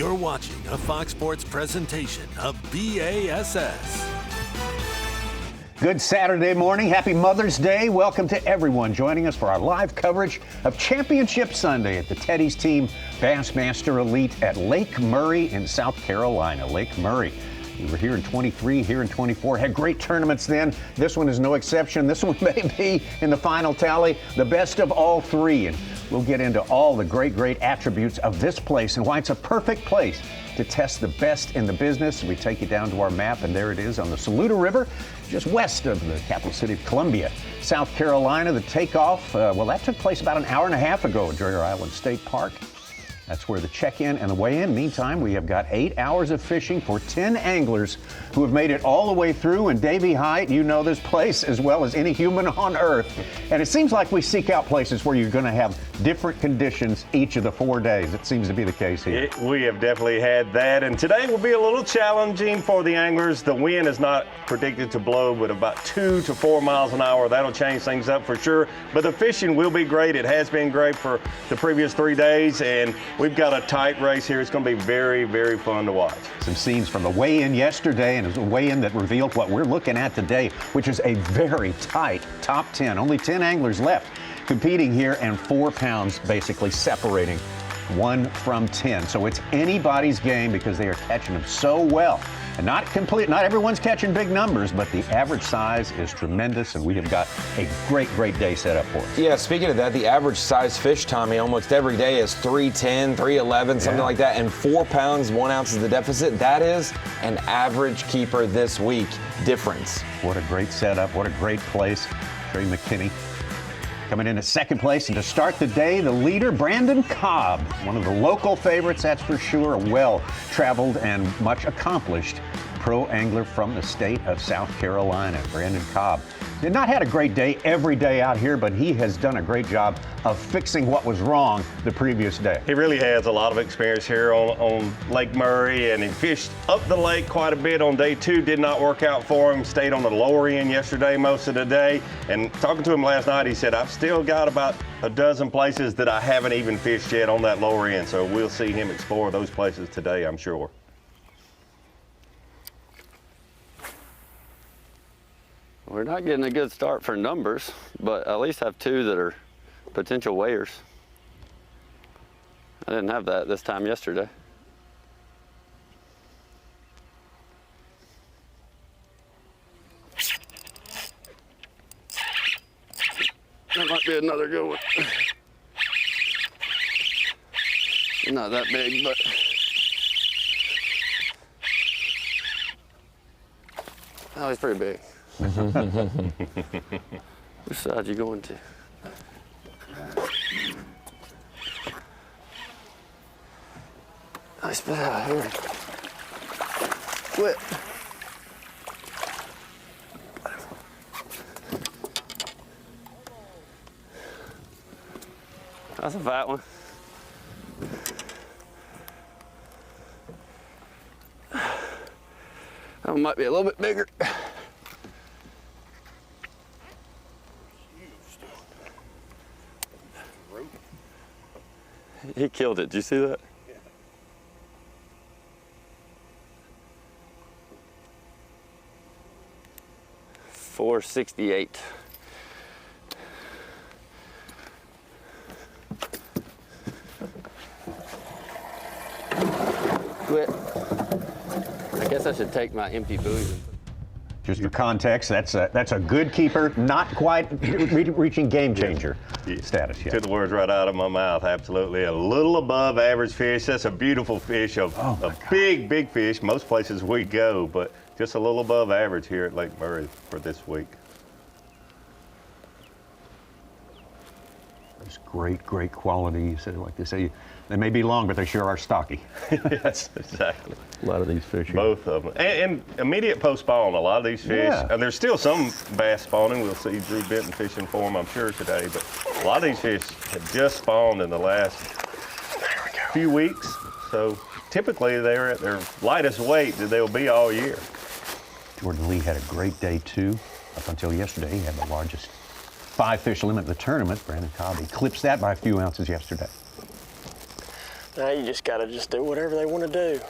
You're watching a Fox Sports presentation of B.A.S.S. Good Saturday morning. Happy Mother's Day. Welcome to everyone joining us for our live coverage of Championship Sunday at the Tedy's team Bassmaster Elite at Lake Murray in South Carolina. Lake Murray. We were here in 23, here in 24. Had great tournaments then. This one is no exception. This one may be, in the final tally, the best of all three. And we'll get into all the great attributes of this place and why it's a perfect place to test the best in the business. We take you down to our map, and there it is on the Saluda River, just west of the capital city of Columbia, South Carolina. The takeoff, well, that took place about an hour and a half ago at Dreher Island State Park. That's where the check-in and the weigh-in. Meantime, we have got 8 hours of fishing for 10 anglers who have made it all the way through. And Davey Height, you know this place as well as any human on earth. And it seems like we seek out places where you're going to have different conditions each of the 4 days. It seems to be the case here. We have definitely had that. And today will be a little challenging for the anglers. The wind is not predicted to blow with about 2 to 4 miles an hour. That'll change things up for sure. But the fishing will be great. It has been great for the previous 3 days. And we've got a tight race here. It's going to be very fun to watch. Some scenes from the weigh-in yesterday, and it was a weigh-in that revealed what we're looking at today, which is a very tight top 10. Only 10 anglers left competing here, and 4 pounds basically separating 1 from 10. So it's anybody's game because they are catching them so well. And not everyone's catching big numbers, but the average size is tremendous, and we have got a great day set up for us. Yeah, speaking of that, the average size fish, Tommy, almost every day is 310, 311, something like that, and 4 pounds, 1 ounce is the deficit. That is an average keeper this week difference. What a great setup. What a great place. Trey McKinney coming in at second place, and to start the day, the leader, Brandon Cobb, one of the local favorites, that's for sure, a well-traveled and much accomplished pro angler from the state of South Carolina. Brandon Cobb did not had a great day every day out here, but he has done a great job of fixing what was wrong the previous day. He really has a lot of experience here on Lake Murray, and he fished up the lake quite a bit on day 2. Did not work out for him. Stayed on the lower end yesterday most of the day. And talking to him last night, he said, I've still got about a dozen places that I haven't even fished yet on that lower end. So we'll see him explore those places today, I'm sure. We're not getting a good start for numbers, but at least have 2 that are potential weighers. I didn't have that this time yesterday. That might be another good one. Not that big, but oh, he's pretty big. Which side you going to? I spit out here. Quit. That's a fat one. That one might be a little bit bigger. He killed it. Did you see that? Yeah. $468. Quit. I guess I should take my empty buoys. Just for context, that's a good keeper, not quite reaching game changer status yet. Took the words right out of my mouth, absolutely. A little above average fish. That's a beautiful fish, a big fish. Most places we go, but just a little above average here at Lake Murray for this week. There's great quality. You said, like they say, they may be long, but they sure are stocky. Yes, exactly. A lot of these fish. Both of them. And immediate post-spawn, a lot of these fish. Yeah. And there's still some bass spawning. We'll see Drew Benton fishing for them, I'm sure, today. But a lot of these fish have just spawned in the last few weeks. So typically they're at their lightest weight that they'll be all year. Jordan Lee had a great day, too. Up until yesterday, he had the largest 5-fish limit in the tournament. Brandon Cobb eclipsed that by a few ounces yesterday. Now you just gotta do whatever they want to do.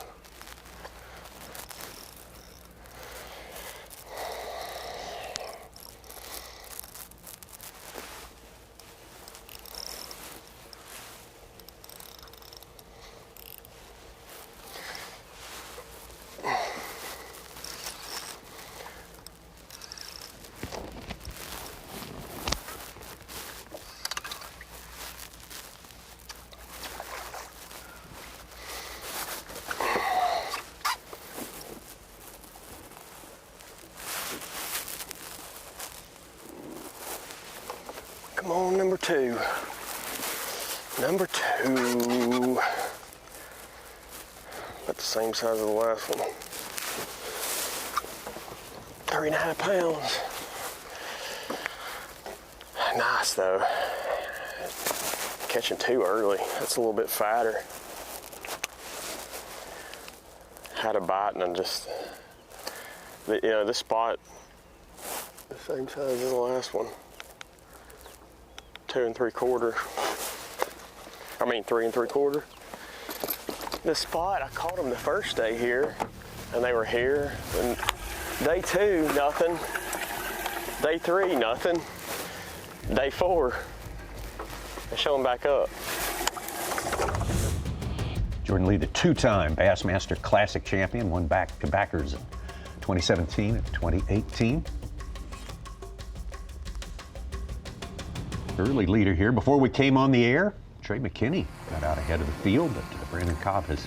Come on, number two. Number two. About the same size as the last one. 3.5 pounds. Nice though. Catching too early. That's a little bit fatter. Had a bite and I just, you know, this spot, the same size as the last one. 2 3/4. I mean 3 3/4. This spot, I caught them the first day here, and they were here. And day 2, nothing. Day 3, nothing. Day 4, they show them back up. Jordan Lee, the two-time Bassmaster Classic champion, won back-to-backers in 2017 and 2018. Early leader here. Before we came on the air, Trey McKinney got out ahead of the field, but Brandon Cobb has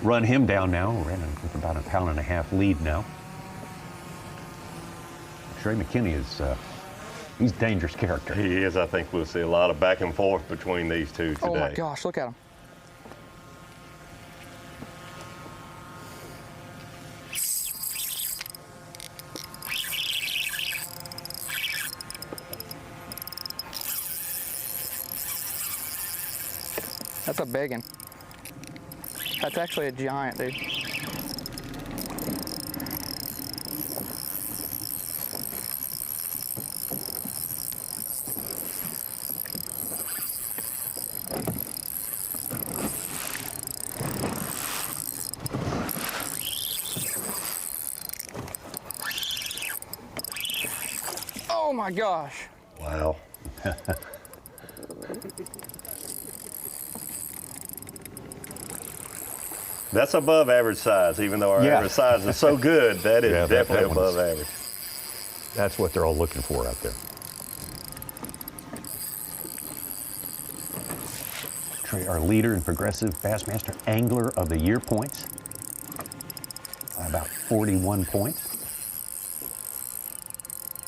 run him down now. Ran with about a 1.5 pound lead now. Trey McKinney is he's a dangerous character. He is. I think we'll see a lot of back and forth between these two today. Oh my gosh, look at him. That's a big one. That's actually a giant, dude. Oh my gosh. Wow. That's above average size, even though our average size is so good. That is definitely above average. That's what they're all looking for out there. Trey, our leader in Progressive Bassmaster Angler of the Year points. About 41 points.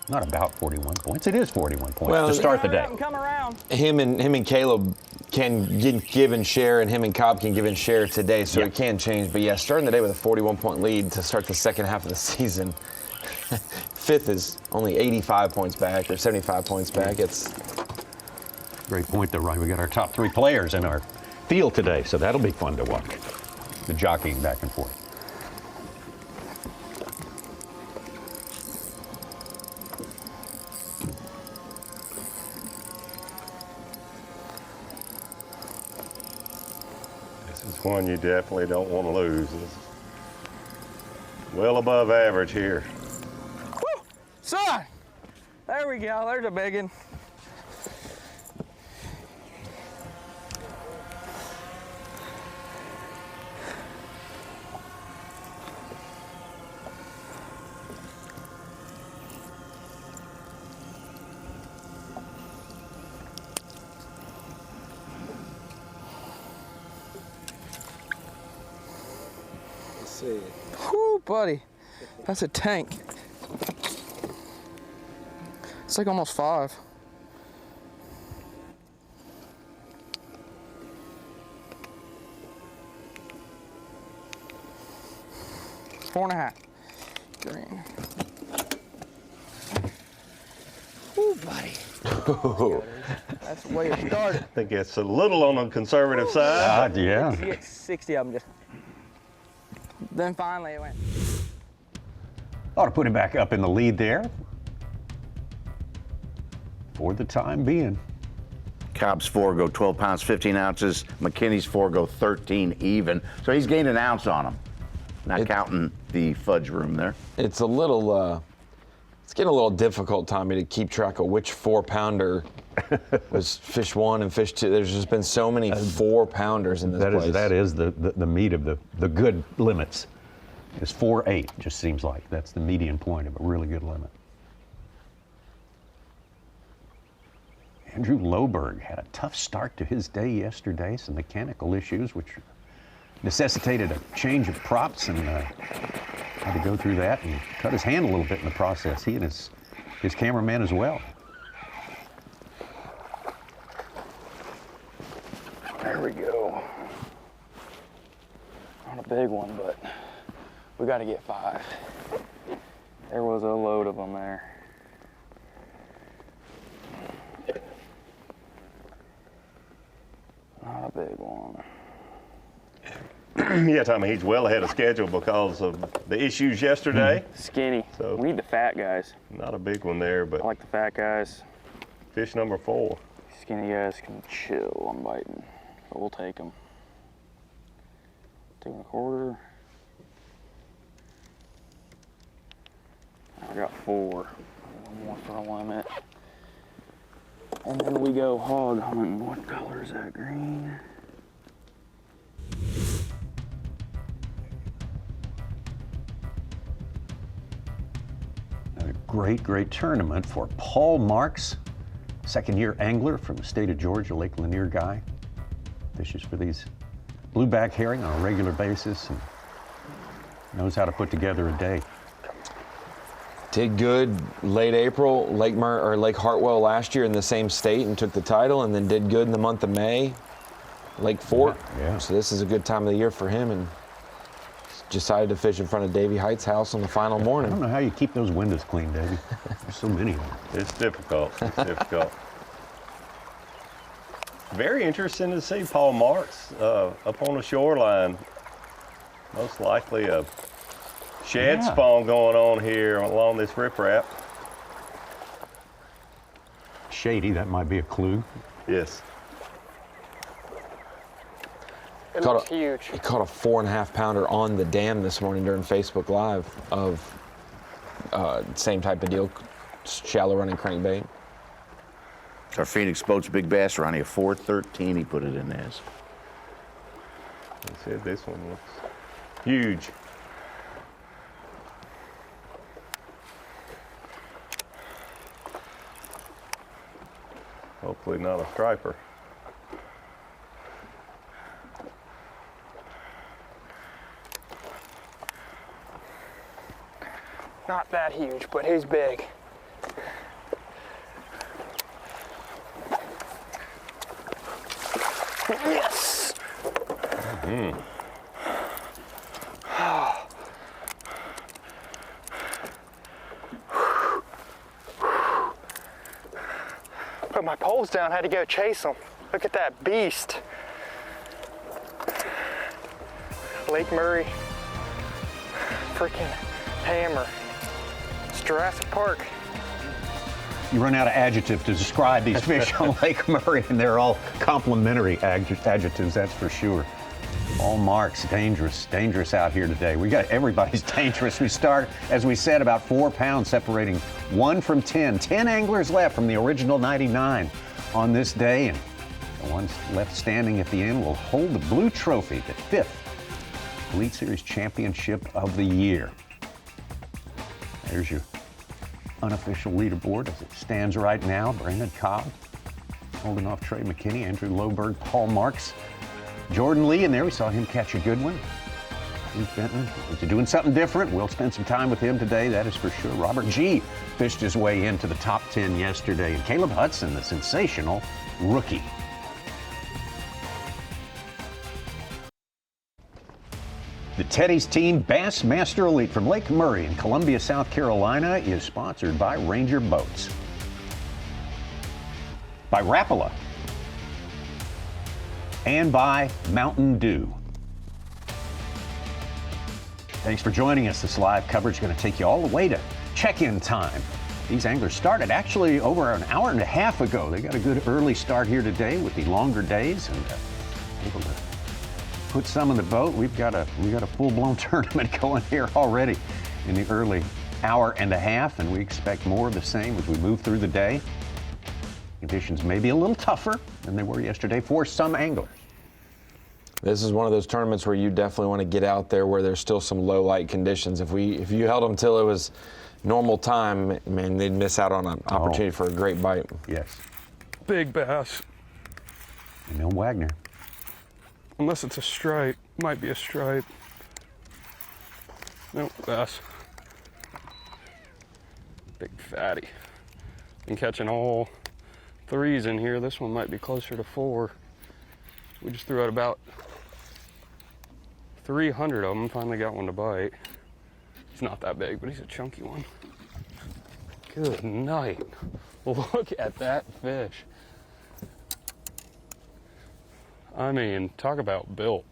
Not about 41 points. It is 41 points to start the day. Come around. Him and Caleb can give and share, and him and Cobb can give and share today, so it can change. But yeah, starting the day with a 41-point lead to start the second half of the season. Fifth is only 85 points back or 75 points back. It's great point though, Ryan. We got our top 3 players in our field today, so that'll be fun to watch. The jockeying back and forth. It's one you definitely don't want to lose. It's well above average here. Woo! Son! There we go. There's a big one. Whoo, buddy. That's a tank. It's like almost 5. Four and a half. Green. Whoo, buddy. That's the way it started. I think it's a little on the conservative side. Yeah. You get 60 of them just. Then finally it went. Ought to put him back up in the lead there. For the time being. Cobb's 4 go 12 pounds, 15 ounces. McKinney's 4 go 13 even. So he's gained an ounce on him. Not counting the fudge room there. It's a little, it's getting a little difficult, Tommy, to keep track of which 4-pounder was fish 1 and fish 2. There's just been so many 4-pounders in this place. That is the meat of the good limits. It's 4.8, just seems like. That's the median point of a really good limit. Andrew Loberg had a tough start to his day yesterday, some mechanical issues which necessitated a change of props, and had to go through that and cut his hand a little bit in the process. He and his cameraman as well. There we go. Not a big one, but we got to get 5. There was a load of them there. Not a big one. Yeah, Tommy, he's well ahead of schedule because of the issues yesterday. Skinny. So- We need the fat guys. Not a big one there, I but like the fat guys. fish number 4. Skinny guys can chill on biting, but we'll take them. 2 1/4. I got 4. One more for a limit. And then we go hog hunting. What color is that? Green. A great tournament for Paul Marks, second-year angler from the state of Georgia, Lake Lanier guy. Fishes for these blueback herring on a regular basis and knows how to put together a day. Did good late April, Lake Hartwell last year in the same state and took the title, and then did good in the month of May, Lake Fort. Yeah. So this is a good time of the year for him, and decided to fish in front of Davey Heights' house on the final I morning. don't know how you keep those windows clean, Davey. There's so many of them. It's difficult. It's difficult. Very interesting to see Paul Marks up on the shoreline. Most likely a shad spawn going on here along this riprap. Shady, that might be a clue. Yes. It Caught looks huge. He caught a 4.5-pounder on the dam this morning during Facebook Live of same type of deal, shallow running crankbait. Our Phoenix Boats Big Bass Ronnie, a 4.13 he put it in as. I said this one looks huge. Hopefully not a striper. Not that huge, but he's big. Yes! Put my poles down, had to go chase him. Look at that beast. Lake Murray, freaking hammer. It's Jurassic Park. You run out of adjectives to describe these fish on Lake Murray, and they're all complimentary adjectives, that's for sure. All Marks, dangerous out here today. We got everybody's dangerous. We start, as we said, about 4 pounds separating 1 from 10. 10 anglers left from the original 99 on this day, and the ones left standing at the end will hold the blue trophy, the 5th Elite Series Championship of the year. There's your unofficial leaderboard as it stands right now. Brandon Cobb holding off Trey McKinney, Andrew Loberg, Paul Marks, Jordan Lee in there. We saw him catch a good one. Steve Benton is doing something different. We'll spend some time with him today, that is for sure. Robert G. fished his way into the top 10 yesterday. And Caleb Hudson, the sensational rookie. The Tedy's team Bassmaster Elite from Lake Murray in Columbia, South Carolina is sponsored by Ranger Boats, by Rapala, and by Mountain Dew. Thanks for joining us. This live coverage is going to take you all the way to check-in time These anglers started actually over an hour and a half ago. They got a good early start here today with the longer days and able to put some in the boat. We got a full-blown tournament going here already in the early hour and a half, and we expect more of the same as we move through the day. Conditions may be a little tougher than they were yesterday for some anglers. This is one of those tournaments where you definitely want to get out there where there's still some low light conditions. If you held them till it was normal time, man, they'd miss out on an opportunity for a great bite. Yes. Big bass. Emil Wagner. Unless it's a stripe. Might be a stripe. Nope, bass. Big fatty. Been catching all 3s in here. This one might be closer to 4. We just threw out about 300 of them. Finally got one to bite. It's not that big, but he's a chunky one. Good night. Look at that fish. I mean, talk about built.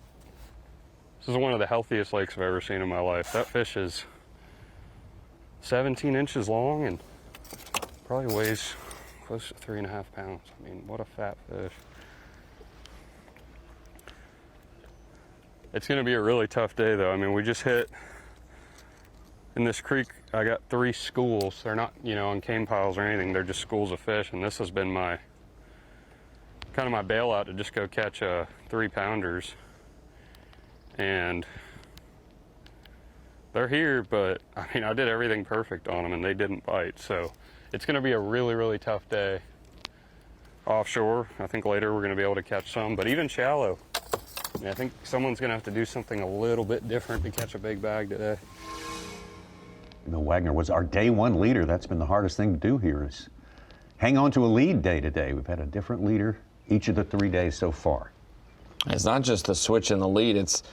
This is one of the healthiest lakes I've ever seen in my life. That fish is 17 inches long and probably weighs close to 3.5 pounds. I mean, what a fat fish. It's gonna be a really tough day though. I mean, we just hit, in this creek, I got 3 schools. They're not, on cane piles or anything. They're just schools of fish, and this has been my bailout to just go catch 3-pounders. And they're here, but I mean, I did everything perfect on them and they didn't bite. So it's gonna be a really, really tough day. Offshore, I think later we're gonna be able to catch some, but even shallow, I think someone's gonna have to do something a little bit different to catch a big bag today. Emil Wagner was our day 1 leader. That's been the hardest thing to do here, is hang on to a lead day today. We've had a different leader each of the 3 days so far. It's not just the switch in the lead, it's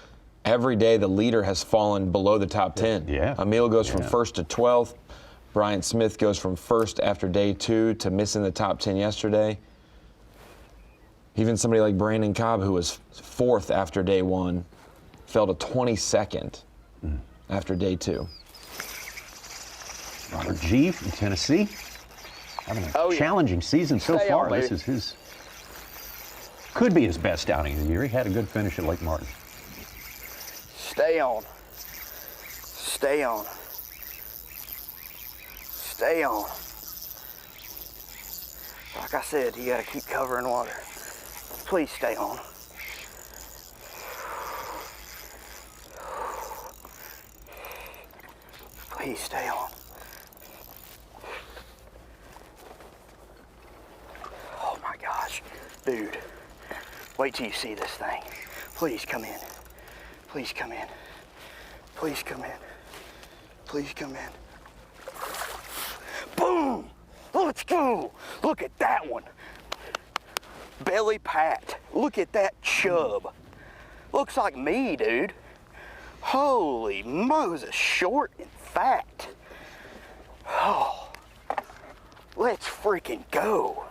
every day the leader has fallen below the top 10. Yeah. Emil goes from 1st to 12th. Brian Smith goes from 1st after day 2 to missing the top 10 yesterday. Even somebody like Brandon Cobb, who was 4th after day 1, fell to 22nd after day 2. Robert G. from Tennessee, having a challenging season so Stay far. on, This is could be his best outing of the year. He had a good finish at Lake Martin. Stay on. Stay on. Stay on. Like I said, you gotta keep covering water. Please stay on. Please stay on. Oh my gosh, dude. Wait till you see this thing. Please come in. Please come in. Please come in. Please come in. Boom! Let's go! Look at that one. Belly pat. Look at that chub. Looks like me, dude. Holy Moses, short and fat. Oh, let's freaking go.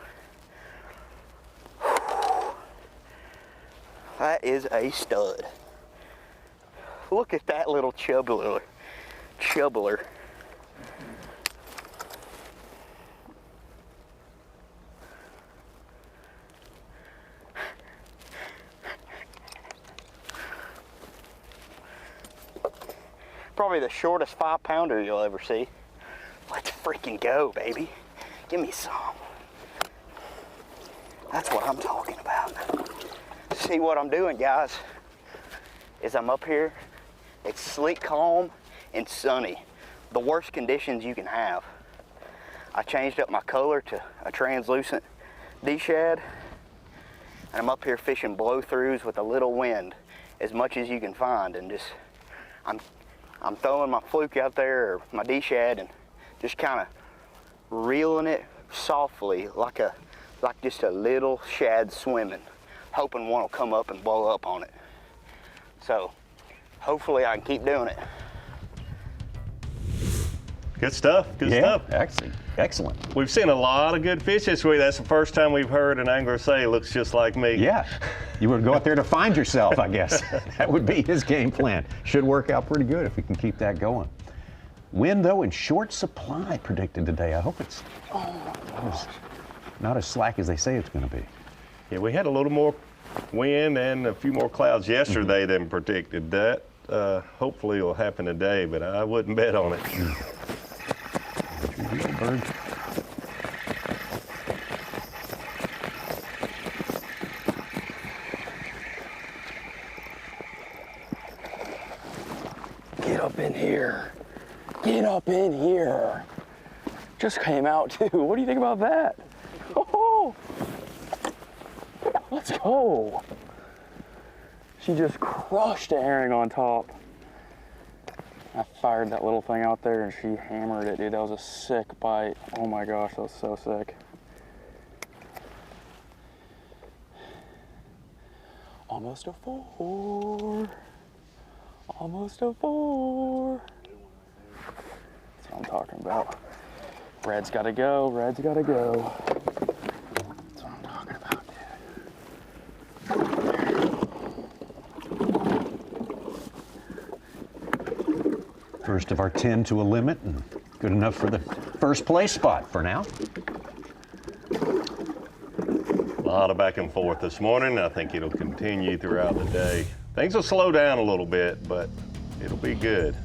That is a stud. Look at that little chubbler. Probably the shortest 5-pounder you'll ever see. Let's freaking go, baby. Give me some. That's what I'm talking about. See what I'm doing, guys, is I'm up here. It's slick, calm, and sunny. The worst conditions you can have. I changed up my color to a translucent D-shad, and I'm up here fishing blow-throughs with a little wind, as much as you can find, and just, I'm throwing my fluke out there, or my D-shad, and just kind of reeling it softly, like just a little shad swimming, hoping one will come up and blow up on it. So hopefully I can keep doing it. Good stuff. Good stuff. Excellent. We've seen a lot of good fish this week. That's the first time we've heard an angler say looks just like me. Yeah. You would go out there to find yourself, I guess. That would be his game plan. Should work out pretty good if we can keep that going. Wind, though, in short supply predicted today. I hope it's not as slack as they say it's going to be. Yeah, we had a little more wind and a few more clouds yesterday than predicted. That hopefully will happen today, but I wouldn't bet on it. Bird. Get up in here. Get up in here. Just came out too. What do you think about that? Oh, let's go. She just crushed a herring on top. I fired that little thing out there and she hammered it, dude. That was a sick bite. Oh my gosh, that was so sick. Almost a 4. Almost a 4. That's what I'm talking about. Red's gotta go, red's gotta go. That's what I'm talking about, dude. First of our 10 to a limit, and good enough for the first place spot for now. A lot of back and forth this morning. I think it'll continue throughout the day. Things will slow down a little bit, but it'll be good.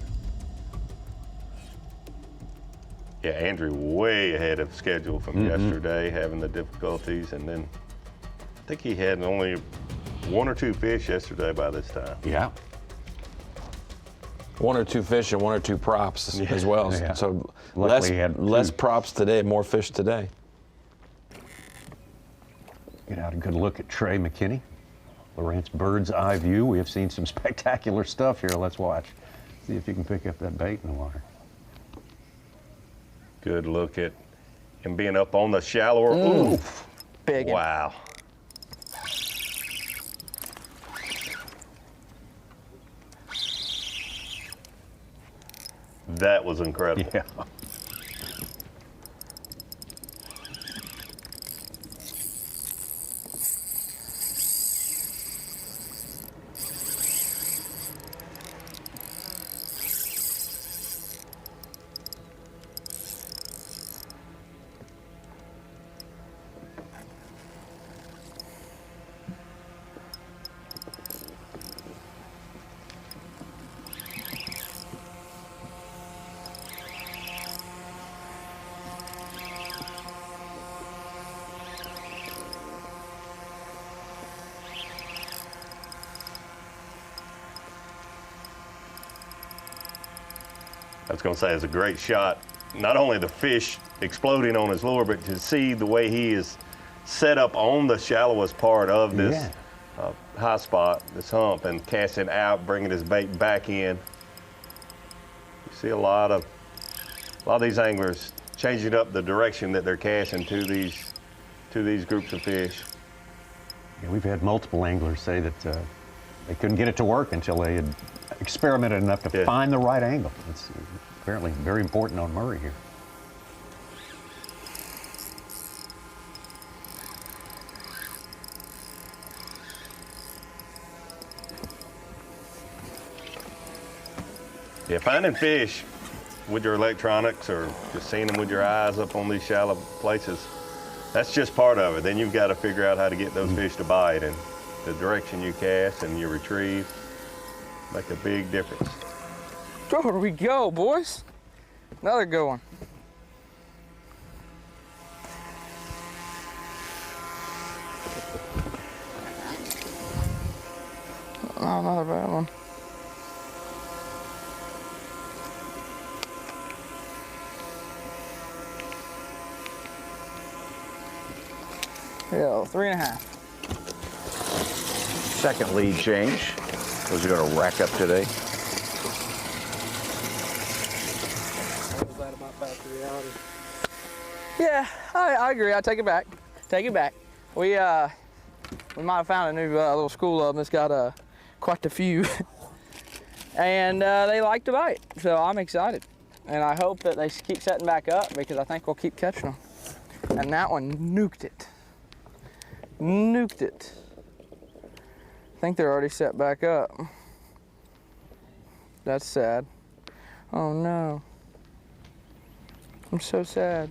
Yeah, Andrew way ahead of schedule from yesterday, having the difficulties, and then I think he had only 1 or 2 fish yesterday by this time. Yeah. 1 or 2 fish and 1 or 2 props as well. Yeah. So Luckily he had less 2. props today, more fish today. Get out a good look at Trey McKinney. Lawrence bird's eye view. We have seen some spectacular stuff here. Let's watch. See if you can pick up that bait in the water. Good look at him being up on the shallower. Ooh. Big. Wow. That was incredible. Yeah. I was going to say, it's a great shot. Not only the fish exploding on his lure, but to see the way he is set up on the shallowest part of this high spot, this hump, and casting out, bringing his bait back in. You see a lot of these anglers changing up the direction that they're casting to these groups of fish. Yeah, we've had multiple anglers say that they couldn't get it to work until they had experimented enough to find the right angle. It's apparently very important on Murray here. Yeah, finding fish with your electronics or just seeing them with your eyes up on these shallow places, that's just part of it. Then you've got to figure out how to get those fish to bite, and the direction you cast and you retrieve make a big difference. There we go, boys. Another good one. Oh, not a bad one. Yeah, 3.5. Second lead change. Those are going to rack up today. Was that about back to reality? Yeah, I agree. I take it back. Take it back. We might have found a new little school of them. It's got quite a few, and they like to bite. So I'm excited, and I hope that they keep setting back up because I think we'll keep catching them. And that one nuked it. Nuked it. I think they're already set back up. That's sad. Oh no. I'm so sad.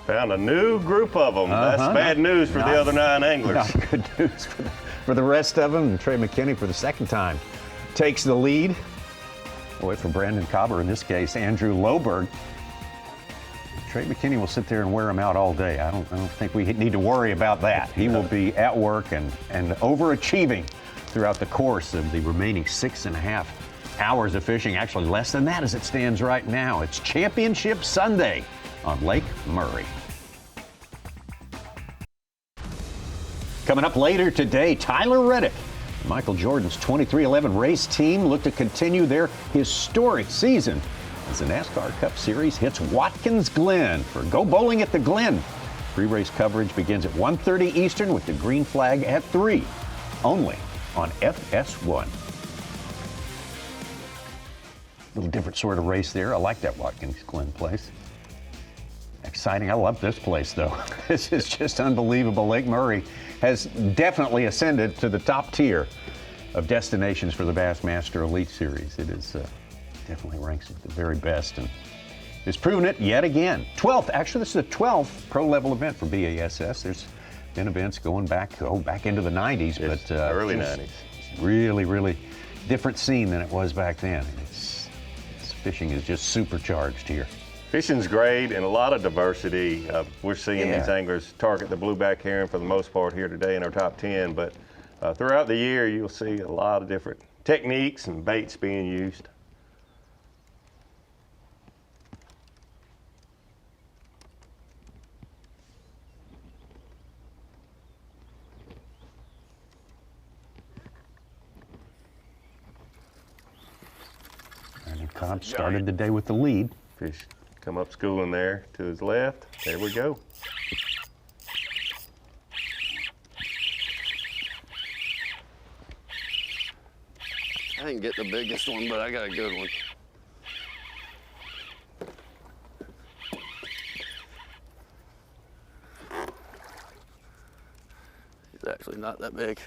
Found a new group of them. That's bad news for the other 9 anglers. Not good news for the rest of them. And Trey McKinney, for the second time, takes the lead away from Brandon Cobber, in this case, Andrew Loberg. Trey McKinney will sit there and wear him out all day. I don't think we need to worry about that. He will be at work and overachieving throughout the course of the remaining 6.5 hours of fishing. Actually, less than that as it stands right now. It's Championship Sunday on Lake Murray. Coming up later today, Tyler Reddick, Michael Jordan's 2311 race team, look to continue their historic season as the NASCAR Cup Series hits Watkins Glen for Go Bowling at the Glen. Pre-race coverage begins at 1:30 Eastern with the green flag at 3, only on FS1. A little different sort of race there. I like that Watkins Glen place. Exciting. I love this place, though. This is just unbelievable. Lake Murray has definitely ascended to the top tier of destinations for the Bassmaster Elite Series. It is definitely ranks at the very best and has proven it yet again. 12th, actually, this is the 12th pro-level event for B.A.S.S. There's been events going back into the 90s, but early 90s. Really, really different scene than it was back then. Fishing is just supercharged here. Fishing's great and a lot of diversity. We're seeing these anglers target the blueback herring for the most part here today in our top 10, but throughout the year you'll see a lot of different techniques and baits being used. And Cobb started the day with the lead. Fish come up schooling there to his left. There we go. I didn't get the biggest one, but I got a good one. He's actually not that big.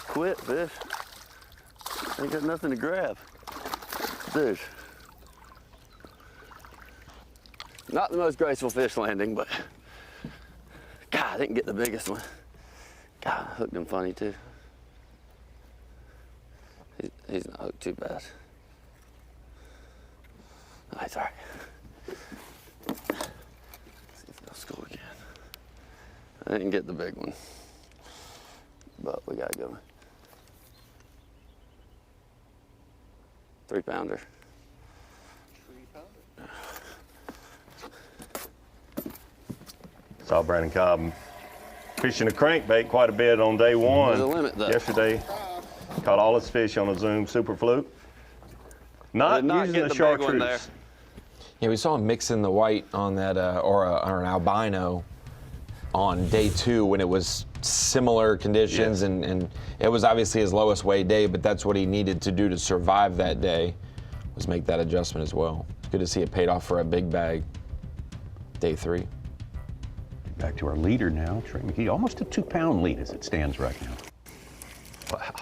Quit, fish. Ain't got nothing to grab. Dude. Not the most graceful fish landing, but God, I didn't get the biggest one. God, I hooked him funny too. He's not hooked too bad. Oh, he's all right. See if they'll school again. I didn't get the big one, but we got a good one. 3-pounder. Saw Brandon Cobb fishing a crankbait quite a bit on day one. There's a limit, though. Yesterday, caught all his fish on a Zoom Super Fluke. Not using the chartreuse. Yeah, we saw him mixing the white on that, or an albino on day 2 when it was similar conditions, and it was obviously his lowest weight day, but that's what he needed to do to survive that day, was make that adjustment as well. It's good to see it paid off for a big bag day 3. Back to our leader now, Trey McKee, almost a 2-pound lead as it stands right now. Wow.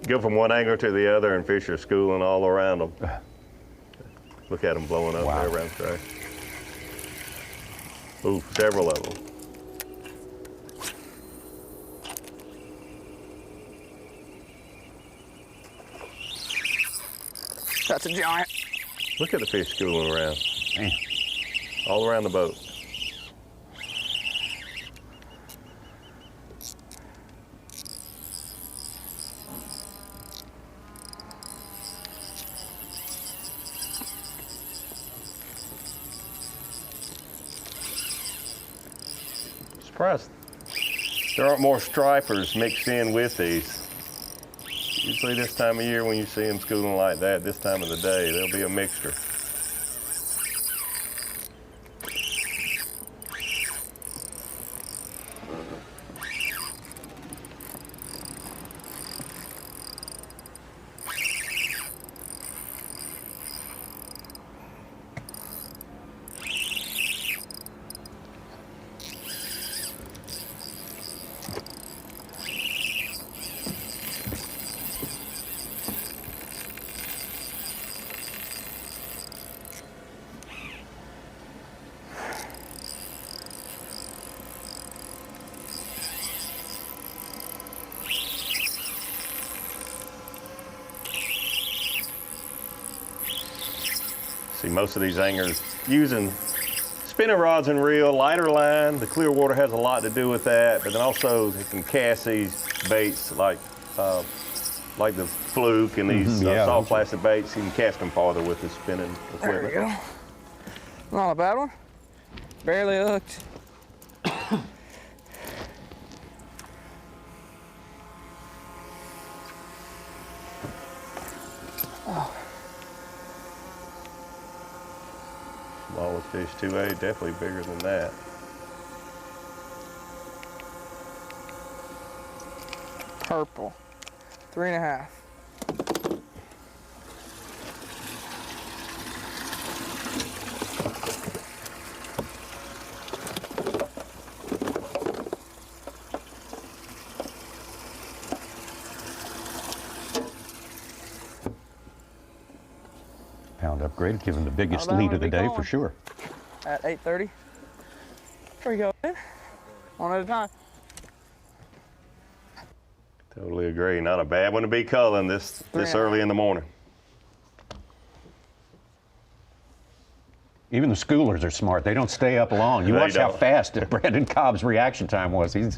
Go from one angler to the other and fish are schooling all around them. Look at them blowing up there around Trey. Ooh, several of them. That's a giant. Look at the fish schooling around. Man. All around the boat. Surprised there aren't more stripers mixed in with these. Usually this time of year when you see them schooling like that, this time of the day, there'll be a mixture. See, most of these anglers using spinning rods and reel, lighter line. The clear water has a lot to do with that, but then also they can cast these baits like the fluke and these soft plastic baits. You can cast them farther with the spinning equipment. There we go. Not a bad one. Barely hooked. Smallest fish 2A, definitely bigger than that. Purple. 3.5. Pound upgrade, give him the biggest lead of the day for sure. At 8:30. There we go. One at a time. Totally agree. Not a bad one to be culling this early in the morning. Even the schoolers are smart. They don't stay up long. You They watch how don't. fast Brandon Cobb's reaction time was. He's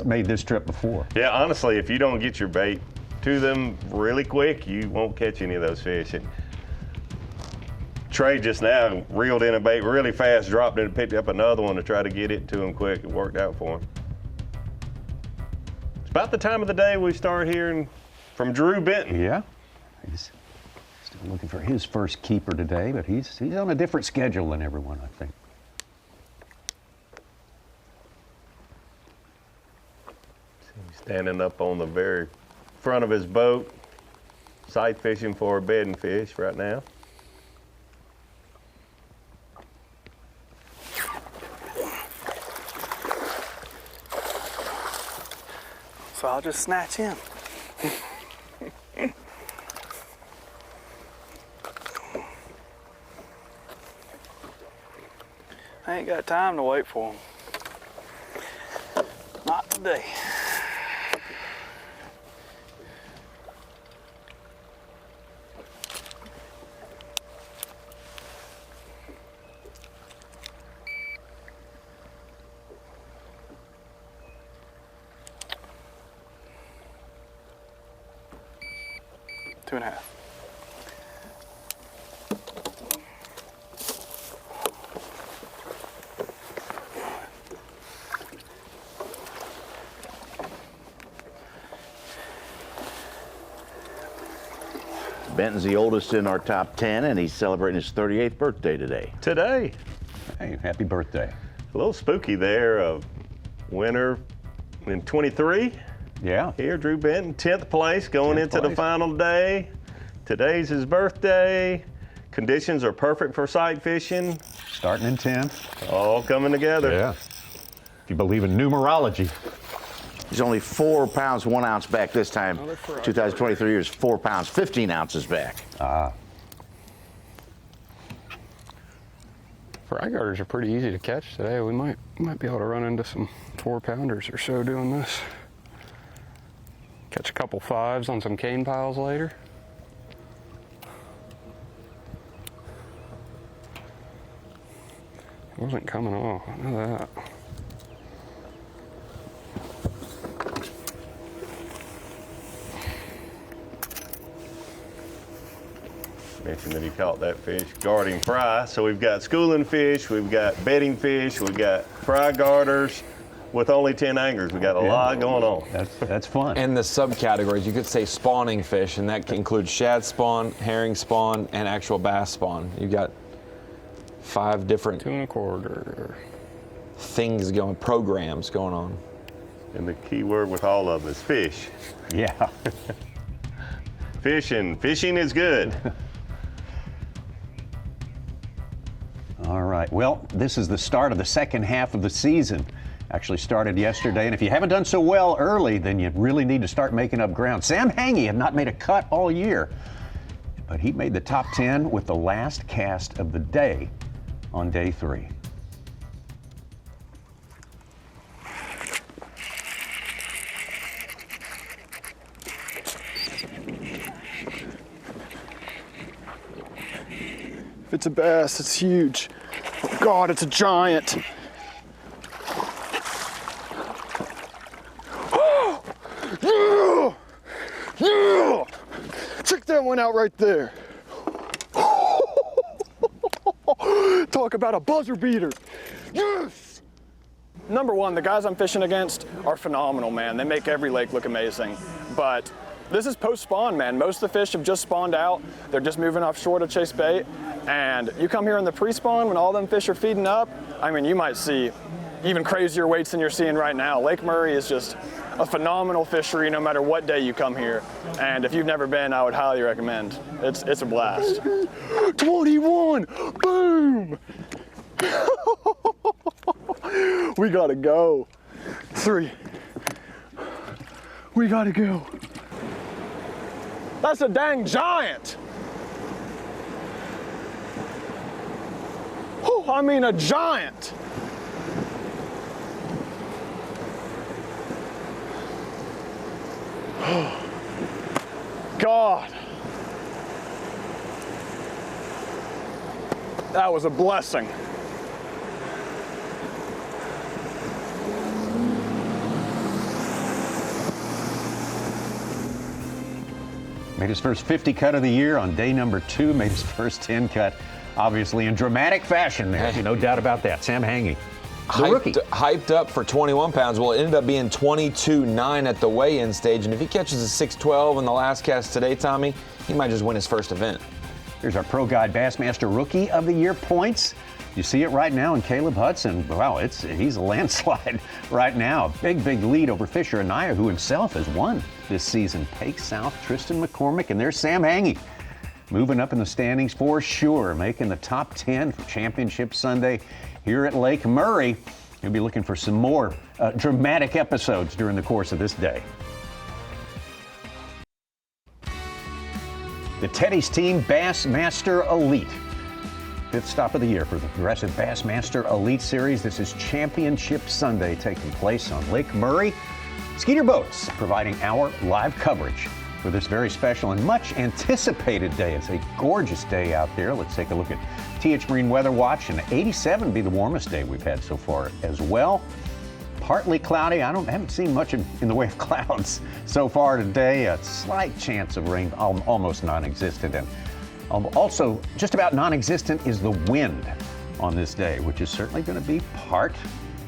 made this trip before. Yeah, honestly, if you don't get your bait to them really quick, you won't catch any of those fish. And Trey just now reeled in a bait really fast, dropped it, and picked up another one to try to get it to him quick. It worked out for him. It's about the time of the day we start hearing from Drew Benton. Yeah, he's still looking for his first keeper today, but he's on a different schedule than everyone, I think. He's standing up on the very front of his boat, sight fishing for a bedding fish right now. So I'll just snatch him. I ain't got time to wait for him. Not today. Two and a half. Benton's the oldest in our top 10, and he's celebrating his 38th birthday today. Today. Hey, happy birthday. A little spooky there. Winner in 23. Yeah. Here, Drew Benton, 10th place going 10th into the place. final day. Today's his birthday. Conditions are perfect for sight fishing. Starting in 10th. All coming together. Yeah. If you believe in numerology. He's only 4 pounds, 1 ounce back this time. 2023 is 4 pounds, 15 ounces back. Fry garters are pretty easy to catch today. We might be able to run into some 4-pounders or so doing this. Catch a couple 5s on some cane piles later. It wasn't coming off, I know that. Mentioned that he caught that fish guarding fry. So we've got schooling fish, we've got bedding fish, we've got fry garters with only 10 anglers. We got a lot going on. That's fun. And the subcategories, you could say spawning fish, and that includes shad spawn, herring spawn, and actual bass spawn. You've got 5 different 2 1/4 things going, programs going on. And the key word with all of them is fish. Yeah. Fishing is good. All right. Well, this is the start of the second half of the season. Actually started yesterday, and if you haven't done so well early, then you really need to start making up ground. Sam Hangy had not made a cut all year, but he made the top 10 with the last cast of the day on day 3. It's a bass, it's huge. Oh God, it's a giant. Oh, yeah! Yeah! Check that one out right there. Talk about a buzzer beater. Yes! Number one, the guys I'm fishing against are phenomenal, man. They make every lake look amazing. But this is post-spawn, man. Most of the fish have just spawned out. They're just moving offshore to chase bait. And you come here in the pre-spawn when all them fish are feeding up, I mean, you might see even crazier weights than you're seeing right now. Lake Murray is just a phenomenal fishery no matter what day you come here. And if you've never been, I would highly recommend. It's a blast. 21, boom! We gotta go. 3. We gotta go. That's a dang giant. Oh, I mean a giant. God. That was a blessing. Made his first 50 cut of the year on day number 2. Made his first 10 cut, obviously in dramatic fashion there. No doubt about that. Sam Hangy, the rookie. Hyped up for 21 pounds. Well, it ended up being 22.9 at the weigh-in stage. And if he catches a 6.12 in the last cast today, Tommy, he might just win his first event. Here's our Pro Guide Bassmaster Rookie of the Year points. You see it right now in Caleb Hudson. Wow, he's a landslide right now. Big lead over Fisher Anaya, who himself has won this season. Pake South, Tristan McCormick, and there's Sam Hangy. Moving up in the standings for sure, making the top 10 for Championship Sunday here at Lake Murray. You'll be looking for some more dramatic episodes during the course of this day. The Tedy's team, Bassmaster Elite. 5th stop of the year for the Progressive Bassmaster Elite Series. This is Championship Sunday taking place on Lake Murray. Skeeter Boats providing our live coverage for this very special and much anticipated day. It's a gorgeous day out there. Let's take a look at TH Marine Weather Watch, and 87 will be the warmest day we've had so far as well. Partly cloudy. I haven't seen much in the way of clouds so far today. A slight chance of rain, almost non-existent. And also, just about non-existent is the wind on this day, which is certainly going to be part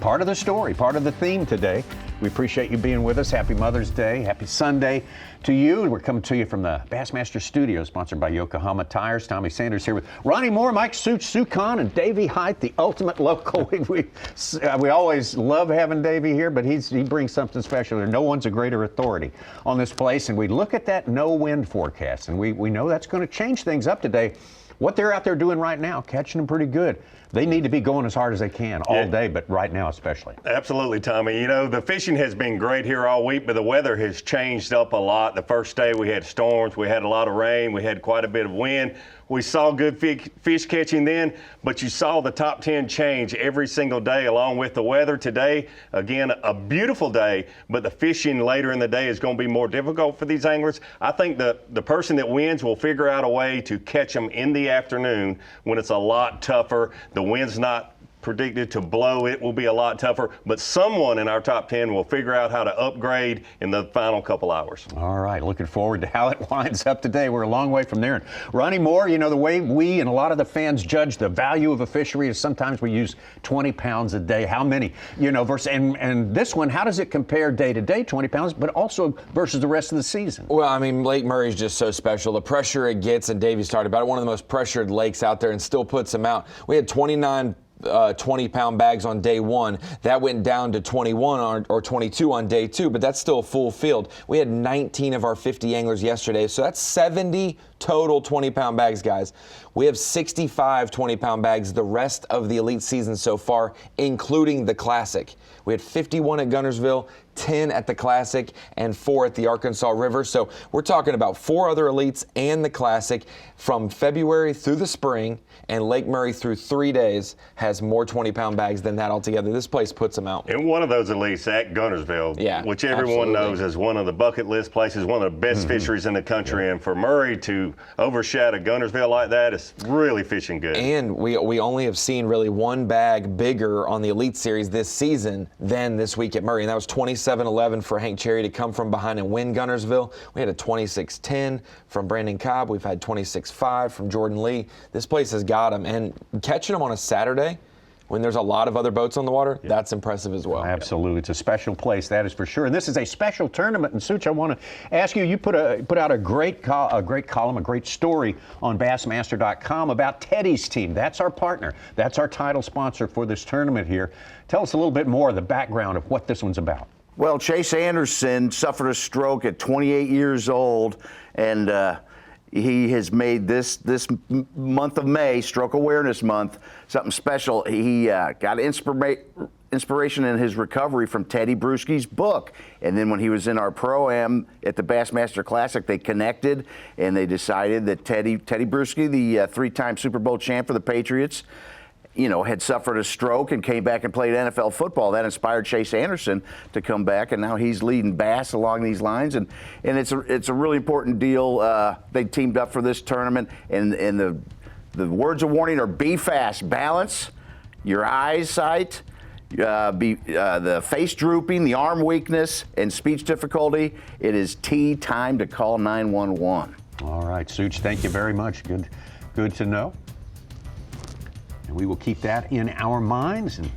of the story, part of the theme today. We appreciate you being with us. Happy Mother's Day. Happy Sunday to you. We're coming to you from the Bassmaster Studio, sponsored by Yokohama Tires. Tommy Sanders here with Ronnie Moore, Mike Sukon, and Davey Height, the ultimate local. We always love having Davey here, but he brings something special. No one's a greater authority on this place. And we look at that no wind forecast, and we know that's going to change things up today. What they're out there doing right now, catching them pretty good. They need to be going as hard as they can all day, but right now especially. Absolutely, Tommy. You know, the fishing has been great here all week, but the weather has changed up a lot. The first day we had storms, we had a lot of rain, we had quite a bit of wind. We saw good fish catching then, but you saw the top 10 change every single day along with the weather. Today, again, a beautiful day, but the fishing later in the day is going to be more difficult for these anglers. I think the person that wins will figure out a way to catch them in the afternoon when it's a lot tougher. The wind's not predicted to blow. It will be a lot tougher, but someone in our top 10 will figure out how to upgrade in the final couple hours. All right, looking forward to how it winds up today. We're a long way from there. And Ronnie Moore, you know, the way we and a lot of the fans judge the value of a fishery is sometimes we use 20 pounds a day. How many, you know, versus, and this one, how does it compare day to day, 20 pounds, but also versus the rest of the season? Well, I mean, Lake Murray is just so special. The pressure it gets, and Davey's talked about it, one of the most pressured lakes out there, and still puts them out. We had 29 20-pound bags on day 1. That went down to 21 or 22 on day 2, but that's still full field. We had 19 of our 50 anglers yesterday, so that's 70 total 20-pound bags, guys. We have 65 20-pound bags the rest of the elite season so far, including the Classic. We had 51 at Guntersville, 10 at the Classic, and 4 at the Arkansas River. So we're talking about 4 other elites and the Classic from February through the spring, and Lake Murray through 3 days has more 20-pound bags than that altogether. This place puts them out. And one of those elites at Guntersville, which everyone knows is one of the bucket list places, one of the best fisheries in the country. And for Murray to overshadow Guntersville like that is really fishing good. And we only have seen really one bag bigger on the Elite Series this season than this week at Murray, and that was 27-11 for Hank Cherry to come from behind and win Guntersville. We had a 26-10 from Brandon Cobb. We've had 26-5 from Jordan Lee. This place has got them, and catching them on a Saturday when there's a lot of other boats on the water, that's impressive as well. Absolutely. It's a special place, that is for sure. And this is a special tournament. And Such, I want to ask you, you put out a great column, a great story on Bassmaster.com about Tedy's team. That's our partner. That's our title sponsor for this tournament here. Tell us a little bit more of the background of what this one's about. Well, Chase Anderson suffered a stroke at 28 years old, and he has made this month of May, Stroke Awareness Month, something special. He got inspiration in his recovery from Tedy Bruschi's book. And then when he was in our Pro-Am at the Bassmaster Classic, they connected and they decided that Tedy Bruschi, the 3-time Super Bowl champ for the Patriots, had suffered a stroke and came back and played NFL football. That inspired Chase Anderson to come back, and now he's leading Bass along these lines. And it's a really important deal. They teamed up for this tournament, and the words of warning are: be fast, balance your eyesight, the face drooping, the arm weakness, and speech difficulty. It is time to call 911. All right, Such, thank you very much. Good to know. And we will keep that in our minds. And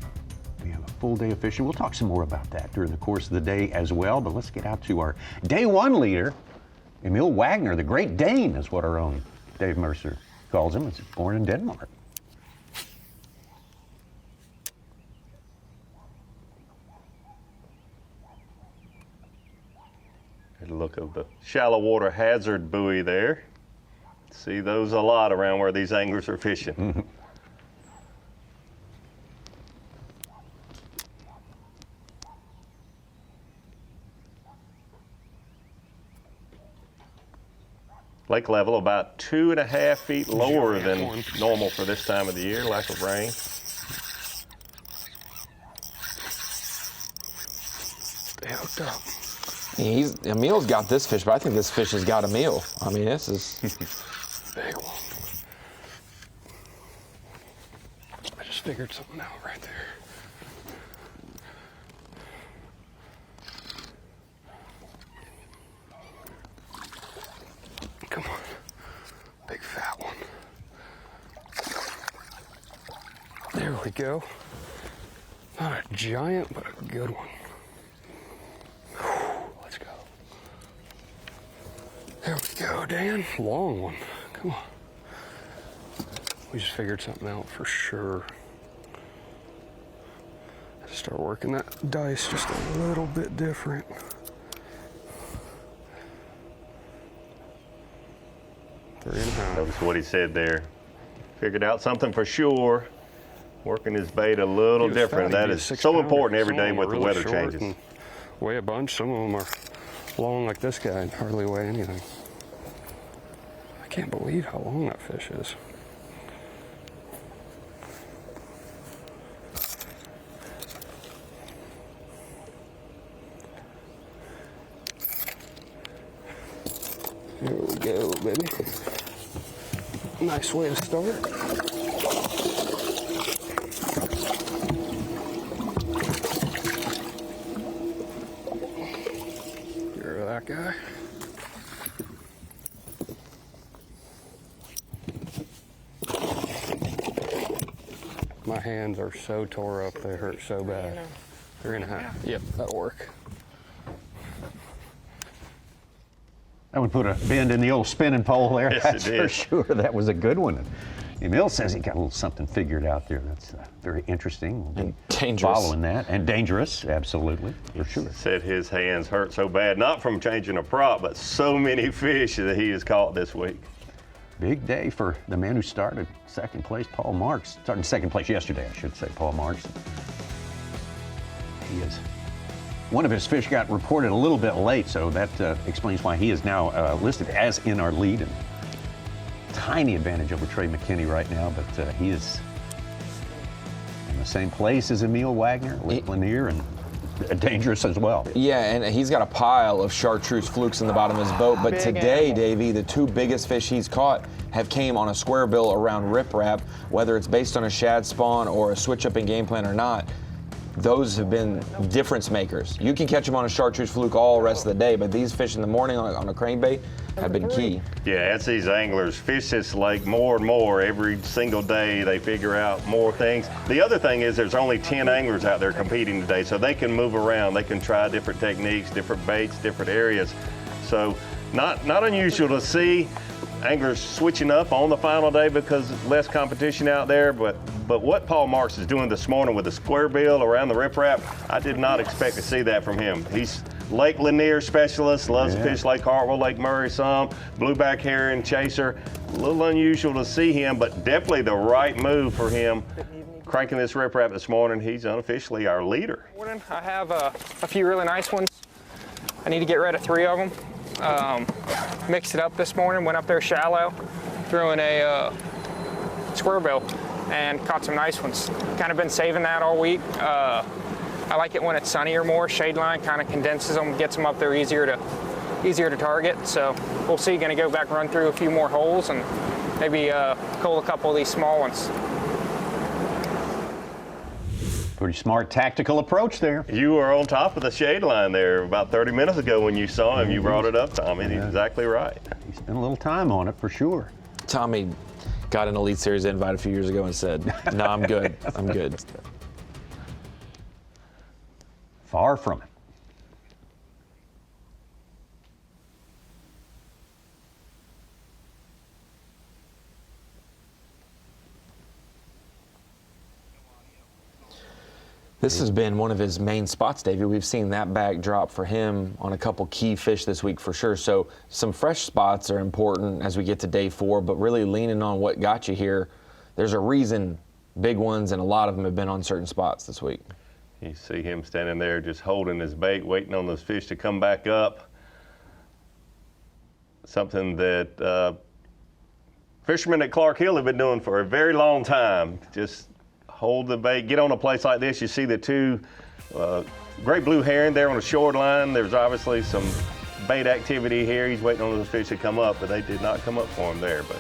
we have a full day of fishing. We'll talk some more about that during the course of the day as well. But let's get out to our day one leader, Emil Wagner, the Great Dane is what our own Dave Mercer calls him. He's born in Denmark. Good look of the shallow water hazard buoy there. See those a lot around where these anglers are fishing. Lake level about 2.5 feet lower than normal for this time of the year, lack of rain. They hooked up. Emil's got this fish, but I think this fish has got Emil. I mean, this is big one. I just figured something out right there. Come on, big fat one. There we go. Not a giant, but a good one. Let's go. There we go, Dan. Long one. Come on. We just figured something out for sure. Start working that dice just a little bit different. That was what he said there. Figured out something for sure. Working his bait a little different. That is so important every day with the weather changes. Weigh a bunch. Some of them are long like this guy and hardly weigh anything. I can't believe how long that fish is. Here we go, baby. Nice way to start. Get rid of that guy. My hands are so tore up, they hurt so bad. 3.5. Yep, that'll work. That would put a bend in the old spinning pole there. Yes, That's it did. for sure. That was a good one. Emil says he got a little something figured out there. That's very interesting. We'll be dangerous. Following that. And dangerous, absolutely, for sure. Said his hands hurt so bad, not from changing a prop, but so many fish that he has caught this week. Big day for the man who started second place, Paul Marks. Started in second place yesterday, I should say, Paul Marks. He is One of his fish got reported a little bit late, so that explains why he is now listed as in our lead. And tiny advantage over Trey McKinney right now, but he is in the same place as Emil Wagner, Lanier, and dangerous as well. Yeah, and he's got a pile of chartreuse flukes in the bottom of his boat. But today, Davey, the two biggest fish he's caught have came on a square bill around riprap, whether it's based on a shad spawn or a switch up in game plan or not. Those have been difference makers. You can catch them on a chartreuse fluke all the rest of the day, but these fish in the morning on a crankbait have been key. Yeah, as these anglers fish this lake more and more every single day, they figure out more things. The other thing is there's only 10 anglers out there competing today, so they can move around. They can try different techniques, different baits, different areas. So not unusual to see anglers switching up on the final day because less competition out there, but what Paul Marks is doing this morning with the square bill around the riprap, I did not expect to see that from him. He's Lake Lanier specialist, loves to fish Lake Hartwell, Lake Murray some, blueback herring chaser. A little unusual to see him, but definitely the right move for him. Cranking this riprap this morning, he's unofficially our leader. I have a few really nice ones. I need to get rid of 3 of them. Mixed it up this morning, went up there shallow, threw in a square bill and caught some nice ones. Kind of been saving that all week. I like it when it's sunnier more. Shade line kind of condenses them, gets them up there easier to target. So we'll see. Going to go back, run through a few more holes, and maybe cull a couple of these small ones. Pretty smart tactical approach there. You were on top of the shade line there about 30 minutes ago when you saw him. You brought it up, Tommy. He's exactly right. He spent a little time on it for sure. Tommy got an Elite Series invite a few years ago and said, no, I'm good. I'm good. Far from it. This has been one of his main spots, Davey. We've seen that bag drop for him on a couple key fish this week for sure. So some fresh spots are important as we get to day 4, but really leaning on what got you here. There's a reason big ones and a lot of them have been on certain spots this week. You see him standing there just holding his bait, waiting on those fish to come back up. Something that fishermen at Clark Hill have been doing for a very long time. Just hold the bait, get on a place like this. You see the 2 great blue herring there on the shoreline. There's obviously some bait activity here. He's waiting on those fish to come up, but they did not come up for him there. But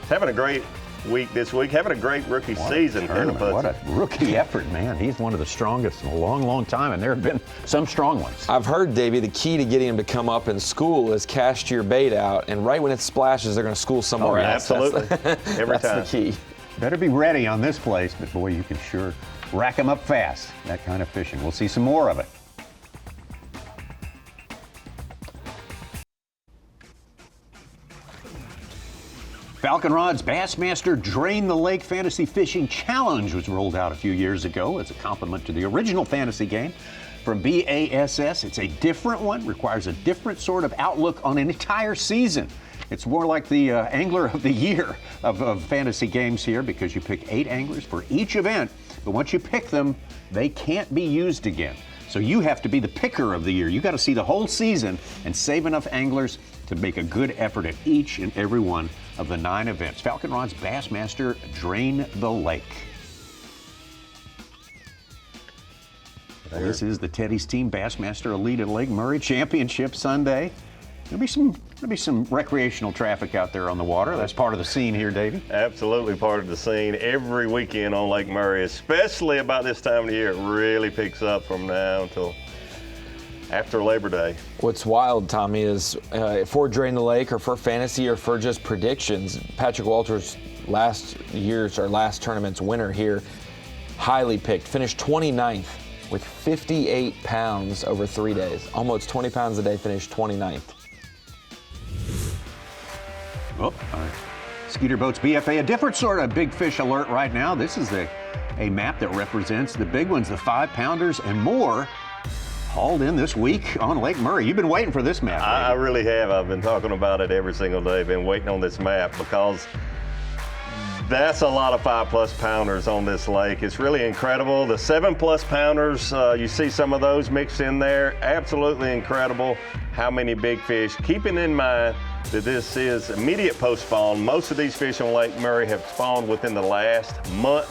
he's having a great week this week, having a great rookie season. What a rookie effort, man. He's one of the strongest in a long, long time, and there have been some strong ones. I've heard, Davey, the key to getting him to come up in school is cast your bait out, and right when it splashes, they're going to school somewhere else. Absolutely. Every time. That's the key. Better be ready on this place, but boy, you can sure rack them up fast, that kind of fishing. We'll see some more of it. Falcon Rod's Bassmaster Drain the Lake Fantasy Fishing Challenge was rolled out a few years ago as a complement to the original fantasy game from B.A.S.S. It's a different one, requires a different sort of outlook on an entire season. It's more like the Angler of the Year of fantasy games here because you pick 8 anglers for each event, but once you pick them, they can't be used again. So you have to be the picker of the year. You got to see the whole season and save enough anglers to make a good effort at each and every one of the 9 events. Falcon Rod's Bassmaster Drain the Lake. This is the Tedy's Team Bassmaster Elite at Lake Murray Championship Sunday. There'll be some recreational traffic out there on the water. That's part of the scene here, Davey. Absolutely part of the scene every weekend on Lake Murray, especially about this time of the year. It really picks up from now until after Labor Day. What's wild, Tommy, is for Drain the Lake or for fantasy or for just predictions, Patrick Walters last tournament's winner here, highly picked, finished 29th with 58 pounds over 3 days. Almost 20 pounds a day, finished 29th. Oh, Skeeter Boats BFA, a different sort of big fish alert right now. This is a map that represents the big ones, the 5-pounders and more, hauled in this week on Lake Murray. You've been waiting for this map. I really have. I've been talking about it every single day. Been waiting on this map because That's a lot of 5+ pounders on this lake. It's really incredible. The 7+ pounders, you see some of those mixed in there. Absolutely incredible how many big fish. Keeping in mind that this is immediate post-spawn. Most of these fish on Lake Murray have spawned within the last month,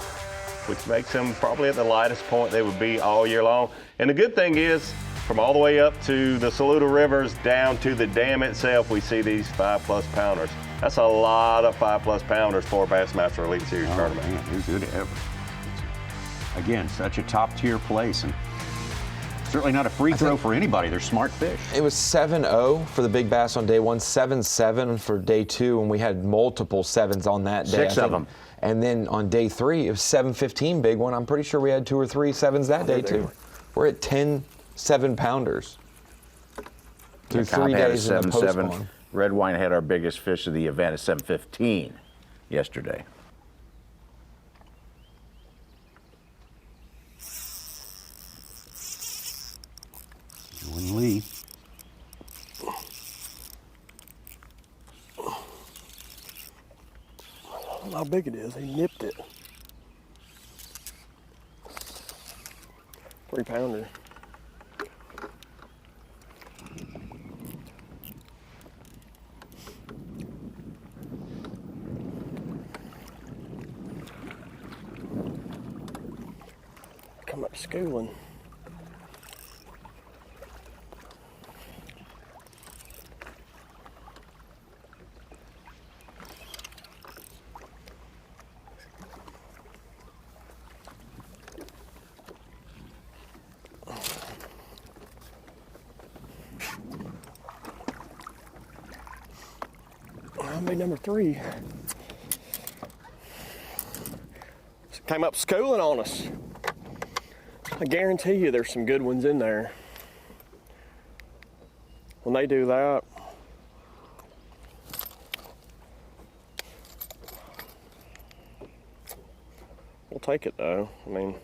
which makes them probably at the lightest point they would be all year long. And the good thing is, from all the way up to the Saluda Rivers down to the dam itself, we see these 5+ pounders. That's a lot of 5+ pounders for a Bassmaster Elite Series tournament. Man, who's good ever. Again, such a top-tier place, and certainly not a free throw for anybody. They're smart fish. It was 7-0 for the big bass on day one, 7-7 for day two, and we had multiple sevens on that day. 6 of them. And then on day three, it was 7-15 big one. I'm pretty sure we had 2 or 3 sevens that day too. We're at 10 7-pounders through 3 days in the post-spawn. Red Wine had our biggest fish of the event at 7:15 yesterday. Jordan Lee. How big it is. He nipped it. 3-pounder. Come up schooling. I'll be number 3. Came up schooling on us. I guarantee you there's some good ones in there. When they do that, we'll take it though. I mean,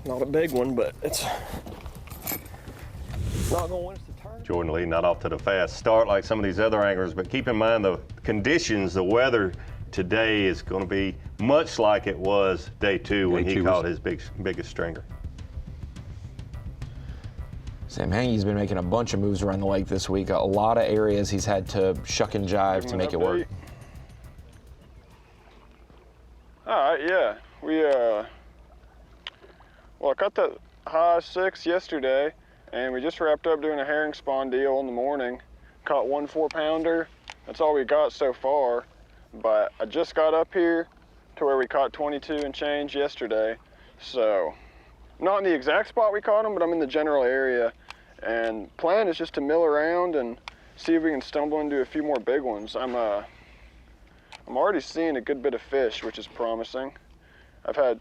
not a big one, but it's not going to win us the tournament. Jordan Lee not off to the fast start like some of these other anglers, but keep in mind the conditions, the weather today is going to be much like it was day 2 when he caught his biggest stringer. Sam Hangy's been making a bunch of moves around the lake this week. A lot of areas he's had to shuck and jive to make it work. All right, yeah. Well, I caught that high 6 yesterday, and we just wrapped up doing a herring spawn deal in the morning. Caught 1 4-pounder. That's all we got so far. But I just got up here to where we caught 22 and change yesterday. So, not in the exact spot we caught them, but I'm in the general area. And plan is just to mill around and see if we can stumble into a few more big ones. I'm already seeing a good bit of fish, which is promising. I've had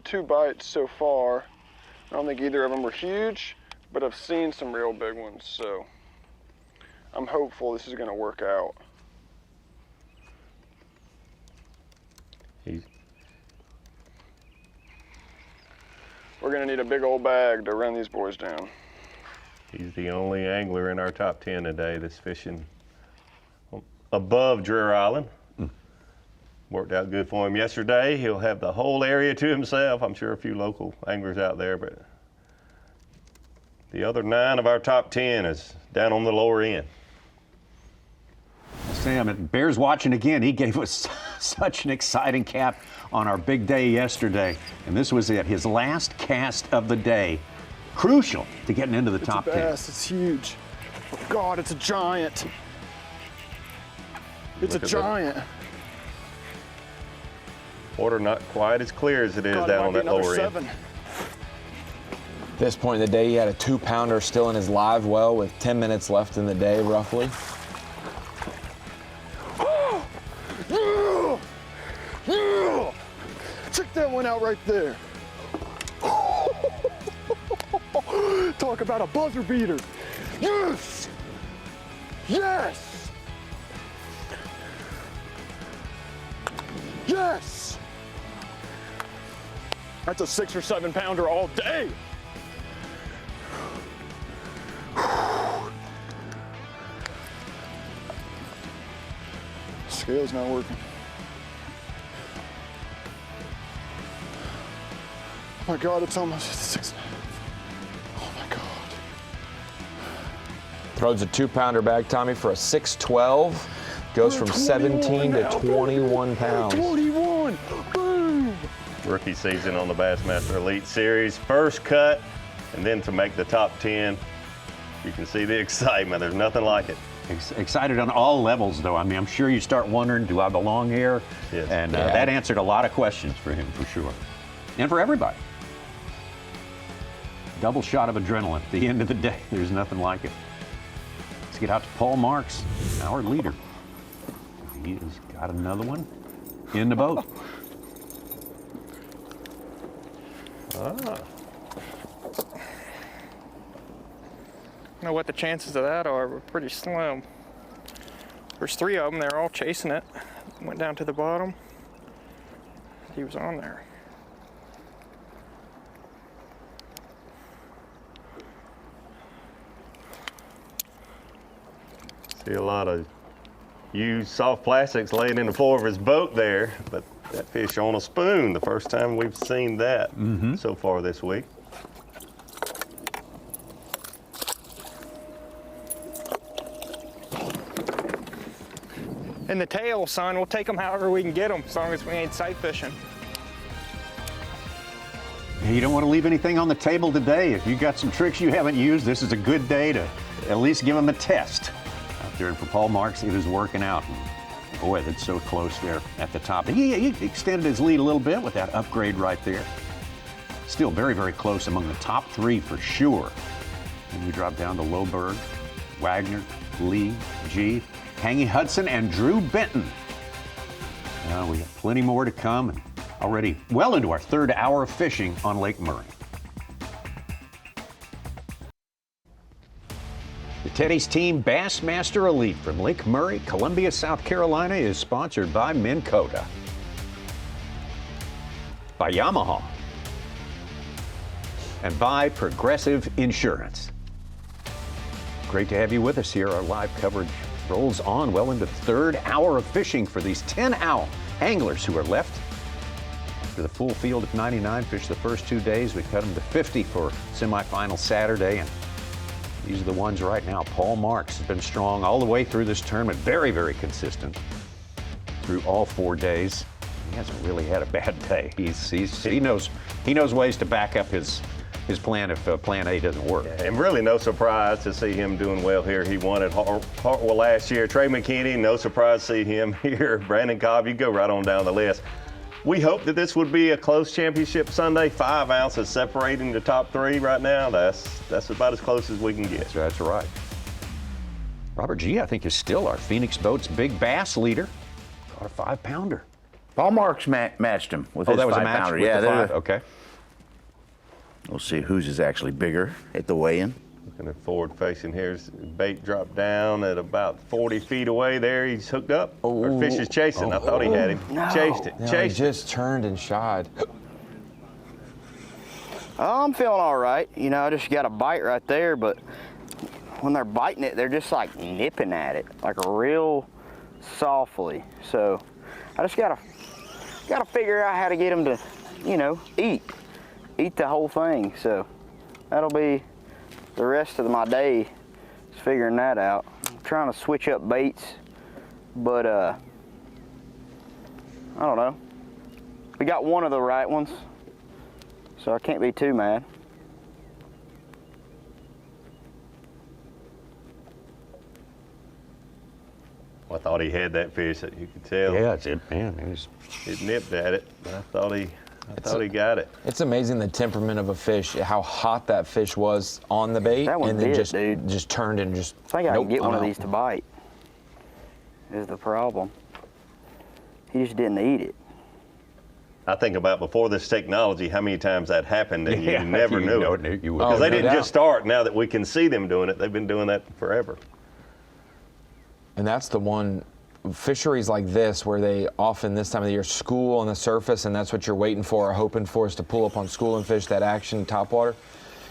2 bites so far. I don't think either of them were huge, but I've seen some real big ones, so I'm hopeful this is going to work out. We're going to need a big old bag to run these boys down. He's the only angler in our top 10 today that's fishing above Dreher Island. Worked out good for him yesterday. He'll have the whole area to himself. I'm sure a few local anglers out there, but the other 9 of our top 10 is down on the lower end. Sam, and Bears watching again. He gave us such an exciting cap on our big day yesterday. And this was it, his last cast of the day. Crucial to getting into the top 10. Bass, it's huge. Oh God, it's a giant. It's a giant. Water not quite as clear as it is down on that lower end. At this point in the day, he had a 2-pounder still in his live well with 10 minutes left in the day, roughly. Check that one out right there. Talk about a buzzer beater. Yes! Yes! Yes! That's a 6 or 7 pounder all day. Scale's not working. Oh my God, it's almost 6.5. Oh my God. Throws a 2-pounder back, Tommy, for a 612. Goes from 17 to 21 pounds. 21, boom! Rookie season on the Bassmaster Elite Series. First cut, and then to make the top 10. You can see the excitement. There's nothing like it. Excited on all levels, though. I mean, I'm sure you start wondering, do I belong here? Yes. And that answered a lot of questions for him, for sure. And for everybody. Double shot of adrenaline at the end of the day. There's nothing like it. Let's get out to Paul Marks, our leader. He has got another one in the boat. I don't know what the chances of that are, but pretty slim. There's 3 of them, they're all chasing it. Went down to the bottom. He was on there. See a lot of used soft plastics laying in the floor of his boat there, but that fish on a spoon, the first time we've seen that so far this week. In the tail, son, we'll take them however we can get them, as long as we ain't sight fishing. You don't want to leave anything on the table today. If you got some tricks you haven't used, this is a good day to at least give them a test. Out there for Paul Marks, it is working out. Boy, that's so close there at the top. He extended his lead a little bit with that upgrade right there. Still very, very close among the top 3 for sure. And we drop down to Loberg, Wagner, Lee, G, Hangy Hudson, and Drew Benton. We have plenty more to come, and already well into our 3rd hour of fishing on Lake Murray. The Tedy's team Bassmaster Elite from Lake Murray, Columbia, South Carolina is sponsored by Minn Kota, by Yamaha, and by Progressive Insurance. Great to have you with us here. Our live coverage rolls on well into the 3rd hour of fishing for these 10 anglers who are left. After the full field of 99 fished the first 2 days, we cut them to 50 for semifinal Saturday, and these are the ones right now. Paul Marks has been strong all the way through this tournament, very, very consistent through all 4 days. He hasn't really had a bad day. He knows ways to back up his plan if plan A doesn't work. And really no surprise to see him doing well here. He won at Hartwell last year. Trey McKinney, no surprise to see him here. Brandon Cobb, you go right on down the list. We hope that this would be a close championship Sunday. 5 ounces separating the top 3 right now. That's about as close as we can get. That's right. Robert G, I think, is still our Phoenix Boats big bass leader. Caught a 5-pounder. Paul Marks matched him with his that was 5-pounder. a match with the 5? Okay. We'll see whose is actually bigger at the weigh-in. Looking at forward facing here, bait dropped down at about 40 feet away there. He's hooked up. Our fish is chasing. I thought he had him. No. Chased it. No, Chased he just turned and shied. Oh, I'm feeling all right. You know, I just got a bite right there, but when they're biting it, they're just like nipping at it, like real softly. So I just gotta figure out how to get them to, you know, eat the whole thing. So that'll be the rest of my day, is figuring that out. I'm trying to switch up baits, but I don't know. We got one of the right ones, so I can't be too mad. I thought he had that fish. That you could tell. Yeah, It nipped at it. I thought he got it. It's amazing the temperament of a fish, how hot that fish was on the bait, That one and then dude. just turned and just. I think I can get one of I'm these out. to bite, is the problem. He just didn't eat it. I think about before this technology, how many times that happened and you never knew it. You would. Because they no didn't doubt. just start. Now that we can see them doing it, they've been doing that forever. And that's the one, fisheries like this, where they often this time of the year school on the surface, and that's what you're waiting for or hoping for, is to pull up on schooling fish, that action topwater.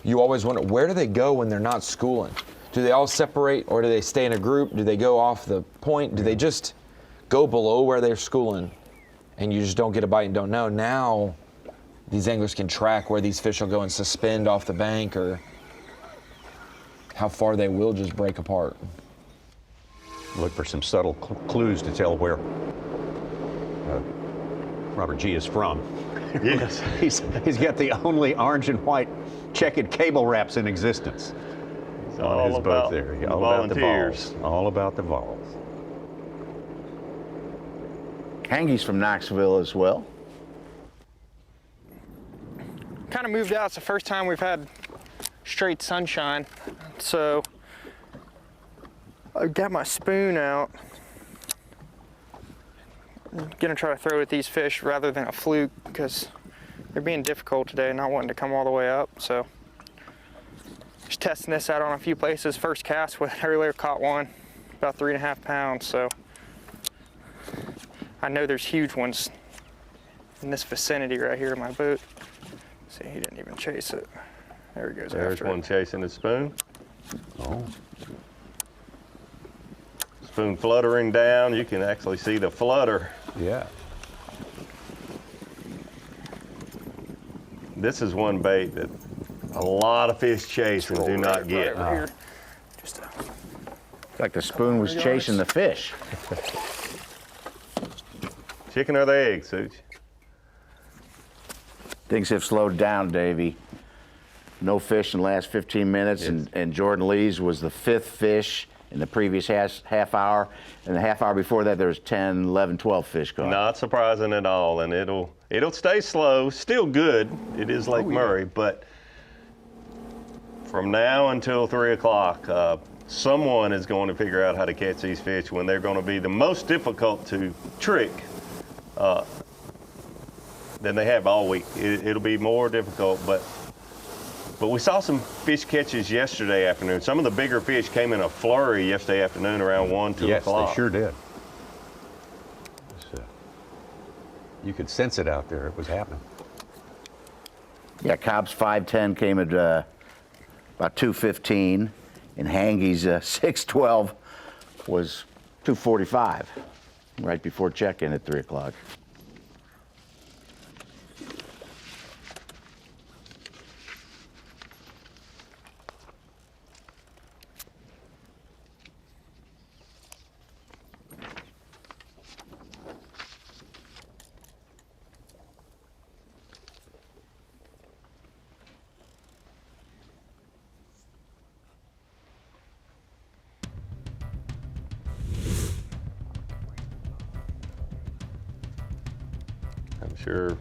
You always wonder, where do they go when they're not schooling? Do they all separate, or do they stay in a group? Do they go off the point? Do they just go below where they're schooling and you just don't get a bite and don't know. Now these anglers can track where these fish will go and suspend off the bank or how far they will just break apart. Look for some subtle clues to tell where Robert G is from. Yes. He's got the only orange and white checkered cable wraps in existence. It's On all his about boat there. the All about the volunteers. balls. All about the balls. Hangy's from Knoxville as well. Kind of moved out. It's the first time we've had straight sunshine. So I've got my spoon out. I'm gonna try to throw at these fish rather than a fluke because they're being difficult today, not wanting to come all the way up. So just testing this out on a few places. First cast with earlier caught one, about 3.5 pounds. So I know there's huge ones in this vicinity right here in my boat. See, he didn't even chase it. There he goes. There's after one it. chasing the spoon. Oh. Spoon fluttering down. You can actually see the flutter. Yeah. This is one bait that a lot of fish chase and do not get. Right over here. Just Like the spoon was chasing the fish. Chicken or the egg, Such? Things have slowed down, Davey. No fish in the last 15 minutes, Yes. and Jordan Lee's was the 5th fish in the previous half hour. And the half hour before that, there was 10, 11, 12 fish caught. Not surprising at all, and it'll stay slow. Still good. It is Lake Murray, but from now until 3 o'clock, someone is going to figure out how to catch these fish when they're going to be the most difficult to trick than they have all week. It'll be more difficult, but we saw some fish catches yesterday afternoon. Some of the bigger fish came in a flurry yesterday afternoon around 1, 2 o'clock. Yes, they sure did. You could sense it out there. It was happening. Yeah, Cobb's 5'10" came at about 2:15, and Hangy's 6'12" was 2:45, right before check-in at 3 o'clock. I'm sure if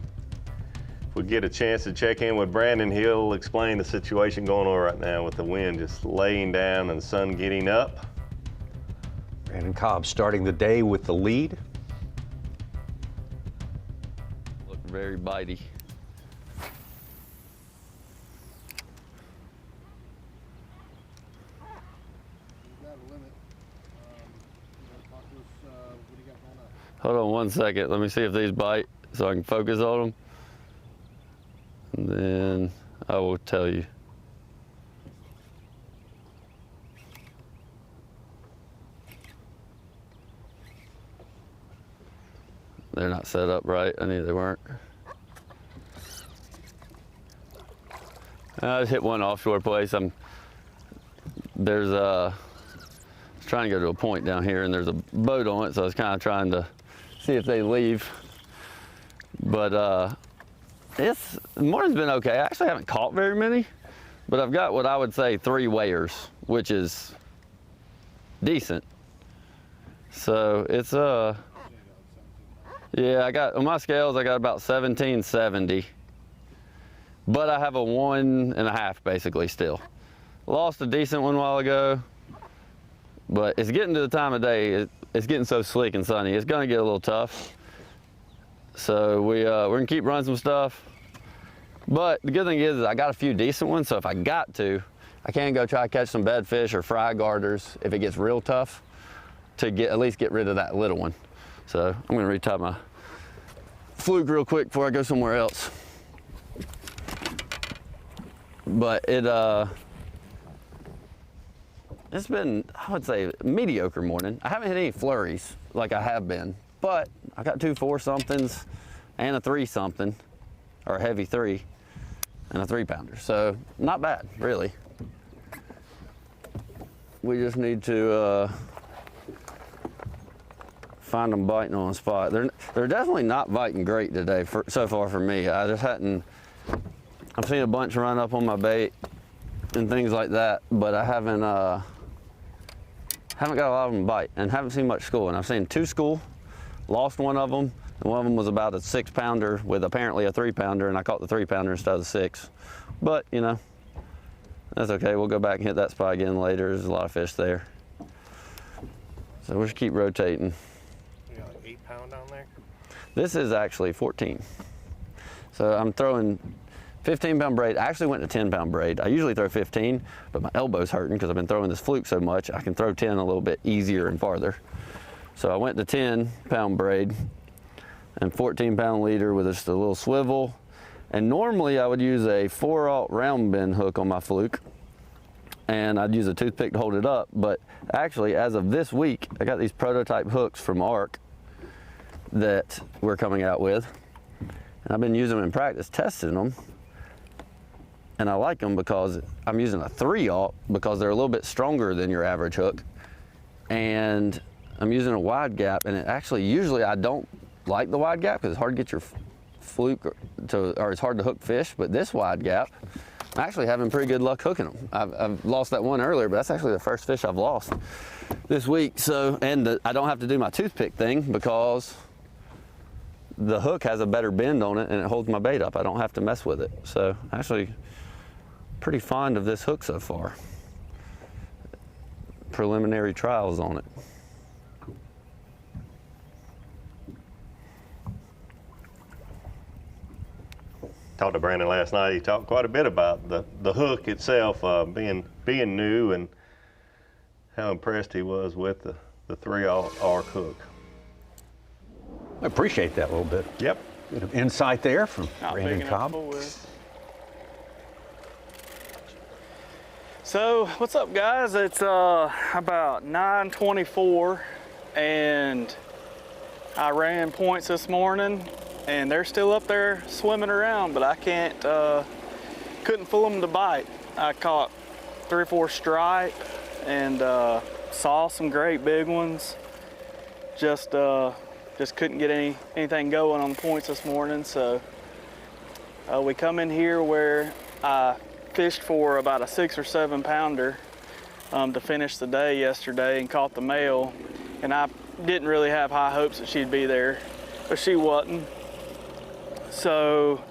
we get a chance to check in with Brandon, he'll explain the situation going on right now with the wind just laying down and the sun getting up. Brandon Cobb starting the day with the lead. Look very bitey. Hold on 1 second. Let me see if these bite so I can focus on them. And then I will tell you. They're not set up right. I knew they weren't. I just hit one offshore place. I was trying to go to a point down here and there's a boat on it, so I was kind of trying to see if they leave. But the morning's been okay. I actually haven't caught very many, but I've got what I would say 3 weighers, which is decent. So it's yeah, I got on my scales I got about 1770, but I have a 1.5 basically still. Lost a decent one a while ago, but it's getting to the time of day. It's getting so slick and sunny. It's gonna get a little tough. So we're gonna keep running some stuff. But the good thing is I got a few decent ones, so if I got to, I can go try to catch some bedfish or fry garters if it gets real tough to at least get rid of that little one. So I'm gonna retie my fluke real quick before I go somewhere else. But it's been, I would say, a mediocre morning. I haven't hit any flurries like I have been, but I got 2 4-somethings and a 3-something, or a heavy 3, and a 3-pounder. So not bad, really. We just need to find them biting on the spot. They're definitely not biting great today so far for me. I just hadn't, I've seen a bunch run up on my bait and things like that, but I haven't got a lot of them bite and haven't seen much school. And I've seen 2 school, lost one of them, and one of them was about a 6-pounder with apparently a 3-pounder, and I caught the 3-pounder instead of the 6. But, you know, that's okay. We'll go back and hit that spot again later. There's a lot of fish there. So we'll just keep rotating. You got an 8-pound down there? This is actually 14. So I'm throwing 15-pound braid. I actually went to 10-pound braid. I usually throw 15, but my elbow's hurting because I've been throwing this fluke so much. I can throw 10 a little bit easier and farther. So I went to 10-pound braid and 14-pound leader with just a little swivel. And normally I would use a 4/0 round bend hook on my fluke, and I'd use a toothpick to hold it up. But actually, as of this week, I got these prototype hooks from ARC that we're coming out with. And I've been using them in practice, testing them. And I like them because I'm using a 3/0 because they're a little bit stronger than your average hook. And I'm using a wide gap, and it actually, usually I don't like the wide gap because it's hard to get your fluke or it's hard to hook fish, but this wide gap, I'm actually having pretty good luck hooking them. I've lost that one earlier, but that's actually the first fish I've lost this week. So, and I don't have to do my toothpick thing because the hook has a better bend on it and it holds my bait up. I don't have to mess with it. So actually pretty fond of this hook so far. Preliminary trials on it. Talked to Brandon last night. He talked quite a bit about the hook itself being new and how impressed he was with the 3/0 ARC hook. I appreciate that a little bit. Yep. Bit of insight there from Not Brandon big Cobb. enough for it. So what's up, guys? It's about 9:24, and I ran points this morning, and they're still up there swimming around, but I couldn't fool them to bite. I caught 3 or 4 stripe and saw some great big ones. Just couldn't get anything going on the points this morning. So we come in here where I fished for about a 6 or 7 pounder to finish the day yesterday and caught the male, and I didn't really have high hopes that she'd be there, but she wasn't. So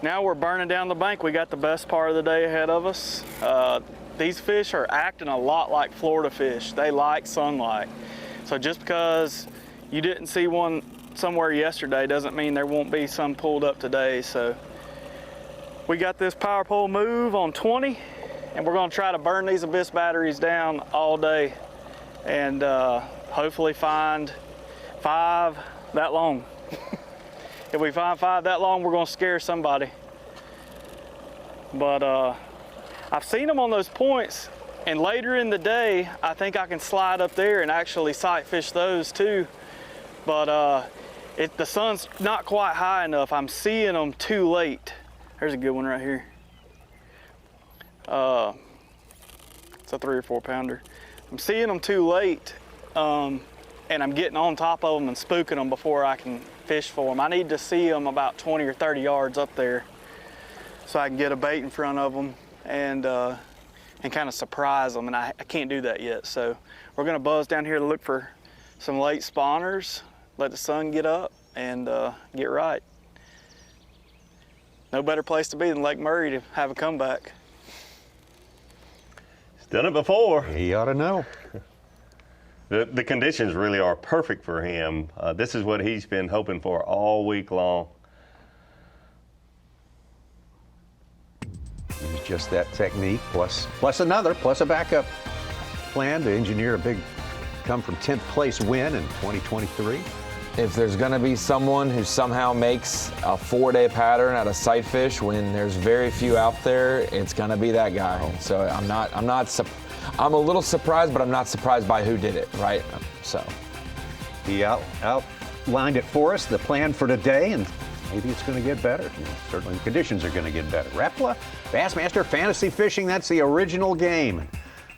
now we're burning down the bank. We got the best part of the day ahead of us. These fish are acting a lot like Florida fish. They like sunlight. So just because you didn't see one somewhere yesterday doesn't mean there won't be some pulled up today. So we got this power pole move on 20, and we're gonna try to burn these B.A.S.S batteries down all day and hopefully find 5 that long. If we find 5 that long, we're gonna scare somebody. But I've seen them on those points, and later in the day, I think I can slide up there and actually sight fish those too. But the sun's not quite high enough. I'm seeing them too late. There's a good one right here. It's a 3 or 4 pounder. I'm seeing them too late, and I'm getting on top of them and spooking them before I can fish for them. I need to see them about 20 or 30 yards up there so I can get a bait in front of them and kind of surprise them, and I can't do that yet. So we're gonna buzz down here to look for some late spawners, let the sun get up, and get right. No better place to be than Lake Murray to have a comeback. He's done it before. He ought to know. The conditions really are perfect for him. This is what he's been hoping for all week long. Use just that technique, plus a backup plan to engineer a big come from 10th place win in 2023. If there's going to be someone who somehow makes a 4-day pattern out of sight fish when there's very few out there, it's going to be that guy. So I'm a little surprised, but I'm not surprised by who did it, right? So He outlined it for us, the plan for today, and maybe it's going to get better. Certainly the conditions are going to get better. Repla, Bassmaster Fantasy Fishing, that's the original game.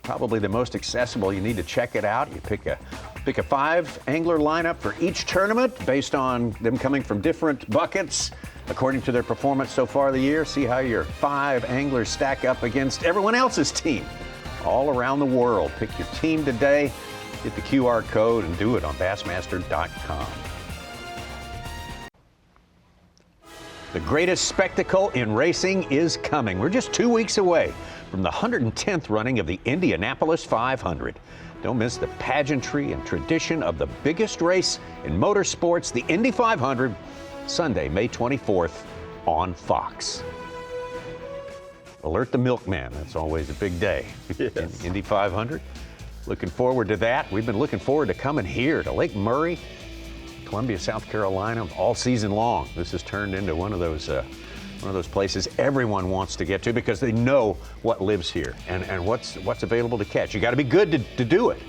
Probably the most accessible. You need to check it out. You pick a 5 angler lineup for each tournament based on them coming from different buckets according to their performance so far the year. See how your 5 anglers stack up against everyone else's team all around the world. Pick your team today, get the QR code, and do it on Bassmaster.com. The greatest spectacle in racing is coming. We're just 2 weeks away from the 110th running of the Indianapolis 500. Don't miss the pageantry and tradition of the biggest race in motorsports, the Indy 500, Sunday, May 24th on Fox. Alert the milkman. That's always a big day. Yes. Indy 500. Looking forward to that. We've been looking forward to coming here to Lake Murray, Columbia, South Carolina, all season long. This has turned into one of those places everyone wants to get to because they know what lives here and what's available to catch. You got to be good to do it,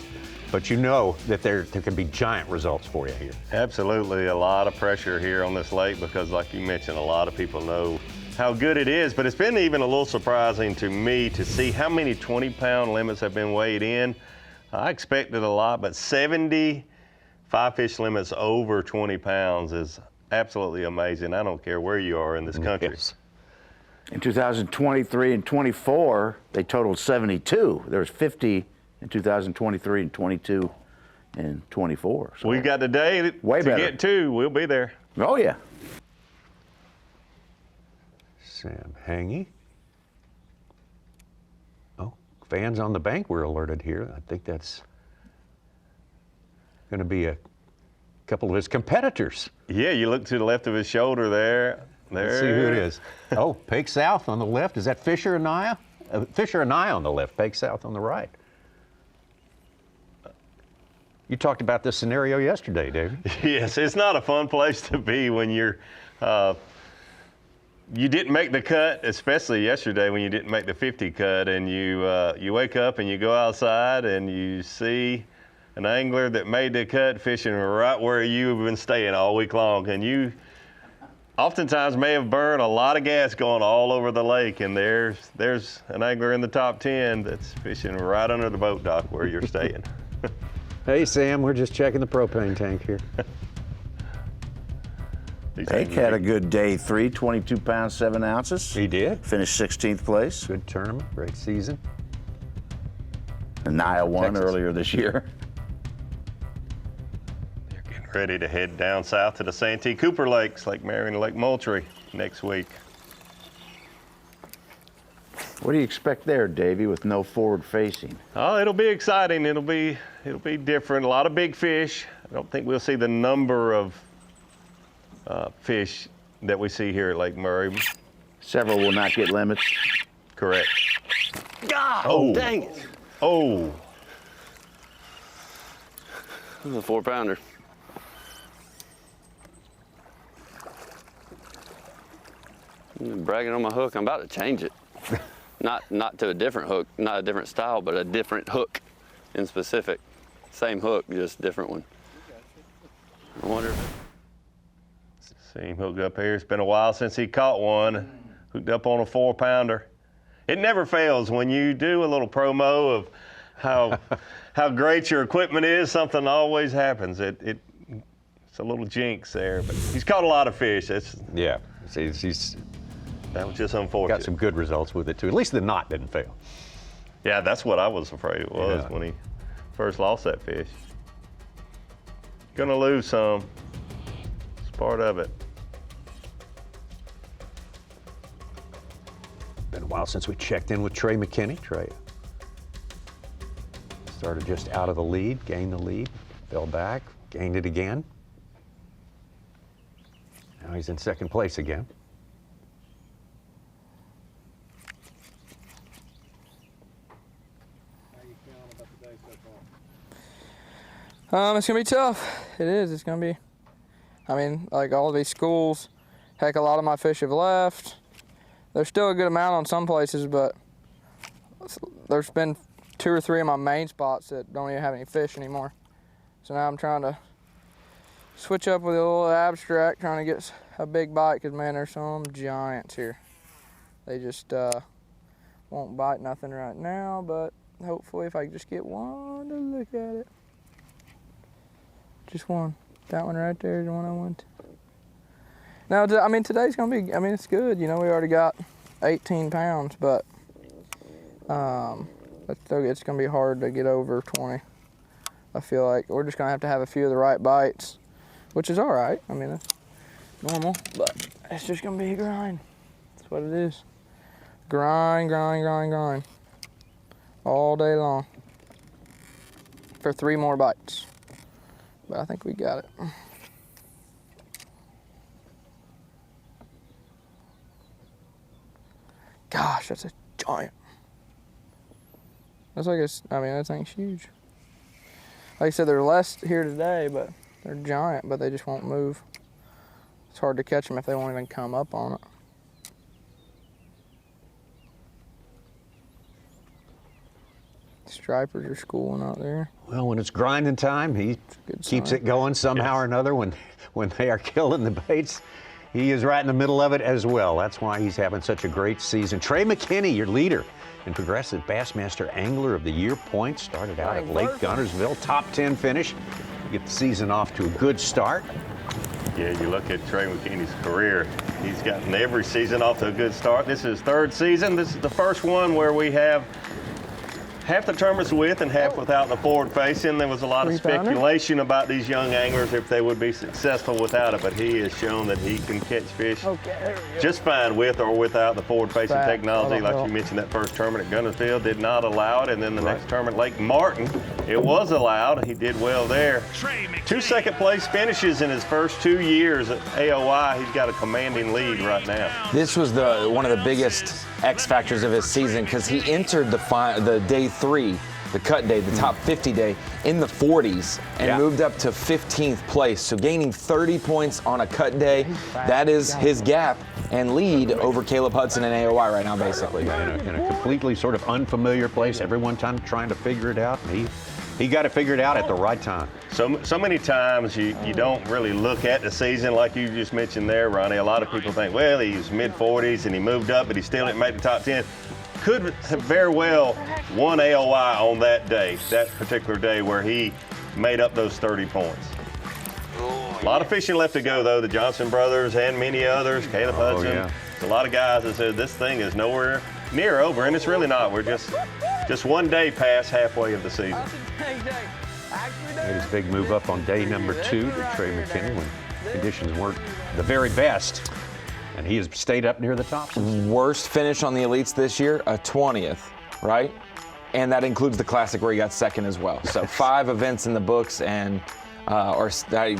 but you know that there can be giant results for you here. Absolutely, a lot of pressure here on this lake because, like you mentioned, a lot of people know how good it is, but it's been even a little surprising to me to see how many 20-pound limits have been weighed in. I expected a lot, but 75 fish limits over 20 pounds is absolutely amazing. I don't care where you are in this country. Yes. In 2023 and 24, they totaled 72. There was 50 in 2023 and 22 and 24. So We've got the day to get to. We'll be there. Oh, yeah. Sam Hangy. Oh, fans on the bank were alerted here. I think that's going to be a couple of his competitors. Yeah, you look to the left of his shoulder there. Let's see who it is. Oh, Pake South on the left. Is that Fisher and Nia? Fisher and Nia on the left, Pake South on the right. You talked about this scenario yesterday, David. Yes, it's not a fun place to be when you're you didn't make the cut, especially yesterday when you didn't make the 50 cut, and you wake up and you go outside and you see an angler that made the cut fishing right where you've been staying all week long, and you oftentimes may have burned a lot of gas going all over the lake, and there's an angler in the top 10 that's fishing right under the boat dock where you're staying. Hey, Sam, we're just checking the propane tank here. Pake had a good day 3, 22 pounds, 7 ounces. He did. Finished 16th place. Good tournament, great season. And Nia won Texas. earlier this year. They're getting ready to head down south to the Santee Cooper Lakes, Lake Marion and Lake Moultrie next week. What do you expect there, Davey, with no forward facing? Oh, it'll be exciting. It'll be different. A lot of big fish. I don't think we'll see the number of fish that we see here at Lake Murray. Several will not get limits. Correct. God, Oh. dang it. Oh, This is a 4-pounder. I'm bragging on my hook. I'm about to change it. Not to a different hook, not a different style, but a different hook in specific. Same hook, just different one. I wonder. see him hooked up here. It's been a while since he caught one. Hooked up on a 4-pounder. It never fails when you do a little promo of how great your equipment is. Something always happens. It's a little jinx there, but he's caught a lot of fish. Yeah, he's That was just unfortunate. got some good results with it too. At least the knot didn't fail. Yeah, that's what I was afraid it was when he first lost that fish. Gonna lose some. It's part of it. Been a while since we checked in with Trey McKinney. Trey started just out of the lead, gained the lead, fell back, gained it again. Now he's in second place again. It's gonna be tough. It is. It's gonna be. I mean, like all these schools, heck, a lot of my fish have left. There's still a good amount on some places, but there's been 2 or 3 of my main spots that don't even have any fish anymore. So now I'm trying to switch up with a little abstract, trying to get a big bite, because man, there's some giants here. They just won't bite nothing right now, but hopefully if I can just get one to look at it. Just one. That one right there is the one I want. Now, I mean, today's gonna be, I mean, it's good. You know, we already got 18 pounds, but it's gonna be hard to get over 20. I feel like we're just gonna have to have a few of the right bites, which is all right. I mean, that's normal, but it's just gonna be a grind. That's what it is. Grind, grind, grind, grind. All day long. For 3 more bites. But I think we got it. Gosh, that's a giant. That's like I mean, that thing's huge. Like I said, they're less here today, but they're giant, but they just won't move. It's hard to catch them if they won't even come up on it. Stripers are schooling out there. Well, when it's grinding time, he keeps it going somehow or another. When they are killing the baits, he is right in the middle of it as well. That's why he's having such a great season. Trey McKinney, your leader in Progressive Bassmaster Angler of the Year points, started out at Lake Guntersville, top 10 finish. Get the season off to a good start. Yeah, you look at Trey McKinney's career, he's gotten every season off to a good start. This is his 3rd season. This is the first one where we have half the tournaments with and half without the forward facing. There was a lot of speculation about these young anglers if they would be successful without it, but he has shown that he can catch fish just fine with or without the forward facing technology. Like you mentioned, that first tournament at Guntersville did not allow it, and then the next tournament, Lake Martin, it was allowed. He did well there. 2 second place finishes in his first 2 years at AOI. He's got a commanding lead right now. This was one of the biggest X factors of his season, because he entered the day 3, the cut day, the top 50 day, in the 40s and moved up to 15th place. So gaining 30 points on a cut day, that is his gap and lead over Caleb Hudson and AOI right now, basically. In a completely sort of unfamiliar place, everyone trying to figure it out, and he got it figured out at the right time. So many times you don't really look at the season like you just mentioned there, Ronnie. A lot of people think, well, he's mid-40s and he moved up, but he still didn't make the top 10. Could have very well won AOI on that day, that particular day where he made up those 30 points. A lot of fishing left to go, though. The Johnson brothers and many others, Caleb Hudson. A lot of guys that said this thing is nowhere near over, and it's really not. We're just one day past halfway of the season. Made his big move up on day number 2 to Trey McKinney when conditions weren't the very best. And he has stayed up near the top. Worst finish on the elites this year, a 20th, right? And that includes the Classic where he got 2nd as well. So 5 events in the books and, or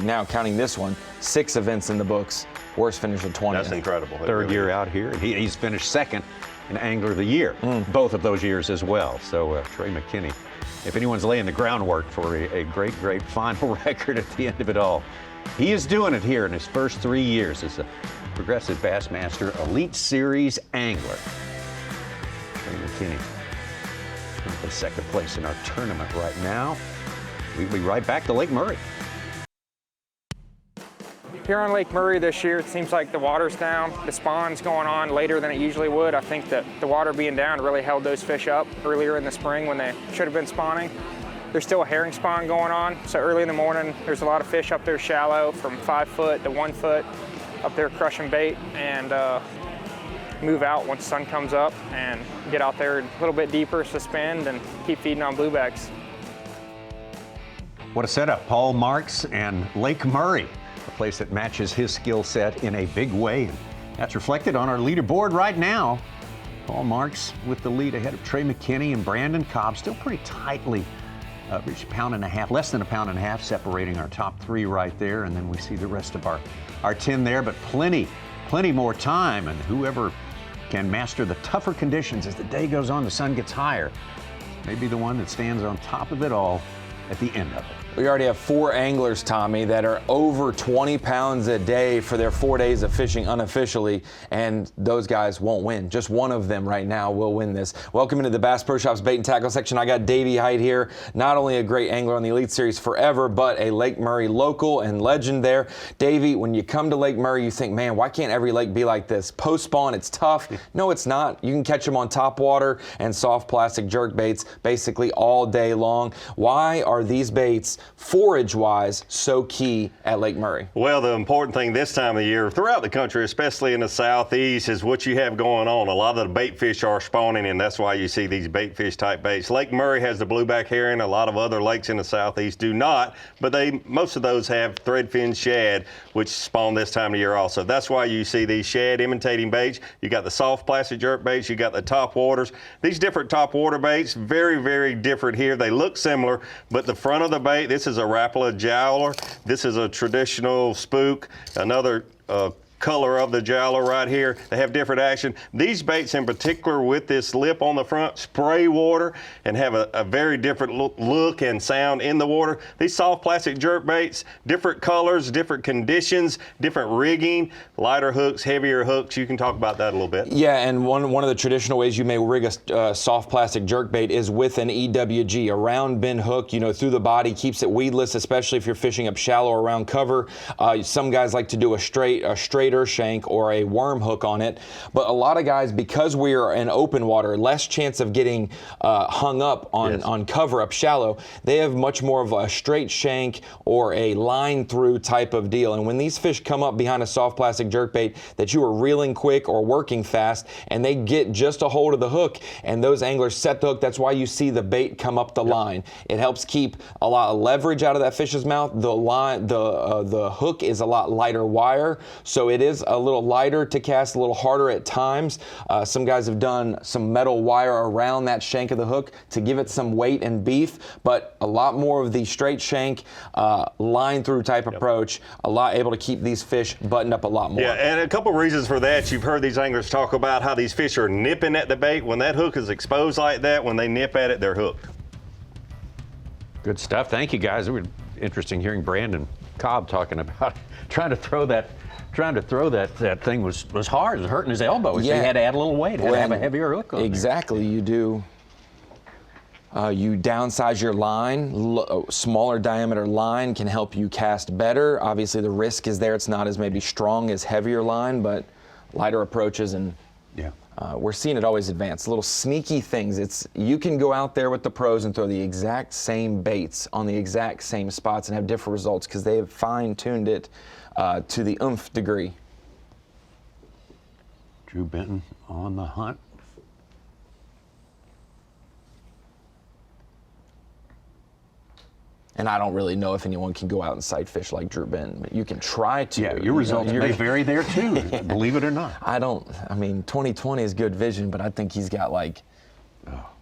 now counting this one, 6 events in the books, worst finish of 20th. That's incredible. 3rd year out here. He's finished 2nd in Angler of the Year, both of those years as well. So Trey McKinney, if anyone's laying the groundwork for a great, great final record at the end of it all, he is doing it here in his first 3 years as a Progressive Bassmaster Elite Series Angler. Trey McKinney in 2nd place in our tournament right now. We'll be right back to Lake Murray. Here on Lake Murray this year, it seems like the water's down. The spawn's going on later than it usually would. I think that the water being down really held those fish up earlier in the spring when they should have been spawning. There's still a herring spawn going on, so early in the morning, there's a lot of fish up there shallow from 5 foot to 1 foot up there crushing bait, and move out once the sun comes up and get out there a little bit deeper, suspend, and keep feeding on bluebacks. What a setup. Paul Marks and Lake Murray, a place that matches his skill set in a big way. And that's reflected on our leaderboard right now. Paul Marks with the lead ahead of Trey McKinney and Brandon Cobb, still pretty tightly, reached 1.5 pounds, less than 1.5 pounds, separating our top 3 right there. And then we see the rest of our 10 there, but plenty more time. And whoever can master the tougher conditions as the day goes on, the sun gets higher, may be the one that stands on top of it all at the end of it. We already have 4 anglers, Tommy, that are over 20 pounds a day for their 4 days of fishing unofficially, and those guys won't win. Just one of them right now will win this. Welcome into the Bass Pro Shops bait and tackle section. I got Davey Height here, not only a great angler on the Elite Series forever, but a Lake Murray local and legend there. Davey, when you come to Lake Murray, you think, man, why can't every lake be like this? Post-spawn, it's tough. No, it's not. You can catch them on top water and soft plastic jerk baits basically all day long. Why are these baits, forage-wise, so key at Lake Murray? Well, the important thing this time of the year throughout the country, especially in the southeast, is what you have going on. A lot of the bait fish are spawning, and that's why you see these bait fish type baits. Lake Murray has the blueback herring. A lot of other lakes in the southeast do not, but most of those have threadfin shad, which spawn this time of year also. That's why you see these shad imitating baits. You got the soft plastic jerk baits. You got the top waters. These different top water baits, very, very different here. They look similar, but the front of the bait, this is a Rapala jowler. This is a traditional spook, another color of the jowler right here. They have different action. These baits in particular with this lip on the front spray water and have a very different look and sound in the water. These soft plastic jerk baits, different colors, different conditions, different rigging, lighter hooks, heavier hooks. You can talk about that a little bit. Yeah, and one of the traditional ways you may rig a soft plastic jerk bait is with an EWG, a round bend hook, through the body, keeps it weedless, especially if you're fishing up shallow around cover. Some guys like to do a straighter shank or a worm hook on it, but a lot of guys, because we are in open water, less chance of getting hung up on cover up shallow, they have much more of a straight shank or a line through type of deal. And when these fish come up behind a soft plastic jerkbait that you are reeling quick or working fast, and they get just a hold of the hook, and those anglers set the hook, that's why you see the bait come up the line. It helps keep a lot of leverage out of that fish's mouth. The hook is a lot lighter wire, so it is a little lighter to cast, a little harder at times. Some guys have done some metal wire around that shank of the hook to give it some weight and beef, but a lot more of the straight shank, line through type approach, a lot able to keep these fish buttoned up a lot more. Yeah, and a couple reasons for that. You've heard these anglers talk about how these fish are nipping at the bait. When that hook is exposed like that, when they nip at it, they're hooked. Good stuff. Thank you, guys. It was interesting hearing Brandon Cobb talking about trying to throw that thing was hard. It was hurting his elbows. Yeah. So he had to add a little weight. Had to have a heavier hook on exactly. There. You do. You downsize your line. Smaller diameter line can help you cast better. Obviously, the risk is there. It's not as maybe strong as heavier line, but lighter approaches, and we're seeing it always advance. Little sneaky things. You can go out there with the pros and throw the exact same baits on the exact same spots and have different results because they have fine-tuned it to the oomph degree. Drew Benton on the hunt. And I don't really know if anyone can go out and sight fish like Drew Benton. You can try to. Yeah, your results may vary there too, believe it or not. I mean, 2020 is good vision, but I think he's got like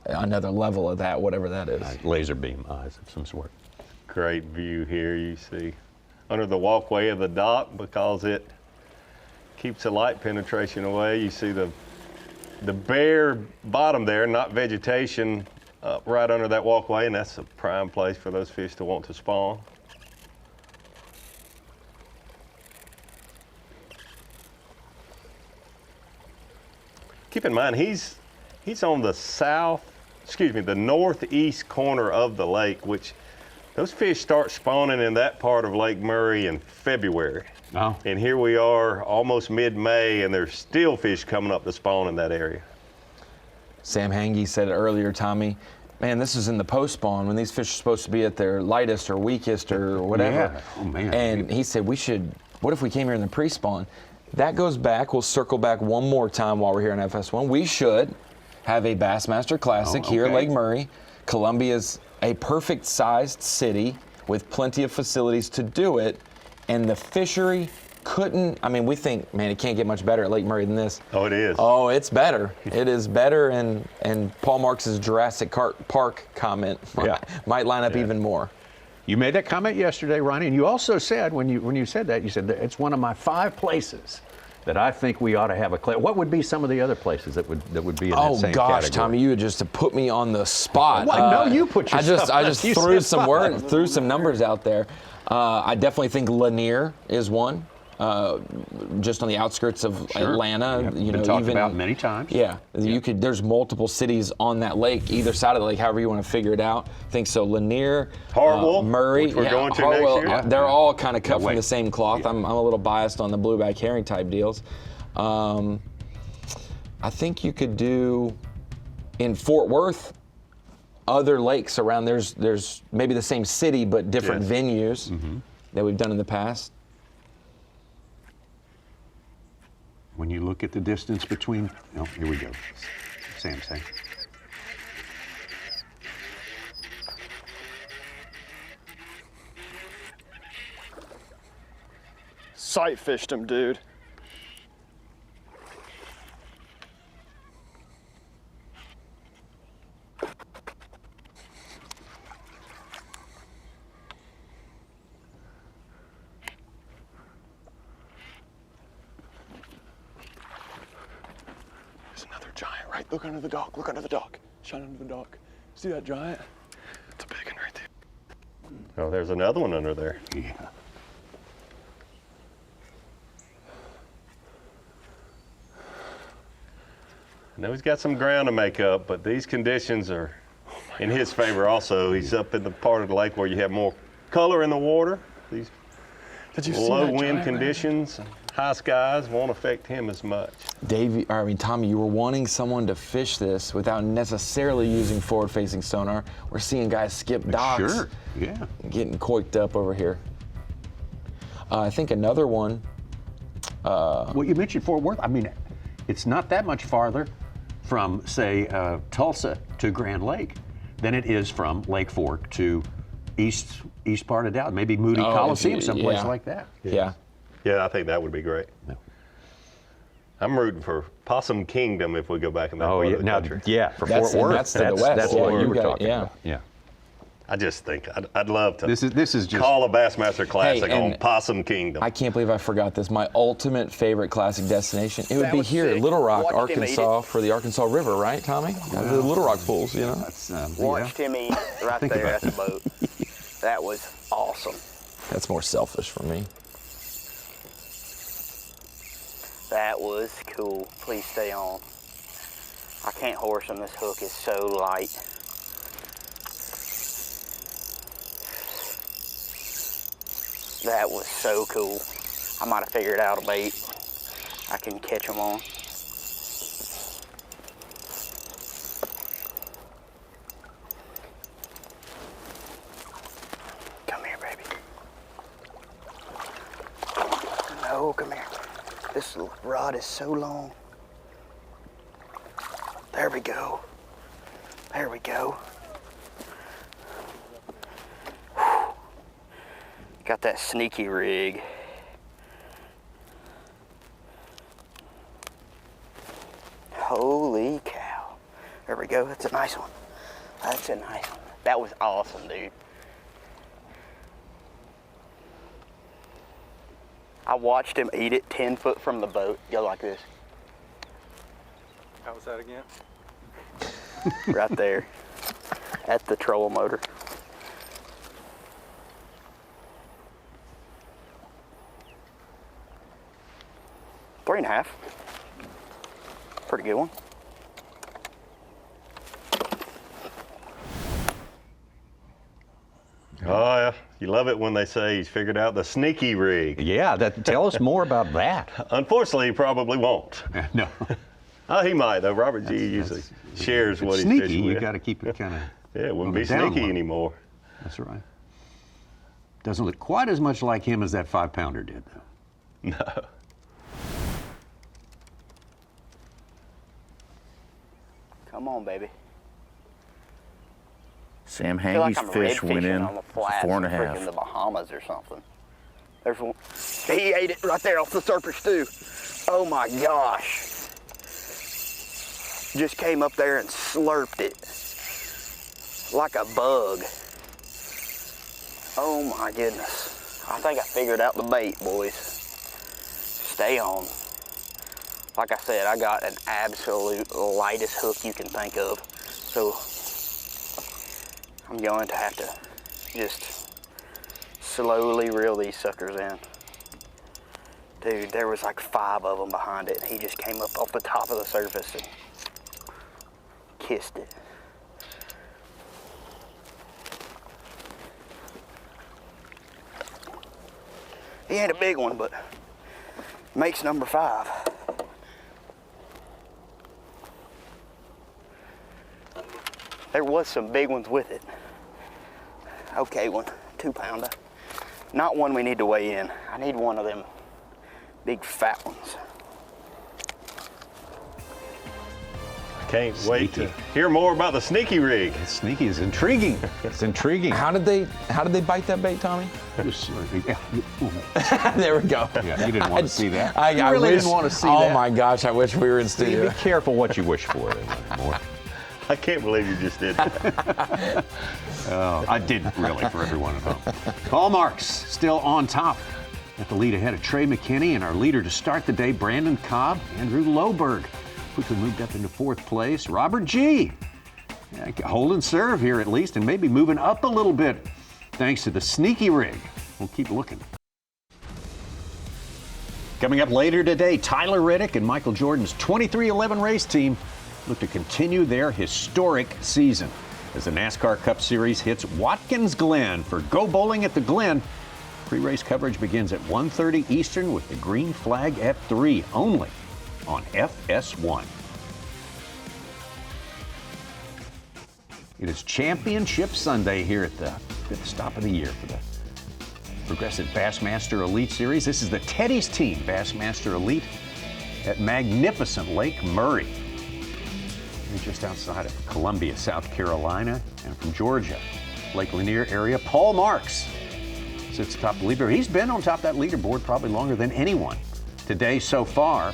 another level of that, whatever that is. Laser beam eyes of some sort. Great view here, you see. Under the walkway of the dock, because it keeps the light penetration away. You see the bare bottom there, not vegetation, right under that walkway, and that's a prime place for those fish to want to spawn. Keep in mind, he's on the northeast corner of the lake, which those fish start spawning in that part of Lake Murray in February. Oh. And here we are almost mid-May, and there's still fish coming up to spawn in that area. Sam Hange said it earlier, Tommy. Man, this is in the post-spawn when these fish are supposed to be at their lightest or weakest or whatever. Yeah. Oh, man. And he said, what if we came here in the pre-spawn? That goes back. We'll circle back one more time while we're here in FS1. We should have a Bassmaster Classic here at Lake Murray. Columbia's a perfect-sized city with plenty of facilities to do it, and the fishery we think, man, it can't get much better at Lake Murray than this. Oh, it is. Oh, it's better. It is better, and Paul Marks' Jurassic Park comment might line up even more. You made that comment yesterday, Ronnie, and you also said, when you said that, you said that it's one of my 5 places that I think we ought to have a class. What would be some of the other places that would be in that same category? Oh gosh, Tommy, you just put me on the spot. No, you put yourself. I just threw some numbers out there. I definitely think Lanier is one. Just on the outskirts of Atlanta, Yep. you Been know, talked even about many times. Yeah, you could. There's multiple cities on that lake, either side of the lake, however you want to figure it out. I think so. Lanier, Hartwell, Murray, which we're going to Hartwell, next year. they're all kind of cut wait. from the same cloth. I'm a little biased on the blueback herring type deals. I think you could do in Fort Worth. Other lakes around there's maybe the same city but different venues that we've done in the past. When you look at the distance between, here we go. Same. Sight fished him, dude. Giant, right? Look under the dock. Look under the dock. Shine under the dock. See that giant? It's a big one right there. Oh, there's another one under there. Yeah. I know he's got some ground to make up, but these conditions are in his favor also. He's up in the part of the lake where you have more color in the water. These low wind conditions, high skies won't affect him as much. Tommy, you were wanting someone to fish this without necessarily using forward-facing sonar. We're seeing guys skip docks. Sure, yeah. Getting coiked up over here. I think another one. Well, you mentioned Fort Worth. I mean, it's not that much farther from, say, Tulsa to Grand Lake than it is from Lake Fork to east part of Dallas. Maybe Moody Coliseum, someplace like that. Yeah. Yeah, I think that would be great. No. I'm rooting for Possum Kingdom if we go back in that part of the country. For Fort Worth. That's to the west. That's what you were talking yeah. about. Yeah. I just think I'd love to This is just call a Bassmaster Classic on and Possum Kingdom. I can't believe I forgot this. My ultimate favorite classic destination. It would That be was here, sick. Little Rock, Watched him eat Arkansas, for the Arkansas River, right, Tommy? The Little Rock pools, you know. That's, Watched him eat right Think there about at the boat. That was awesome. That's more selfish for me. That was cool. Please stay on. I can't horse him. This hook is so light. That was so cool. I might have figured out a bait I can catch him on. Come here, baby. No, come here. This rod is so long. There we go. There we go. Whew. Got that sneaky rig. Holy cow. There we go. That's a nice one. That's a nice one. That was awesome, dude. I watched him eat it 10 foot from the boat. Go like this. How was that again? Right there. At the trolling motor. Three and a half. Pretty good one. Oh, yeah. You love it when they say he's figured out the sneaky rig. Yeah, tell us more about that. Unfortunately, he probably won't. No. Oh, he might, though. Robert G. usually shares what he's sneaky, fishing you with. got to keep it kind of. Yeah, it wouldn't on be the down sneaky low. anymore. That's right. Doesn't look quite as much like him as that 5-pounder did, though. No. Come on, baby. Sam I feel like Hangy's I'm fish red went fishing in on the flats for 4.5. freaking the Bahamas or something. There's one. He ate it right there off the surface too. Oh my gosh. Just came up there and slurped it. Like a bug. Oh my goodness. I think I figured out the bait, boys. Stay on. like I said, I got an absolute lightest hook you can think of. So I'm going to have to just slowly reel these suckers in. Dude, there was like 5 of them behind it. He just came up off the top of the surface and kissed it. He ain't a big one, but makes number 5. There was some big ones with it. Okay, 2-pounder. Not one we need to weigh in. I need one of them big fat ones. Can't wait to hear more about the sneaky rig. Sneaky is intriguing. It's intriguing. How did they bite that bait, Tommy? There we go. Yeah, you didn't want to see that. I really wish, didn't want to see oh that. my gosh, I wish we were in studio. Be careful what you wish for. More. I can't believe you just did that. Oh, I didn't really, for everyone at home. Paul Marks still on top at the lead ahead of Trey McKinney, and our leader to start the day, Brandon Cobb, Andrew Loberg. Quickly moved up into 4th place. Robert G. Hold and serve here at least, and maybe moving up a little bit thanks to the sneaky rig. We'll keep looking. Coming up later today, Tyler Reddick and Michael Jordan's 2311 race team look to continue their historic season as the NASCAR Cup Series hits Watkins Glen for Go Bowling at the Glen. Pre-race coverage begins at 1:30 Eastern with the green flag at 3 only on FS1. It is Championship Sunday here at the 5th stop of the year for the Progressive Bassmaster Elite Series. This is the Tedy's team, Bassmaster Elite, at magnificent Lake Murray. We're just outside of Columbia, South Carolina, and from Georgia, Lake Lanier area, Paul Marks sits atop the leaderboard. He's been on top of that leaderboard probably longer than anyone today so far,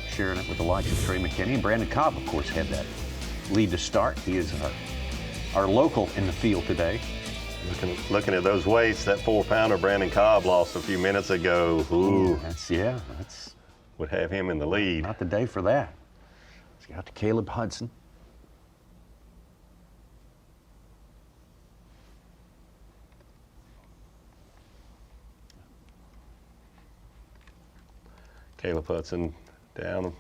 sharing it with the likes of Trey McKinney. And Brandon Cobb, of course, had that lead to start. He is our local in the field today. Looking at those weights, that 4-pounder Brandon Cobb lost a few minutes ago. Ooh, that's would have him in the lead. Not the day for that. Let's get out to Caleb Hudson. Caleb Hudson down a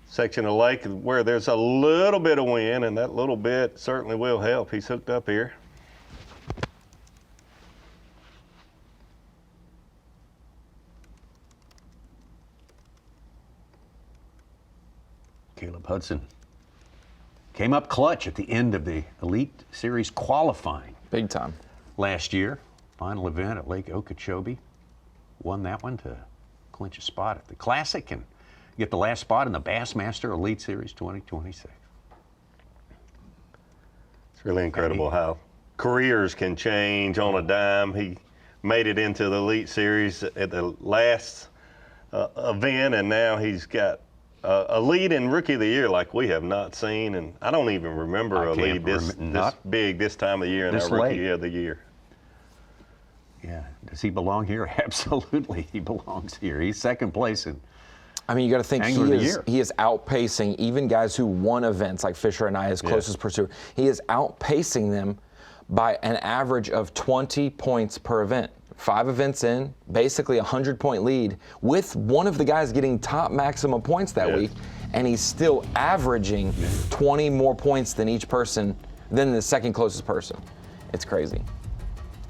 section of lake where there's a little bit of wind, and that little bit certainly will help. He's hooked up here. Caleb Hudson came up clutch at the end of the Elite Series qualifying. Big time. Last year, final event at Lake Okeechobee. Won that one to clinch a spot at the Classic and get the last spot in the Bassmaster Elite Series 2026. It's really incredible how careers can change on a dime. He made it into the Elite Series at the last event, and now he's got a lead in Rookie of the Year like we have not seen, and I don't even remember a lead this big this time of the year in our Rookie of the Year. Yeah, does he belong here? Absolutely, he belongs here. He's second place in. I mean, you got to think he is outpacing even guys who won events like Fisher and I, his closest pursuer. He is outpacing them by an average of 20 points per event. 5 events in, basically a 100-point lead, with one of the guys getting top maximum points that week, and he's still averaging 20 more points than each person, than the second closest person. It's crazy.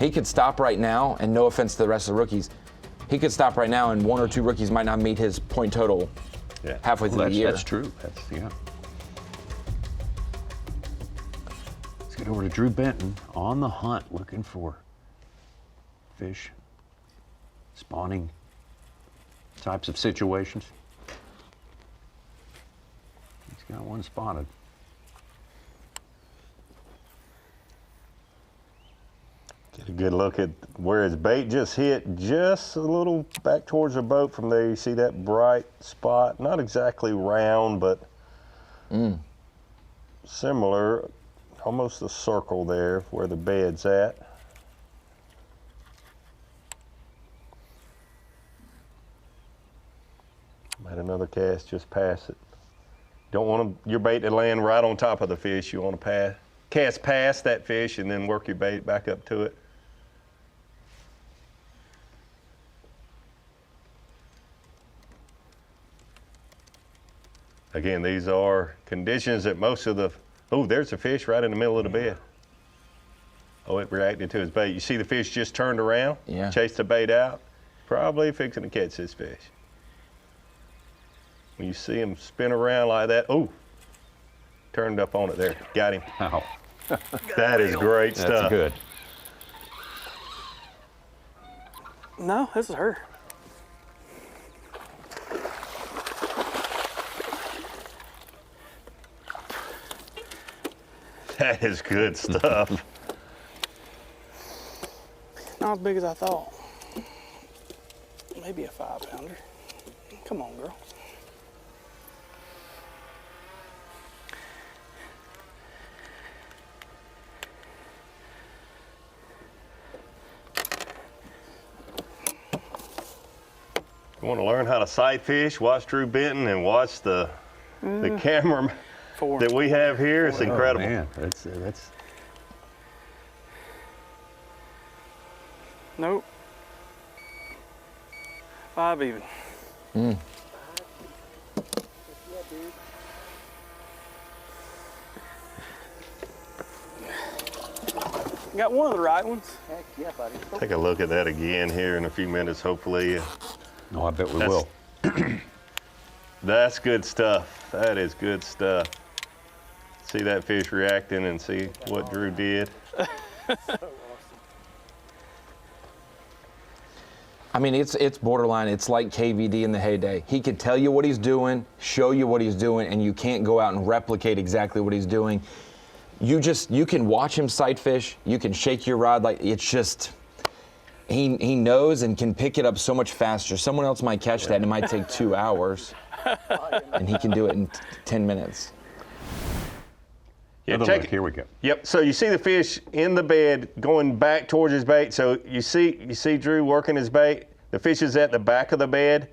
He could stop right now, and no offense to the rest of the rookies, he could stop right now and 1 or 2 rookies might not meet his point total halfway through the year. That's true. Let's get over to Drew Benton on the hunt, looking for fish, spawning types of situations. He's got one spotted. Get a good look at where his bait just hit, just a little back towards the boat from there. You see that bright spot, not exactly round, but similar, almost a circle there where the bed's at. Had another cast just past it. Don't want your bait to land right on top of the fish. You want to cast past that fish and then work your bait back up to it. Again, these are conditions that most of the, oh, there's a fish right in the middle of the bed. Oh, it reacted to his bait. You see the fish just turned around, chased the bait out, probably fixing to catch this fish. When you see him spin around like that, oh, turned up on it there, got him. Wow. That is great stuff. That's good. No, this is her. That is good stuff. Not as big as I thought. Maybe a 5-pounder. Come on, girl. You want to learn how to sight fish, watch Drew Benton and watch the camera that we have here. It's incredible. Man, that's Nope. 5 even. Got one of the right ones. Heck yeah, buddy. Take a look at that again here in a few minutes, hopefully. No, I bet we will. That's good stuff. That is good stuff. See that fish reacting and see what Drew did. I mean, it's borderline. It's like KVD in the heyday. He could tell you what he's doing, show you what he's doing, and you can't go out and replicate exactly what he's doing. You can watch him sight fish. You can shake your rod like it's just. He knows and can pick it up so much faster. Someone else might catch that and it might take 2 hours, and he can do it in 10 minutes. Yeah, look, here we go. Yep. So you see the fish in the bed going back towards his bait. So you see Drew working his bait. The fish is at the back of the bed.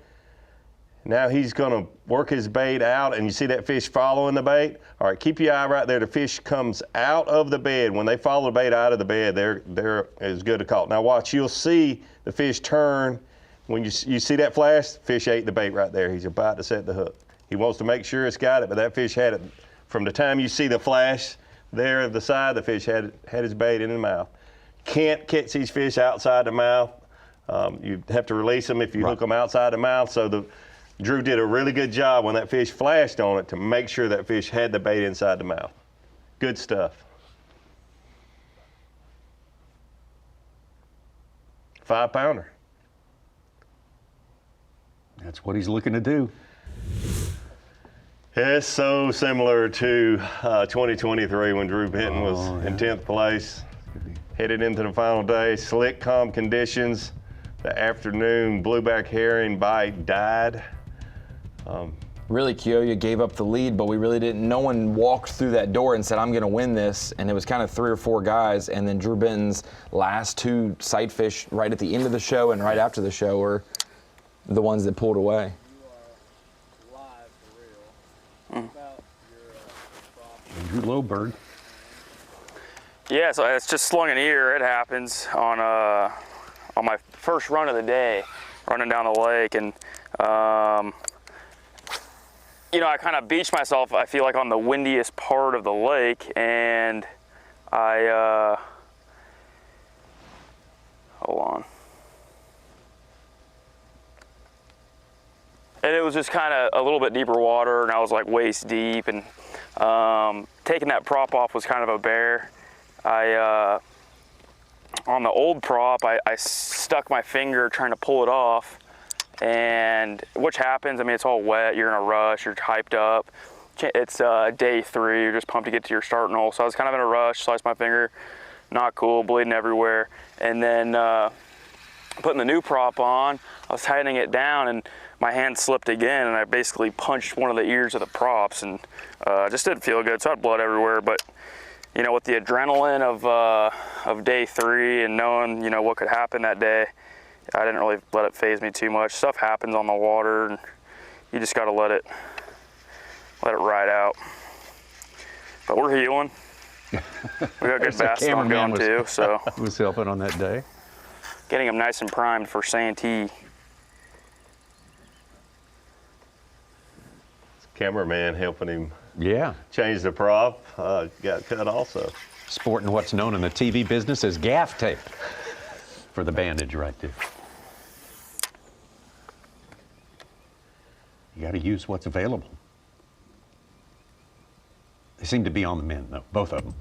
Now he's going to work his bait out, and you see that fish following the bait. All right, keep your eye right there. The fish comes out of the bed. When they follow the bait out of the bed, they're as good a call. Now watch, you'll see the fish turn. When you see that flash, fish ate the bait right there. He's about to set the hook. He wants to make sure it's got it, but that fish had it. From the time you see the flash there at the side, the fish had his bait in the mouth. Can't catch these fish outside the mouth. You have to release them if you hook them outside the mouth. So Drew did a really good job when that fish flashed on it to make sure that fish had the bait inside the mouth. Good stuff. 5-pounder. That's what he's looking to do. It's so similar to 2023 when Drew Benton was in 10th place. Headed into the final day, slick, calm conditions. The afternoon blueback herring bite died. Really, Kioya gave up the lead, but we really didn't. No one walked through that door and said, I'm going to win this. And it was kind of 3 or 4 guys. And then Drew Benton's last 2 sight fish right at the end of the show and right after the show were the ones that pulled away. Andrew Lowberg. Yeah, so it's just slung an ear. It happens on my first run of the day, running down the lake, and you know, I kind of beached myself, I feel like, on the windiest part of the lake, and I hold on. And it was just kind of a little bit deeper water, and I was like waist deep, and taking that prop off was kind of a bear. On the old prop, I stuck my finger trying to pull it off, and which happens, I mean, it's all wet, you're in a rush, you're hyped up. It's day 3, you're just pumped to get to your starting hole. So I was kind of in a rush, sliced my finger, not cool, bleeding everywhere. And then putting the new prop on, I was tightening it down, and my hand slipped again, and I basically punched one of the ears of the props, and just didn't feel good, so I had blood everywhere. But you know, with the adrenaline of day 3 and knowing, you know, what could happen that day, I didn't really let it faze me too much. Stuff happens on the water, and You just got to let it ride out. But we're healing. We got good bass on going too, so was helping on that day. Getting them nice and primed for Santee. Cameraman helping him. Yeah. Change the prop. Got cut also. Sporting what's known in the TV business as gaff tape for the bandage right there. You got to use what's available. They seem to be on the mend, though, both of them.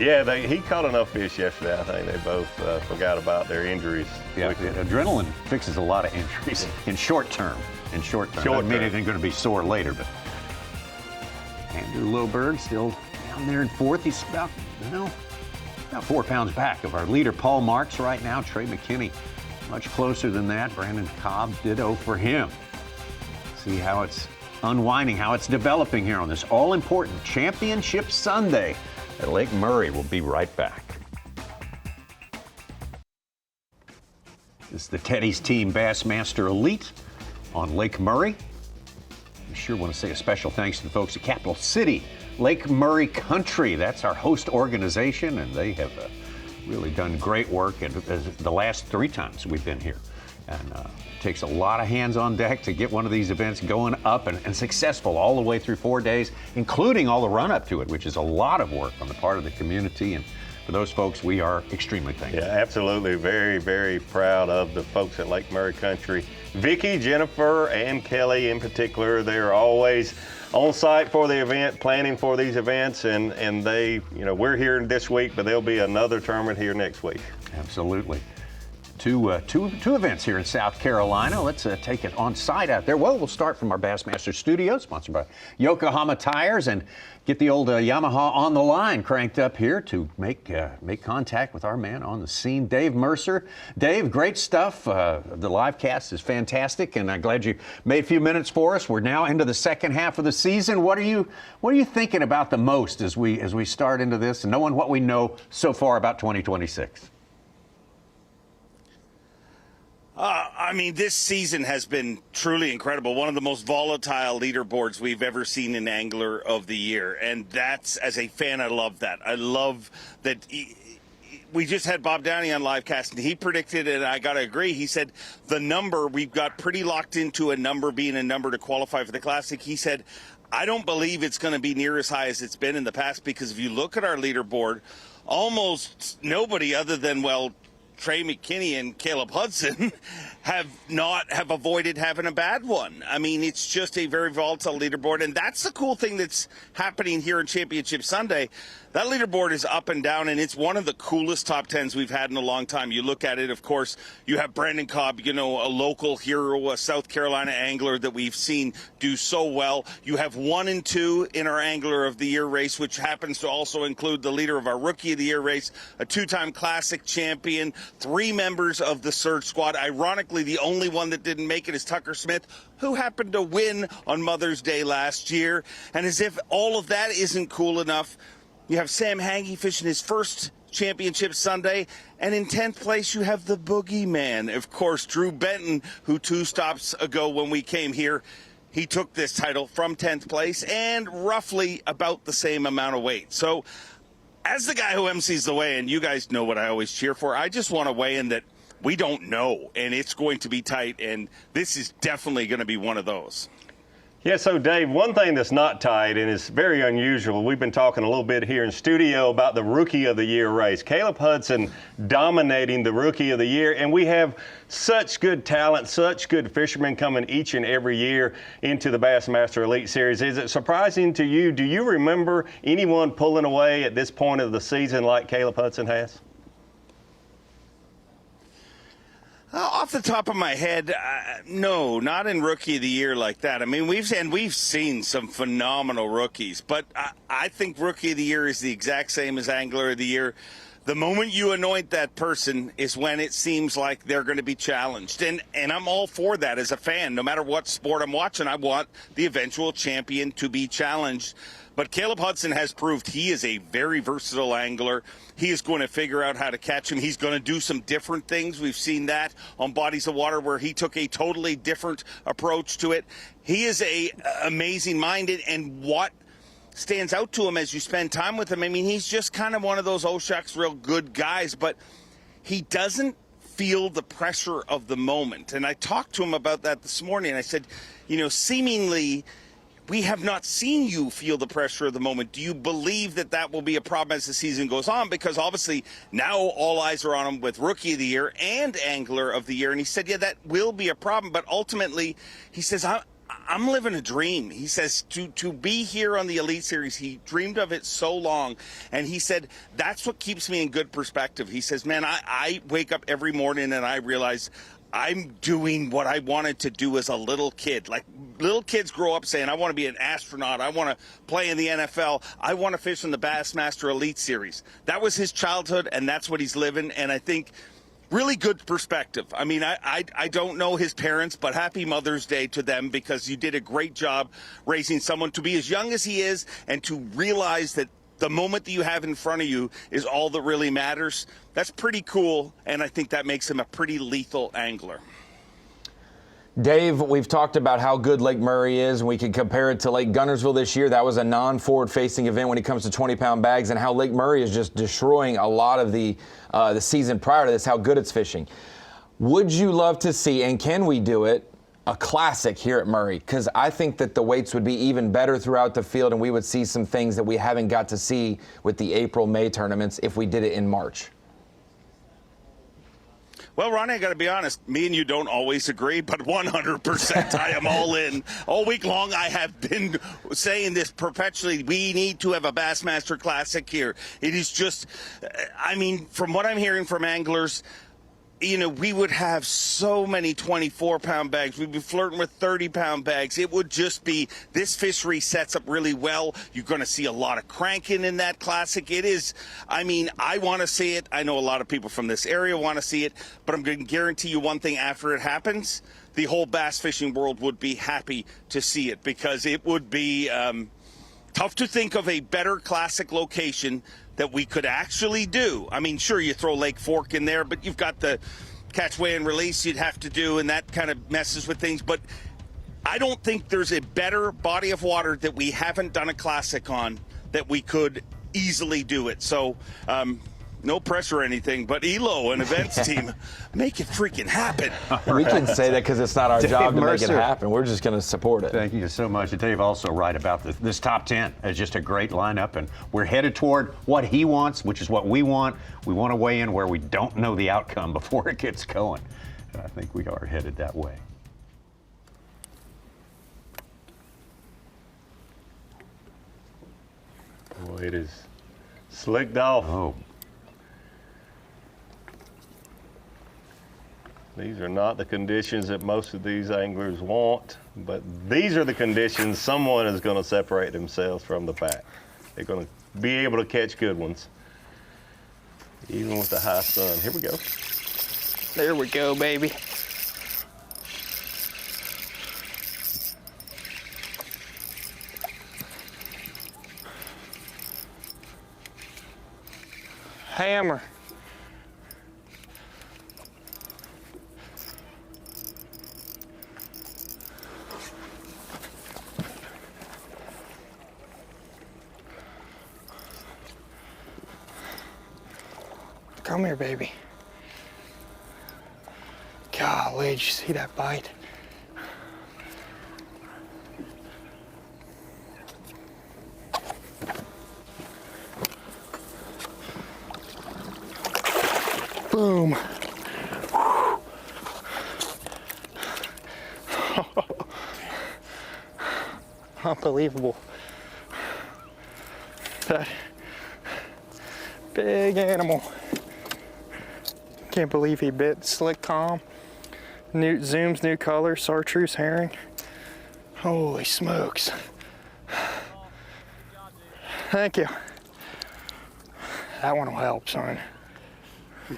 Yeah, he caught enough fish yesterday. I think they both forgot about their injuries. Yeah, adrenaline fixes a lot of injuries in short term. Doesn't mean anything's going to be sore later, but Andrew Loberg still down there in fourth. He's about 4 pounds back of our leader, Paul Marks, right now. Trey McKinney much closer than that. Brandon Cobb, ditto for him. See how it's unwinding, how it's developing here on this all-important Championship Sunday at Lake Murray. We'll be right back. This is the Tedy's Team Bassmaster Elite on Lake Murray. We sure want to say a special thanks to the folks at Capital City, Lake Murray Country. That's our host organization, and they have really done great work the last 3 times we've been here. And it takes a lot of hands on deck to get one of these events going up and successful all the way through 4 days, including all the run up to it, which is a lot of work on the part of the community. And for those folks, we are extremely thankful. Yeah, absolutely. Very, very proud of the folks at Lake Murray Country. Vicky, Jennifer, and Kelly in particular, they're always on site for the event, planning for these events, and they, we're here this week, but there'll be another tournament here next week. Absolutely. Two events here in South Carolina. Let's take it on site out there. Well, we'll start from our Bassmaster studio, sponsored by Yokohama Tires, and get the old Yamaha on the line cranked up here to make contact with our man on the scene, Dave Mercer. Dave, great stuff. The live cast is fantastic, and I'm glad you made a few minutes for us. We're now into the second half of the season. What are you thinking about the most as we start into this, and knowing what we know so far about 2026? This season has been truly incredible. One of the most volatile leaderboards we've ever seen in Angler of the Year. And that's, as a fan, I love that. I love that we just had Bob Downey on livecast, and he predicted, and I got to agree, he said the number, we've got pretty locked into a number being a number to qualify for the Classic. He said, I don't believe it's going to be near as high as it's been in the past, because if you look at our leaderboard, almost nobody other than, Trey McKinney and Caleb Hudson have avoided having a bad one. It's just a very volatile leaderboard, and that's the cool thing that's happening here in Championship Sunday. That leaderboard is up and down, and it's one of the coolest top 10s we've had in a long time. You look at it, of course, you have Brandon Cobb, a local hero, a South Carolina angler that we've seen do so well. You have 1 and 2 in our Angler of the Year race, which happens to also include the leader of our Rookie of the Year race, a 2-time Classic champion, 3 members of the Surge Squad. Ironically, the only one that didn't make it is Tucker Smith, who happened to win on Mother's Day last year. And as if all of that isn't cool enough, you have Sam Hangy fishing his first Championship Sunday, and in 10th place you have the boogeyman, of course, Drew Benton, who 2 stops ago when we came here, he took this title from 10th place and roughly about the same amount of weight. So as the guy who MCs the weigh-in, you guys know what I always cheer for. I just want a weigh-in that we don't know, and it's going to be tight, and this is definitely going to be one of those. Yeah, so Dave, one thing that's not tight and is very unusual, we've been talking a little bit here in studio about the Rookie of the Year race. Caleb Hudson dominating the Rookie of the Year, and we have such good talent, such good fishermen coming each and every year into the Bassmaster Elite Series. Is it surprising to you? Do you remember anyone pulling away at this point of the season like Caleb Hudson has? Off the top of my head, no, not in Rookie of the Year like that. We've seen some phenomenal rookies, but I think Rookie of the Year is the exact same as Angler of the Year. the moment you anoint that person is when it seems like they're going to be challenged. And I'm all for that as a fan. No matter what sport I'm watching, I want the eventual champion to be challenged. But Caleb Hudson has proved he is a very versatile angler. He is going to figure out how to catch him. He's going to do some different things. We've seen that on bodies of water where he took a totally different approach to it. He is a amazing mind, and what stands out to him as you spend time with him, I mean, he's just kind of one of those, oh shucks, real good guys, but he doesn't feel the pressure of the moment. And I talked to him about that this morning. I said, you know, seemingly we have not seen you feel the pressure of the moment. Do you believe that that will be a problem as the season goes on? Because obviously now all eyes are on him with Rookie of the Year and Angler of the Year. And he said, yeah, that will be a problem. But ultimately, he says, I'm living a dream. He says to be here on the Elite Series, he dreamed of it so long. And he said, that's what keeps me in good perspective. He says, man, I wake up every morning and I realize I'm doing what I wanted to do as a little kid. Like little kids grow up saying, I want to be an astronaut. I want to play in the NFL. I want to fish in the Bassmaster Elite Series. That was his childhood, and that's what he's living. And I think really good perspective. I mean, I don't know his parents, but happy Mother's Day to them, because you did a great job raising someone to be as young as he is and to realize that the moment that you have in front of you is all that really matters. That's pretty cool, and I think that makes him a pretty lethal angler. Dave, we've talked about how good Lake Murray is, and we can compare it to Lake Guntersville this year. That was a non-forward-facing event when it comes to 20-pound bags, and how Lake Murray is just destroying a lot of the season prior to this, how good it's fishing. Would you love to see, and can we do it, a classic here at Murray? Because I think that the weights would be even better throughout the field, and we would see some things that we haven't got to see with the April-May tournaments if we did it in March. Well, Ronnie, I got to be honest. Me and you don't always agree, but 100% I am all in. All week long, I have been saying this perpetually. We need to have a Bassmaster Classic here. It is just, I mean, from what I'm hearing from anglers, you know, we would have so many 24-pound bags. We'd be flirting with 30-pound bags. It would just be, this fishery sets up really well. You're going to see a lot of cranking in that classic. It is, I mean, I want to see it. I know a lot of people from this area want to see it, but I'm going to guarantee you one thing: after it happens, the whole bass fishing world would be happy to see it, because it would be tough to think of a better classic location that we could actually do. I mean, sure, you throw Lake Fork in there, but you've got the catch, weigh, and release you'd have to do, and that kind of messes with things. But I don't think there's a better body of water that we haven't done a classic on that we could easily do it. So no pressure or anything, but ELO and events team, make it freaking happen. We can say that because it's not our job to make it happen. We're just going to support it. Thank you so much. And Dave also right about this top 10. It's just a great lineup, and we're headed toward what he wants, which is what we want. We want to weigh in where we don't know the outcome before it gets going. And I think we are headed that way. Boy, it is slicked off. Oh. These are not the conditions that most of these anglers want, but these are the conditions someone is going to separate themselves from the pack. They're going to be able to catch good ones, even with the high sun. Here we go. There we go, baby. Hammer. Come here, baby. Golly, did you see that bite? Boom. Unbelievable. That big animal. Can't believe he bit. Slick Tom. New zooms, new color, chartreuse herring. Holy smokes. Thank you. That one will help, son. Yeah.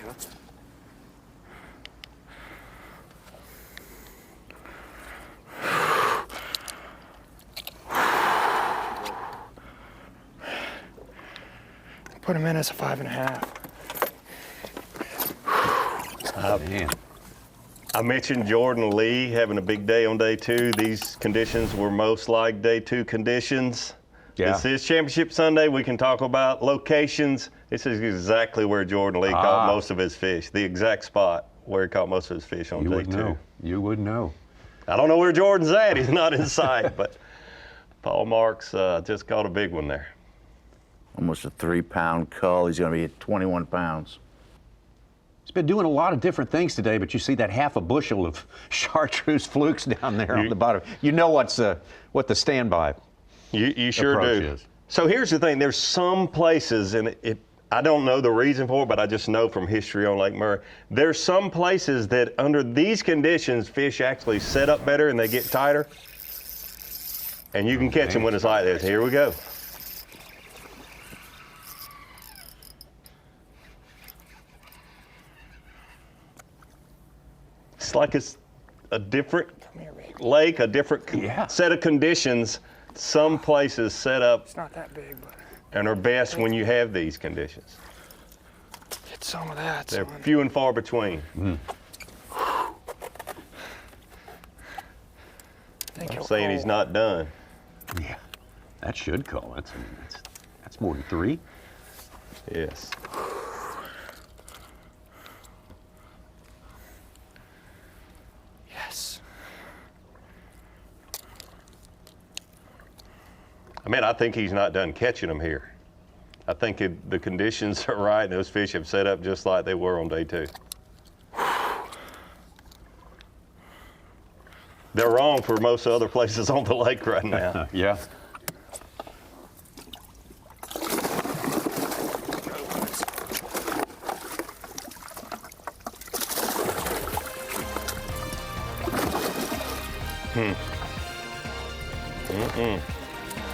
Put him in as a 5.5. Man. I mentioned Jordan Lee having a big day on day 2. These conditions were most like day 2 conditions. Yeah. This is Championship Sunday. We can talk about locations. This is exactly where Jordan Lee caught most of his fish. The exact spot where he caught most of his fish on day 2. Know. You would know. I don't know where Jordan's at. He's not in sight, but Paul Marks just caught a big one there. Almost a 3-pound cull. He's going to be at 21 pounds. He's been doing a lot of different things today, but you see that half a bushel of chartreuse flukes down there on the bottom. You know what the standby You sure approach do. is. So here's the thing. There's some places, and I don't know the reason for it, but I just know from history on Lake Murray, there's some places that under these conditions, fish actually set up better and they get tighter. And you can catch them when it's like this. Here we go. It's like it's a different lake, a different set of conditions. Some places set up It's not that big, but and are best when you have these conditions. get some of that. They're few and far between. I'm saying he's not done. Yeah, that should call. That's more than 3. Yes. Yes. I mean, I think he's not done catching them here. I think the conditions are right, and those fish have set up just like they were on day 2. They're wrong for most other places on the lake right now. Yeah.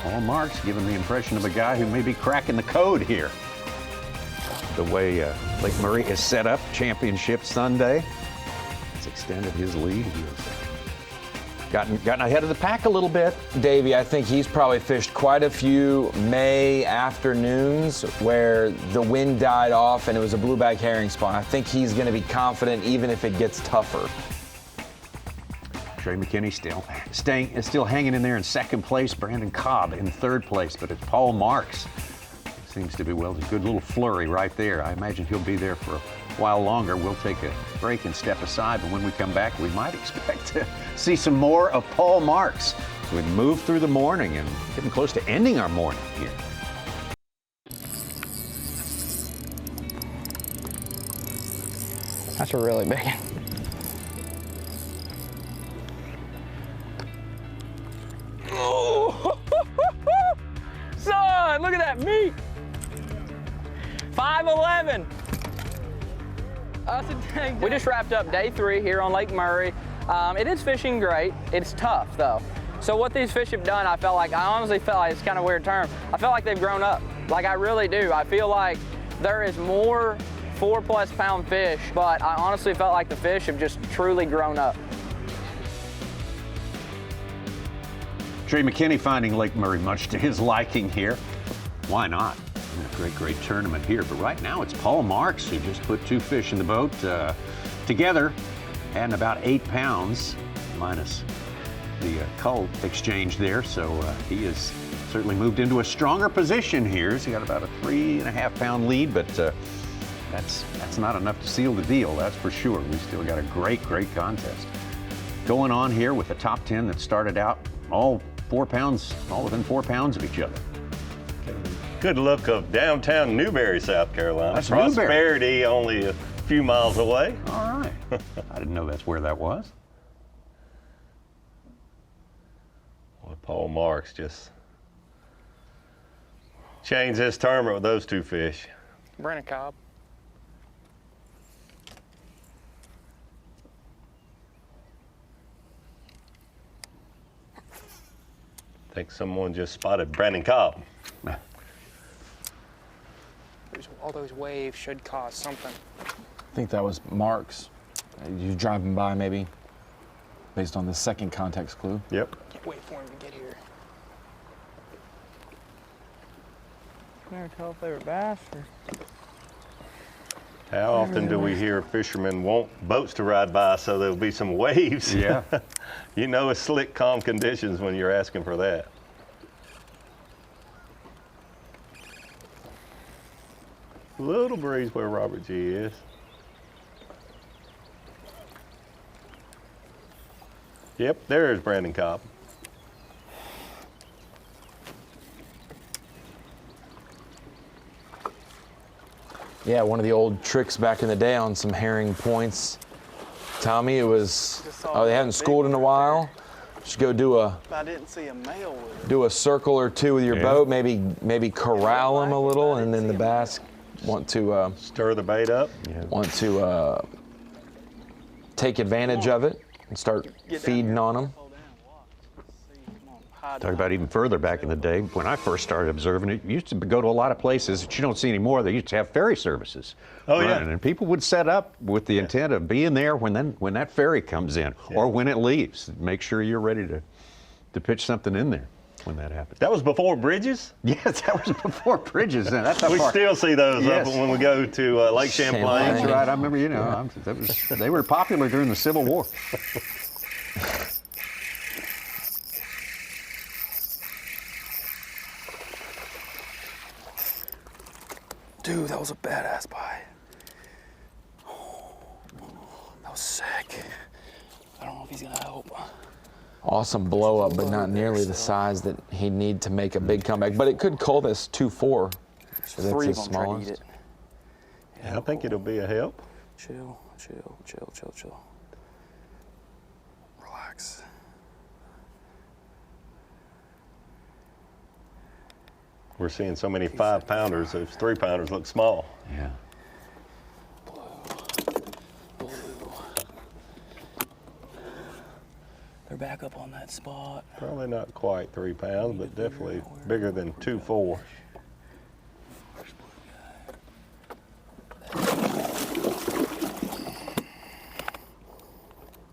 Paul Marks giving the impression of a guy who may be cracking the code here. The way Lake Murray is set up, Championship Sunday, it's extended his lead. He has gotten ahead of the pack a little bit. Davey, I think he's probably fished quite a few May afternoons where the wind died off and it was a blueback herring spawn. I think he's going to be confident even if it gets tougher. Trey McKinney still hanging in there in 2nd place. Brandon Cobb in 3rd place, but it's Paul Marks. Seems to be, well, a good little flurry right there. I imagine he'll be there for a while longer. We'll take a break and step aside, but when we come back, we might expect to see some more of Paul Marks. So we move through the morning and getting close to ending our morning here. That's a really big one. Oh, son, look at that meat. 5'11". We just wrapped up day 3 here on Lake Murray. It is fishing great. It's tough though. So what these fish have done, I honestly felt like, it's kind of a weird term, I felt like they've grown up. Like I really do. I feel like there is more 4+ pound fish, but I honestly felt like the fish have just truly grown up. Trey McKinney finding Lake Murray much to his liking here. Why not? A great tournament here. But right now it's Paul Marks who just put 2 fish in the boat together, and about 8 pounds minus the cull exchange there. So he has certainly moved into a stronger position here. He's got about a 3.5 pound lead, but that's not enough to seal the deal, that's for sure. We still got a great contest going on here with the top 10 that started out all within 4 pounds of each other. Good look of downtown Newberry, South Carolina. That's Prosperity Newberry. only a few miles away. All right. I didn't know that's where that was. Well, Paul Marks just changed his tournament with those 2 fish. Brandon Cobb. I think someone just spotted Brandon Cobb. All those waves should cause something. I think that was marks. You driving by maybe, based on the second context clue. Yep. Can't wait for him to get here. Never tell if they were bass or. How often do we hear fishermen want boats to ride by so there'll be some waves? Yeah. You know it's slick, calm conditions when you're asking for that. Little breeze where Robert G is. Yep, there's Brandon Cobb. Yeah, one of the old tricks back in the day on some herring points. Tommy, it was, oh, they hadn't schooled in a while. Just go do I didn't see a male with it. a circle or two with your boat, maybe corral them a little, and then the bass want to stir the bait up. Want to take advantage of it and start feeding on them. Talk about even further back in the day, when I first started observing it, you used to go to a lot of places that you don't see anymore. They used to have ferry services. Oh, yeah. running, and people would set up with the intent of being there when that ferry comes in or when it leaves. Make sure you're ready to pitch something in there when that happens. That was before bridges? Yes, that was before bridges. And that's we still see those up when we go to Lake Champlain. That's right. I remember, they were popular during the Civil War. Dude, that was a badass bite. That was sick. I don't know if he's gonna help. Awesome blow up, but not nearly the size that he'd need to make a big comeback. But it could cull this 2-4. So Three that's of the them try to eat smallest. it. Yeah, I think it'll be a help. Chill. Relax. We're seeing so many 5-pounders, those 3-pounders look small. Yeah. They're back up on that spot. Probably not quite 3 pounds, but definitely bigger than 2-4.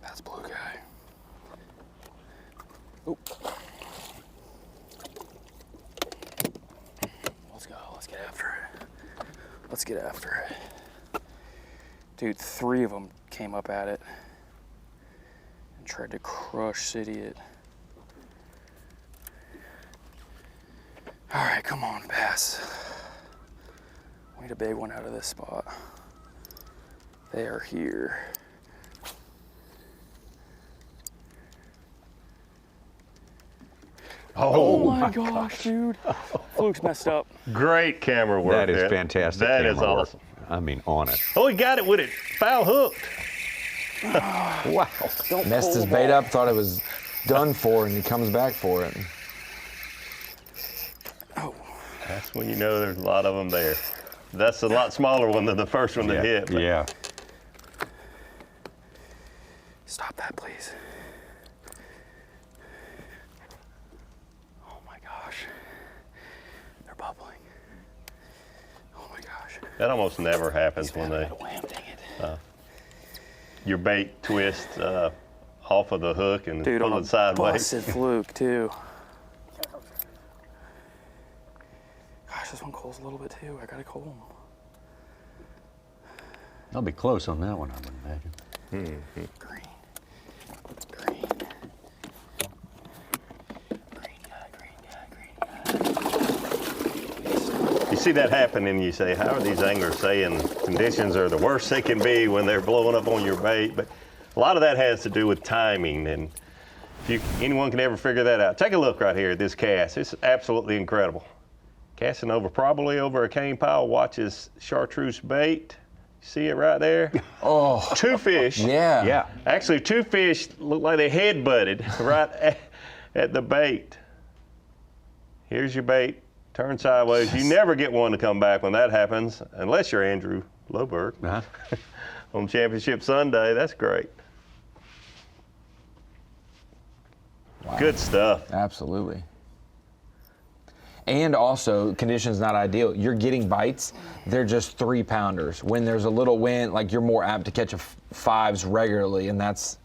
That's blue guy. Oop. Let's go. Let's get after it. Let's get after it. Dude, 3 of them came up at it and tried to crush City it. All right, come on, Bass. We need a big one out of this spot. They are here. Oh my gosh, dude. Fluke's messed up. Great camera work. That is fantastic. That is camera work. awesome. I mean, on it. Oh, he got it with it. Foul hooked. Wow. Messed his bait up, thought it was done for, and he comes back for it. Oh. That's when you know there's a lot of them there. That's a lot smaller one than the first one that hit. But Yeah. Stop that, please. Oh my gosh. They're bubbling. Oh my gosh. that almost never happens when they your bait twists off of the hook and Dude, pull on it sideways. busted fluke too. Gosh, this one calls a little bit too. I gotta call him. I'll be close on that one, I would imagine. Mm-hmm. Green. You see that happen and you say, how are these anglers saying conditions are the worst they can be when they're blowing up on your bait? But a lot of that has to do with timing, and if anyone can ever figure that out. Take a look right here at this cast. It's absolutely incredible. Casting probably over a cane pile, watches chartreuse bait. See it right there? Oh. 2 fish. Yeah. Actually, 2 fish look like they head butted right at the bait. Here's your bait. Turn sideways. You never get one to come back when that happens, unless you're Andrew Loberg on Championship Sunday. That's great. Wow. Good stuff. Absolutely. And also, conditions not ideal. You're getting bites, they're just 3-pounders. When there's a little wind, like you're more apt to catch fives regularly, and that's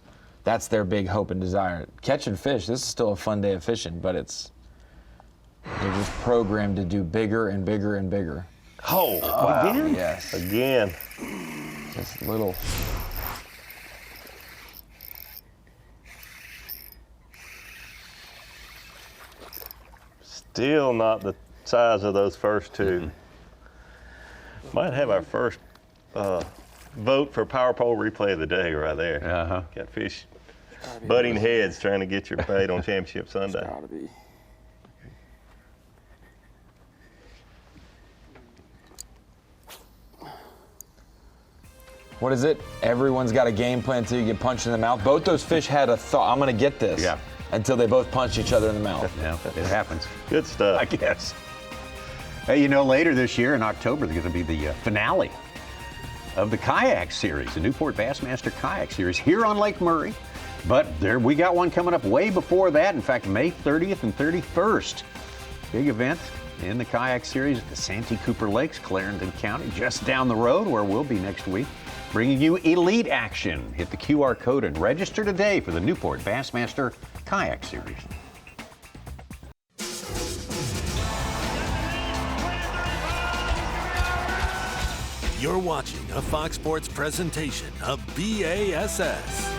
their big hope and desire. Catching fish, this is still a fun day of fishing, but they're just programmed to do bigger and bigger and bigger. Oh, wow. Again? Yes. Again. Just little. Still not the size of those first two. Might have our first vote for Power Pole replay of the day right there. Got fish butting heads trying to get your bait on Championship Sunday. It's gotta be. What is it? Everyone's got a game plan until you get punched in the mouth. Both those fish had a thought, I'm going to get this. Yeah. Until they both punched each other in the mouth. Yeah, it happens. Good stuff. I guess. Hey, you know, later this year in October, there's going to be the finale of the kayak series, the Newport Bassmaster Kayak Series here on Lake Murray. But we got one coming up way before that. In fact, May 30th and 31st. Big event in the kayak series at the Santee Cooper Lakes, Clarendon County, just down the road where we'll be next week. Bringing you elite action. Hit the QR code and register today for the Newport Bassmaster Kayak Series. You're watching a Fox Sports presentation of B.A.S.S.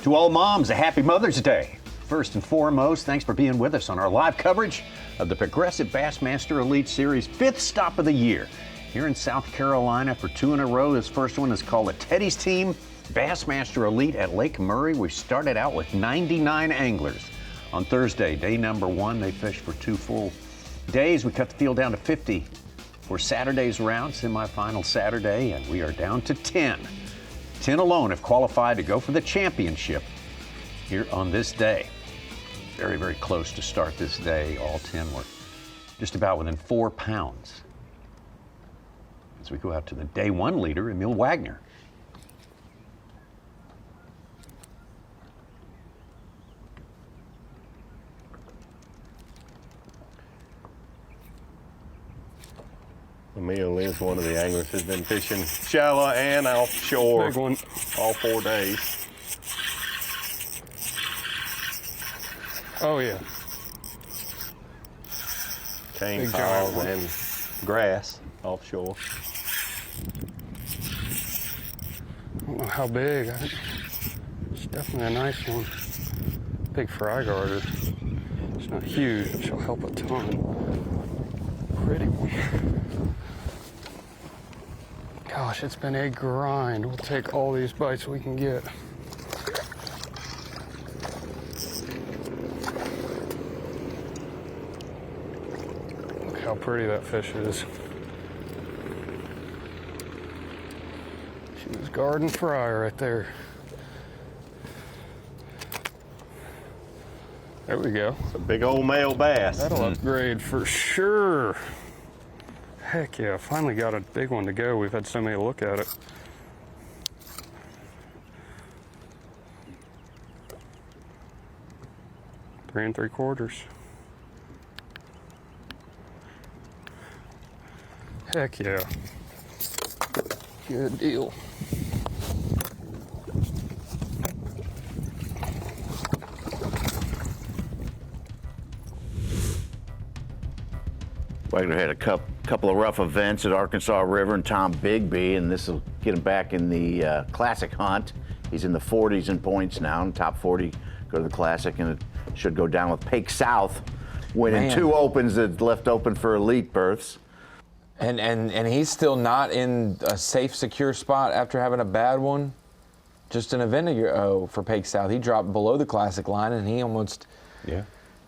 To all moms, a happy Mother's Day. First and foremost, thanks for being with us on our live coverage of the Progressive Bassmaster Elite Series 5th stop of the year. Here in South Carolina for 2 in a row. This first one is called the Tedy's Team Bassmaster Elite at Lake Murray. We started out with 99 anglers. On Thursday, day number 1, they fished for 2 full days. We cut the field down to 50 for Saturday's round, semifinal Saturday, and we are down to 10. 10 alone have qualified to go for the championship here on this day. Very, very close to start this day. All 10 were just about within 4 pounds. As we go out to the day 1 leader, Emil Wagner. Emil is one of the anglers who's been fishing shallow and offshore Big one. all 4 days. Oh, yeah. Cane Big piles giant one. and grass offshore. I don't know how big. It's definitely a nice one. Big fry garter. It's not huge, but she'll help a ton. Pretty one. Gosh, it's been a grind. We'll take all these bites we can get. Look how pretty that fish is. She was garden fry right there. There we go. It's a big old male bass. That'll upgrade for sure. Heck yeah, finally got a big one to go. We've had so many look at it. Three 3/4. Heck yeah. Good deal. Wagner had a couple of rough events at Arkansas River and Tom Bigby, and this will get him back in the Classic hunt. He's in the 40s in points now, in top 40 go to the Classic, and it should go down with Pake South, winning 2 opens that left open for elite berths. And he's still not in a safe, secure spot after having a bad one. Just an event ago for Pake South. He dropped below the Classic line, and he almost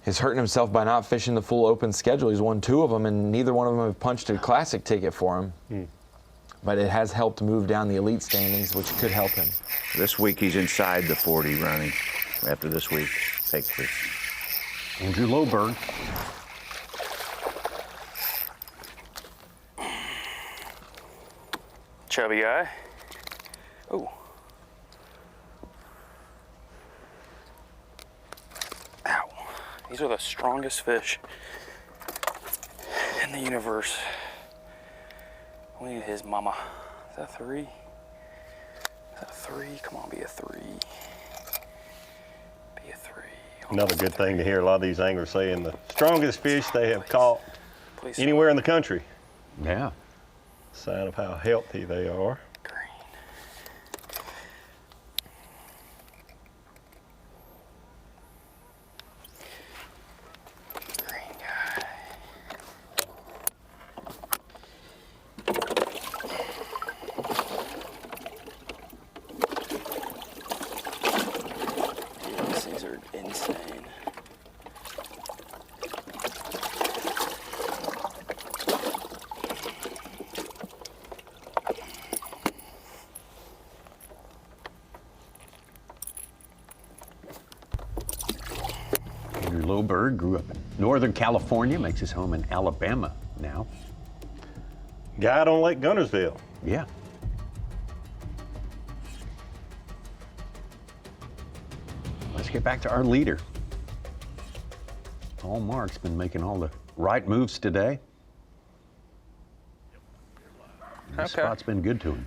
is hurting himself by not fishing the full open schedule. He's won 2 of them, and neither one of them have punched a Classic ticket for him. But it has helped move down the elite standings, which could help him. This week he's inside the 40 running. After this week, Pake fish. Andrew Loberg. Chubby guy. Oh. Ow. These are the strongest fish in the universe. Look at his mama. Is that a 3? Is that a 3? Come on, be a 3. Be a 3. Another good thing to hear a lot of these anglers saying the strongest fish they have caught anywhere in the country. Yeah. Sign of how healthy they are. These are insane. Andrew Loberg grew up in Northern California, makes his home in Alabama now. Guide on Lake Guntersville. Yeah. Let's get back to our leader. Paul Mark's been making all the right moves today. The spot's been good to him.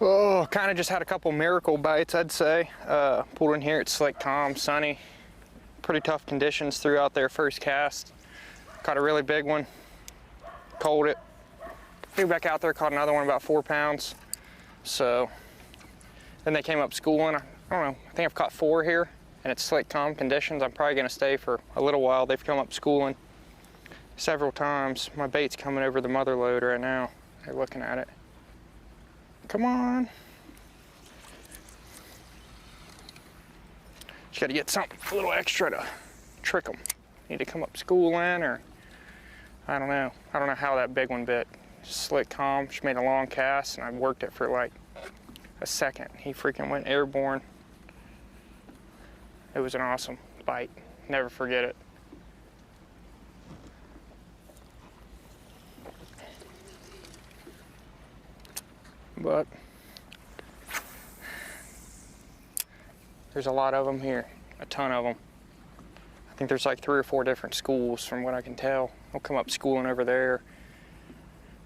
Oh, kind of just had a couple miracle bites, I'd say. Pulled in here, it's slick, calm, sunny. Pretty tough conditions throughout their first cast. Caught a really big one, cold it. Flew back out there, caught another one about 4 pounds. So then they came up schooling. I don't know, I think I've caught 4 here, and it's slick, calm conditions. I'm probably gonna stay for a little while. They've come up schooling several times. My bait's coming over the mother load right now. They're looking at it. Come on. Just gotta get something a little extra to trick them. Need to come up schooling, or I don't know. I don't know how that big one bit. Slick, calm. She made a long cast, and I worked it for like a second. He freaking went airborne. It was an awesome bite. Never forget it. But there's a lot of them here, a ton of them. I think there's like 3 or 4 different schools from what I can tell. I'll come up schooling over there,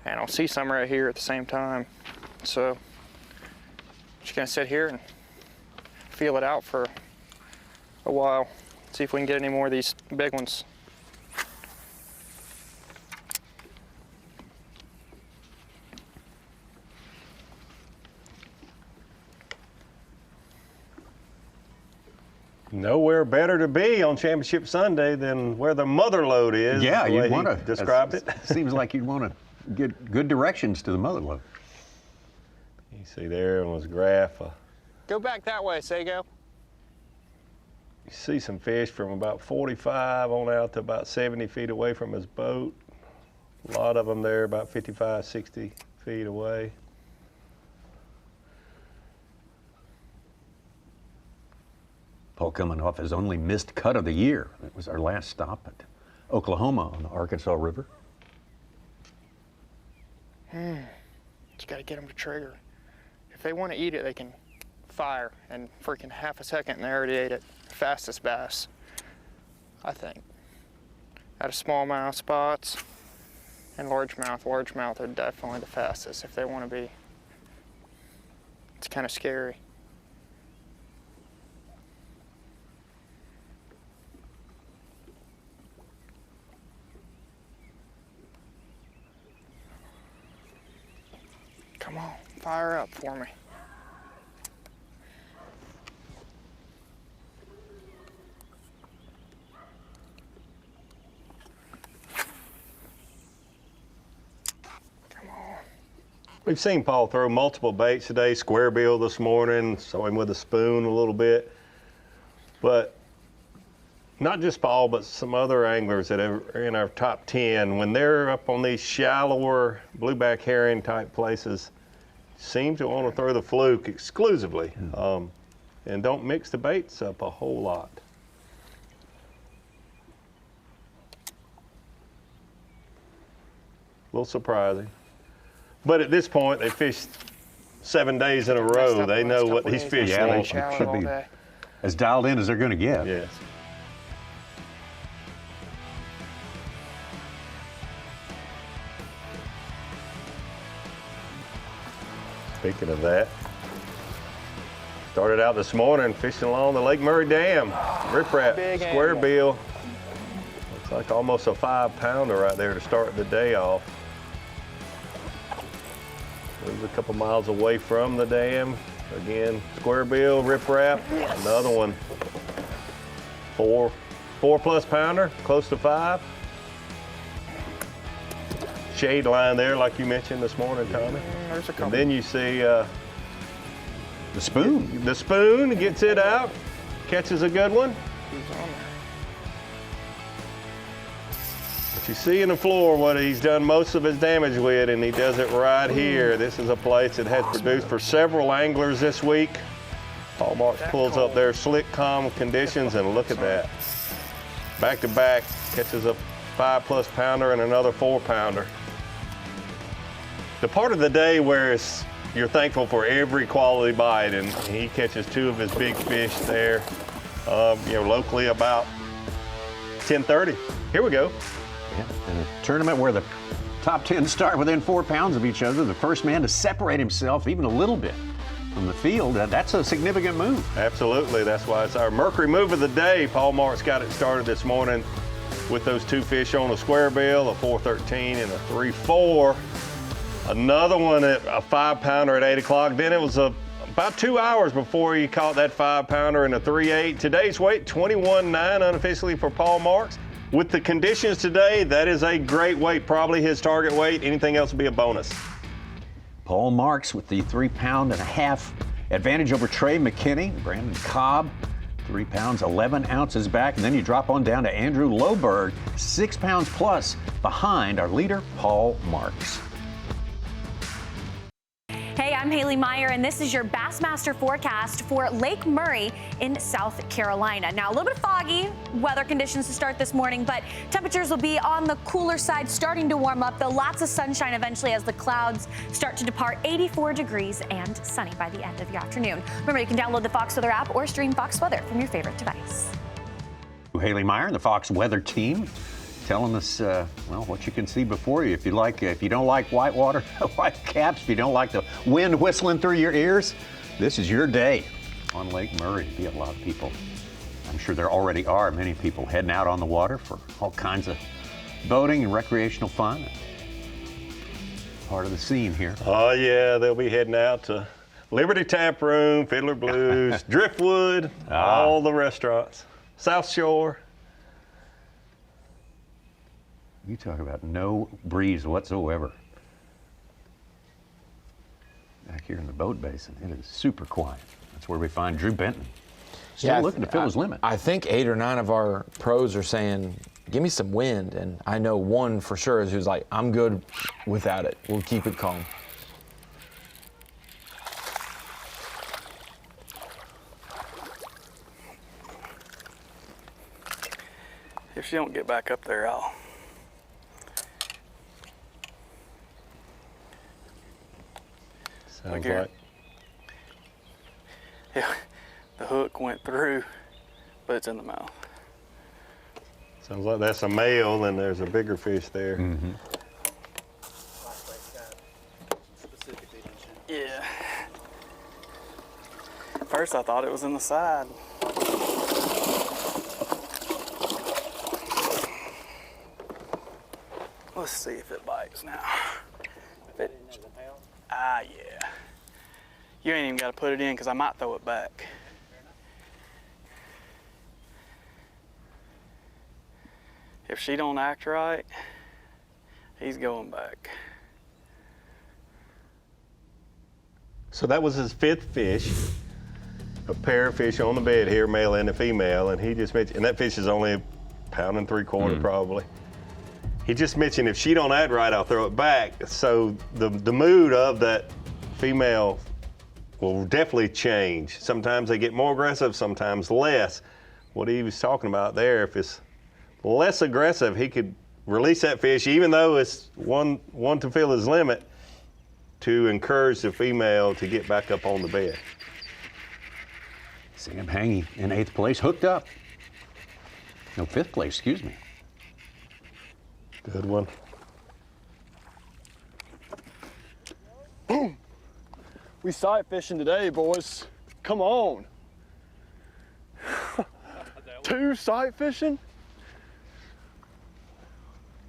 and I'll see some right here at the same time. So just gonna sit here and feel it out for a while, see if we can get any more of these big ones. Nowhere better to be on Championship Sunday than where the mother load is. Yeah, the way you'd want to describe it. Seems like you'd want to get good directions to the mother load. You see there was graph. Go back that way, Sago. You see some fish from about 45 on out to about 70 feet away from his boat. A lot of them there about 55, 60 feet away. Paul coming off his only missed cut of the year. That was our last stop at Oklahoma on the Arkansas River. Just gotta get them to trigger. If they want to eat it, they can fire, and freaking half a second and they already ate it. Fastest bass, I think. Out of smallmouth spots and largemouth are definitely the fastest if they want to be. It's kind of scary. Come on, fire up for me. Come on. We've seen Paul throw multiple baits today, square bill this morning, saw him with a spoon a little bit. But not just Paul, but some other anglers that are in our top 10, when they're up on these shallower blueback herring type places, seem to want to throw the fluke exclusively, and don't mix the baits up a whole lot. A little surprising. But at this point, they fished 7 days in a row. They know what these fish want. They should be as dialed in as they're going to get. Yes. Speaking of that, started out this morning fishing along the Lake Murray Dam. Riprap, square bill. Looks like almost a 5-pounder right there to start the day off. It was a couple miles away from the dam. Again, square bill, riprap. Yes. Another one, 4+ pounder, close to 5. Shade line there, like you mentioned this morning, Tommy. There's a couple. And then you see the spoon. The spoon gets it out, catches a good one. But you see in the floor what he's done most of his damage with, and he does it right here. This is a place that has produced for several anglers this week. Paul Marks pulls up their slick, calm conditions, and look at that. Back to back, catches a 5+ pounder and another 4-pounder. The part of the day where you're thankful for every quality bite, and he catches 2 of his big fish there, locally about 10:30. Here we go. Yeah, in a tournament where the top 10 start within 4 pounds of each other, the first man to separate himself even a little bit from the field, that's a significant move. Absolutely, that's why it's our Mercury move of the day. Paul Marks got it started this morning with those 2 fish on a square bill, a 4.13 and a 3.4. Another one at a 5-pounder at 8 o'clock. Then it was about 2 hours before he caught that 5-pounder and a 3.8. Today's weight, 21.9 unofficially for Paul Marks. With the conditions today, that is a great weight, probably his target weight. Anything else would be a bonus. Paul Marks with the 3.5 pound advantage over Trey McKinney. Brandon Cobb, 3 pounds, 11 ounces back. And then you drop on down to Andrew Loberg, 6 pounds plus behind our leader, Paul Marks. Hey, I'm Haley Meyer, and this is your Bassmaster forecast for Lake Murray in South Carolina. Now, a little bit foggy weather conditions to start this morning, but temperatures will be on the cooler side, starting to warm up, though lots of sunshine eventually as the clouds start to depart. 84 degrees and sunny by the end of the afternoon. Remember, you can download the Fox Weather app or stream Fox Weather from your favorite device. Haley Meyer and the Fox Weather team telling us, what you can see before you. If you don't like white water, white caps, if you don't like the wind whistling through your ears, this is your day on Lake Murray. Be a lot of people. I'm sure there already are many people heading out on the water for all kinds of boating and recreational fun. Part of the scene here. Oh yeah, they'll be heading out to Liberty Tap Room, Fiddler Blues, Driftwood, all the restaurants, South Shore. You talk about no breeze whatsoever. Back here in the boat basin, it is super quiet. That's where we find Drew Benton. Still looking to fill his limit. I think 8 or 9 of our pros are saying, give me some wind. And I know one for sure is who's like, I'm good without it. We'll keep it calm. If she don't get back up there, I'll... Sounds like. Yeah, the hook went through, but it's in the mouth. Sounds like that's a male and there's a bigger fish there. Mm-hmm. Yeah. First I thought it was in the side. Let's see if it bites now. Yeah. You ain't even got to put it in because I might throw it back. If she don't act right, he's going back. So that was his 5th fish. A pair of fish on the bed here, male and a female, and he just mentioned, and that fish is only 1.75 pounds probably. He just mentioned if she don't act right, I'll throw it back. So the mood of that female will definitely change. Sometimes they get more aggressive, sometimes less. What he was talking about there, if it's less aggressive, he could release that fish, even though it's one to fill his limit, to encourage the female to get back up on the bed. Sam Hangy in 8th place, hooked up. No, 5th place, excuse me. Good one. Boom. We sight fishing today, boys. Come on. 2 sight fishing?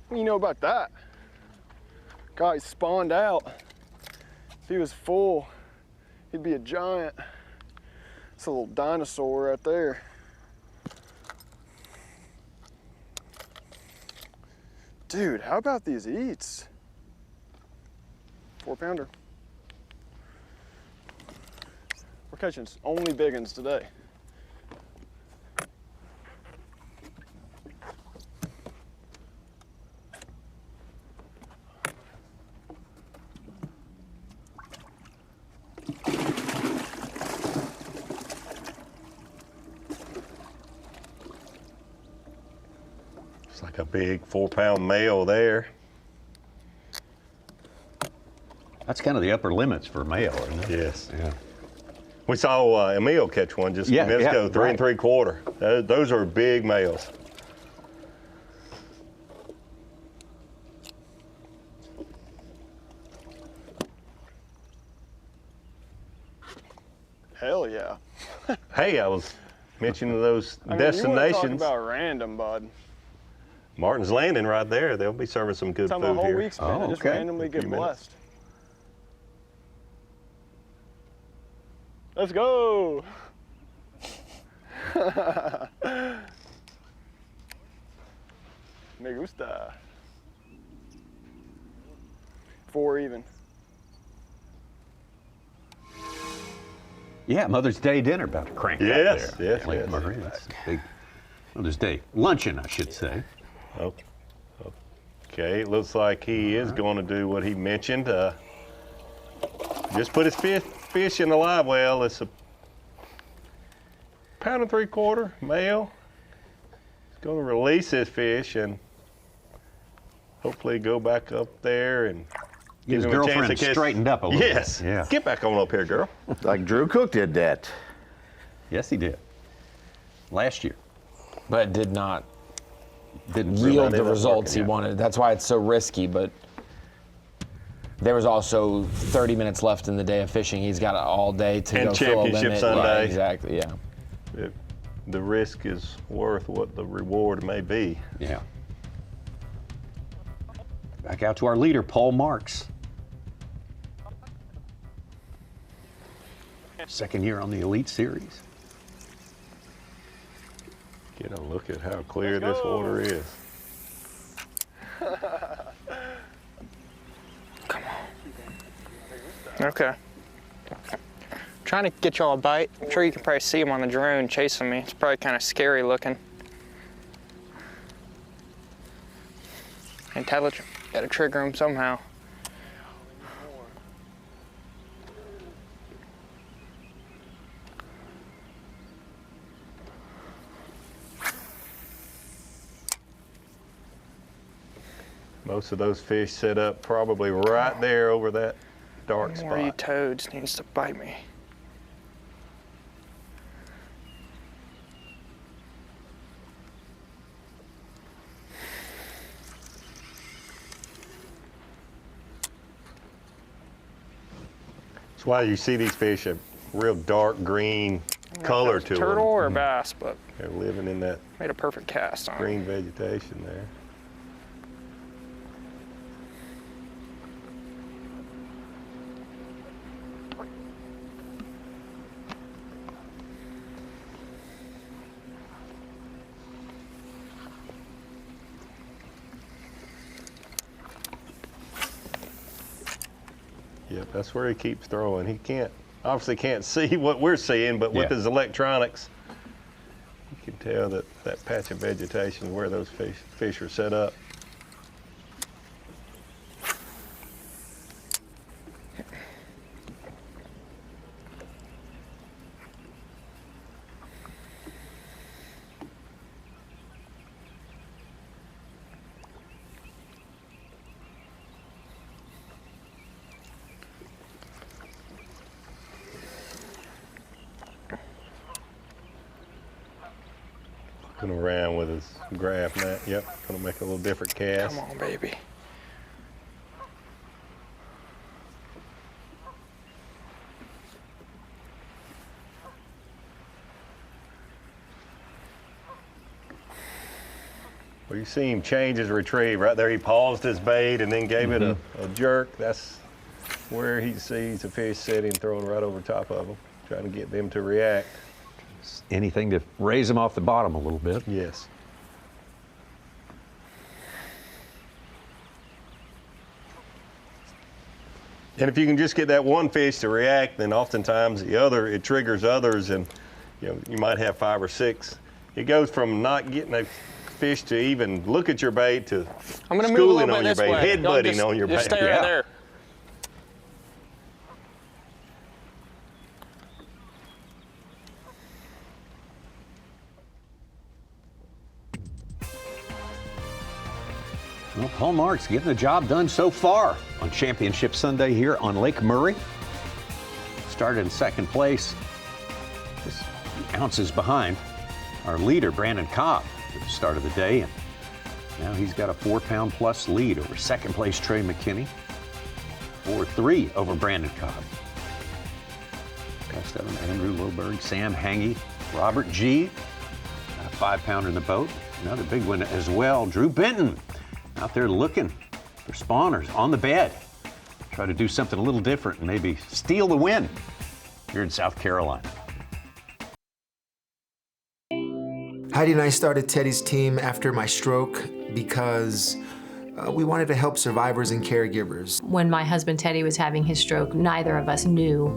What do you know about that? Guy spawned out. If he was full, he'd be a giant. It's a little dinosaur right there. Dude, how about these eats? 4-pounder. We're catching only big ones today. It's like a big 4-pound male there. That's kind of the upper limits for male, isn't it? Yes. Yeah. We saw Emil catch one just a minute ago, 3 3/4. Those are big males. Hell yeah. Hey, I was mentioning those I mean, destinations. You want to talk about random, bud. Martin's Landing right there. They'll be serving some good Time food the whole here. week's been. I just randomly get blessed. Let's go. Me gusta. 4 even. Yeah, Mother's Day dinner about to crank up Yes, there. yes, Lake yes. Murray. That's a big Mother's Day luncheon, I should say. Okay, it looks like he is going to do what he mentioned. Just put his fish in the live well. It's a 1 3/4 male. He's going to release his fish and hopefully go back up there and Get his give him a chance girlfriend to catch. straightened up a little Yes. bit. Yeah. Get back on up here, girl. Like Drew Cook did that. Yes, he did. Last year. But did not Didn't yield really the results he wanted. That's why it's so risky, but there was also 30 minutes left in the day of fishing. He's got all day to And go fill a Championship limit. Sunday. Right, exactly, yeah. The risk is worth what the reward may be. Yeah. Back out to our leader, Paul Marks. Second year on the Elite Series. Get a look at how clear this water is. Okay. Trying to get y'all a bite. I'm sure you can probably see him on the drone chasing me. It's probably kind of scary looking. Intelligent. Gotta trigger him somehow. Most of those fish set up probably right there over that dark One more of you spot. toads needs to bite me. That's why you see these fish a real dark green color to them. Turtle or bass, but They're living in that made a perfect cast on it. green vegetation there. Yep, that's where he keeps throwing. He obviously can't see what we're seeing, but with his electronics, you can tell that that patch of vegetation is where those fish are set up. Looking around with his graph net. Yep, gonna make a little different cast. Come on, baby. Well, you see him change his retrieve right there. He paused his bait and then gave it a jerk. That's where he sees the fish sitting, throwing right over top of him, trying to get them to react. Anything to raise them off the bottom a little bit. Yes. And if you can just get that one fish to react, then oftentimes it triggers others, and you might have 5 or 6. It goes from not getting a fish to even look at your bait to I'm gonna schooling move a little on bit your this bait, way. headbutting on your bait. Just stay right there. Well, Paul Marks getting the job done so far on Championship Sunday here on Lake Murray. Started in second place, just ounces behind our leader, Brandon Cobb, at the start of the day. And now he's got a 4-pound plus lead over second place Trey McKinney, 4-3 over Brandon Cobb. Got 7, Andrew Loberg, Sam Hangy, Robert G, got a 5-pounder in the boat. Another big one as well, Drew Benton, out there looking for spawners on the bed. Try to do something a little different and maybe steal the win here in South Carolina. Heidi and I started Tedy's team after my stroke because we wanted to help survivors and caregivers. When my husband Tedy was having his stroke, neither of us knew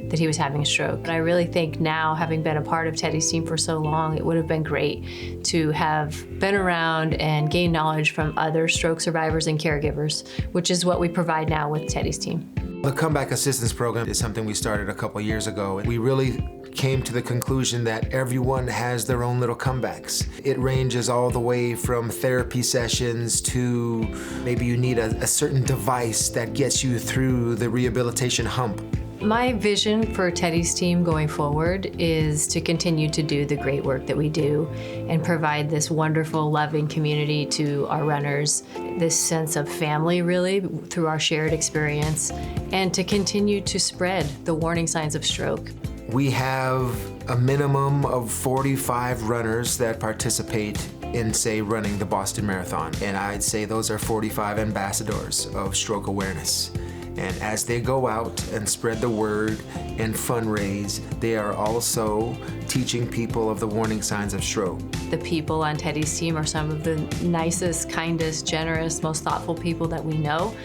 that he was having a stroke. And I really think now, having been a part of Tedy's team for so long, it would have been great to have been around and gain knowledge from other stroke survivors and caregivers, which is what we provide now with Tedy's team. The Comeback Assistance Program is something we started a couple years ago. We really came to the conclusion that everyone has their own little comebacks. It ranges all the way from therapy sessions to maybe you need a certain device that gets you through the rehabilitation hump. My vision for Tedy's team going forward is to continue to do the great work that we do and provide this wonderful, loving community to our runners, this sense of family really through our shared experience, and to continue to spread the warning signs of stroke. We have a minimum of 45 runners that participate in, say, running the Boston Marathon. And I'd say those are 45 ambassadors of stroke awareness. And as they go out and spread the word and fundraise, they are also teaching people of the warning signs of stroke. The people on Tedy's team are some of the nicest, kindest, generous, most thoughtful people that we know.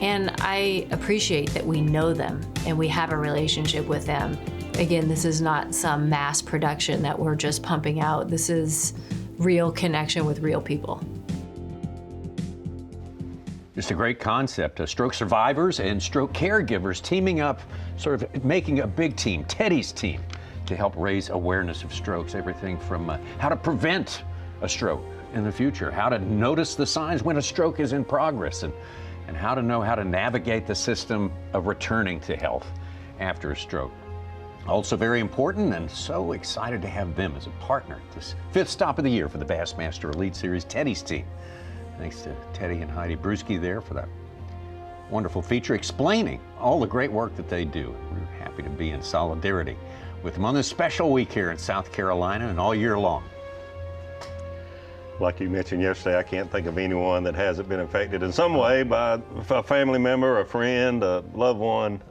And I appreciate that we know them and we have a relationship with them. Again, this is not some mass production that we're just pumping out. This is real connection with real people. Just a great concept. Stroke survivors and stroke caregivers teaming up, sort of making a big team, Tedy's team, to help raise awareness of strokes. Everything from how to prevent a stroke in the future, how to notice the signs when a stroke is in progress, and how to know how to navigate the system of returning to health after a stroke. Also very important, and so excited to have them as a partner at this 5th stop of the year for the Bassmaster Elite Series, Tedy's team. Thanks to Tedy and Heidi Brewski there for that wonderful feature explaining all the great work that they do. We're happy to be in solidarity with them on this special week here in South Carolina and all year long. Like you mentioned yesterday, I can't think of anyone that hasn't been affected in some way by a family member, a friend, a loved one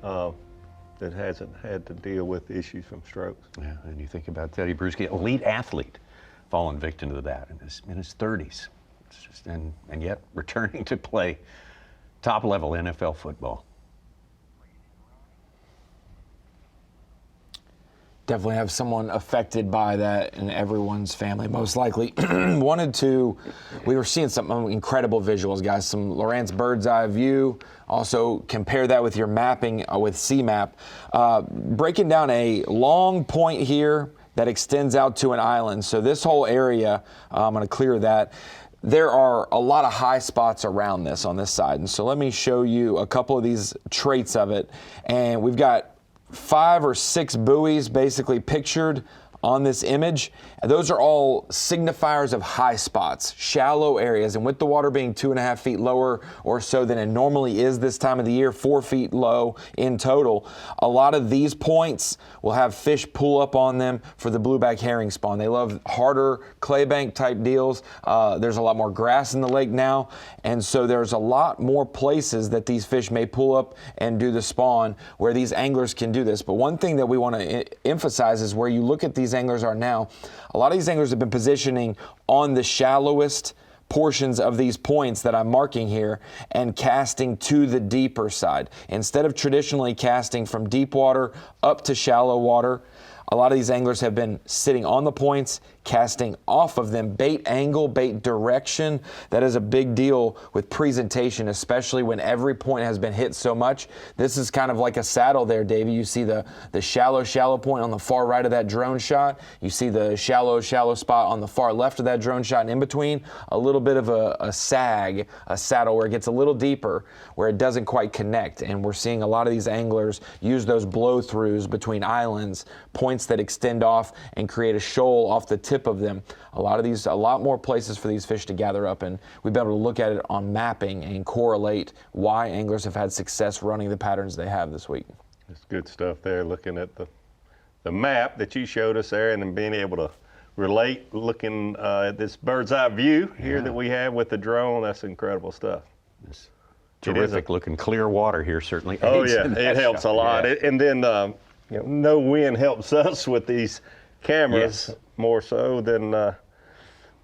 that hasn't had to deal with issues from strokes. Yeah, and you think about Tedy Brewski, elite athlete, fallen victim to that in his 30s. It's just, and yet returning to play top-level NFL football. Definitely have someone affected by that in everyone's family, most likely. We were seeing some incredible visuals, guys, some Lowrance bird's eye view. Also compare that with your mapping with CMAP. Breaking down a long point here that extends out to an island. So this whole area, I'm gonna clear that. There are a lot of high spots around this on this side. And so let me show you a couple of these traits of it. And we've got 5 or 6 buoys basically pictured on this image, those are all signifiers of high spots, shallow areas. And with the water being 2.5 feet lower or so than it normally is this time of the year, 4 feet low in total, a lot of these points will have fish pull up on them for the blueback herring spawn. They love harder claybank type deals. There's a lot more grass in the lake now, and so there's a lot more places that these fish may pull up and do the spawn where these anglers can do this. But one thing that we want to emphasize is where you look at these anglers are now, a lot of these anglers have been positioning on the shallowest portions of these points that I'm marking here and casting to the deeper side. Instead of traditionally casting from deep water up to shallow water, a lot of these anglers have been sitting on the points, casting off of them. Bait angle, bait direction, that is a big deal with presentation, especially when every point has been hit so much. This is kind of like a saddle there, Davey. You see the shallow point on the far right of that drone shot. You see the shallow spot on the far left of that drone shot, and in between, a little bit of a sag, a saddle where it gets a little deeper, where it doesn't quite connect. And we're seeing a lot of these anglers use those blow-throughs between islands, points that extend off and create a shoal off the tip of them. A lot more places for these fish to gather up, and we've been able to look at it on mapping and correlate why anglers have had success running the patterns they have this week. It's good stuff there, looking at the map that you showed us there, and then being able to relate, looking at this bird's eye view here that we have with the drone. That's incredible stuff. It's terrific looking clear water here, certainly. Oh yeah, it helps a lot. Yeah. And then no wind helps us with these cameras more so than the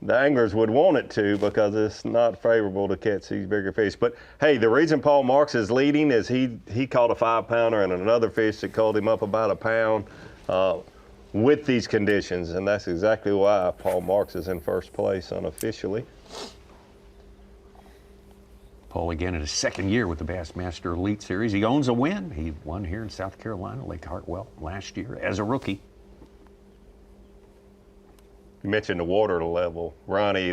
anglers would want it to, because it's not favorable to catch these bigger fish. But hey, the reason Paul Marks is leading is he caught a 5-pounder and another fish that called him up about a pound with these conditions, and that's exactly why Paul Marks is in first place unofficially. Paul again in his second year with the Bassmaster Elite Series. He owns a win. He won here in South Carolina, Lake Hartwell, last year as a rookie. You mentioned the water level, Ronnie.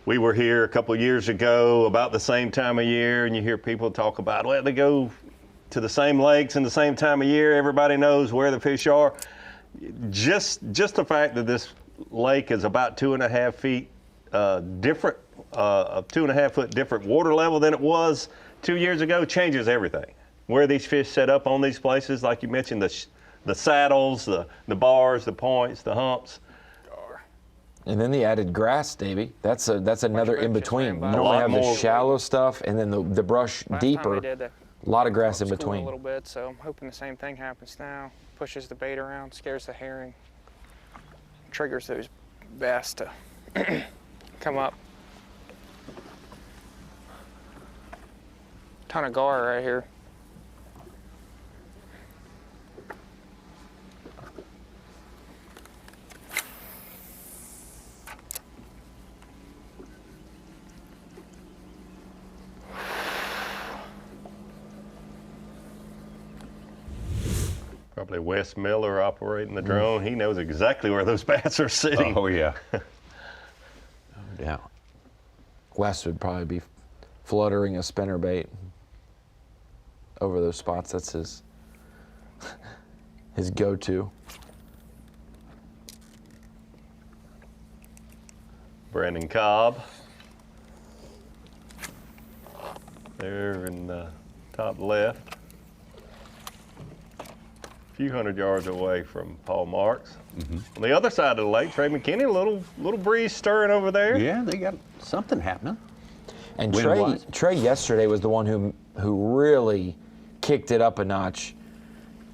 We were here a couple of years ago about the same time of year, and you hear people talk about, well, they go to the same lakes in the same time of year. Everybody knows where the fish are. Just the fact that this lake is about 2.5 feet different, a 2.5 foot different water level than it was 2 years ago changes everything. Where these fish set up on these places, like you mentioned, the saddles, the bars, the points, the humps. And then the added grass, Davey. That's another in between. You normally have the shallow stuff and then the brush deeper. A lot of grass in between. A little bit, so I'm hoping the same thing happens now. Pushes the bait around, scares the herring, triggers those bass to come up. Ton of gar right here. Probably Wes Miller operating the drone. He knows exactly where those bass are sitting. Oh, yeah. Yeah. Wes would probably be fluttering a spinnerbait over those spots. That's his go-to. Brandon Cobb. There in the top left. A few hundred yards away from Paul Marks. On the other side of the lake, Trey McKinney, a little breeze stirring over there. Yeah, they got something happening. And Trey yesterday was the one who really kicked it up a notch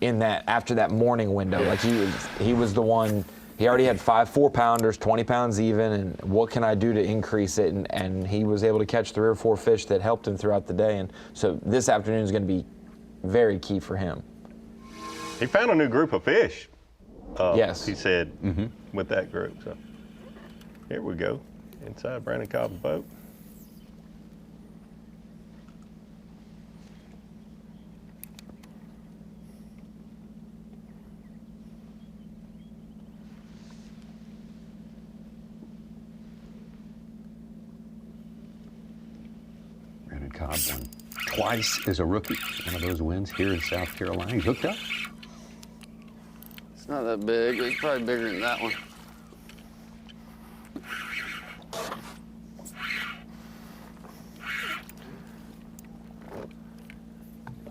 in that after that morning window. Like he was the one. He already had 5 4-pounders, 20 pounds even, and what can I do to increase it? And he was able to catch 3 or 4 fish that helped him throughout the day. And so this afternoon is going to be very key for him. He found a new group of fish. Yes. He said with that group. So here we go, inside Brandon Cobb's boat. Brandon Cobb won twice as a rookie. One of those wins here in South Carolina. He's hooked up. It's not that big. It's probably bigger than that one.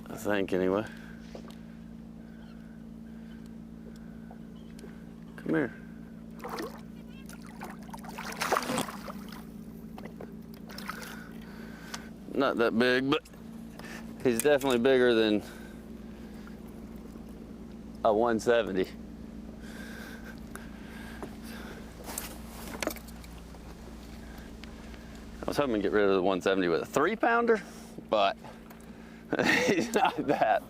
I think, anyway. Come here. Not that big, but he's definitely bigger than a 170. I was hoping to get rid of the 170 with a 3-pounder, but he's not that.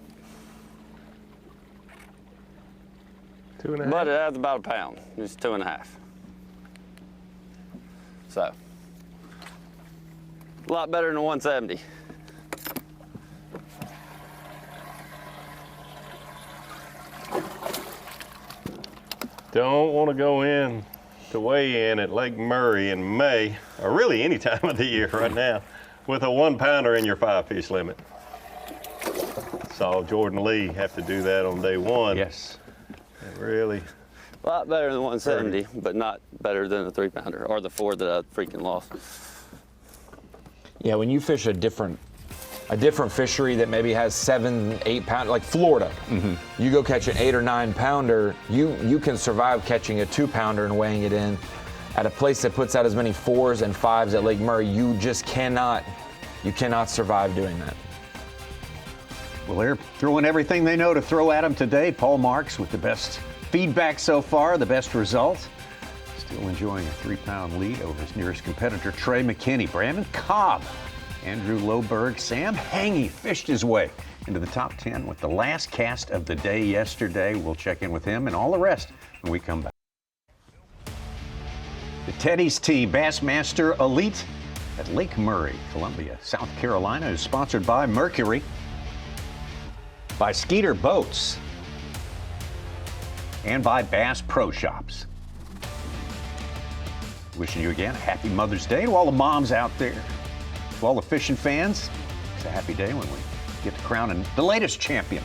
2.5. But it adds about a pound. It's 2.5. So, a lot better than a 170. Don't want to go in to weigh in at Lake Murray in May, or really any time of the year right now, with a 1-pounder in your 5-fish limit. Saw Jordan Lee have to do that on day 1. Yes. It really. A lot better than 170, but not better than a 3-pounder or the 4 that I freaking lost. Yeah, when you fish a different fishery that maybe has 7, 8 pound, like Florida, you go catch an 8 or 9 pounder, you can survive catching a 2-pounder and weighing it in. At a place that puts out as many 4s and 5s at Lake Murray, you just cannot survive doing that. Well, they're throwing everything they know to throw at him today. Paul Marks with the best feedback so far, the best result. Still enjoying a 3-pound lead over his nearest competitor, Trey McKinney. Brandon Cobb, Andrew Loberg, Sam Hangy fished his way into the top 10 with the last cast of the day yesterday. We'll check in with him and all the rest when we come back. The Tedy's team, Bassmaster Elite at Lake Murray, Columbia, South Carolina, is sponsored by Mercury, by Skeeter Boats, and by Bass Pro Shops. Wishing you again a happy Mother's Day to all the moms out there, to all the fishing fans. It's a happy day when we get to crown the latest champion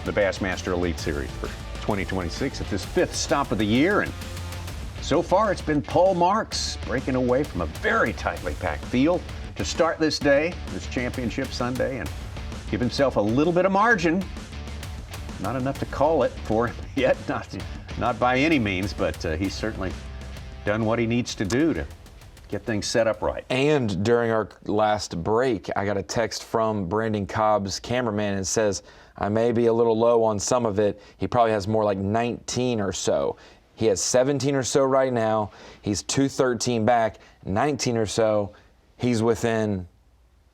of the Bassmaster Elite Series for 2026 at this 5th stop of the year. And so far it's been Paul Marks breaking away from a very tightly packed field to start this day, this championship Sunday, and give himself a little bit of margin. Not enough to call it for him yet, not by any means, but he's certainly done what he needs to do to get things set up right. And during our last break, I got a text from Brandon Cobb's cameraman and it says, I may be a little low on some of it. He probably has more like 19 or so. He has 17 or so right now. He's 213 back, 19 or so. He's within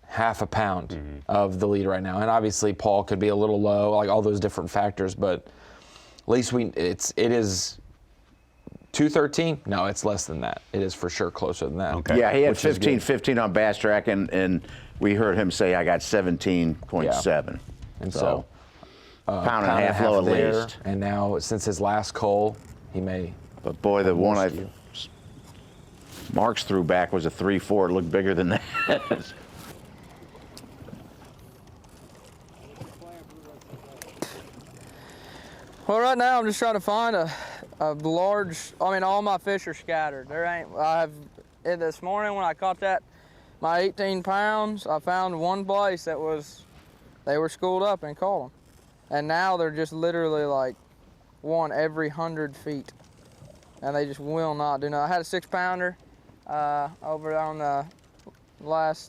half a pound of the lead right now. And obviously Paul could be a little low, like all those different factors, but at least it is 213? No, it's less than that. It is for sure closer than that. Okay. Yeah, he had 15 on Bass Track, and we heard him say I got 17.7. Yeah. And so pound and a half low at least. And now since his last coal, he may. But boy, the one Marks threw back was a 3-4. It looked bigger than that. Well, right now I'm just trying to find a large, all my fish are scattered. This morning when I caught my 18 pounds, I found one place that they were schooled up and caught them. And now they're just literally like one every 100 feet. And they just will not do nothing. I had a 6-pounder over on the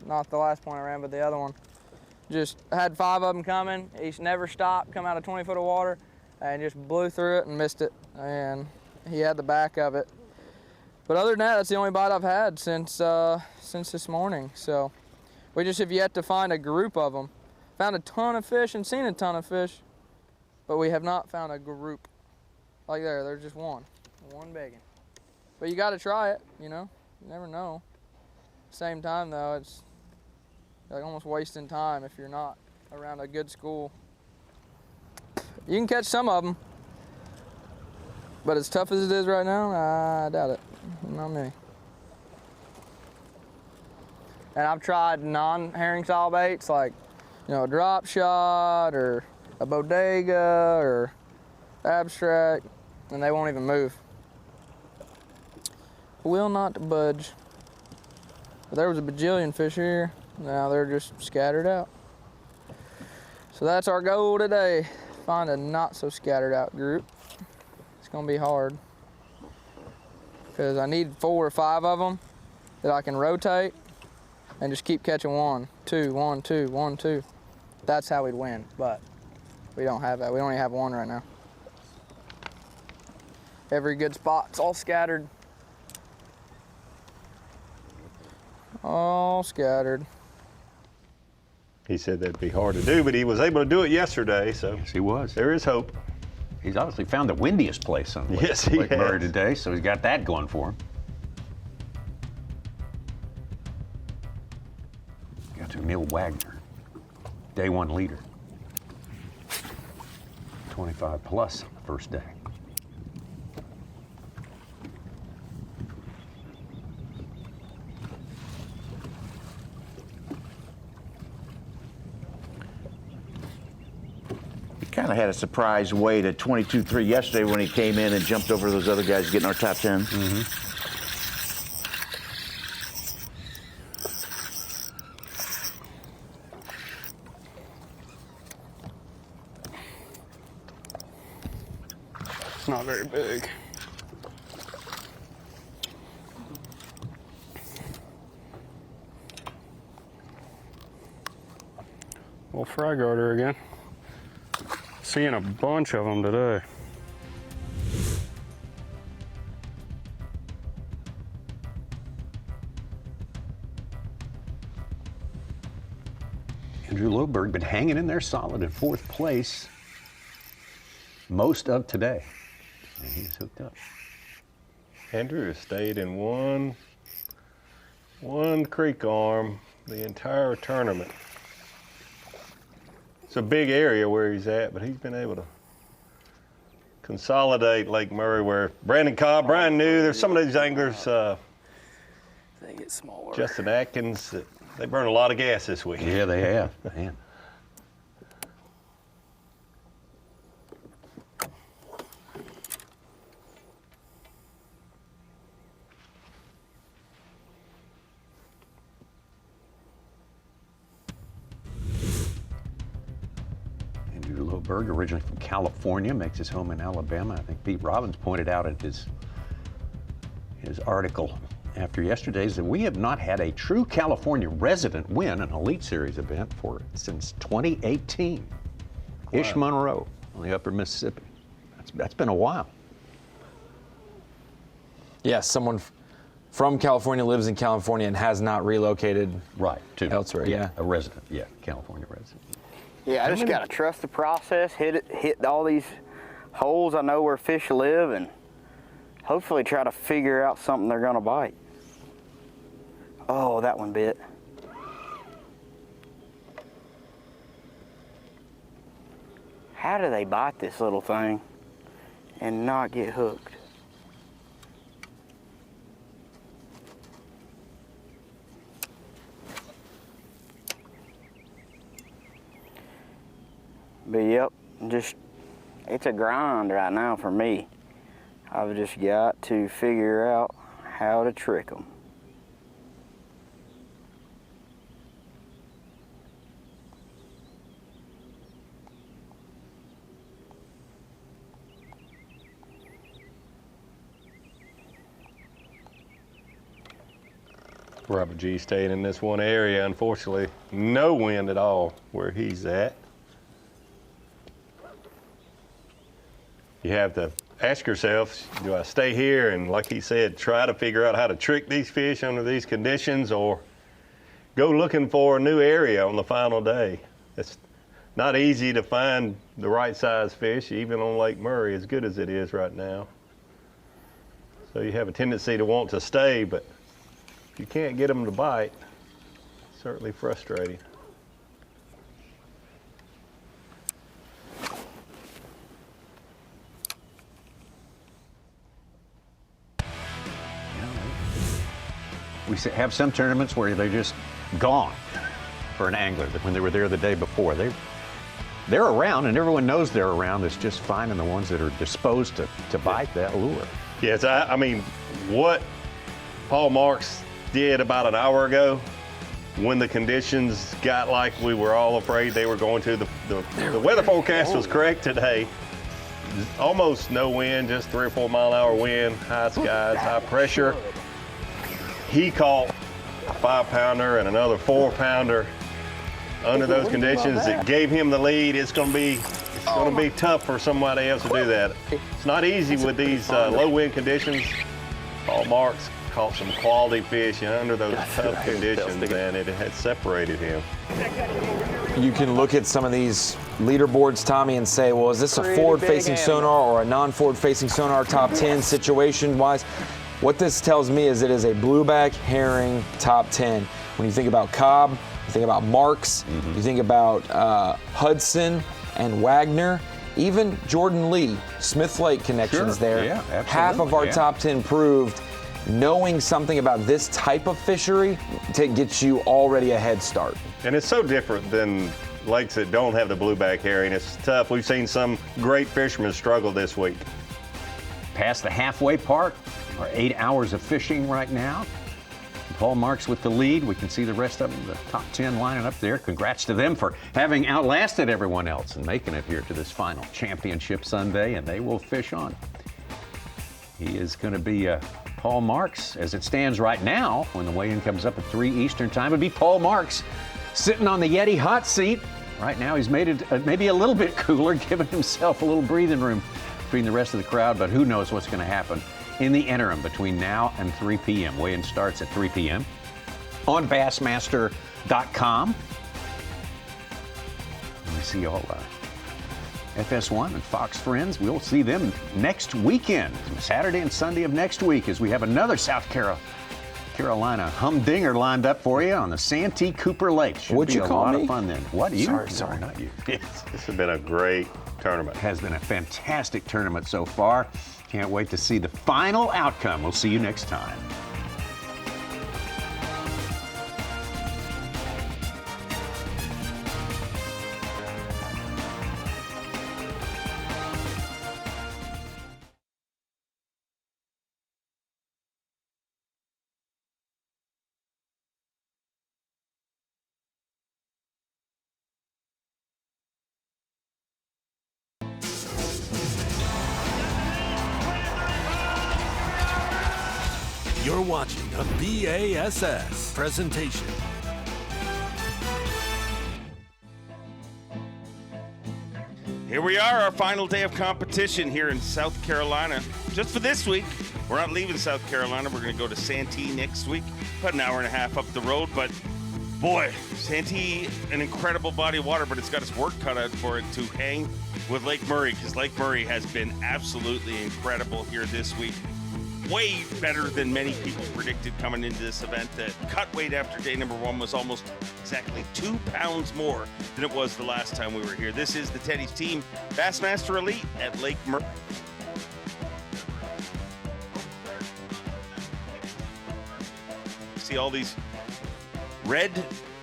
not the last point I ran, but the other one. Just had 5 of them coming. He's never stopped, come out of 20 foot of water, and just blew through it and missed it. And he had the back of it. But other than that, that's the only bite I've had since this morning. So we just have yet to find a group of them. Found a ton of fish and seen a ton of fish, but we have not found a group. Like there's just one big one. But you got to try it, you know. You never know. Same time though, it's like almost wasting time if you're not around a good school. You can catch some of them, but as tough as it is right now, I doubt it. Not me. And I've tried non-herring style baits like, a drop shot or a bodega or abstract. and they won't even move. Will not budge. But there was a bajillion fish here. Now they're just scattered out. So that's our goal today. Find a not so scattered out group. It's gonna be hard because I need 4 or 5 of them that I can rotate and just keep catching 1, 2, 1, 2, 1, 2. That's how we'd win, but we don't have that. We only have 1 right now. Every good spot's all scattered. All scattered. He said that'd be hard to do, but he was able to do it yesterday, so. Yes, he was. There is hope. He's obviously found the windiest place on Yes, he Lake has. Murray today, so he's got that going for him. Got to Neil Wagner, day 1 leader. 25 plus on the first day. Kind of had a surprise way to 22-3 yesterday when he came in and jumped over those other guys getting our top 10. It's not very big. Well, fry garter again. Seeing a bunch of them today. Andrew Loberg been hanging in there solid in 4th place most of today. And he's hooked up. Andrew has stayed in one creek arm the entire tournament. It's a big area where he's at, but he's been able to consolidate Lake Murray where Brandon Cobb, Brian knew there's some of these anglers, They get smaller. Justin Atkins, they burn a lot of gas this week. Yeah, they have. Man. Andrew Loberg, originally from California, makes his home in Alabama. I think Pete Robbins pointed out in his article after yesterday's that we have not had a true California resident win an Elite Series event since 2018. Ish Monroe on the Upper Mississippi. That's been a while. Yes, someone from California lives in California and has not relocated to elsewhere. Yeah, a resident. Yeah, California resident. Yeah, I just gotta trust the process, hit all these holes I know where fish live, and hopefully try to figure out something they're gonna bite. Oh, that one bit. How do they bite this little thing and not get hooked? But yep, it's a grind right now for me. I've just got to figure out how to trick them. Robert G staying in this one area, unfortunately, no wind at all where he's at. You have to ask yourself, do I stay here and, like he said, try to figure out how to trick these fish under these conditions, or go looking for a new area on the final day? It's not easy to find the right size fish, even on Lake Murray, as good as it is right now. So you have a tendency to want to stay, but if you can't get them to bite, it's certainly frustrating. We have some tournaments where they're just gone for an angler when they were there the day before. they're around, and everyone knows they're around. It's just finding the ones that are disposed to bite that lure. Yes, I mean, what Paul Marks did about an hour ago, when the conditions got like we were all afraid they were going to, the weather forecast was correct today. Almost no wind, just 3 or 4 mile an hour wind, high skies, high pressure. He caught a 5-pounder and another 4-pounder under those conditions. It gave him the lead. It's going to be tough for somebody else to do that. It's not easy with these low wind conditions. Paul Marks caught some quality fish under those tough conditions, and it had separated him. You can look at some of these leaderboards, Tommy, and say, well, is this a forward-facing sonar or a non-forward-facing sonar top 10 situation-wise? What this tells me is it is a blueback herring top 10. When you think about Cobb, you think about Marks, you think about Hudson and Wagner, even Jordan Lee, Smith Lake connections there. Yeah, absolutely. Half of our top 10 proved knowing something about this type of fishery to get you already a head start. And it's so different than lakes that don't have the blueback herring. It's tough. We've seen some great fishermen struggle this week. Past the halfway part, our 8 hours of fishing right now. Paul Marks with the lead. We can see the rest of them, the top 10 lining up there. Congrats to them for having outlasted everyone else and making it here to this final championship Sunday, and they will fish on. He is going to be Paul Marks as it stands right now. When the weigh-in comes up at 3 Eastern time, it'd be Paul Marks sitting on the Yeti hot seat. Right now he's made it maybe a little bit cooler, giving himself a little breathing room between the rest of the crowd, but who knows what's going to happen in the interim between now and 3 p.m. Weigh-in starts at 3 p.m. on Bassmaster.com. We see all FS1 and Fox friends. We'll see them next weekend, Saturday and Sunday of next week, as we have another South Carolina humdinger lined up for you on the Santee Cooper Lake. What'd you call me? A lot of fun then. What do you? Sorry. Not you. This has been a great tournament. It has been a fantastic tournament so far. Can't wait to see the final outcome. We'll see you next time. You're watching a B.A.S.S. presentation. Here we are, our final day of competition here in South Carolina. Just for this week, we're not leaving South Carolina. We're going to go to Santee next week, about an hour and a half up the road. But boy, Santee, an incredible body of water, but it's got its work cut out for it to hang with Lake Murray, because Lake Murray has been absolutely incredible here this week. Way better than many people predicted coming into this event. The cut weight after day number 1 was almost exactly 2 pounds more than it was the last time we were here. This is the Tedy's team, Bassmaster Elite at Lake Murray. See all these red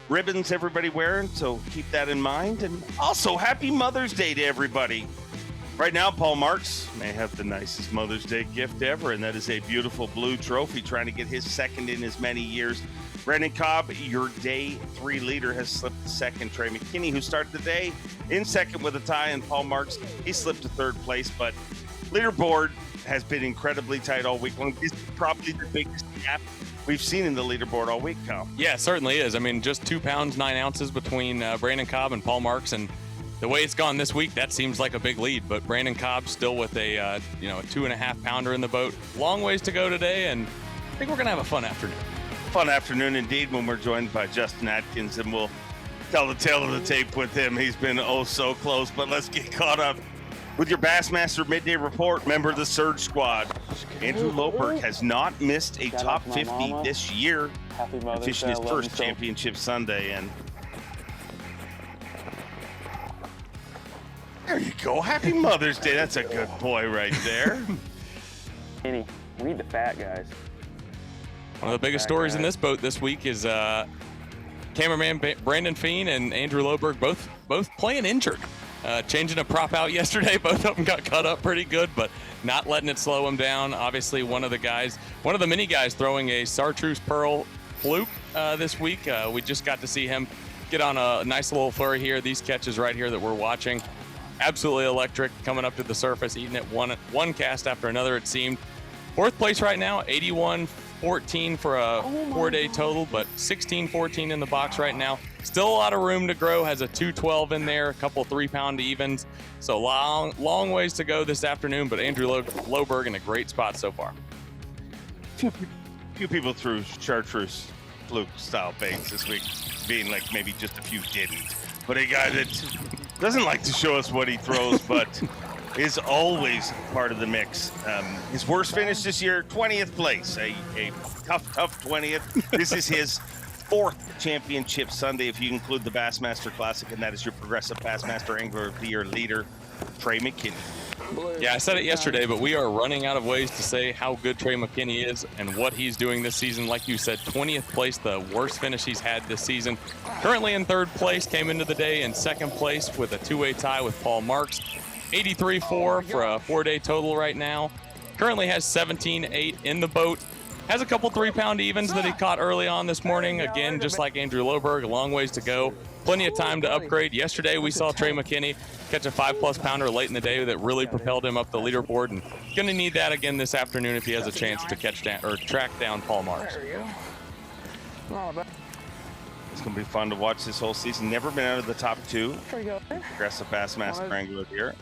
ribbons everybody wearing, so keep that in mind. And also, happy Mother's Day to everybody. Right now, Paul Marks may have the nicest Mother's Day gift ever, and that is a beautiful blue trophy, trying to get his second in as many years. Brandon Cobb, your day 3 leader, has slipped to second. Trey McKinney, who started the day in second with a tie, and Paul Marks, he slipped to third place. But leaderboard has been incredibly tight all week long. This is probably the biggest gap we've seen in the leaderboard all week, Kyle. Yeah, it certainly is. I mean, just 2 pounds, 9 ounces between Brandon Cobb and Paul Marks, and the way it's gone this week, that seems like a big lead, but Brandon Cobb still with a a 2.5 pounder in the boat. Long ways to go today, and I think we're gonna have a fun afternoon. Fun afternoon indeed when we're joined by Justin Atkins, and we'll tell the tale of the tape with him. He's been oh so close, but let's get caught up with your Bassmaster Midday Report. Member of the Surge Squad, Andrew Loberg has not missed a top 50 this year, fishing his first championship Sunday, and there you go. Happy Mother's Day. That's a good boy right there. Kenny, we need the fat guys. One of the biggest stories in this boat this week is cameraman Brandon Feen and Andrew Loberg both playing injured. changing a prop out yesterday. Both of them got cut up pretty good, but not letting it slow him down. Obviously, one of the mini guys throwing a Chartreuse Pearl fluke this week. We just got to see him get on a nice little flurry here. These catches right here that we're watching, absolutely electric, coming up to the surface, eating it one cast after another, it seemed. Fourth place right now, 81-14 for a 4-day total, but 16-14 in the box right now. Still a lot of room to grow, has a 212 in there, a couple 3-pound evens. So long ways to go this afternoon, but Andrew Loberg in a great spot so far. Few people threw Chartreuse fluke style baits this week, being like maybe just a few didn't. But a guy that doesn't like to show us what he throws, but is always part of the mix. His worst finish this year, 20th place, a tough 20th. This is his 4th championship Sunday, if you include the Bassmaster Classic, and that is your Progressive Bassmaster Angler of the Year leader, Trey McKinney. Yeah, I said it yesterday, but we are running out of ways to say how good Trey McKinney is and what he's doing this season. Like you said, 20th place, the worst finish he's had this season. Currently in 3rd place, came into the day in 2nd place with a 2-way tie with Paul Marks. 83.4 for a 4-day total right now. Currently has 17.8 in the boat. Has a couple 3-pound evens that he caught early on this morning. Again, just like Andrew Loberg, a long ways to go. Plenty of time to upgrade. Yesterday, we saw Trey McKinney catch a 5+ pounder late in the day that really propelled him up the leaderboard, and going to need that again this afternoon if he has a chance to catch down or track down Paul Marks. There you go. It's going to be fun to watch this whole season. Never been out of the top 2. Progressive Bassmaster Angler of the Year.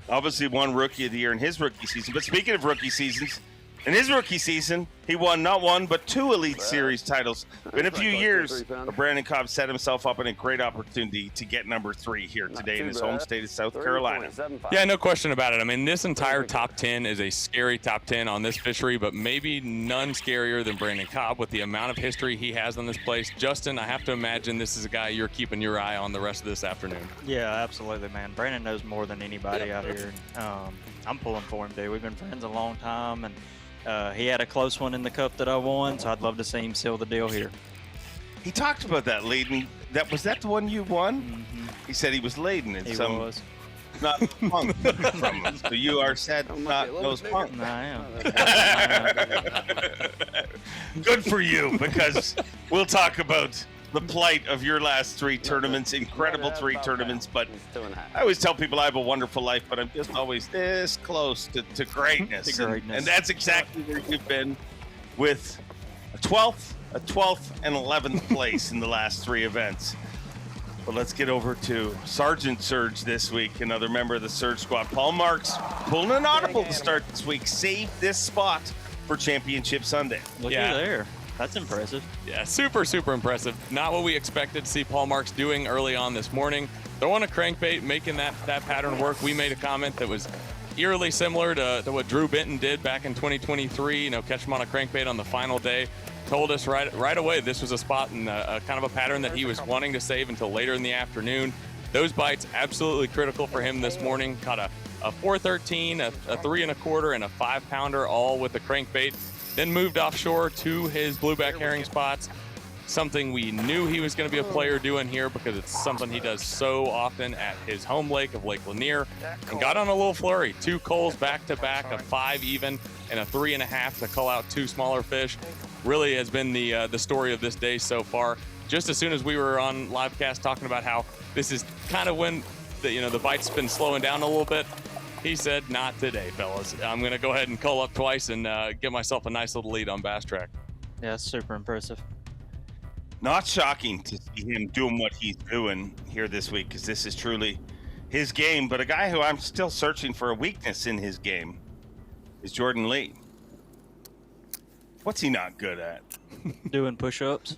Obviously won Rookie of the Year in his rookie season. But speaking of rookie seasons, in his rookie season, he won not one, but 2 Elite Series titles. In a few years, Brandon Cobb set himself up in a great opportunity to get number 3 here today in his home state of South Carolina. Yeah, no question about it. I mean, this entire top 10 is a scary top 10 on this fishery, but maybe none scarier than Brandon Cobb with the amount of history he has on this place. Justin, I have to imagine this is a guy you're keeping your eye on the rest of this afternoon. Yeah, absolutely, man. Brandon knows more than anybody out here. I'm pulling for him, dude. We've been friends a long time, and he had a close one in the cup that I won, so I'd love to see him seal the deal here. He talked about that leading. Was that the one you won? Mm-hmm. He said he was laden in some. Was. Not punk from us. So you are sad not those punk. No, I am. Good for you, because we'll talk about the plight of your last 3 tournaments, incredible 3 tournaments. But I always tell people I have a wonderful life, but I'm just always this close to greatness. And that's exactly where you've been, with a 12th, and 11th place in the last 3 events. But let's get over to Sergeant Surge this week, another member of the Surge Squad. Paul Marks pulling an audible to start this week. Saved this spot for Championship Sunday. Look at there. That's impressive. Yeah, super impressive. Not what we expected to see Paul Marks doing early on this morning. Throwing a crankbait, making that pattern work. We made a comment that was eerily similar to what Drew Benton did back in 2023. Catch him on a crankbait on the final day. Told us right away this was a spot and kind of a pattern that he was wanting to save until later in the afternoon. Those bites absolutely critical for him this morning. Caught a 413, a 3 1/4, and a 5-pounder, all with the crankbait. Then moved offshore to his blueback herring spots. Something we knew he was going to be a player doing here, because it's something he does so often at his home lake of Lake Lanier. And got on a little flurry. 2 culls back to back, a 5 even, and a 3 1/2 to cull out 2 smaller fish. Really has been the story of this day so far. Just as soon as we were on livecast talking about how this is kind of when the bite's been slowing down a little bit, he said, not today, fellas. I'm going to go ahead and cull up twice and get myself a nice little lead on Bass Track. Yeah, it's super impressive. Not shocking to see him doing what he's doing here this week, because this is truly his game. But a guy who I'm still searching for a weakness in his game is Jordan Lee. What's he not good at? Doing push-ups.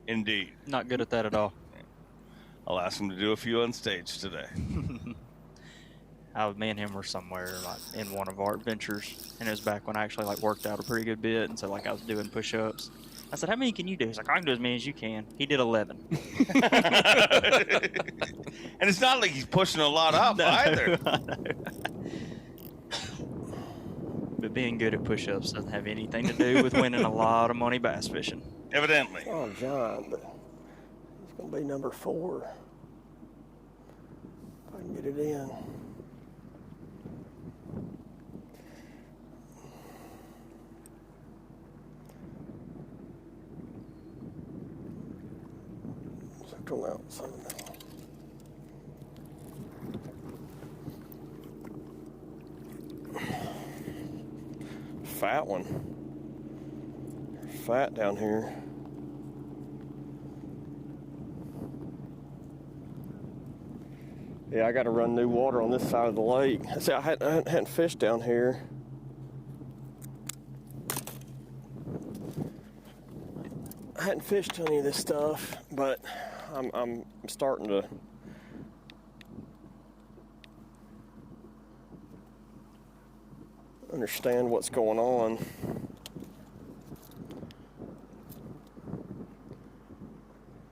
Indeed. Not good at that at all. I'll ask him to do a few on stage today. Me and him were somewhere in one of our adventures, and it was back when I actually worked out a pretty good bit, and so I was doing push-ups. I said, how many can you do? He's like, I can do as many as you can. He did 11. And it's not like he's pushing a lot up either. But being good at push-ups doesn't have anything to do with winning a lot of money bass fishing. Evidently. Oh, John, but he's going to be number 4. Get it in. Circle out some of that. Fat one. Fat down here. Yeah, I got to run new water on this side of the lake. See, I hadn't fished down here. I hadn't fished any of this stuff, but I'm starting to understand what's going on.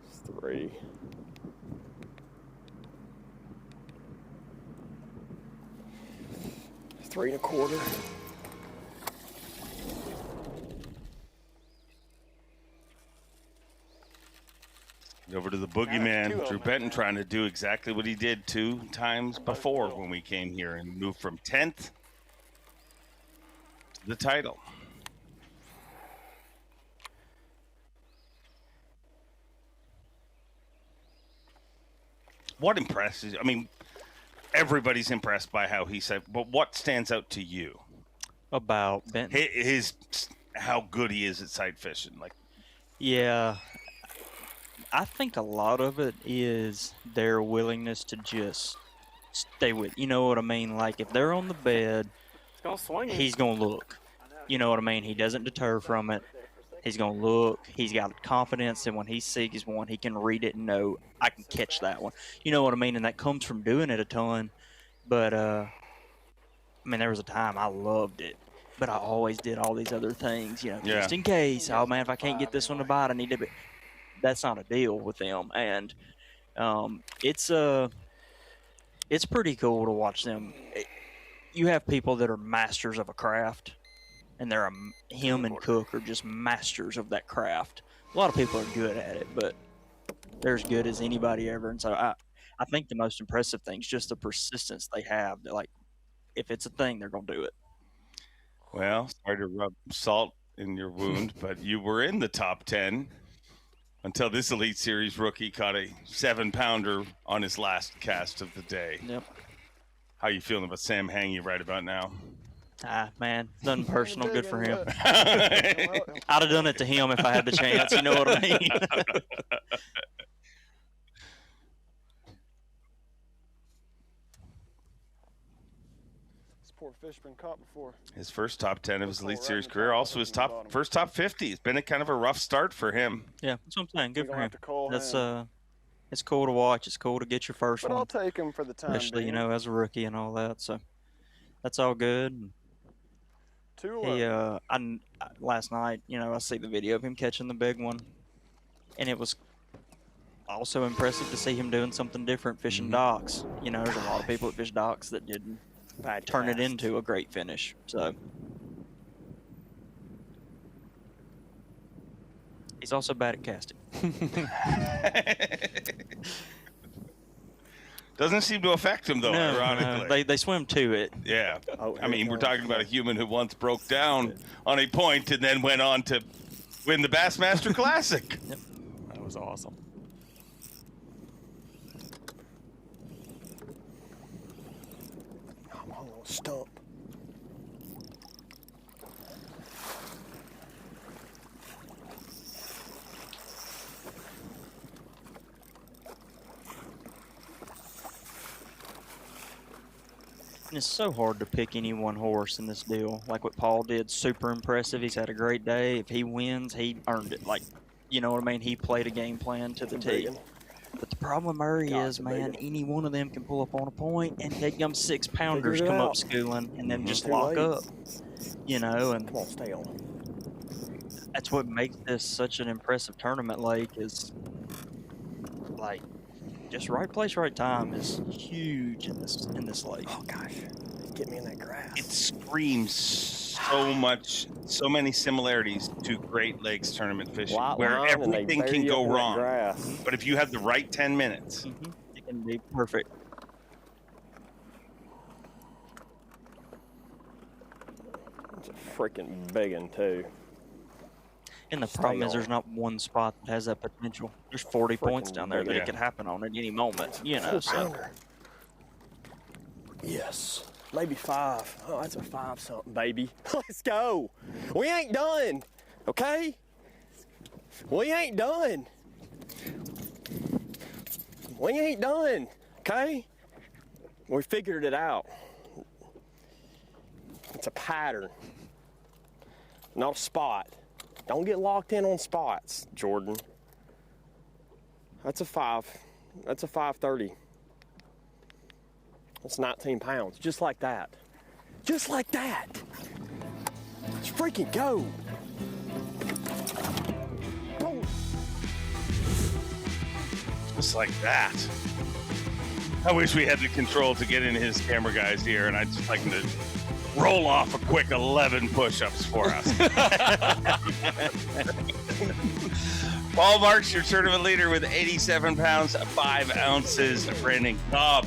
It's 3. Three and a quarter. Over to the boogeyman, Drew Benton, trying to do exactly what he did 2 times before when we came here and moved from 10th to the title. What impresses? I mean, everybody's impressed by how he said, but what stands out to you about Benton? His how good he is at sight fishing. Like, yeah, I think a lot of it is their willingness to just stay with. You know what I mean? Like if they're on the bed, he's gonna look. You know what I mean? He doesn't deter from it. He's gonna look. He's got confidence that when he sees one, he can read it and know I can catch that one. You know what I mean? And that comes from doing it a ton. But I mean, there was a time I loved it, but I always did all these other things. You know, just in case. Oh man, if I can't get this one to bite, I need to be. That's not a deal with them, and it's pretty cool to watch them. You have people that are masters of a craft, and him and Cook are just masters of that craft. A lot of people are good at it, but they're as good as anybody ever. And so I think the most impressive thing is just the persistence they have. They're like, if it's a thing, they're gonna do it. well, sorry to rub salt in your wound, but you were in the top 10 until this Elite Series rookie caught a 7-pounder on his last cast of the day. Yep. How you feeling about Sam Hangy right about now? Man, nothing personal. Good for him. I'd have done it to him if I had the chance. You know what I mean? This poor fish been caught before. His first top 10 of his Elite Series career, also his first top 50. It's been a kind of a rough start for him. Yeah, that's what I'm saying. Good for him. That's it's cool to watch. It's cool to get your first one. But I'll take him for the time Especially, being. you know, as a rookie and all that. So that's all good. He, last night, you know, I see the video of him catching the big one, and it was also impressive to see him doing something different, fishing docks. You know, there's a lot of people that fish docks that didn't turn it into a great finish. So he's also bad at casting. Doesn't seem to affect him, though, ironically. They swim to it. Yeah. I mean, we're talking about a human who once broke down on a point and then went on to win the Bassmaster Classic. Yep. That was awesome. I'm on a stump. And it's so hard to pick any one horse in this deal. Like what Paul did, super impressive. He's had a great day. If he wins, he earned it. Like, you know what I mean? He played a game plan to the T. But the problem, Murray, is, man, any one of them can pull up on a point and take them 6-pounders come up schooling and then just lock up. You know, and Come on, stay on. that's what makes this such an impressive tournament lake is, like, just right place, right time is huge in this lake. Oh gosh, get me in that grass. It screams so much, so many similarities to Great Lakes tournament fishing, where everything can go wrong. But if you have the right 10 minutes, it can be perfect. It's a freaking big one, too. And the problem is there's not one spot that has that potential. There's 40 points down there that it could happen on at any moment, you know. So. Yes. Maybe 5. Oh, that's a 5-something, baby. Let's go. We ain't done, okay? We ain't done. We ain't done, okay? We figured it out. It's a pattern, not a spot. Don't get locked in on spots, Jordan. That's a 5. That's a 530. That's 19 pounds, just like that. Just like that. Let's freaking go. Boom. Just like that. I wish we had the control to get in his camera guy's ear, and I'd just like him to roll off a quick 11 push-ups for us. Paul Marks, your tournament leader with 87 pounds, 5 ounces. Brandon Cobb.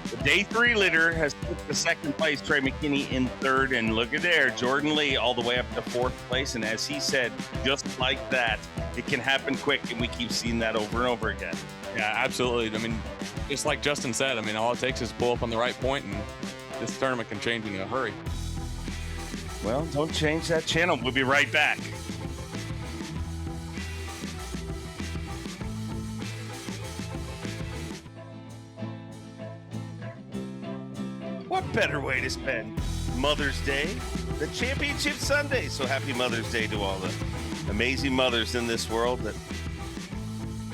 The day 3 leader has took the 2nd place. Trey McKinney in 3rd. And look at there, Jordan Lee all the way up to 4th place. And as he said, just like that, it can happen quick. And we keep seeing that over and over again. Yeah, absolutely. I mean, just like Justin said, I mean, all it takes is pull up on the right point, and this tournament can change in a hurry. Well, don't change that channel. We'll be right back. What better way to spend Mother's Day than Championship Sunday? So happy Mother's Day to all the amazing mothers in this world that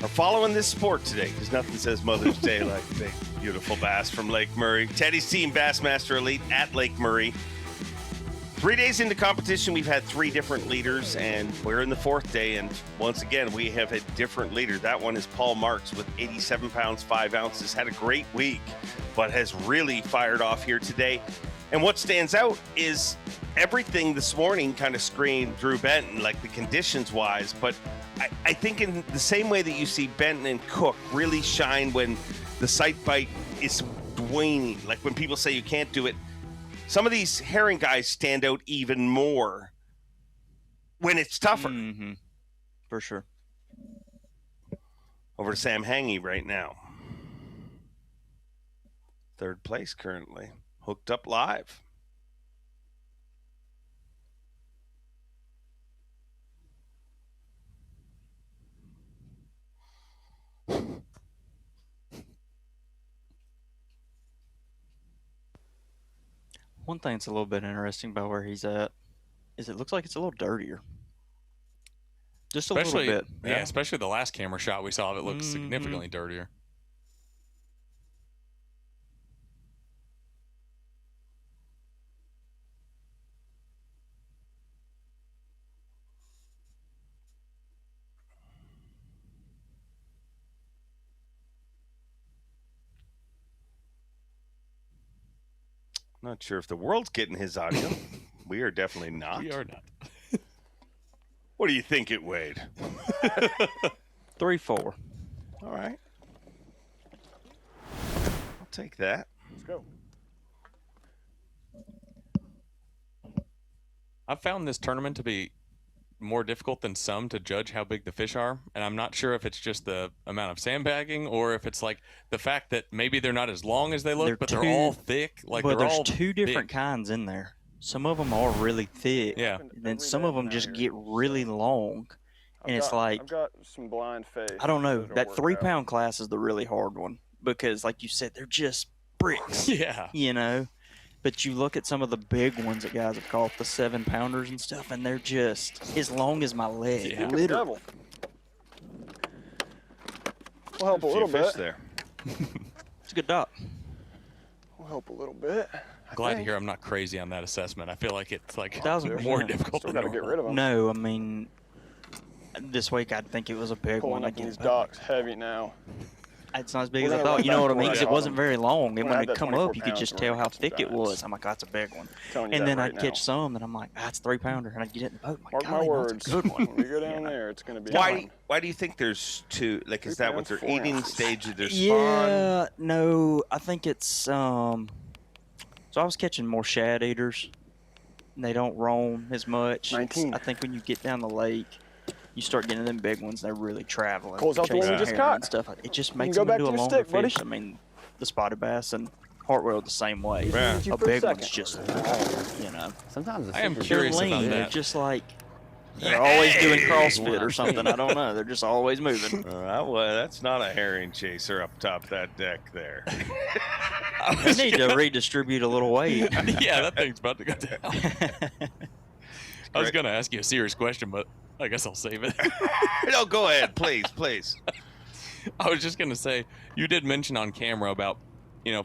are following this sport today, because nothing says Mother's Day like big, beautiful bass from Lake Murray. Tedy's team, Bassmaster Elite at Lake Murray. 3 days into competition, we've had 3 different leaders, and we're in the 4th day, and once again, we have a different leader. That one is Paul Marks with 87 pounds, 5 ounces. Had a great week, but has really fired off here today. And what stands out is everything this morning kind of screamed Drew Benton, like the conditions-wise, but I think in the same way that you see Benton and Cook really shine when the sight bite is waning, like when people say you can't do it, some of these herring guys stand out even more when it's tougher. Mm-hmm. For sure. Over to Sam Hangy right now. 3rd place currently. Hooked up live. One thing that's a little bit interesting about where he's at is it looks like it's a little dirtier. Just a little bit. Yeah, especially the last camera shot we saw of it looked significantly dirtier. Not sure if the world's getting his audio. We are definitely not. We are not. What do you think it weighed? 3-4. All right. I'll take that. Let's go. I've found this tournament to be more difficult than some to judge how big the fish are, and I'm not sure if it's just the amount of sandbagging or if it's like the fact that maybe they're not as long as they look, but they're all thick. Like but they're there's all 2 different big. kinds in there. Some of them are really thick. Yeah. And then some of them just get really long. And it's like, I've got some blind faith. I don't know. That 3-pound class is the really hard one because, like you said, they're just bricks. Yeah. You know? But you look at some of the big ones that guys have caught, the 7-pounders and stuff, and they're just as long as my leg. Yeah. Literally. We'll help a little bit. There. It's a good dock. We'll help a little bit. Glad to hear I'm not crazy on that assessment. I feel like it's like 1,000%. more difficult Still than got to get normal. rid of them. No, I mean, this week I'd think it was a big Pulling one. up these docks heavy now. It's not as big We're as I gonna thought. run You know back what I to mean? where 'Cause I it wasn't caught 'em. very long. And When I when had it that come 24 up, you could pounds, just we're tell gonna how catch some thick it giants. was. I'm like, that's a big one. Telling you And that then right I'd catch now. some, and I'm like, that's 3-pounder. And I'd get it in the boat. I'm like, Mark my golly, words. that's a good one. When we go down there, it's going to be Why do you think there's 2? Like, is that what 3 their pounds, 4 eating ounces. stage of their spawn? Yeah, no, I think it's so I was catching more shad eaters, They don't roam as much. 19. I think when you get down the lake, you start getting them big ones. They're really traveling. Cole's out the one we just chasing caught. and stuff. It just makes go them back into to a your longer stick, buddy. fish. I mean, the spotted bass and Hartwell the same way. Yeah. A big one's just long, you know. Sometimes I am They're curious lean. about They're that. just like they're always doing CrossFit or something. I don't know. They're just always moving. Well, that's not a herring chaser up top that deck there. They need to redistribute a little weight. Yeah, that thing's about to go down. I was going to ask you a serious question, but I guess I'll save it. No, go ahead, please, please. I was just going to say, you did mention on camera about,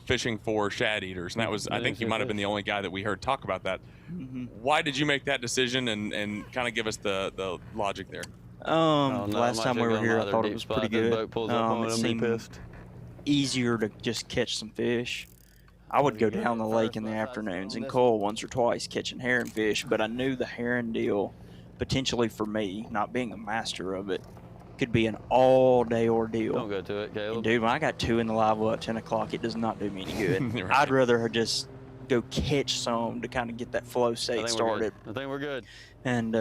fishing for shad eaters, and that was, I think you might have been the only guy that we heard talk about that. Mm-hmm. Why did you make that decision, and kind of give us the logic there? Last time we were here, I thought it was pretty good. It seemed pissed. easier to just catch some fish. I would go down the lake in the afternoons and Cole once or twice catching herring fish, but I knew the herring deal, potentially for me, not being a master of it, could be an all-day ordeal. Don't go to it, Caleb. And dude, when I got 2 in the live well at 10 o'clock, it does not do me any good. Right. I'd rather just go catch some to kind of get that flow state started. I think we're good. And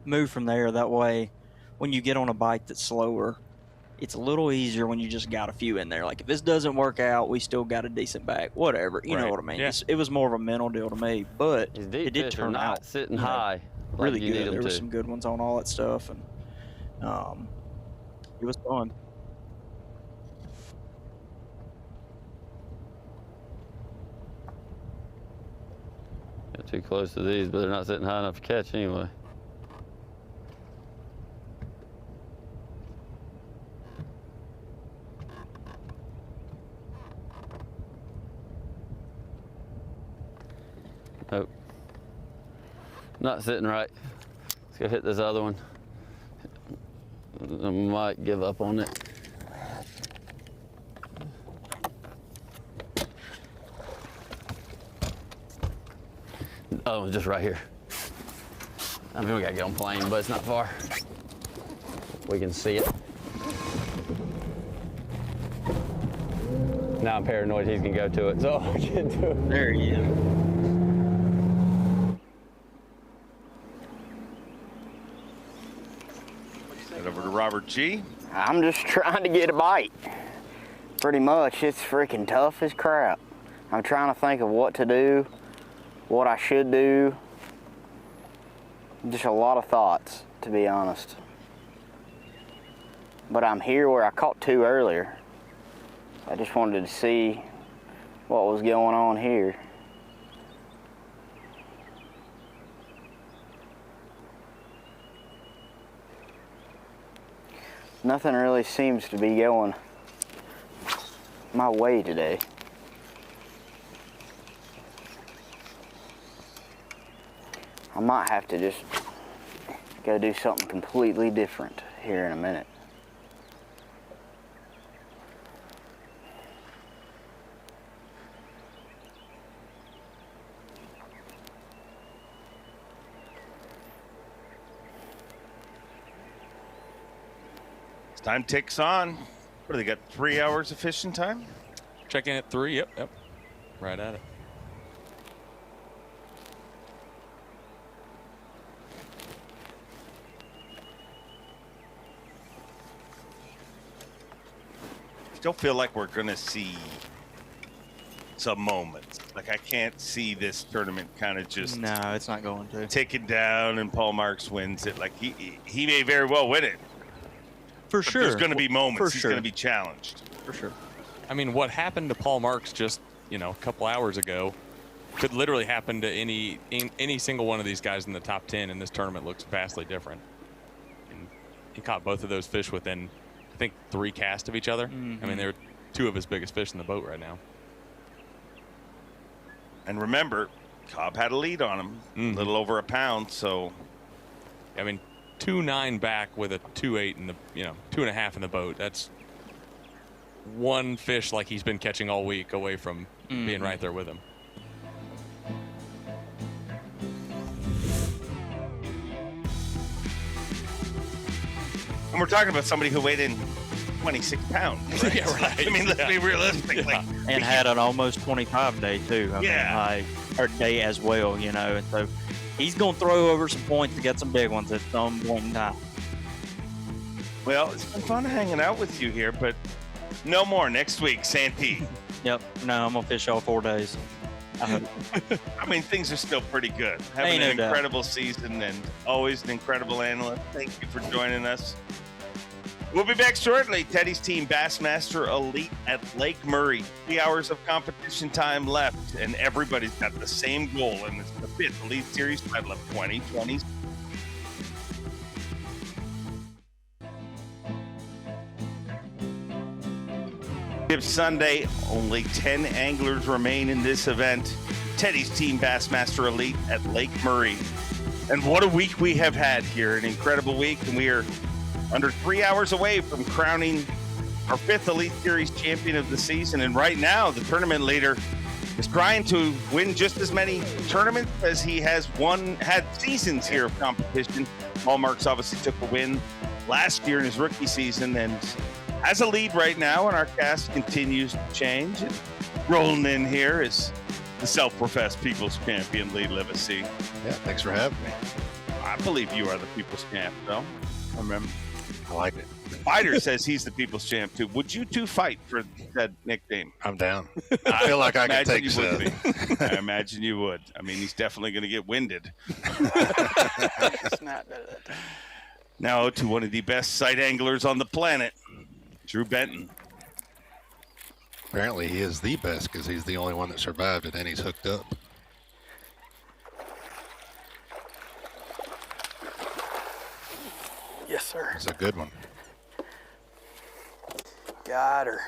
move from there. That way, when you get on a bite that's slower, it's a little easier when you just got a few in there. Like, if this doesn't work out, we still got a decent bag. Whatever. You know what I mean? Yeah. It was more of a mental deal to me, but These deep it did fish are turn not out sitting you know, high. really like you need good. them There were to. some good ones on all that stuff, and it was fun. Got too close to these, but they're not sitting high enough to catch anyway. Nope. Not sitting right. Let's go hit this other one. I might give up on it. Oh, just right here. I mean, we gotta get on plane, but it's not far. We can see it. Now I'm paranoid he's gonna go to it, so I'll get to it. There he is. Head over to Robert G. I'm just trying to get a bite. Pretty much, it's freaking tough as crap. I'm trying to think of what to do, what I should do. Just a lot of thoughts, to be honest. But I'm here where I caught 2 earlier. I just wanted to see what was going on here. Nothing really seems to be going my way today. I might have to just go do something completely different here in a minute. Time ticks on. What do they got? 3 hours of fishing time? Check in at 3. Yep. Right at it. Still feel like we're gonna see some moments. Like, I can't see this tournament kind of just No, it's not going to. ticking down and Paul Marks wins it. Like, he may very well win it. For But sure. There's going to be moments. For He's sure. going to be challenged. For sure. I mean, what happened to Paul Marks just, a couple hours ago could literally happen to any single one of these guys in the top 10, and this tournament looks vastly different. And he caught both of those fish within, I think, 3 casts of each other. I mean, they're 2 of his biggest fish in the boat right now. And remember, Cobb had a lead on him, a little over a pound, so. I mean, 2.9 back with a 2.8 in the, 2.5 in the boat. That's one fish like he's been catching all week away from being right there with him. And we're talking about somebody who weighed in 26 pounds. Right? Yeah, right. I mean, let's be realistic. Yeah. Like, And had an almost 25 day too. I mean, or day as well, and so he's going to throw over some points to get some big ones at some point in time. Well, it's been fun hanging out with you here, but no more next week, Santee. Yep. No, I'm going to fish all 4 days. I mean, things are still pretty good. Having an incredible season and always an incredible analyst. Thank you for joining us. We'll be back shortly. Tedy's team, Bassmaster Elite at Lake Murray. 3 hours of competition time left, and everybody's got the same goal, and it's the 5th Elite Series title of 2020. Sunday, only 10 anglers remain in this event. Tedy's team, Bassmaster Elite at Lake Murray. And what a week we have had here. An incredible week, and we are under 3 hours away from crowning our 5th Elite Series champion of the season. And right now, the tournament leader is trying to win just as many tournaments as he has had seasons here of competition. Paul Marks obviously took a win last year in his rookie season and has a lead right now, and our cast continues to change. And rolling in here is the self-professed People's Champion, Lee Livesey. Yeah, thanks for having me. I believe you are the People's Champ, though. I remember. I like it. The fighter says he's the People's Champ, too. Would you two fight for that nickname? I'm down. I feel like I can take Seth. I imagine you would. I mean, he's definitely going to get winded. Now to one of the best sight anglers on the planet, Drew Benton. Apparently he is the best because he's the only one that survived it and he's hooked up. Yes, sir. It's a good one. Got her.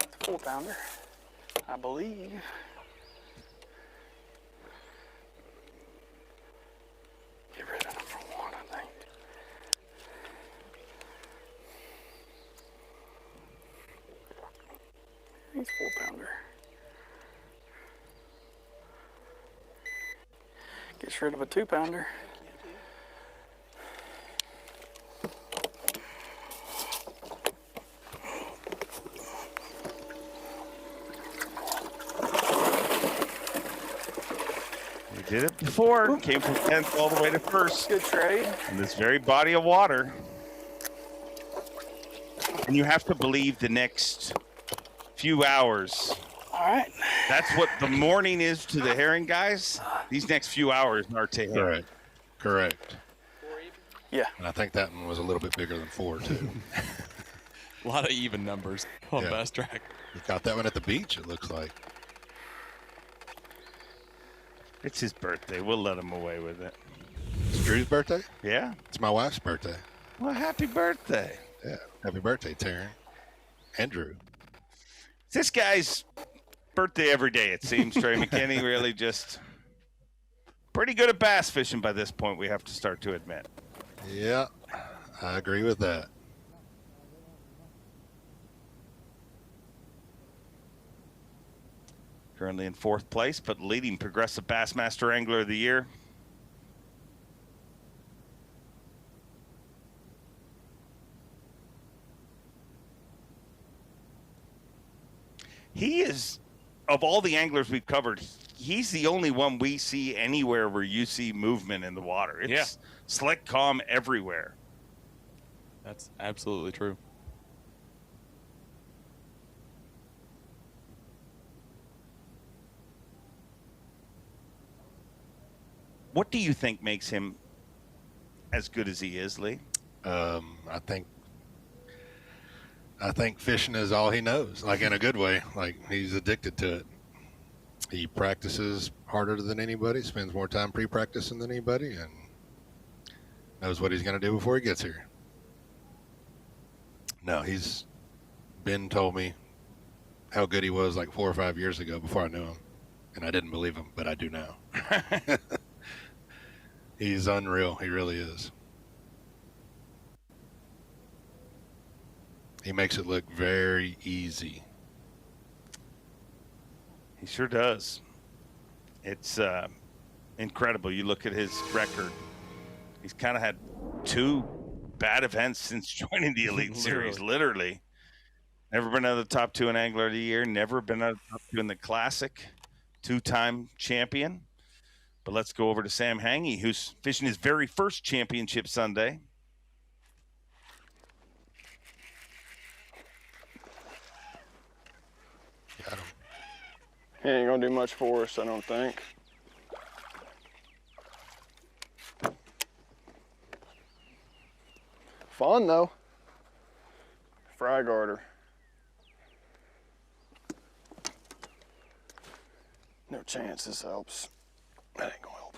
It's a 4-pounder, I believe. Get rid of them for one, I think. He's 4-pounder. Gets rid of a 2-pounder. We did it before. Came from 10th all the way to 1st. Good trade. In this very body of water. And you have to believe the next few hours. All right. That's what the morning is to the herring guys. These next few hours are to him. Correct. Yeah. And I think that one was a little bit bigger than 4, too. A lot of even numbers on Bass Track. You caught that one at the beach, it looks like. It's his birthday. We'll let him away with it. It's Drew's birthday? Yeah. It's my wife's birthday. Well, happy birthday. Yeah. Happy birthday, Taryn. And Drew. This guy's birthday every day, it seems. Trey McKinney really just pretty good at bass fishing by this point, we have to start to admit. Yeah, I agree with that. Currently in 4th place, but leading Progressive Bassmaster Angler of the Year. He is, of all the anglers we've covered, he's the only one we see anywhere where you see movement in the water. It's slick, calm everywhere. That's absolutely true. What do you think makes him as good as he is, Lee? I think fishing is all he knows, like in a good way. Like he's addicted to it. He practices harder than anybody, spends more time pre-practicing than anybody, and knows what he's going to do before he gets here. No, Ben told me how good he was like 4 or 5 years ago before I knew him, and I didn't believe him, but I do now. He's unreal. He really is. He makes it look very easy. He sure does. It's incredible. You look at his record. He's kind of had 2 bad events since joining the Elite Series, literally. Never been out of the top 2 in Angler of the Year. Never been out of the top 2 in the Classic. 2-time champion. But let's go over to Sam Hangy, who's fishing his very first championship Sunday. Got him. He ain't gonna do much for us, I don't think. Fun though. Fry garter. No chance this helps. That ain't gonna help.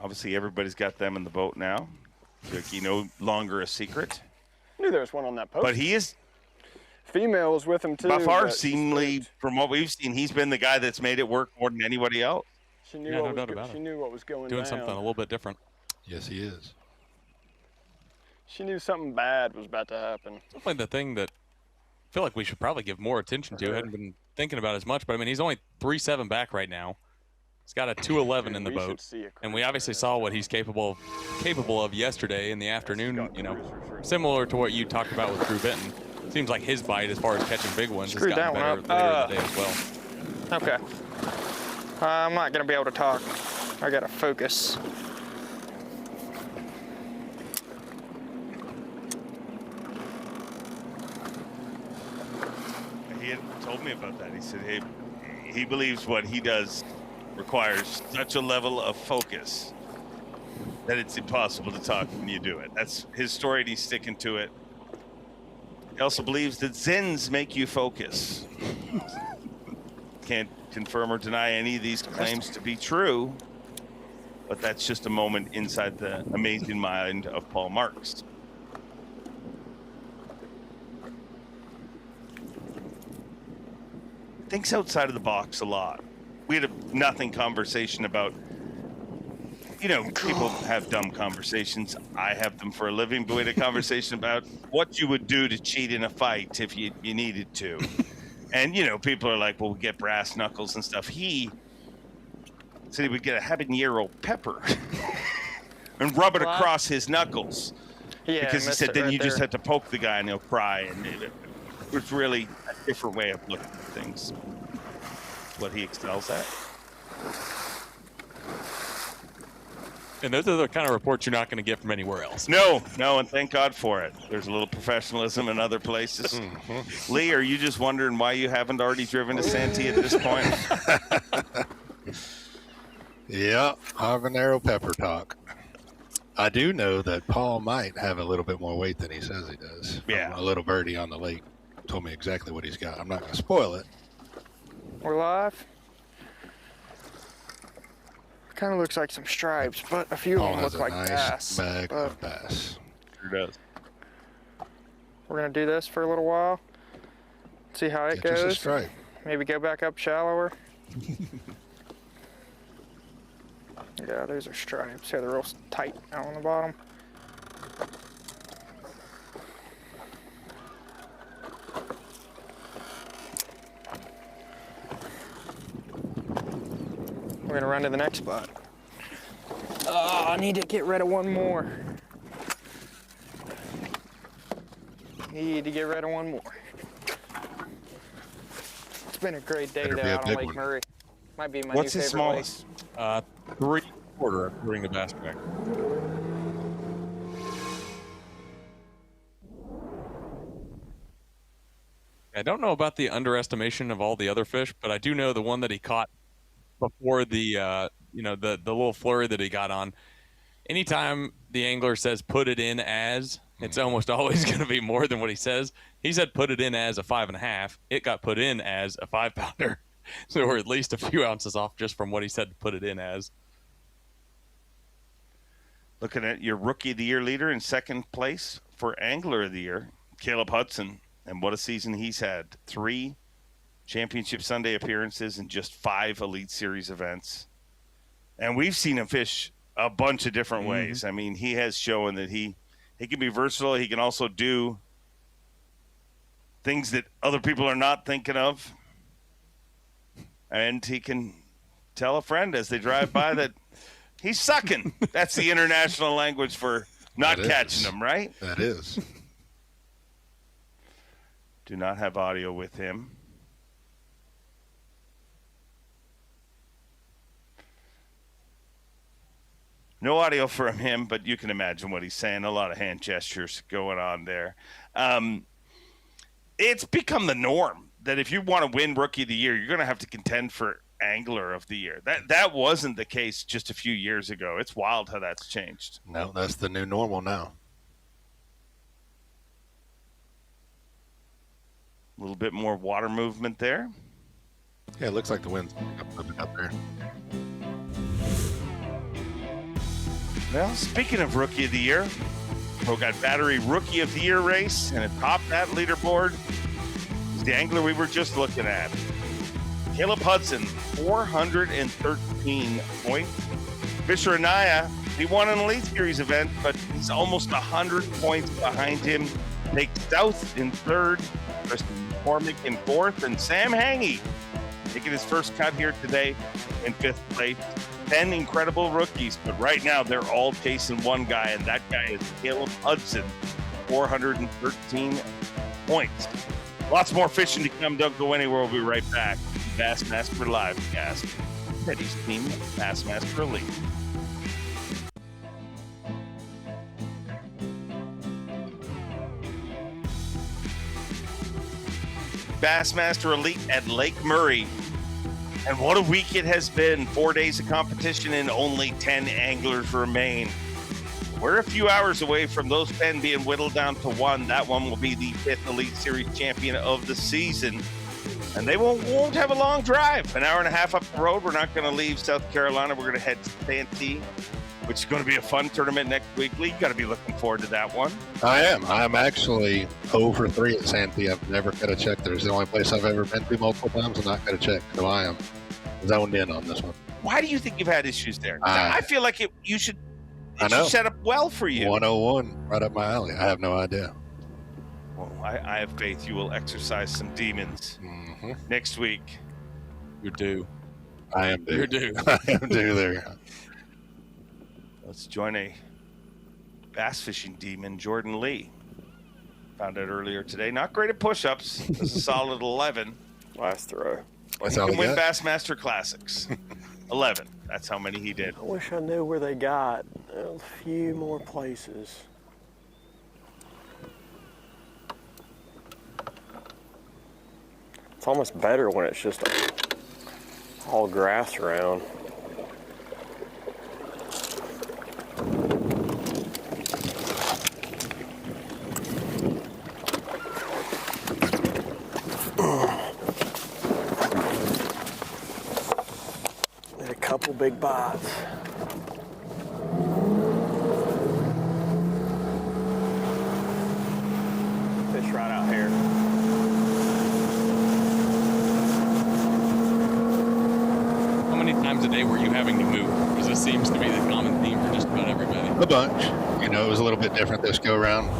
Obviously, everybody's got them in the boat now. Ricky no longer a secret. I knew there was one on that post. But he is. Female was with him too. By far, seemingly, from what we've seen, he's been the guy that's made it work more than anybody else. She knew, Yeah, no what, doubt was about she it. knew what was going Doing down. something a little bit different. Yes, he is. She knew something bad was about to happen. Definitely the thing that I feel like we should probably give more attention to. I hadn't been thinking about as much, but I mean, he's only 3.7 back right now. He's got a 2.11 in the boat, and we obviously saw what he's capable of yesterday in the afternoon. You know, similar to what you talked about with Drew Benton. Seems like his bite, as far as catching big ones, has Screwed gotten that better one up. later in the day as well. Okay. I'm not gonna be able to talk. I gotta focus. He had told me about that. He said he believes what he does requires such a level of focus that it's impossible to talk when you do it. That's his story, and he's sticking to it. He also believes that Zens make you focus. Can't confirm or deny any of these claims to be true, but that's just a moment inside the amazing mind of Paul Marks. Thinks outside of the box a lot. We had a nothing conversation about, you know, people have dumb conversations. I have them for a living, but we had a conversation about what you would do to cheat in a fight if you needed to. And, you know, people are like, well, we get brass knuckles and stuff. He said he would get a habanero pepper and rub it across his knuckles. Yeah, because he missed said it then right you just there. have to poke the guy and he'll cry. And it was really a different way of looking at things. What he excels at. And those are the kind of reports you're not going to get from anywhere else. No, and thank God for it. There's a little professionalism in other places. Lee, are you just wondering why you haven't already driven to Santee at this point? Yeah, habanero pepper talk. I do know that Paul might have a little bit more weight than he says he does. Yeah. A little birdie on the lake told me exactly what he's got. I'm not going to spoil it. We're live. Kind of looks like some stripes, but a few Paul of them has look a like nice bass. bag But of bass. Sure does. we're gonna do this for a little while. See how it Get us a goes. stripe. Maybe go back up shallower. Yeah, those are stripes. Yeah, they're real tight out on the bottom. We're gonna run to the next spot. Oh, I need to get rid of one more. Need to get rid of one more. It's been a great day Better be though a out on big Lake one. Murray. Might be my What's new his favorite lake. smallest? 3/4 according to Bass Track. I don't know about the underestimation of all the other fish, but I do know the one that he caught before the the little flurry that he got on. Anytime the angler says put it in as, it's almost always going to be more than what he says. He said put it in as a 5.5. It got put in as a 5-pounder. So we're at least a few ounces off just from what he said to put it in as. Looking at your Rookie of the Year leader in second place for Angler of the Year, Caleb Hudson. And what a season he's had. 3 Championship Sunday appearances and just 5 Elite Series events. And we've seen him fish a bunch of different ways. I mean, he has shown that he can be versatile. He can also do things that other people are not thinking of. And he can tell a friend as they drive by that he's sucking. That's the international language for not catching them, right? That is. Do not have audio with him. No audio from him, but you can imagine what he's saying. A lot of hand gestures going on there. It's become the norm that if you want to win Rookie of the Year, you're going to have to contend for Angler of the Year. That wasn't the case just a few years ago. It's wild how that's changed. No, that's the new normal now. A little bit more water movement there. Yeah, it looks like the wind's up there. Well, speaking of Rookie of the Year, we got Battery Rookie of the Year race, and atop that leaderboard is the angler we were just looking at. Caleb Hudson, 413 points. Fisher Anaya, he won an Elite Series event, but he's almost 100 points behind him. Nick South in third, Kristen McCormick in fourth, and Sam Hangy making his first cut here today in fifth place. 10 incredible rookies, but right now they're all chasing one guy, and that guy is Caleb Hudson, 413 points. Lots more fishing to come. Don't go anywhere. We'll be right back. Bassmaster Livecast. Tedy's team, Bassmaster Elite. Bassmaster Elite at Lake Murray. And what a week it has been. 4 days of competition and only 10 anglers remain. We're a few hours away from those 10 being whittled down to one. That one will be the 5th Elite Series champion of the season. And they won't have a long drive. An hour and a half up the road. We're not going to leave South Carolina. We're going to head to Santee, which is going to be a fun tournament next week. Lee, you got to be looking forward to that one. I am. I'm actually 0 for 3 at Santee. I've never got a check there. It's the only place I've ever been to multiple times and not got a check. So I am zoned in on this one. Why do you think you've had issues there? I feel like it should set up well for you. 101, right up my alley. I have no idea. Well, I have faith you will exercise some demons next week. You're due. I am due. You're due. I am due there. Let's join a bass fishing demon, Jordan Lee. Found out earlier today. Not great at push-ups. It was a solid 11. Last throw. That's He all can we win got? Bassmaster Classics. 11. That's how many he did. I wish I knew where they got a few more places. It's almost better when it's just all grass around. Did a couple big bites. Fish right out here. How many times a day were you having to move? Because this seems to be the common theme for just about everybody. A bunch. You know, it was a little bit different this go around.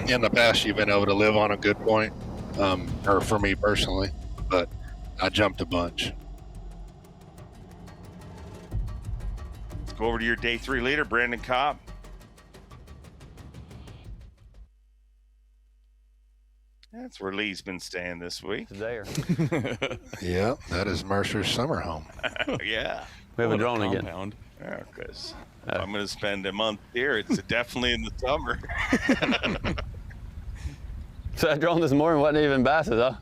In the past, you've been able to live on a good point, or for me personally, but I jumped a bunch. Let's go over to your day 3 leader, Brandon Cobb. That's where Lee's been staying this week. There. Yeah, that is Mercer's summer home. Yeah. We have a drone again. Yeah, because I'm going to spend a month here. It's definitely in the summer. So that drone this morning wasn't even Bass's, huh?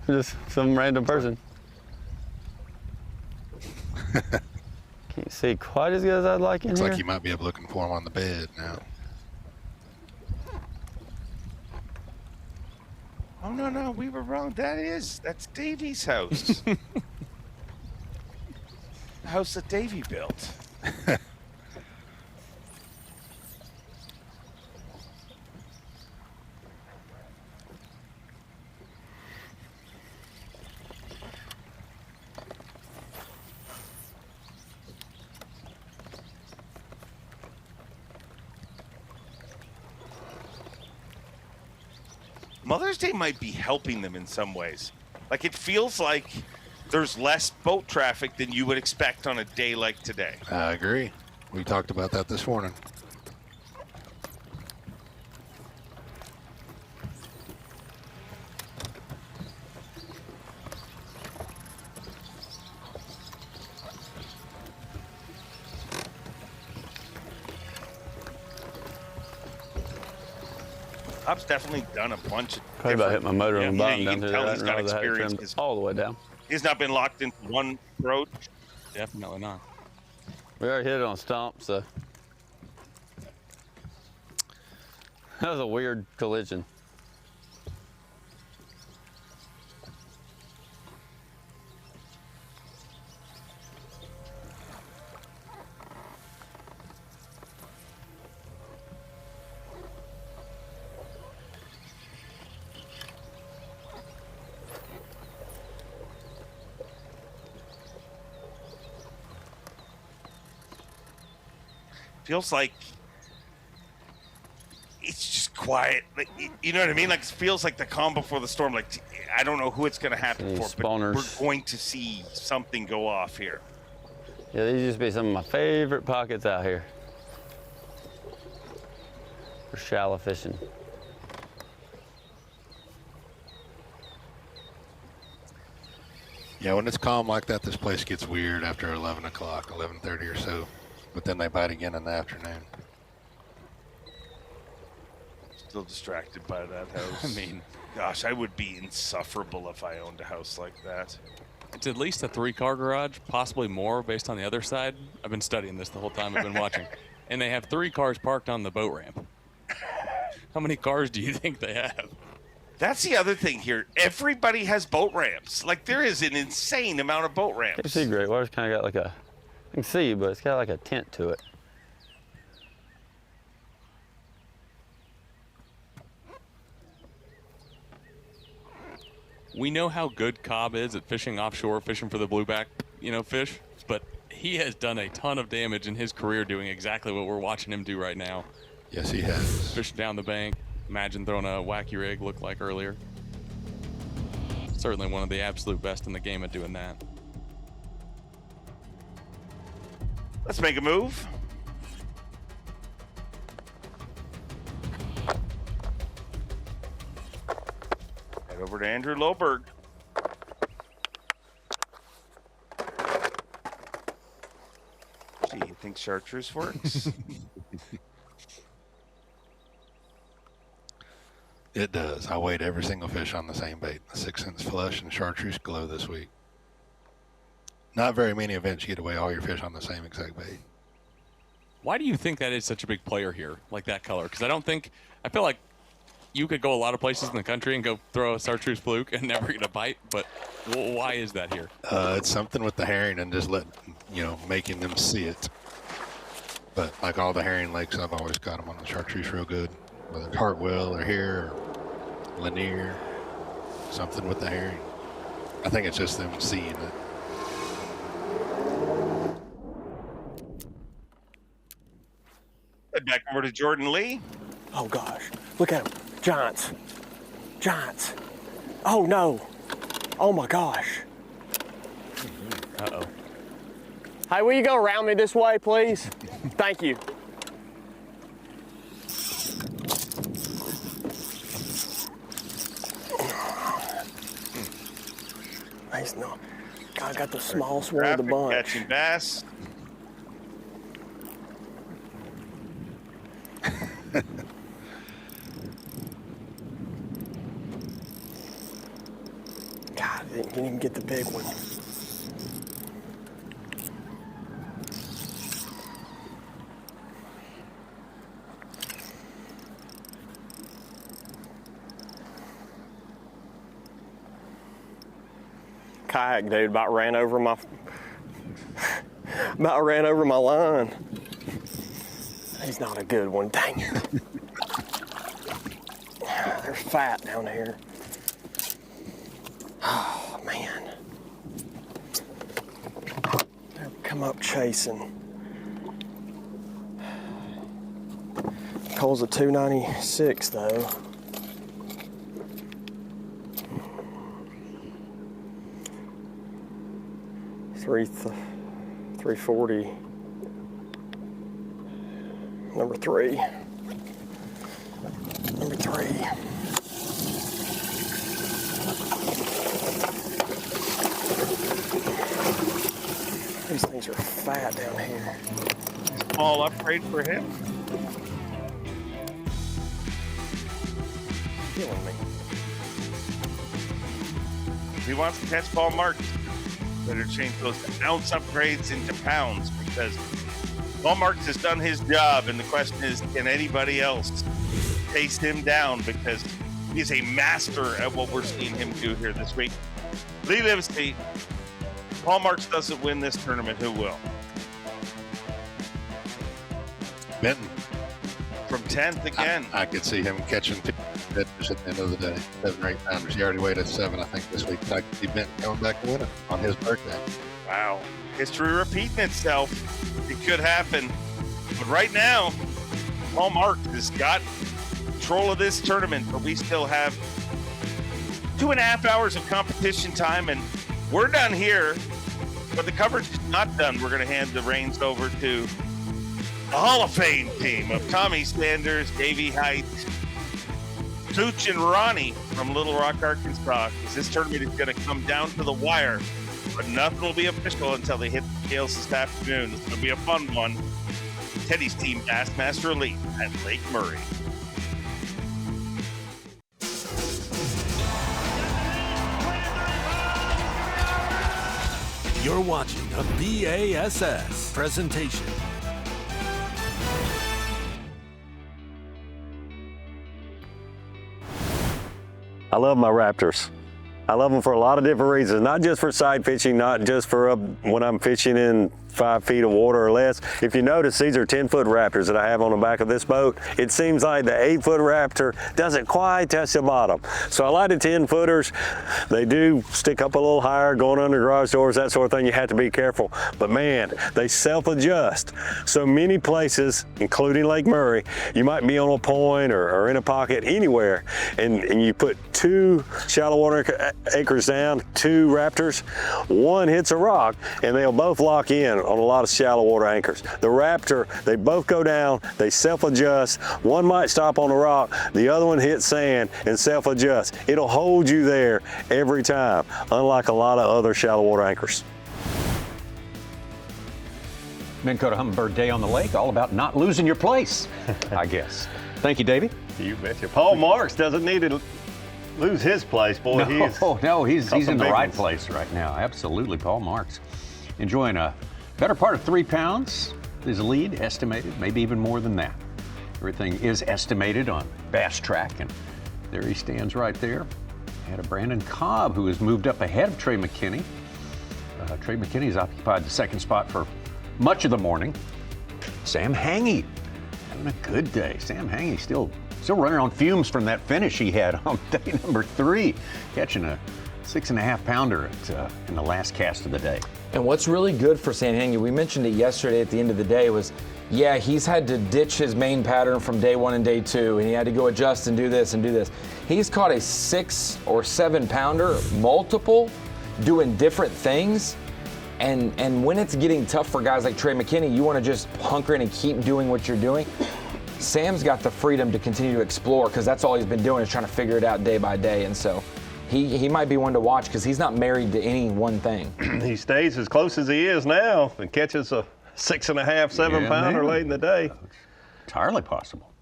Just some random person. Can't see quite as good as I'd like in Looks here. like you might be up looking for him on the bed now. Oh, no, we were wrong. That's Davey's house. The house that Davey built. Mother's Day might be helping them in some ways. Like, it feels like there's less boat traffic than you would expect on a day like today. I agree. We talked about that this morning. Bob's definitely done a bunch of Probably about hit my motor on the bottom you down can through tell there. he's I got didn't know that I had it experience trimmed 'cause all the way down. he's not been locked into one approach. Definitely not. We already hit it on a stomp, so. That was a weird collision. Feels like it's just quiet. Like, you know what I mean? Like, it feels like the calm before the storm. Like, I don't know who it's going to happen for, but we're going to see something go off here. Yeah, these used to be some of my favorite pockets out here for shallow fishing. Yeah, when it's calm like that, this place gets weird after 11 o'clock, 11:30 or so. But then they bite again in the afternoon. Still distracted by that house. I mean, gosh, I would be insufferable if I owned a house like that. It's at least a 3-car garage, possibly more based on the other side. I've been studying this the whole time I've been watching. And they have 3 cars parked on the boat ramp. How many cars do you think they have? That's the other thing here. Everybody has boat ramps. Like, there is an insane amount of boat ramps. You see Great Water's kind of got like a, you can see, but it's got like a tint to it. We know how good Cobb is at fishing offshore, fishing for the blueback, fish, but he has done a ton of damage in his career doing exactly what we're watching him do right now. Yes, he has. Fish down the bank. Imagine throwing a wacky rig looked like earlier. Certainly one of the absolute best in the game at doing that. Let's make a move. Head over to Andrew Loberg. Gee, you think chartreuse works? It does. I weighed every single fish on the same bait. The 6-cents flush and chartreuse glow this week. Not very many events you get to weigh all your fish on the same exact bait. Why do you think that is such a big player here, like that color? Because I feel like you could go a lot of places in the country and go throw a chartreuse fluke and never get a bite, but why is that here? It's something with the herring and just making them see it. But like all the herring lakes, I've always got them on the chartreuse real good. Whether it's Hartwell or here or Lanier, something with the herring. I think it's just them seeing it. Back over to Jordan Lee. Oh gosh, look at him, Giants. Oh no, oh my gosh. Uh-oh. Hey, will you go around me this way, please? Thank you. Nice, no. God, I got the smallest one of the bunch. Catching bass. God, I didn't even get the big one. Kayak dude about ran over my line. He's not a good one, dang it. They're fat down here. Oh man. They'll come up chasing. Cole's a 296 though. 340. Number 3. Number 3. These things are fat down here. Small upgrade for him. Killing me. If he wants to catch Paul Marks, better change those ounce upgrades into pounds, because Paul Marks has done his job, and the question is, can anybody else chase him down? Because he's a master at what we're seeing him do here this week. Lee Livesey, Paul Marks doesn't win this tournament, who will? Benton. From 10th again. I could see him catching fish at the end of the day, 7 or 8 pounders. He already weighed at 7, I think, this week. I could see Benton coming back to win it on his birthday. Wow. History repeating itself. It could happen. But right now, Paul Marks has got control of this tournament, but we still have 2.5 hours of competition time, and we're done here. But the coverage is not done. We're going to hand the reins over to the Hall of Fame team of Tommy Sanders, Davey Height, Tooch, and Ronnie from Little Rock, Arkansas. Because this tournament is going to come down to the wire, but nothing will be official until they hit the scales this afternoon. It's going to be a fun one. Tedy's team, Bassmaster Elite at Lake Murray. You're watching a B.A.S.S. presentation. I love my Raptors. I love them for a lot of different reasons, not just for side fishing, not just for when I'm fishing in 5 feet of water or less. If you notice, these are 10-foot Raptors that I have on the back of this boat. It seems like the 8-foot Raptor doesn't quite touch the bottom. So I like the 10-footers. They do stick up a little higher, going under garage doors, that sort of thing. You have to be careful. But man, they self-adjust. So many places, including Lake Murray, you might be on a point or in a pocket anywhere, and you put 2 shallow water anchors down, 2 Raptors, one hits a rock, and they'll both lock in on a lot of shallow water anchors. The Raptor, they both go down, they self-adjust. One might stop on a rock, the other one hits sand and self-adjust. It'll hold you there every time, unlike a lot of other shallow water anchors. Minn Kota Hummingbird Day on the lake, all about not losing your place, I guess. Thank you, Davey. You betcha. Paul Marks doesn't need to lose his place, boy. He's in the right place right now. Absolutely, Paul Marks. Enjoying a better part of 3 pounds. His lead estimated, maybe even more than that. Everything is estimated on Bass Track, and there he stands right there. Had a Brandon Cobb who has moved up ahead of Trey McKinney. Trey McKinney's occupied the 2nd spot for much of the morning. Sam Hangy having a good day. Sam Hangy still running on fumes from that finish he had on day number 3, catching a 6.5 pounder in the last cast of the day. And what's really good for Sam Hangy, we mentioned it yesterday at the end of the day, was yeah, he's had to ditch his main pattern from day 1 and day 2, and he had to go adjust and do this and do this. He's caught a 6 or 7 pounder, multiple, doing different things. And when it's getting tough for guys like Trey McKinney, you want to just hunker in and keep doing what you're doing. Sam's got the freedom to continue to explore, because that's all he's been doing, is trying to figure it out day by day. And so he might be one to watch, because he's not married to any one thing. He stays as close as he is now and catches a 6.5, 7 pounder late in the day. Entirely possible.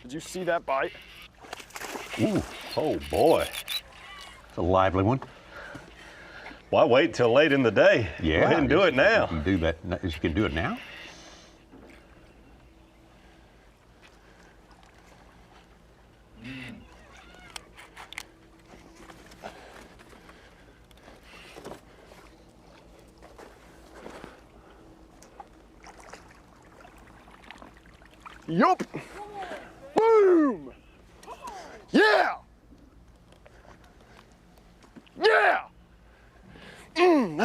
Did you see that bite? Ooh, oh boy. It's a lively one. Why wait till late in the day? Yeah. Go ahead and do it now. You can do that. You can do it now? Yup. Boom. Yeah.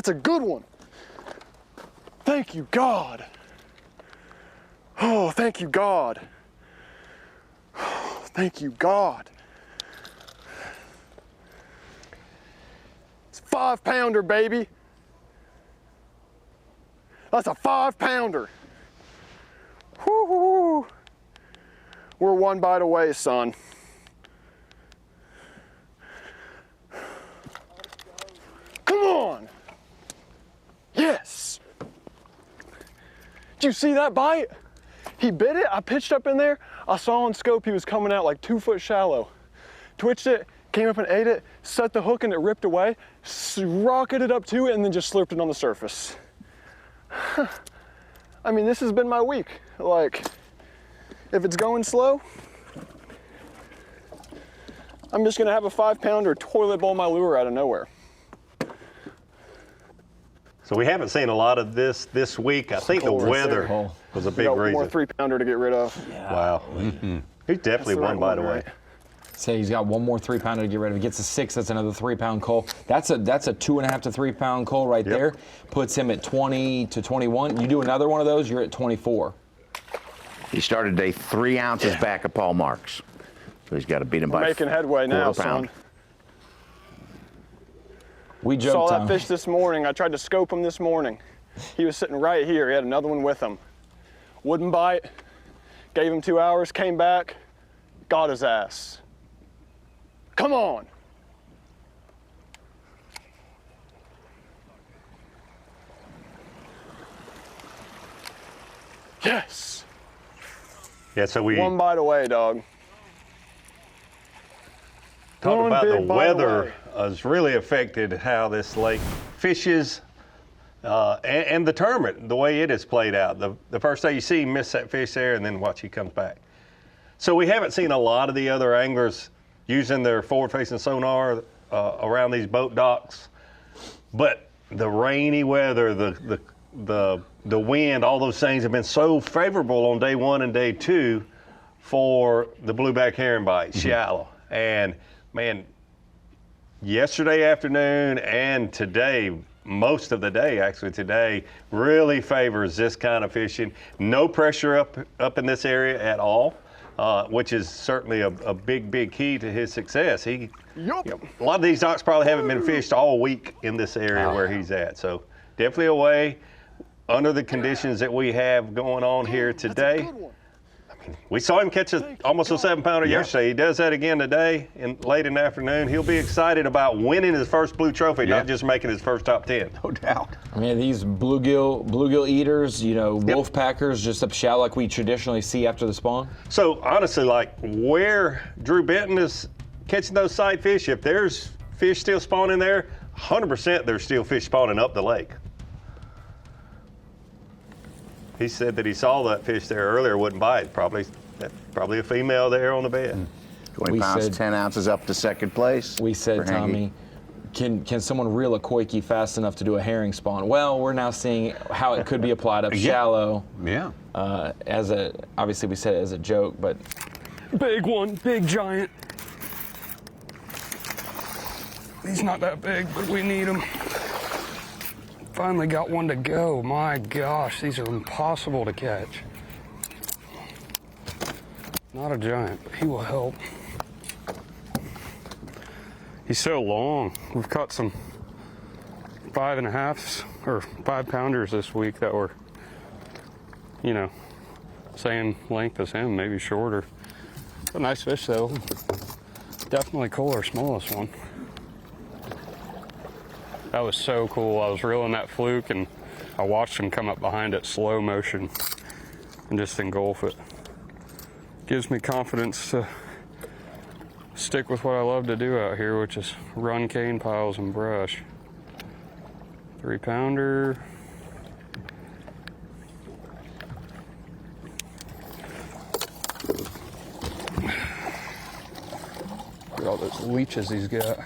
That's a good one. Thank you, God. Oh, thank you, God. Oh, thank you, God. It's a 5-pounder, baby. That's a 5-pounder. Woo-hoo. We're one bite away, son. Come on. Yes. Did you see that bite? He bit it. I pitched up in there. I saw on scope he was coming out like 2 foot shallow. Twitched it, came up and ate it, set the hook and it ripped away, rocketed up to it and then just slurped it on the surface. I mean, this has been my week. Like, if it's going slow, I'm just gonna have a 5-pounder toilet bowl my lure out of nowhere. So we haven't seen a lot of this week. I think the weather was a big reason. More 3-pounder to get rid of. Yeah. Wow. Mm-hmm. He's definitely one bite away. Say he's got one more 3-pounder to get rid of. He gets a 6, that's another 3-pound coal. That's a 2.5 to 3-pound coal right there. Puts him at 20 to 21. You do another one of those, you're at 24. He started day 3 ounces back of Paul Marks. So he's got to beat him by making headway now, pound. son. We joked saw that fish this morning. I tried to scope him this morning. He was sitting right here. He had another one with him. Wouldn't bite. Gave him 2 hours, came back, got his ass. Come on. Yes. Yeah, so we one bite away, dog. Talk about the weather has really affected how this lake fishes and the tournament, the way it has played out. The first day you see him miss that fish there, and then watch he comes back. So we haven't seen a lot of the other anglers using their forward-facing sonar around these boat docks, but the rainy weather, the wind, all those things have been so favorable on day 1 and day 2 for the blueback herring bite, shallow. And man, yesterday afternoon and today, most of the day actually today, really favors this kind of fishing. No pressure up in this area at all, which is certainly a big key to his success. A lot of these docks probably haven't been fished all week in this area where he's at. So definitely a way under the conditions that we have going on here today. We saw him catch almost a 7-pounder yesterday. He does that again today, late in the afternoon. He'll be excited about winning his first blue trophy, not just making his first top 10. No doubt. I mean, these bluegill eaters, wolf packers, just up shallow like we traditionally see after the spawn. So honestly, like where Drew Benton is catching those side fish, if there's fish still spawning there, 100% there's still fish spawning up the lake. He said that he saw that fish there earlier, wouldn't bite. Probably a female there on the bed. 20 pounds, 10 ounces up to second place. We said, Tommy, can someone reel a koiki fast enough to do a herring spawn? Well, we're now seeing how it could be applied up shallow. Yeah. Obviously we said it as a joke, but. Big one, big giant. He's not that big, but we need him. Finally got one to go. My gosh, these are impossible to catch. Not a giant, but he will help. He's so long. We've caught some 5.5s or 5-pounders this week that were, same length as him, maybe shorter. A nice fish though. Definitely cooler, smallest one. That was so cool. I was reeling that fluke and I watched him come up behind it slow motion and just engulf it. Gives me confidence to stick with what I love to do out here, which is run cane piles and brush. 3-pounder. Look at all those leeches he's got.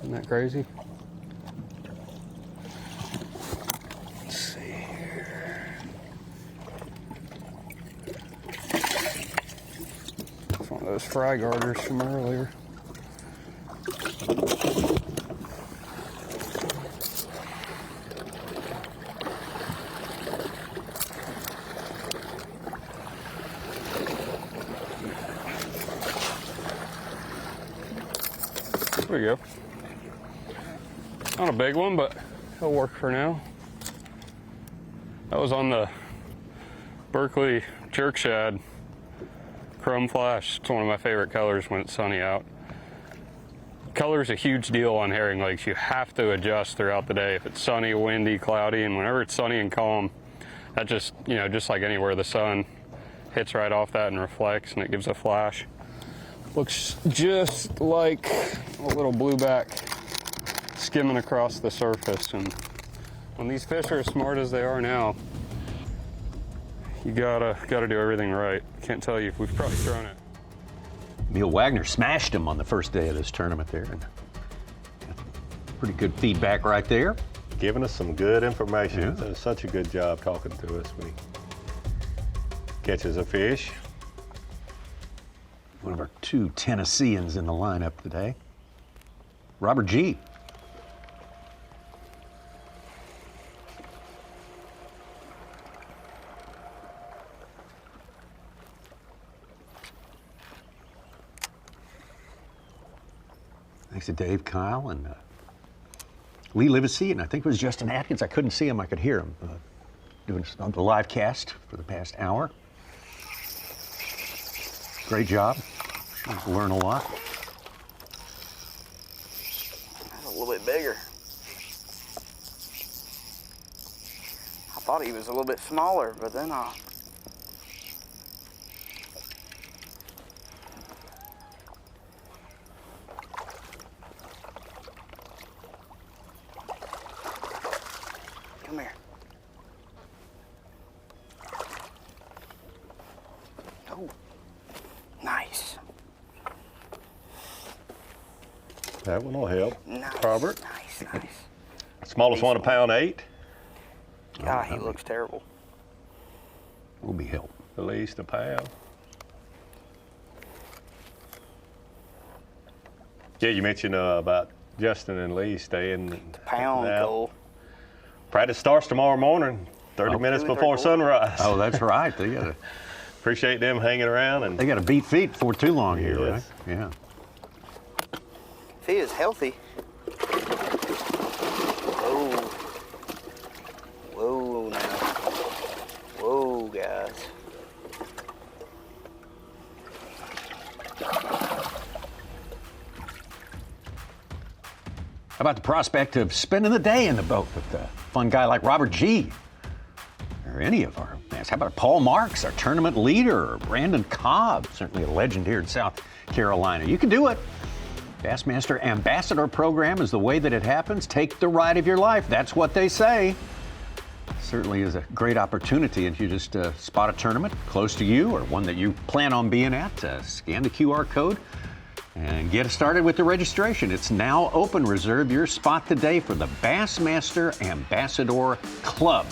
Isn't that crazy? Let's see here. It's one of those fry garters from earlier. There we go. Not a big one, but it'll work for now. That was on the Berkeley jerk shad chrome flash. It's one of my favorite colors when it's sunny out. Color's a huge deal on herring lakes. You have to adjust throughout the day. If it's sunny, windy, cloudy, and whenever it's sunny and calm, that just, you know, just like anywhere, the sun hits right off that and reflects, and it gives a flash. Looks just like a little blueback skimming across the surface. And when these fish are as smart as they are now, you gotta do everything right. Can't tell you, we've probably thrown it. Neil Wagner smashed him on the first day of this tournament there. And pretty good feedback right there. Giving us some good information. Yeah. Does such a good job talking to us when he catches a fish. One of our 2 Tennesseans in the lineup today. Robert G. Thanks to Dave, Kyle, and Lee Livesey, and I think it was Justin Atkins. I couldn't see him, I could hear him doing the live cast for the past hour. Great job. Sure you'll learn a lot. That's a little bit bigger. I thought he was a little bit smaller, but then come here. Oh, nice. That one will help. Nice, Robert. nice. Smallest one, 1.8 pounds. God, he looks terrible. Will be help. At least 1 pound. Yeah, you mentioned about Justin and Lee staying Pound out. goal. Practice starts tomorrow morning, 30 minutes before sunrise. Oh, that's right. They gotta appreciate them hanging around, and they got to beat feet before too long here, right? Yes. Yeah. If he is healthy. Whoa. Whoa now. Whoa, guys. How about the prospect of spending the day in the boat with a fun guy like Robert G. or any of our fans? How about Paul Marks, our tournament leader, or Brandon Cobb, certainly a legend here in South Carolina? You can do it. Bassmaster Ambassador Program is the way that it happens. Take the ride of your life. That's what they say. Certainly is a great opportunity if you just spot a tournament close to you or one that you plan on being at. Scan the QR code and get started with the registration. It's now open. Reserve your spot today for the Bassmaster Ambassador Club.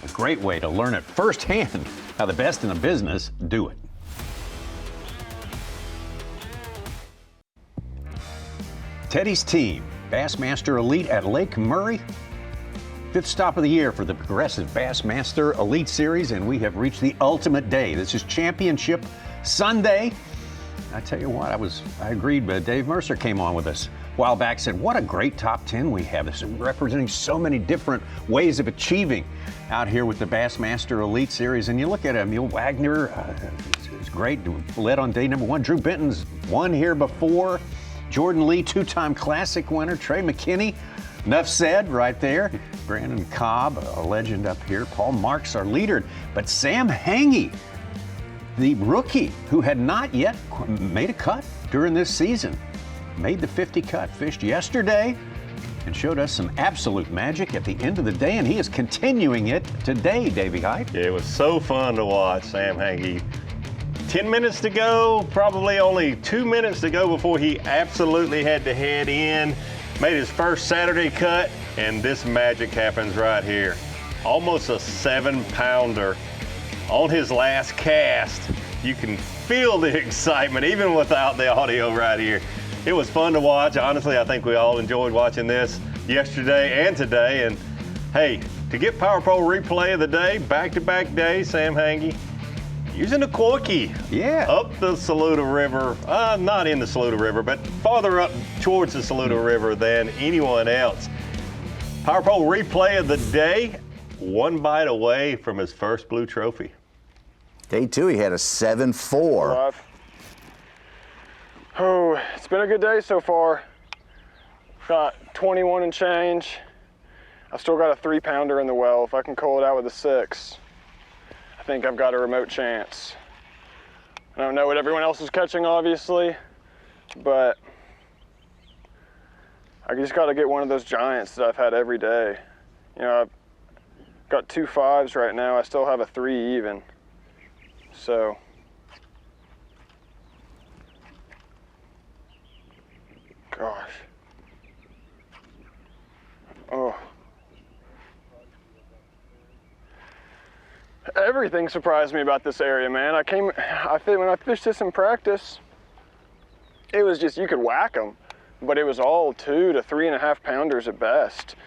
A great way to learn it firsthand how the best in the business do it. Tedy's team, Bassmaster Elite at Lake Murray. 5th stop of the year for the Progressive Bassmaster Elite Series, and we have reached the ultimate day. This is Championship Sunday. I tell you what, I agreed, but Dave Mercer came on with us a while back, said, what a great top 10 we have. This is representing so many different ways of achieving out here with the Bassmaster Elite Series. And you look at Neil Wagner, it's great, led on day number 1. Drew Benton's won here before. Jordan Lee, 2-time Classic winner. Trey McKinney, enough said right there. Brandon Cobb, a legend up here. Paul Marks, our leader. But Sam Hangy, the rookie who had not yet made a cut during this season, made the 50 cut, fished yesterday, and showed us some absolute magic at the end of the day, and he is continuing it today, Davey Hyde. Yeah, it was so fun to watch Sam Hangy. 10 minutes to go, probably only 2 minutes to go before he absolutely had to head in. Made his first Saturday cut, and this magic happens right here. Almost a 7-pounder on his last cast. You can feel the excitement even without the audio right here. It was fun to watch. Honestly, I think we all enjoyed watching this yesterday and today. And hey, to get Power Pro replay of the day, back-to-back days, Sam Hangy, using a corky. Yeah. Up the Saluda River, not in the Saluda River, but farther up towards the Saluda River than anyone else. Power pole replay of the day, one bite away from his first blue trophy. Day 2, he had a 7.4. Oh, it's been a good day so far. Got 21 and change. I've still got a 3-pounder in the well. If I can call it out with a 6, I think I've got a remote chance. I don't know what everyone else is catching, obviously, but I just got to get one of those giants that I've had every day. You know, I've got 2 5s right now. I still have a 3 even. So, gosh. Oh. Everything surprised me about this area, man. When I fished this in practice, it was just, you could whack them, but it was all 2 to 3.5 pounders at best.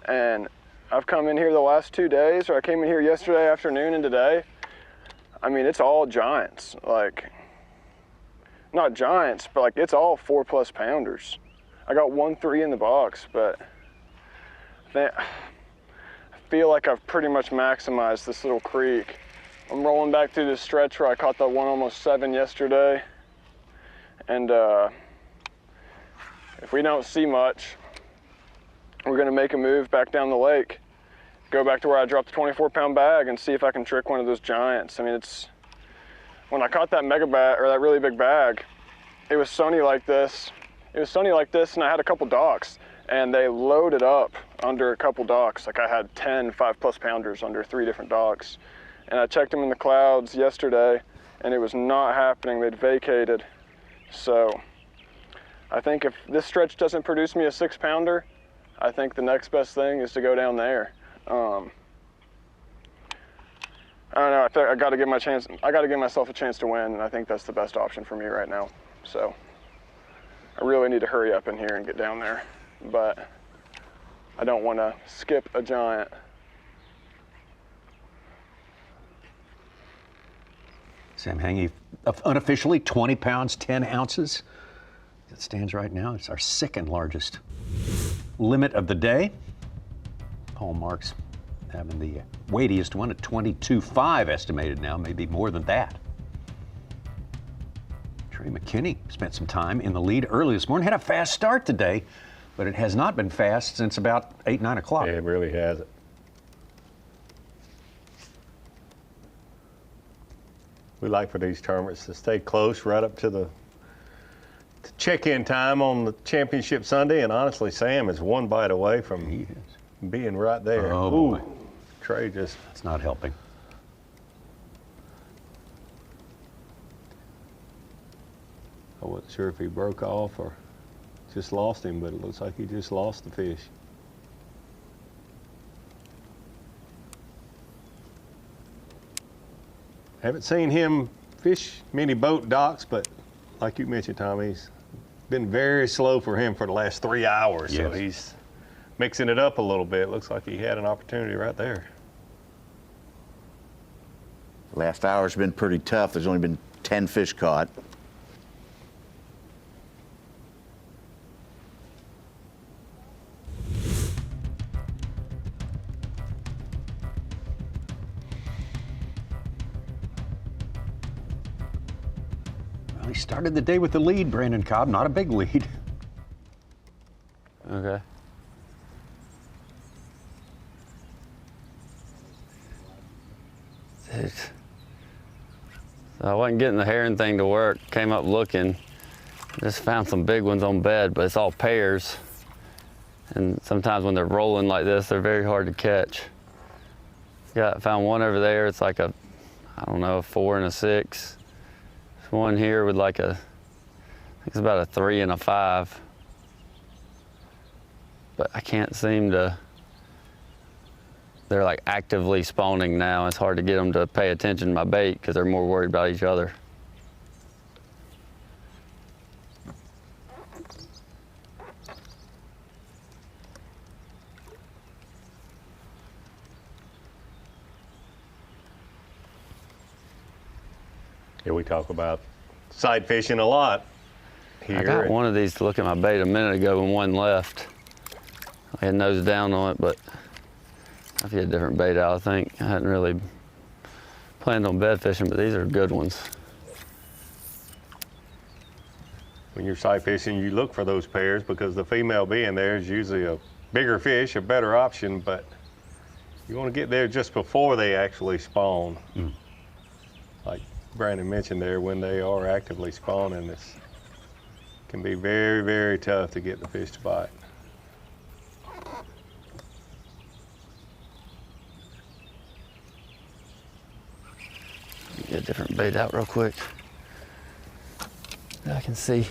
And I've come in here the last 2 days, or I came in here yesterday afternoon and today. I mean, it's all giants. Like, not giants, but like it's all 4+ pounders. I got 1 3 in the box, but I feel like I've pretty much maximized this little creek. I'm rolling back through this stretch where I caught that one almost 7 yesterday. And if we don't see much, we're gonna make a move back down the lake, go back to where I dropped the 24-pound bag and see if I can trick one of those giants. I mean, when I caught that mega bag, or that really big bag, it was sunny like this. It was sunny like this, and I had a couple docks, and they loaded up under a couple docks. Like I had 10 5+ pounders under 3 different docks. And I checked them in the clouds yesterday, and it was not happening. They'd vacated. So I think if this stretch doesn't produce me a 6-pounder, I think the next best thing is to go down there. I don't know. I think I got to give myself a chance to win, and I think that's the best option for me right now. So I really need to hurry up in here and get down there, but I don't want to skip a giant. Sam Hangy, unofficially 20 pounds, 10 ounces. It stands right now. It's our 2nd largest limit of the day. Paul Marks having the weightiest one at 22.5 estimated now, maybe more than that. Trey McKinney spent some time in the lead early this morning. Had a fast start today, but it has not been fast since about 8, 9 o'clock. Yeah, it really hasn't. We like for these tournaments to stay close right up to the check-in time on the championship Sunday, and honestly, Sam is 1 bite away from being right there. Oh, boy. Trey just... It's not helping. I wasn't sure if he broke off or just lost him, but it looks like he just lost the fish. Haven't seen him fish many boat docks, but like you mentioned, Tommy, he's been very slow for him for the last 3 hours. Yes. So he's mixing it up a little bit. Looks like he had an opportunity right there. Last hour's been pretty tough. There's only been 10 fish caught. Well, he started the day with the lead, Brandon Cobb. Not a big lead. Okay. So I wasn't getting the herring thing to work. Came up looking. Just found some big ones on bed, but it's all pairs. And sometimes when they're rolling like this, they're very hard to catch. Found one over there. It's like a 4 and a 6. There's one here with like I think it's about a 3 and a 5. But I can't seem to, they're like actively spawning now. It's hard to get them to pay attention to my bait because they're more worried about each other. Yeah, we talk about side fishing a lot here. I got one of these to look at my bait a minute ago and one left. I had nose down on it, but I've had a different bait out, I think. I hadn't really planned on bed fishing, but these are good ones. When you're sight fishing, you look for those pairs because the female being there is usually a bigger fish, a better option, but you want to get there just before they actually spawn. Like Brandon mentioned there, when they are actively spawning, it can be very, very tough to get the fish to bite. Get a different bait out real quick that I can see.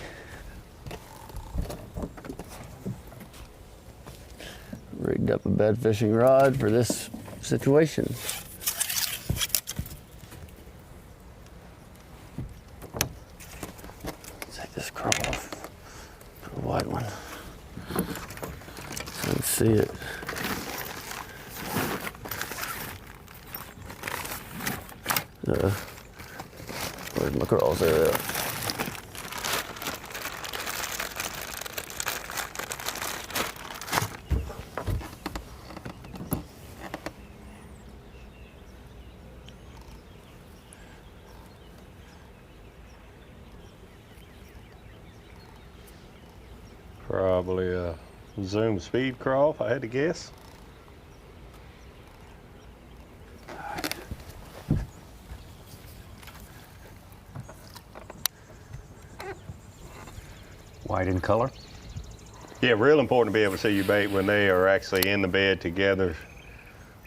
Rigged up a bed fishing rod for this situation. Take this crawl off, put a white one so I can see it. Where's my crawls? There they are. Probably a Zoom speed crawl, if I had to guess. White in color? Yeah, real important to be able to see your bait when they are actually in the bed together,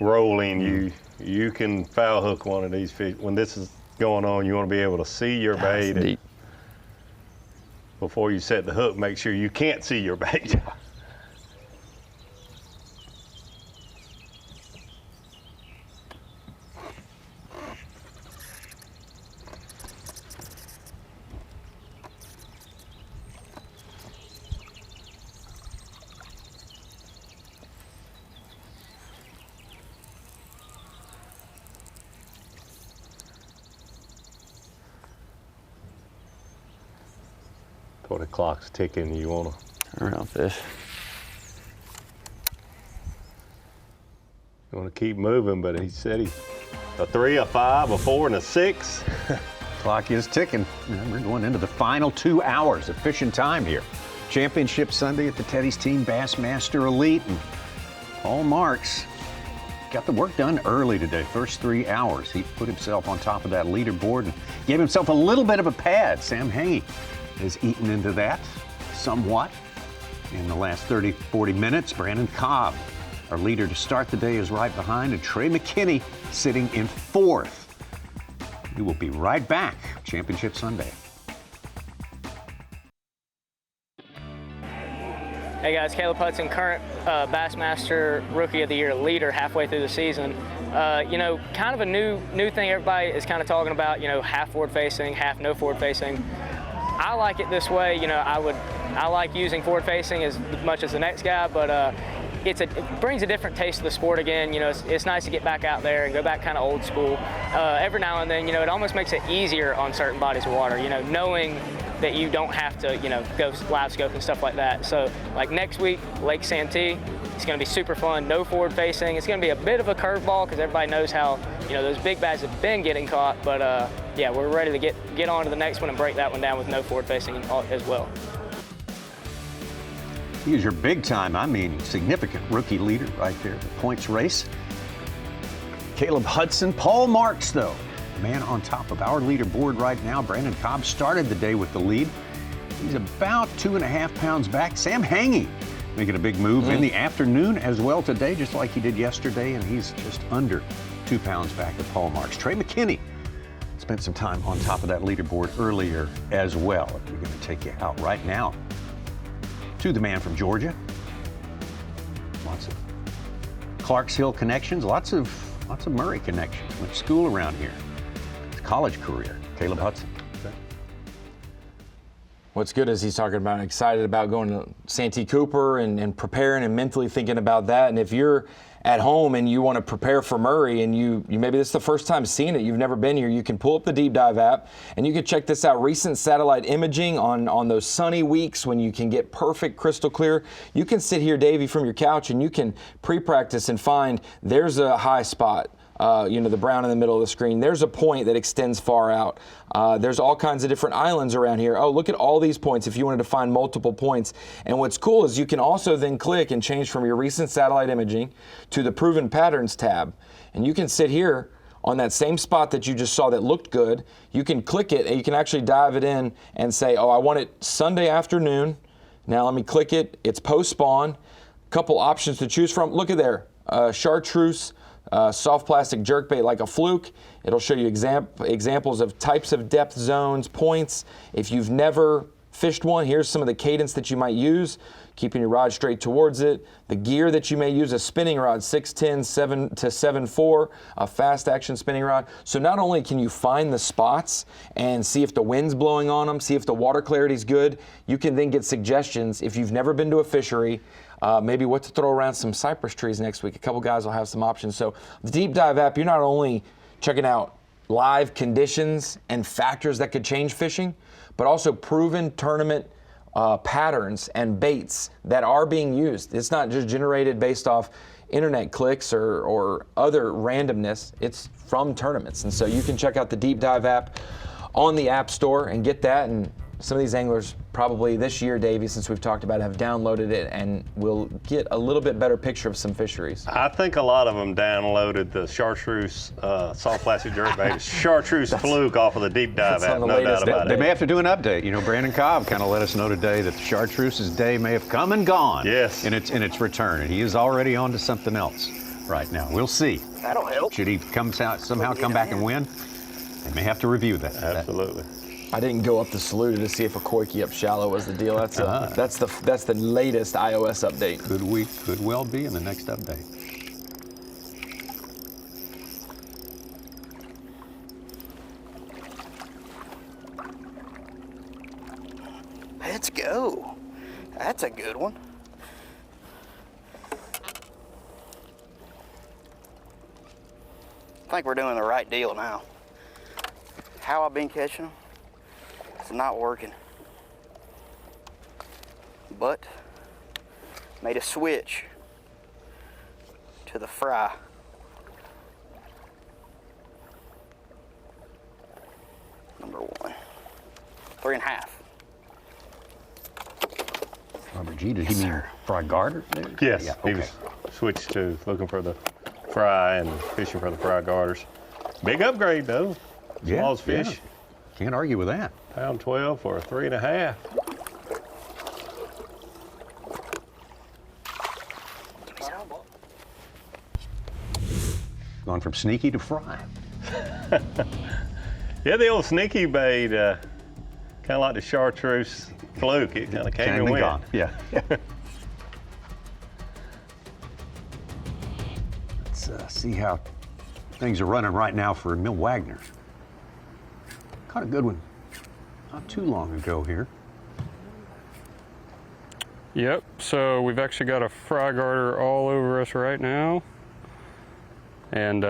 rolling. You can foul hook one of these fish. When this is going on, you want to be able to see your bait. And before you set the hook, make sure you can't see your bait. Before the clock's ticking, you want to turn around fish. You want to keep moving, but he said he's a 3, a 5, a 4, and a 6. Clock is ticking. And we're going into the final 2 hours of fishing time here. Championship Sunday at the Tedy's Team Bassmaster Elite. And Paul Marks got the work done early today, first 3 hours. He put himself on top of that leaderboard and gave himself a little bit of a pad. Sam Hangy has eaten into that somewhat. In the last 30, 40 minutes, Brandon Cobb, our leader to start the day, is right behind, and Trey McKinney sitting in 4th. We will be right back. Championship Sunday. Hey guys, Caleb Hudson, current Bassmaster Rookie of the Year leader halfway through the season. You know, kind of a new thing everybody is kind of talking about, you know, half forward facing, half no forward facing. I like it this way. You know, I like using forward facing as much as the next guy, but it brings a different taste to the sport again. You know, it's nice to get back out there and go back kind of old school. Every now and then, you know, it almost makes it easier on certain bodies of water, you know, knowing that you don't have to, you know, go live scope and stuff like that. So like next week, Lake Santee, it's gonna be super fun, no forward facing. It's gonna be a bit of a curveball because everybody knows how, you know, those big bags have been getting caught, but yeah, we're ready to get on to the next one and break that one down with no forward facing as well. He is your big time, I mean, significant rookie leader right there, the points race. Caleb Hudson, Paul Marks, though, the man on top of our leaderboard right now. Brandon Cobb started the day with the lead. He's about 2.5 pounds back. Sam Hangy making a big move in the afternoon as well today, just like he did yesterday, and he's just under 2 pounds back of Paul Marks. Trey McKinney spent some time on top of that leaderboard earlier as well. We're going to take you out right now to the man from Georgia. Lots of Clarks Hill connections, lots of Murray connections. Went to school around here. His college career, Caleb Hudson. What's good is he's talking about excited about going to Santee Cooper and preparing and mentally thinking about that. And if you're at home and you want to prepare for Murray, and you maybe this is the first time seeing it, you've never been here, you can pull up the Deep Dive app and you can check this out. Recent satellite imaging on those sunny weeks when you can get perfect crystal clear. You can sit here, Davey, from your couch, and you can pre-practice and find there's a high spot. The brown in the middle of the screen. There's a point that extends far out. There's all kinds of different islands around here. Oh, look at all these points if you wanted to find multiple points. And what's cool is you can also then click and change from your recent satellite imaging to the proven patterns tab. And you can sit here on that same spot that you just saw that looked good. You can click it and you can actually dive it in and say, oh, I want it Sunday afternoon. Now let me click it. It's post-spawn. Couple options to choose from. Look at there. Chartreuse. Soft plastic jerkbait like a fluke. It'll show you examples of types of depth zones, points. If you've never fished one, here's some of the cadence that you might use, keeping your rod straight towards it. The gear that you may use, a spinning rod, 610, 7 to 7.4, a fast action spinning rod. So not only can you find the spots and see if the wind's blowing on them, see if the water clarity is good, you can then get suggestions if you've never been to a fishery. Maybe what to throw around some cypress trees next week. A couple guys will have some options. So the Deep Dive app, you're not only checking out live conditions and factors that could change fishing, but also proven tournament patterns and baits that are being used. It's not just generated based off internet clicks or other randomness. It's from tournaments. And so you can check out the Deep Dive app on the App Store and get that. And some of these anglers probably this year, Davey, since we've talked about it, have downloaded it and will get a little bit better picture of some fisheries. I think a lot of them downloaded the chartreuse soft plastic jerkbait, chartreuse fluke off of the Deep Dive app, no doubt about it. They may have to do an update. You know, Brandon Cobb kind of let us know today that the chartreuse's day may have come and gone. Yes. In its return, and he is already on to something else right now. We'll see. That'll help. Should he somehow come back and win, they may have to review that. Absolutely. I didn't go up the Saluda to see if a Koiki up shallow was the deal. That's the latest iOS update. Could well be in the next update. Let's go. That's a good one. I think we're doing the right deal now. How I've been catching them, it's not working. But made a switch to the fry. Number 1. 3.5. Robert G, did he mean fry garter? Yes, Yeah, he okay. was switched to looking for the fry and fishing for the fry garters. Big upgrade though. Small fish. Yeah. Can't argue with that. Pound 12 for a 3.5. Gone from sneaky to fry. Yeah, the old sneaky bait, kind of like the chartreuse fluke. It kind of came and went. Gone. Yeah. Let's see how things are running right now for Emil Wagner. Caught a good one not too long ago here. Yep, so we've actually got a fry garter all over us right now. And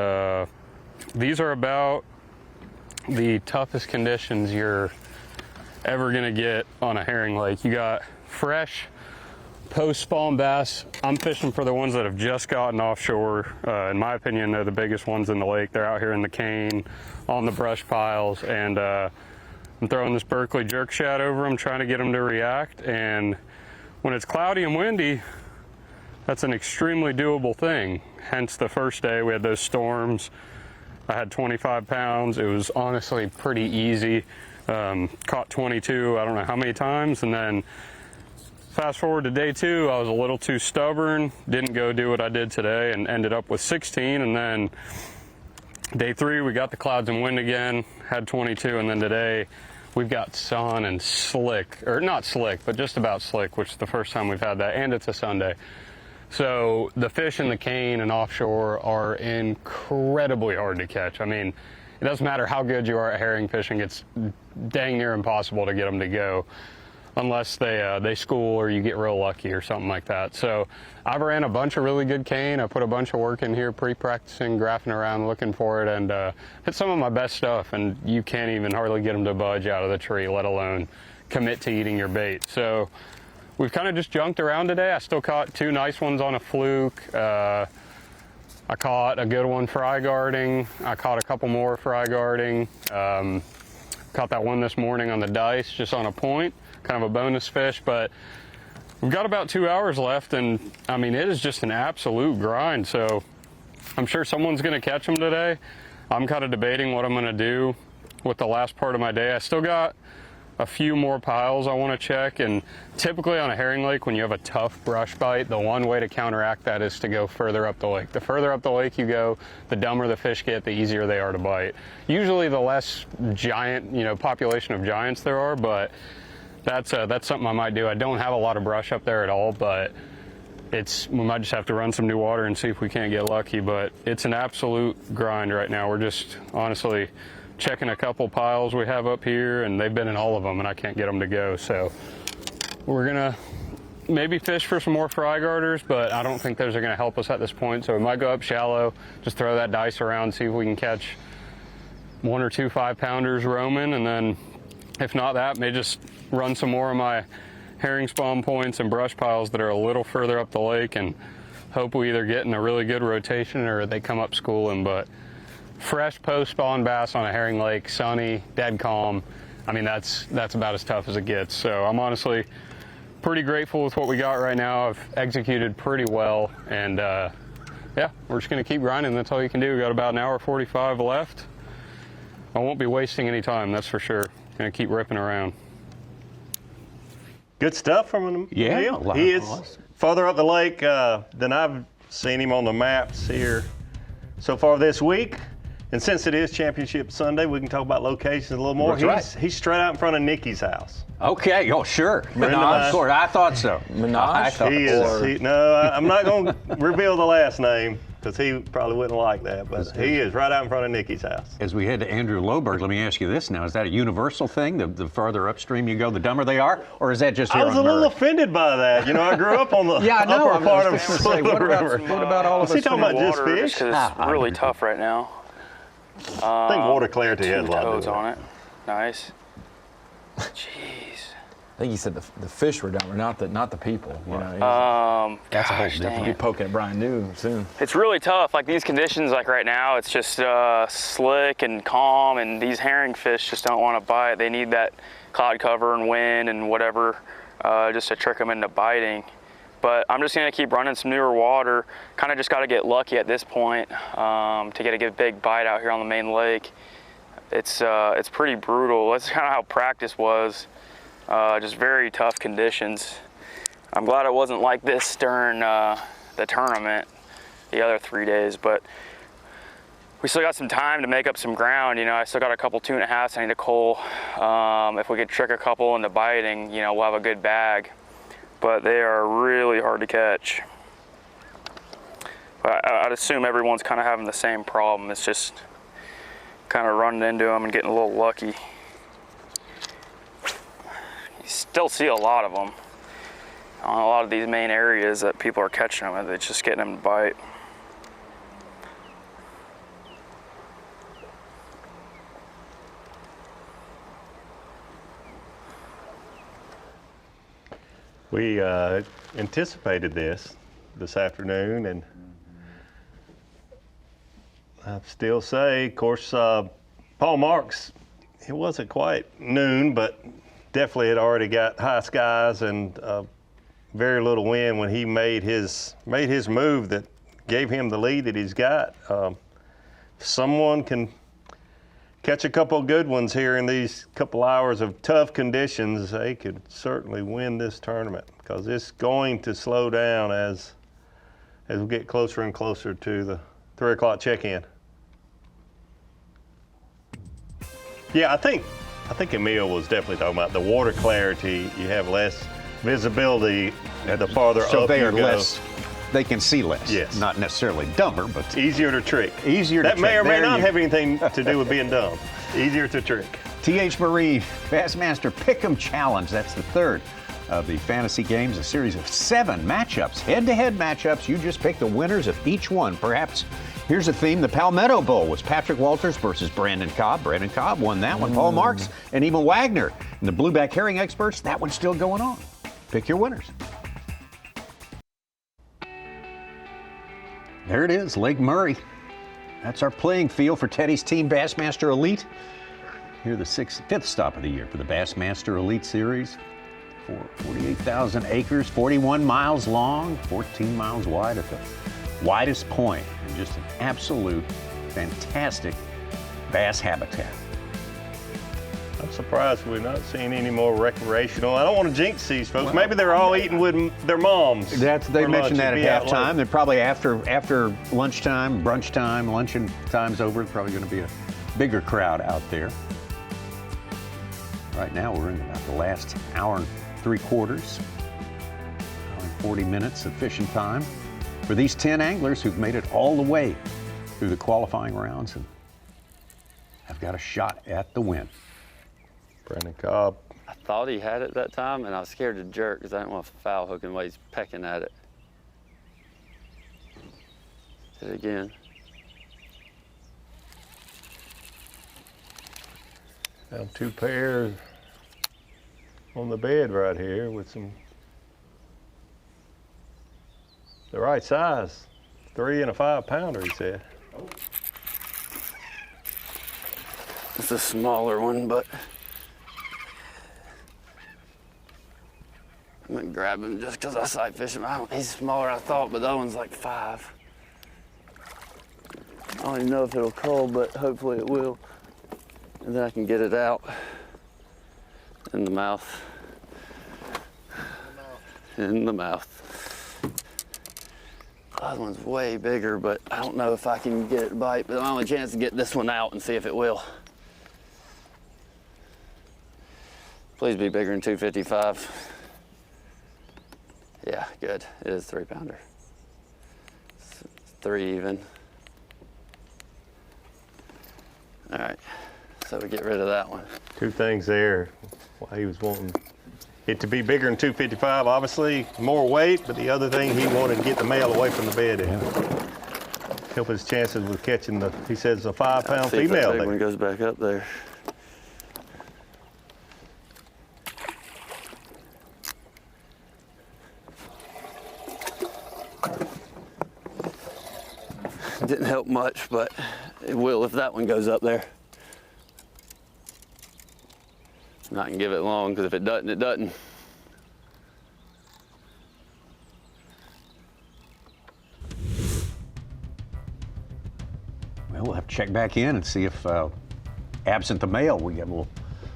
these are about the toughest conditions you're ever gonna get on a herring lake. You got fresh post-spawn bass. I'm fishing for the ones that have just gotten offshore. In my opinion, they're the biggest ones in the lake. They're out here in the cane, on the brush piles, and I'm throwing this Berkeley jerk shad over them, trying to get them to react. And when it's cloudy and windy, that's an extremely doable thing. Hence the first day we had those storms. I had 25 pounds. It was honestly pretty easy. Caught 22, I don't know how many times. And then fast forward to day 2, I was a little too stubborn, didn't go do what I did today, and ended up with 16. And then day 3, we got the clouds and wind again, had 22. And then today, we've got sun and slick, or not slick, but just about slick, which is the first time we've had that, and it's a Sunday. So the fish in the cane and offshore are incredibly hard to catch. I mean, it doesn't matter how good you are at herring fishing, it's dang near impossible to get them to go. unless they school or you get real lucky or something like that. So I've ran a bunch of really good cane. I put a bunch of work in here, pre-practicing, graphing around, looking for it, and hit some of my best stuff, and you can't even hardly get them to budge out of the tree, let alone commit to eating your bait. So we've kind of just junked around today. I still caught 2 nice ones on a fluke. I caught a good one fry guarding. I caught a couple more fry guarding. Caught that one this morning on the dice, just on a point, kind of a bonus fish, but we've got about 2 hours left, and I mean, it is just an absolute grind. So I'm sure someone's gonna catch them today. I'm kind of debating what I'm gonna do with the last part of my day. I still got a few more piles I want to check, and typically on a herring lake, when you have a tough brush bite, the one way to counteract that is to go further up the lake. The further up the lake you go, the dumber the fish get, the easier they are to bite. Usually the less giant, population of giants there are, but that's something I might do. I don't have a lot of brush up there at all, but we might just have to run some new water and see if we can't get lucky, but it's an absolute grind right now. We're just honestly checking a couple piles we have up here, and they've been in all of them, and I can't get them to go. So we're gonna maybe fish for some more fry garters, but I don't think those are gonna help us at this point. So we might go up shallow, just throw that dice around, see if we can catch 1 or 2 5-pounders roaming, and then if not that, may just run some more of my herring spawn points and brush piles that are a little further up the lake, and hope we either get in a really good rotation or they come up schooling. But fresh post-spawn bass on a herring lake, sunny, dead calm, I mean, that's about as tough as it gets. So I'm honestly pretty grateful with what we got right now. I've executed pretty well, and yeah, we're just gonna keep grinding. That's all you can do. We got about 1 hour 45 left. I won't be wasting any time, that's for sure. Gonna keep ripping around. Good stuff from him. Yeah, he is farther up the lake than I've seen him on the maps here so far this week. And since it is Championship Sunday, we can talk about locations a little more. He's straight out in front of Nikki's house. Okay, sure. Of course, I thought so. I'm not going to reveal the last name, because he probably wouldn't like that, but he is right out in front of Nikki's house. As we head to Andrew Loberg, let me ask you this now. Is that a universal thing? The farther upstream you go, the dumber they are? Or is that just here I was a little offended by that. I grew up on the upper part of the river. What about all of us? Is he talking about just fish? Because it's really tough right now. I think water clarity has a lot to do on it. Nice. Jeez. I think he said the fish were dumber, not the people. That's a whole different. Be poking at Brian New soon. It's really tough. Like these conditions, like right now, it's just slick and calm, and these herring fish just don't want to bite. They need that cloud cover and wind and whatever just to trick them into biting. But I'm just gonna keep running some newer water. Kind of just got to get lucky at this point to get a good big bite out here on the main lake. It's pretty brutal. That's kind of how practice was. Just very tough conditions. I'm glad it wasn't like this during the tournament the other 3 days, but we still got some time to make up some ground. I still got a couple 2.5s I need to cull. If we could trick a couple into biting, we'll have a good bag. But they are really hard to catch. But I'd assume everyone's kind of having the same problem. It's just kind of running into them and getting a little lucky. You still see a lot of them on a lot of these main areas that people are catching them. It's just getting them to bite. We anticipated this afternoon, and I still say, of course, Paul Marks, it wasn't quite noon, but definitely had already got high skies and very little wind when he made his move that gave him the lead that he's got. If someone can catch a couple of good ones here in these couple hours of tough conditions, they could certainly win this tournament, because it's going to slow down as we get closer and closer to the 3 o'clock check-in. Yeah, I think Emil was definitely talking about the water clarity. You have less visibility the farther up you go. So they are less. They can see less. Yes. Not necessarily dumber, but easier to trick. Easier to trick. That may or may not have anything to do with being dumb. Easier to trick. T.H. Marine Bassmaster Pick'em Challenge. That's the third of the fantasy games, a series of 7 matchups, head-to-head matchups. You just pick the winners of each one. Perhaps here's a theme. The Palmetto Bowl was Patrick Walters versus Brandon Cobb. Brandon Cobb won that one. Paul Marks and even Wagner. And the blueback herring experts, that one's still going on. Pick your winners. There it is, Lake Murray. That's our playing field for Tedy's team, Bassmaster Elite. Here, the 5th stop of the year for the Bassmaster Elite Series. 48,000 acres, 41 miles long, 14 miles wide at the widest point, and just an absolute fantastic bass habitat. I'm surprised we're not seeing any more recreational. I don't want to jinx these folks. Maybe they're all eating with their moms. They mentioned that at halftime. They're probably after lunchtime, brunch time, luncheon time's over. It's probably going to be a bigger crowd out there. Right now, we're in about the last hour and 3/4, 40 minutes of fishing time for these 10 anglers who've made it all the way through the qualifying rounds and have got a shot at the win. Brandon Cobb. I thought he had it that time, and I was scared to jerk because I didn't want to foul hook him while he's pecking at it. Did it again. Found 2 pairs on the bed right here with the right size, 3 and a 5-pounder, he said. It's a smaller one, but I'm gonna grab him just because I sight fish him. He's smaller than I thought, but that one's like 5. I don't even know if it'll call, but hopefully it will. And then I can get it out in the mouth. In the mouth. That one's way bigger, but I don't know if I can get it to bite. But my only chance to get this one out and see if it will. Please be bigger than 255. Yeah, good. It is 3-pounder. It's 3 even. All right, so we get rid of that one. 2 things there. Why he was wanting it to be bigger than 255, obviously more weight, but the other thing, he wanted to get the male away from the bed and help his chances with catching he says, a 5-pound female. That big one goes back up there. Didn't help much, but it will if that one goes up there. I'm not gonna give it long, because if it doesn't, it doesn't. Well, we'll have to check back in and see if, absent the male, we get a little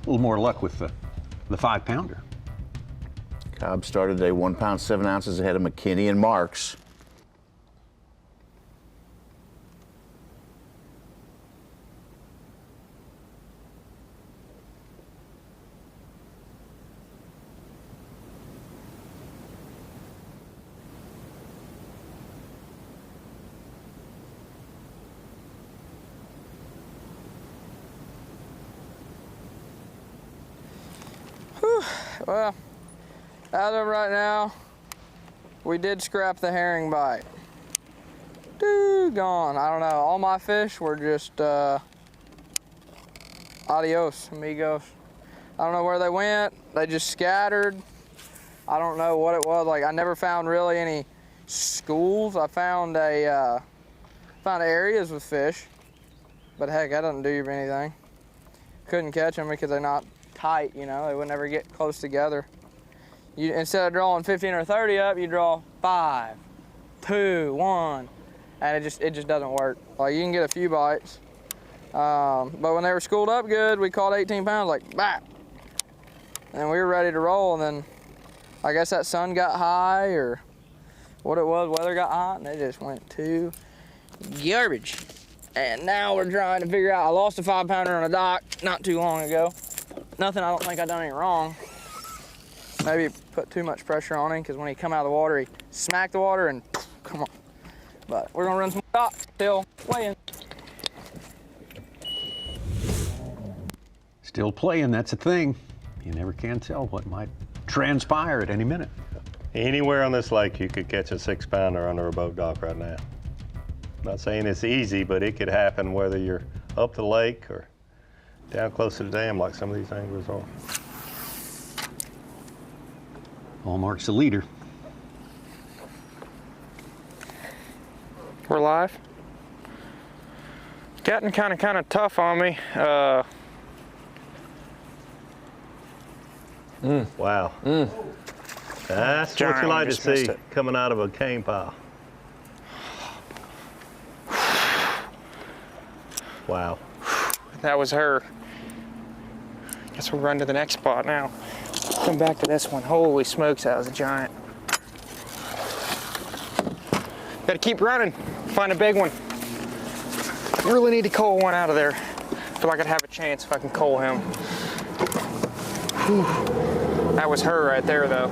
more luck with the 5-pounder. Cobb started today 1 pound 7 ounces ahead of McKinney and Marks. Well, as of right now, we did scrap the herring bite. Gone. I don't know. All my fish were just adios, amigos. I don't know where they went. They just scattered. I don't know what it was. Like, I never found really any schools. I found found areas with fish, but heck, that doesn't do you anything. Couldn't catch them because they're not tight, you know, they would never get close together. You, instead of drawing 15 or 30 up, you draw 5, 2, 1, and it just doesn't work. Like, you can get a few bites, but when they were schooled up good, we caught 18 pounds, like, bap, and we were ready to roll. And then I guess that sun got high, or what it was, weather got hot, and they just went to garbage. And now we're trying to figure out, I lost a 5-pounder on a dock not too long ago. Nothing, I don't think I done any wrong. Maybe put too much pressure on him, because when he come out of the water, he smacked the water and come on. But we're gonna run some docks still weighing. Still playing, that's a thing. You never can tell what might transpire at any minute. Anywhere on this lake you could catch a 6-pounder under a boat dock right now. Not saying it's easy, but it could happen whether you're up the lake or down close to the dam like some of these anglers are. Hallmark's the leader. We're live. Getting kind of tough on me. Wow. That's Giant what you like to just missed see it. coming out of a cane pile. Wow. That was her. Guess we'll run to the next spot now. Come back to this one. Holy smokes, that was a giant. Gotta keep running. Find a big one. Really need to cull one out of there. Feel like I'd have a chance if I can cull him. Whew. That was her right there, though.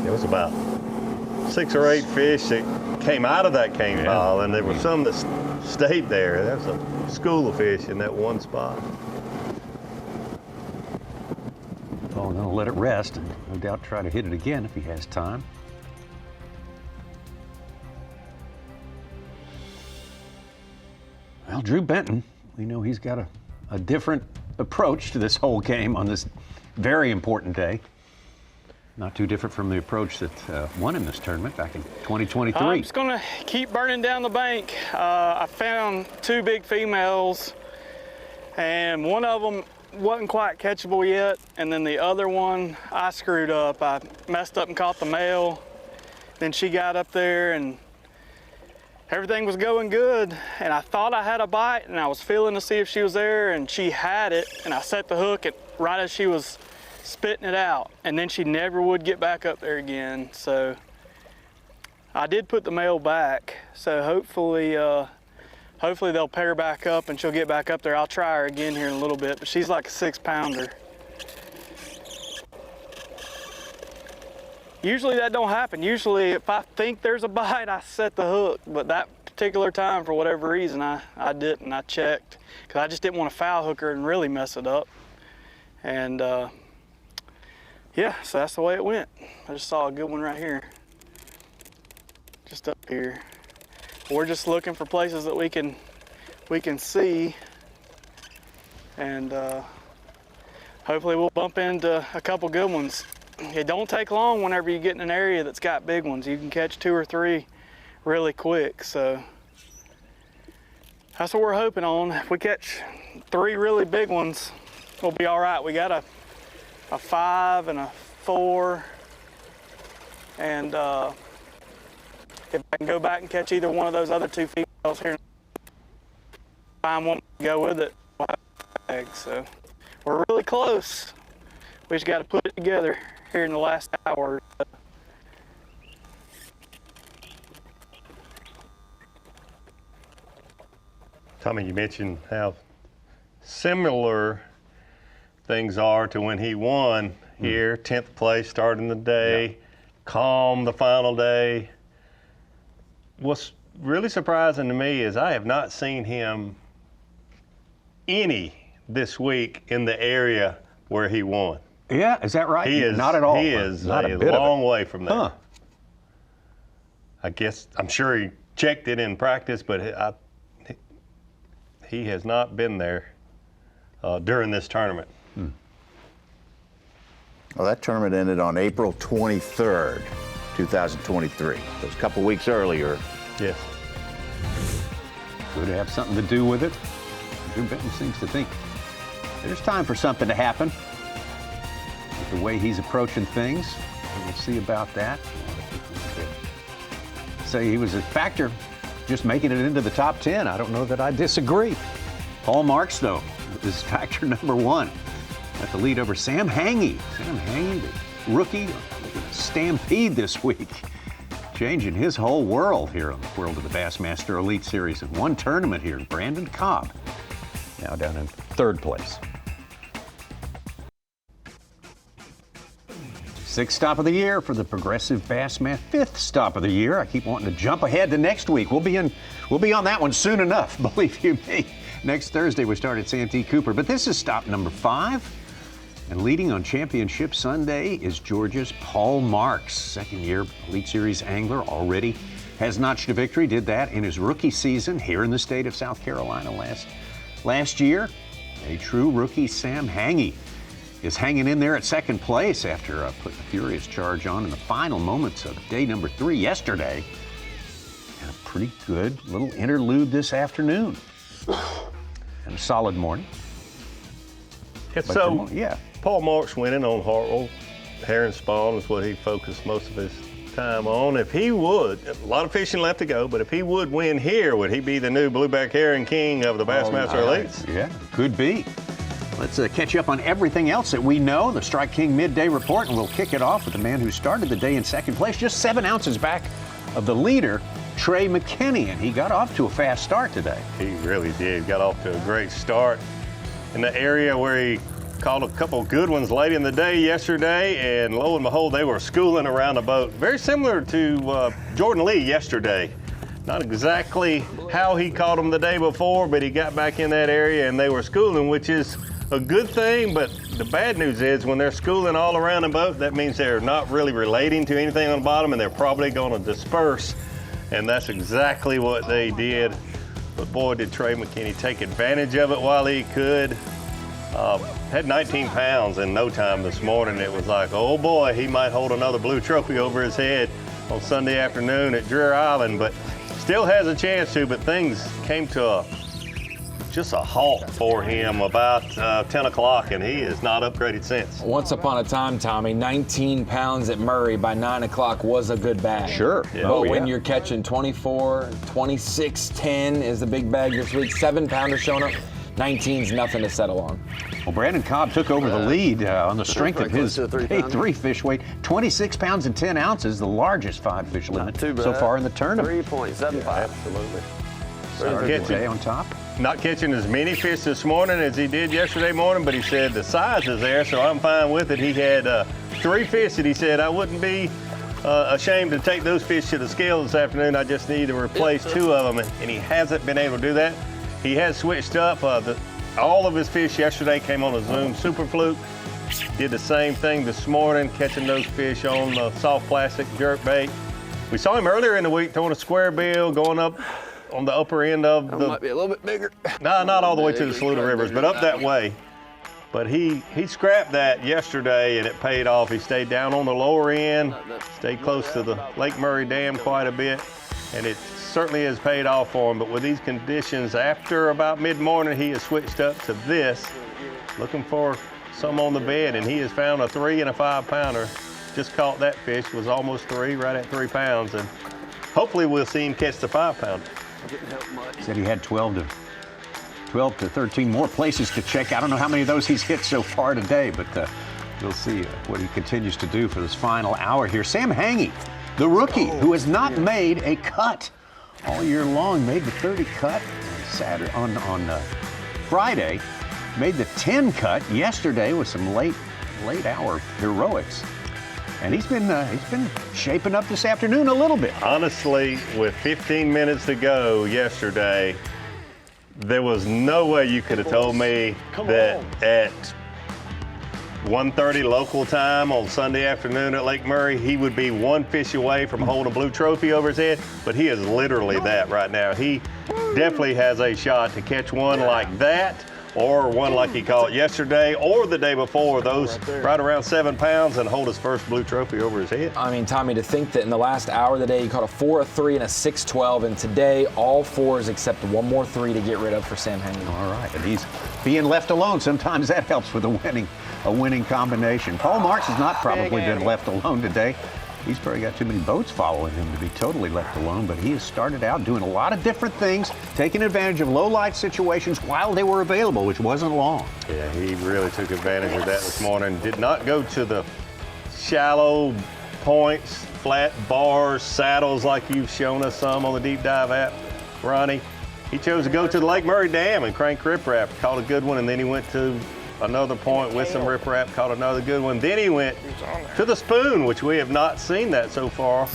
It was about 6 or 8 fish that came out of that cane pile, and there were some that stayed there. There's a school of fish in that one spot. Oh, I'm gonna let it rest and no doubt try to hit it again if he has time. Well, Drew Benton, we know he's got a different approach to this whole game on this very important day. Not too different from the approach that won him this tournament back in 2023. I'm just gonna keep burning down the bank. I found 2 big females, and one of them wasn't quite catchable yet, and then the other one I screwed up. I messed up and caught the male. Then she got up there and everything was going good, and I thought I had a bite, and I was feeling to see if she was there, and she had it, and I set the hook right as she was spitting it out, and then she never would get back up there again. So I did put the male back, so hopefully they'll pair back up and she'll get back up there. I'll try her again here in a little bit, but she's like a 6-pounder. Usually that don't happen. Usually if I think there's a bite, I set the hook, but that particular time, for whatever reason, I didn't. I checked, because I just didn't want to foul hook her and really mess it up. And yeah, so that's the way it went. I just saw a good one right here, just up here. We're just looking for places that we can see, and hopefully we'll bump into a couple good ones. It don't take long whenever you get in an area that's got big ones. You can catch 2 or 3 really quick, so that's what we're hoping on. If we catch 3 really big ones, we'll be all right. We got a 5 and a 4, and if I can go back and catch either one of those other 2 females here, find one to go with it, we'll have a bag. So we're really close. We just got to put it together here in the last hour. Tommy, you mentioned how similar things are to when he won here, 10th place starting the day, calm the final day. What's really surprising to me is I have not seen him any this week in the area where he won. Yeah, is that right? He is not at all. He is not a bit of long it. way from there. Huh. I'm sure he checked it in practice, but he has not been there during this tournament. Well, that tournament ended on April 23rd, 2023. It was a couple weeks earlier. Yes. Could have something to do with it. Drew Benton seems to think there's time for something to happen. With the way he's approaching things, we'll see about that. Say he was a factor just making it into the top 10. I don't know that I disagree. Paul Marks, though, is factor number 1. Got the lead over Sam Hangy. Sam Hangy, the rookie, stampede this week. Changing his whole world here on the World of the Bassmaster Elite Series in one tournament here. Brandon Cobb, now down in 3rd place. Sixth stop of the year for the Progressive Bassmaster. Fifth stop of the year. I keep wanting to jump ahead to next week. We'll be on that one soon enough, believe you me. Next Thursday we start at Santee Cooper. But this is stop number 5. And leading on Championship Sunday is Georgia's Paul Marks. Second-year Elite Series angler, already has notched a victory. Did that in his rookie season here in the state of South Carolina last year. A true rookie, Sam Hangy, is hanging in there at second place after putting a furious charge on in the final moments of day number 3 yesterday. And a pretty good little interlude this afternoon. And a solid morning. Paul Marks winning on Hartwell. Herring spawn is what he focused most of his time on. If he would, a lot of fishing left to go, but if he would win here, would he be the new blueback herring king of the Bassmaster Elites? Yeah, could be. Let's catch up on everything else that we know, the Strike King Midday Report, and we'll kick it off with the man who started the day in second place, just 7 ounces back of the leader, Trey McKinney, and he got off to a fast start today. He really did. Got off to a great start in the area where he caught a couple good ones late in the day yesterday, and lo and behold, they were schooling around the boat. Very similar to Jordan Lee yesterday. Not exactly how he caught them the day before, but he got back in that area and they were schooling, which is a good thing, but the bad news is when they're schooling all around the boat, that means they're not really relating to anything on the bottom and they're probably going to disperse, and that's exactly what they did. But boy, did Trey McKinney take advantage of it while he could. Had 19 pounds in no time this morning. It was like, oh boy, he might hold another blue trophy over his head on Sunday afternoon at Dreher Island, but still has a chance to, but things came to just a halt for him about 10 o'clock, and he has not upgraded since. Once upon a time, Tommy, 19 pounds at Murray by 9 o'clock was a good bag. Sure. Yeah. But when you're catching 24, 26, 10 is the big bag this week, 7-pounder showing up, 19's nothing to settle on. Well, Brandon Cobb took over the lead on the strength of his day 3 fish weight, 26 pounds and 10 ounces, the largest 5-fish limit so far in the tournament. 3.75. Absolutely. Started the day on top. Not catching as many fish this morning as he did yesterday morning, but he said the size is there, so I'm fine with it. He had 3 fish that he said I wouldn't be ashamed to take those fish to the scale this afternoon. I just need to replace 2 of them, and he hasn't been able to do that. He has switched up. All of his fish yesterday came on a Zoom Super Fluke. Did the same thing this morning, catching those fish on the soft plastic jerk bait. We saw him earlier in the week throwing a square bill, going up on the upper end of That might be a little bit bigger. No, not all the way to the Saluda Rivers, but up that way. But he scrapped that yesterday, and it paid off. He stayed down on the lower end, stayed close to the Lake Murray Dam quite a bit, and it certainly has paid off for him. But with these conditions, after about mid-morning, he has switched up to this, looking for some on the bed, and he has found a 3 and a 5-pounder. Just caught that fish, was almost 3, right at 3 pounds, and hopefully we'll see him catch the 5-pounder. Said he had 12 to 13 more places to check. I don't know how many of those he's hit so far today, but we'll see what he continues to do for this final hour here. Sam Hangy, the rookie, who has not made a cut all year long, made the 30 cut on Friday, made the 10 cut yesterday with some late hour heroics. And he's been shaping up this afternoon a little bit. Honestly, with 15 minutes to go yesterday, there was no way you could have told me that at 1:30 local time on Sunday afternoon at Lake Murray, he would be 1 fish away from holding a blue trophy over his head, but he is literally that right now. He definitely has a shot to catch one like that, or one like he caught yesterday or the day before, those right around 7 pounds, and hold his first blue trophy over his head. I mean, Tommy, to think that in the last hour of the day, he caught a 4, a 3, and a 6-12, and today all 4s except 1 more 3 to get rid of for Sam Hangy. All right, and he's being left alone. Sometimes that helps with a winning combination. Paul Marks has not probably been left alone today. He's probably got too many boats following him to be totally left alone, but he has started out doing a lot of different things, taking advantage of low-life situations while they were available, which wasn't long. Yeah, he really took advantage of that this morning. Did not go to the shallow points, flat bars, saddles like you've shown us some on the deep dive app, Ronnie. He chose to go to the Lake Murray Dam and crank riprap, caught a good one, and then he went to another point with some riprap, caught another good one. Then he went to the spoon, which we have not seen that so far.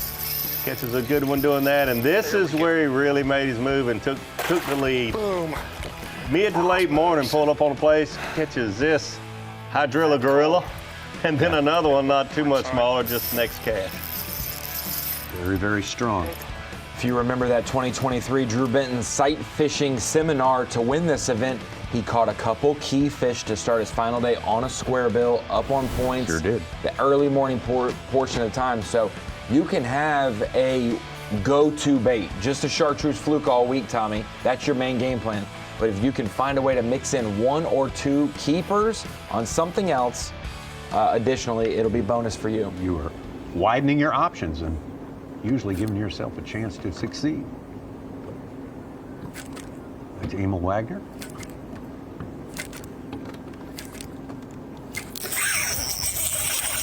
Catches a good one doing that, and this is where he really made his move and took the lead. Boom. Mid to late morning, pulled up on the place, catches this hydrilla gorilla, and then another one not too much smaller, just next cast. Very, very strong. If you remember that 2023 Drew Benton sight fishing seminar, to win this event, he caught a couple key fish to start his final day on a square bill, up on points. Sure did. The early morning portion of the time. So you can have a go-to bait, just a chartreuse fluke all week, Tommy. That's your main game plan. But if you can find a way to mix in 1 or 2 keepers on something else, additionally, it'll be bonus for you. You are widening your options and usually giving yourself a chance to succeed. That's Emil Wagner.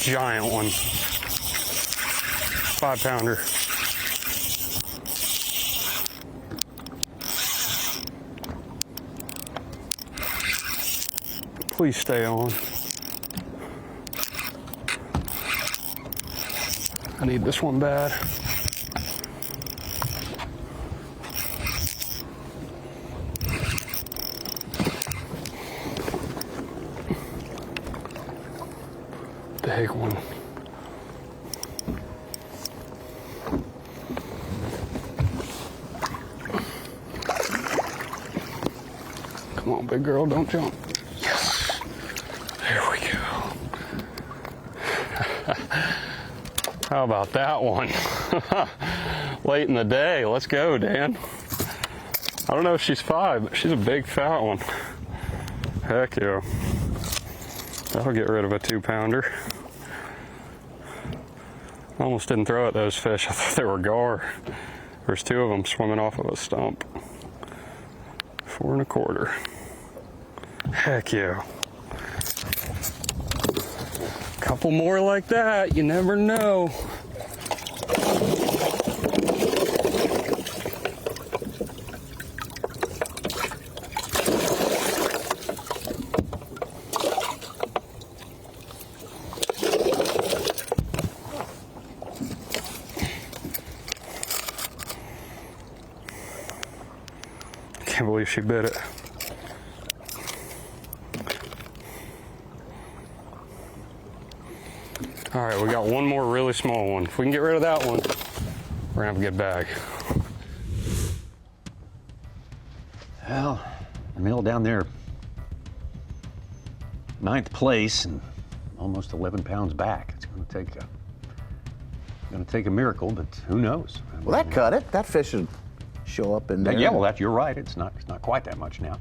Giant one. 5-pounder. Please stay on. I need this one bad. Big one. Come on, big girl, don't jump. Yes. There we go. How about that one? Late in the day. Let's go, Dan. I don't know if she's 5, but she's a big fat one. Heck yeah. That'll get rid of a 2-pounder. Almost didn't throw at those fish. I thought they were gar. There's 2 of them swimming off of a stump. 4 1/4. Heck yeah. Couple more like that, you never know. Can't believe she bit it. All right, we got one more really small one. If we can get rid of that one, we're gonna have a good bag. Well, Emil down there, 9th place and almost 11 pounds back. It's going to take a miracle, but who knows? Well, that cut it. That fish would show up in there. Yeah, well, you're right. It's not quite that much now.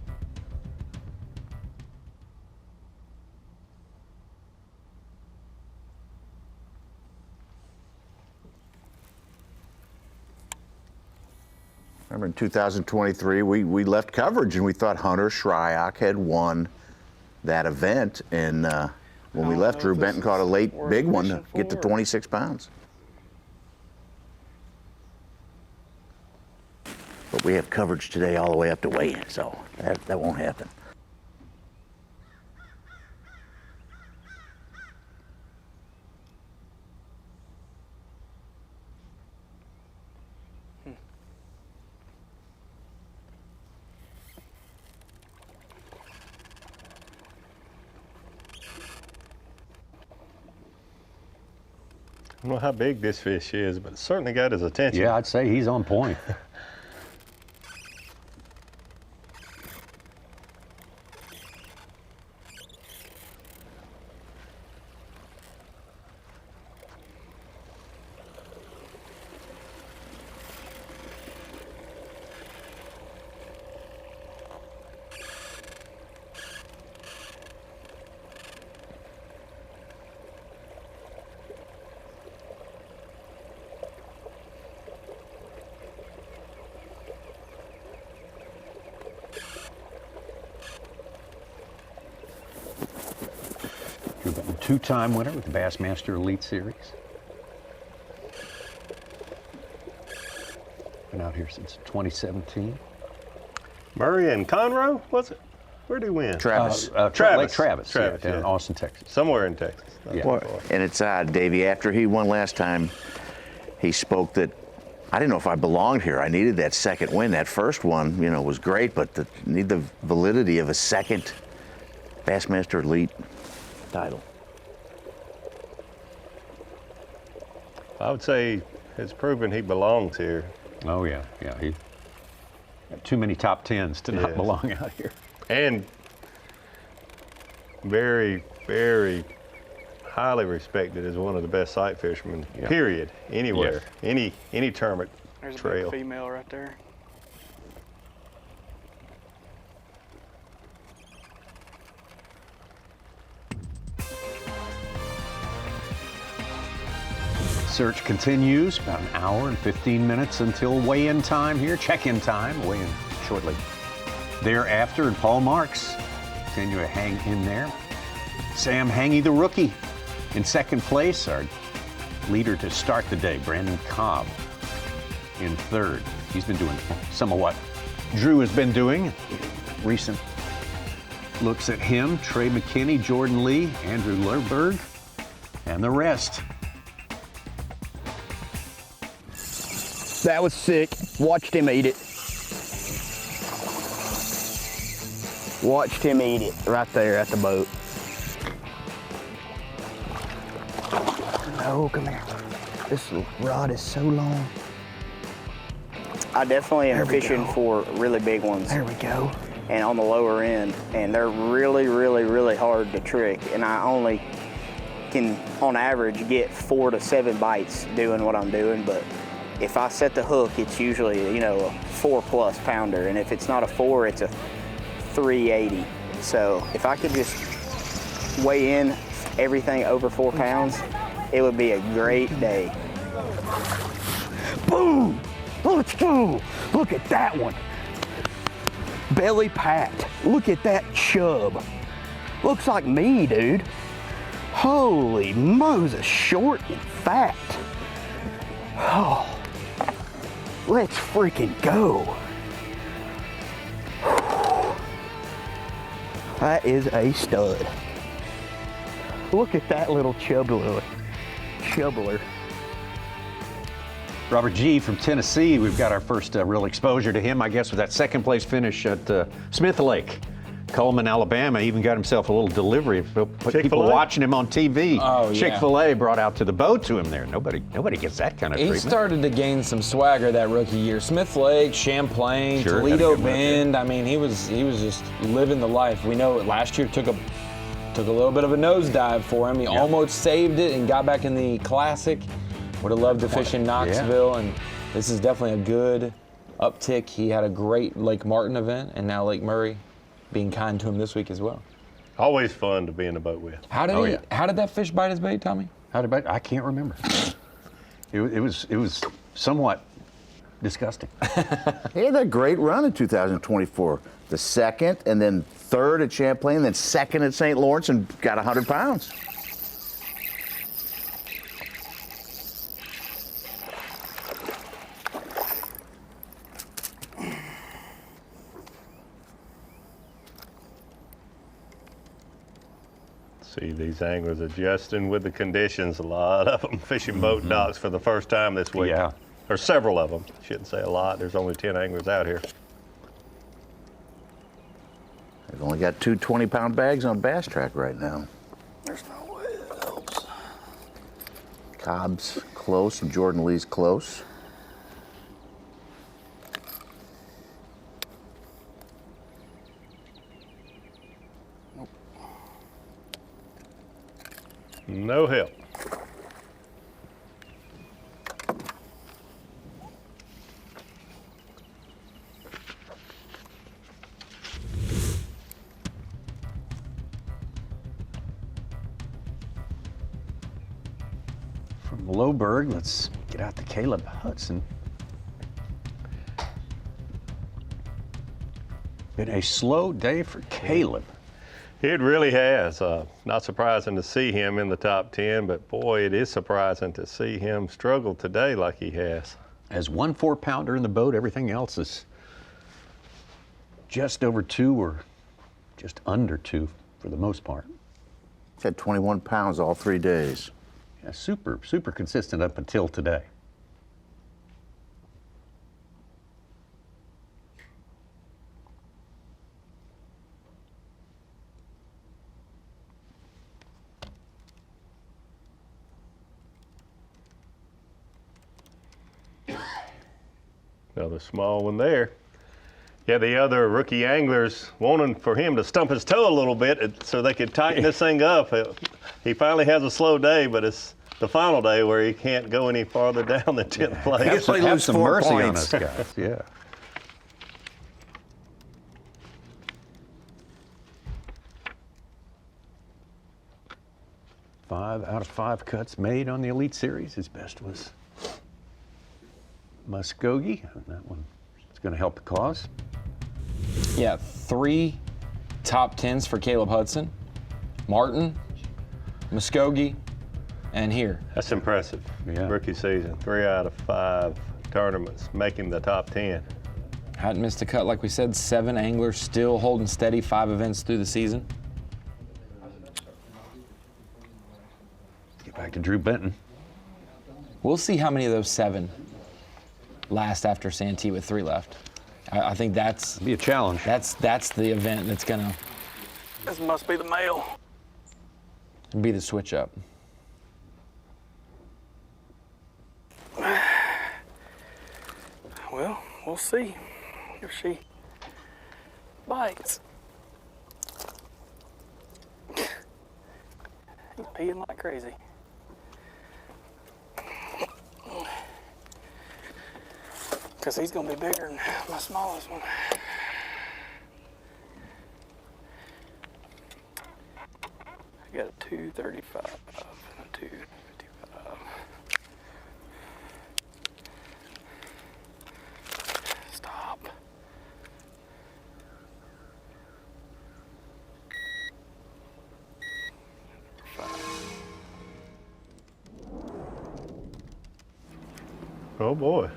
Remember in 2023, we left coverage and we thought Hunter Shryock had won that event. And when we left, Drew Benton caught a late big one to get to 26 pounds. But we have coverage today all the way up to weigh-in, so that won't happen. I don't know how big this fish is, but it certainly got his attention. Yeah, I'd say he's on point. Two-time winner with the Bassmaster Elite Series. Been out here since 2017. Murray and Conroe, was it? Where did he win? Travis. Lake Travis, yeah, in Austin, Texas. Somewhere in Texas. Yeah. And it's odd, Davey, after he won last time, he spoke that, I didn't know if I belonged here. I needed that second win. That first one, was great, but need the validity of a second Bassmaster Elite title. I would say it's proven he belongs here. Oh, yeah. He got too many top 10s to not belong out here. And very, very highly respected as one of the best sight fishermen, period, anywhere, any tournament There's trail. a big female right there. Search continues, about an hour and 15 minutes until weigh-in time here, check-in time, weigh-in shortly thereafter, and Paul Marks continue to hang in there. Sam Hangy, the rookie, in second place. Our leader to start the day, Brandon Cobb, in third. He's been doing some of what Drew has been doing. Recent looks at him, Trey McKinney, Jordan Lee, Andrew Lerberg, and the rest. That was sick. Watched him eat it. Watched him eat it right there at the boat. No, come here. This rod is so long. I definitely am fishing for really big ones. There we go. And on the lower end. And they're really, really, really hard to trick. And I only can, on average, get 4 to 7 bites doing what I'm doing. But if I set the hook, it's usually, a 4+ pounder. And if it's not a 4, it's a 380. So if I could just weigh in everything over 4 pounds, it would be a great day. Boom! Let's go! Look at that one. Belly packed. Look at that chub. Looks like me, dude. Holy Moses, short and fat. Oh, let's freaking go. That is a stud. Look at that little chubbler. Robert G. from Tennessee, we've got our first real exposure to him, I guess, with that second place finish at Smith Lake. Coleman, Alabama, even got himself a little delivery. People watching him on TV. Oh, yeah. Chick-fil-A brought out to the boat to him there. Nobody gets that kind of treatment. He started to gain some swagger that rookie year. Smith Lake, Champlain, Sure, Toledo Bend. I mean, he was just living the life. We know last year took a little bit of a nosedive for him. He almost saved it and got back in the Classic. Would have loved to fish in Knoxville, and this is definitely a good uptick. He had a great Lake Martin event, and now Lake Murray being kind to him this week as well. Always fun to be in the boat with. How did that fish bite his bait, Tommy? How did it bite? I can't remember. It was somewhat disgusting. He had that great run in 2024. The second, and then third at Champlain, then second at St. Lawrence, and got 100 pounds. See these anglers adjusting with the conditions. A lot of them fishing boat docks for the first time this week. Yeah. Or several of them. Shouldn't say a lot. There's only 10 anglers out here. They've only got 2 20-pound bags on Bass Track right now. There's no way it helps. Cobb's close and Jordan Lee's close. No help. From Lohberg, let's get out to Caleb Hudson. Been a slow day for Caleb. It really has. Not surprising to see him in the top 10, but boy, it is surprising to see him struggle today like he has. As 1 4-pounder in the boat, everything else is just over 2 or just under 2 for the most part. He's had 21 pounds all 3 days. Yeah, super consistent up until today. Another small one there. Yeah, the other rookie anglers wanting for him to stump his toe a little bit so they could tighten this thing up. He finally has a slow day, but it's the final day where he can't go any farther down than 10th place. Have some mercy on us, guys. Yeah. Five out of 5 cuts made on the Elite Series. His best was Muskogee. That one is going to help the cause. Yeah, 3 top 10s for Caleb Hudson, Martin, Muskogee, and here. That's impressive. Yeah. Rookie season, 3 out of 5 tournaments, making the top 10. Hadn't missed a cut, like we said. 7 anglers still holding steady, 5 events through the season. Get back to Drew Benton. We'll see how many of those 7 last after Santee with 3 left. I think that's be a challenge. That's the event that's gonna. This must be the male. Be the switch up. Well, we'll see if she bites. He's peeing like crazy. Because he's going to be bigger than my smallest one. I got a 235 and a 255. Stop. Oh boy.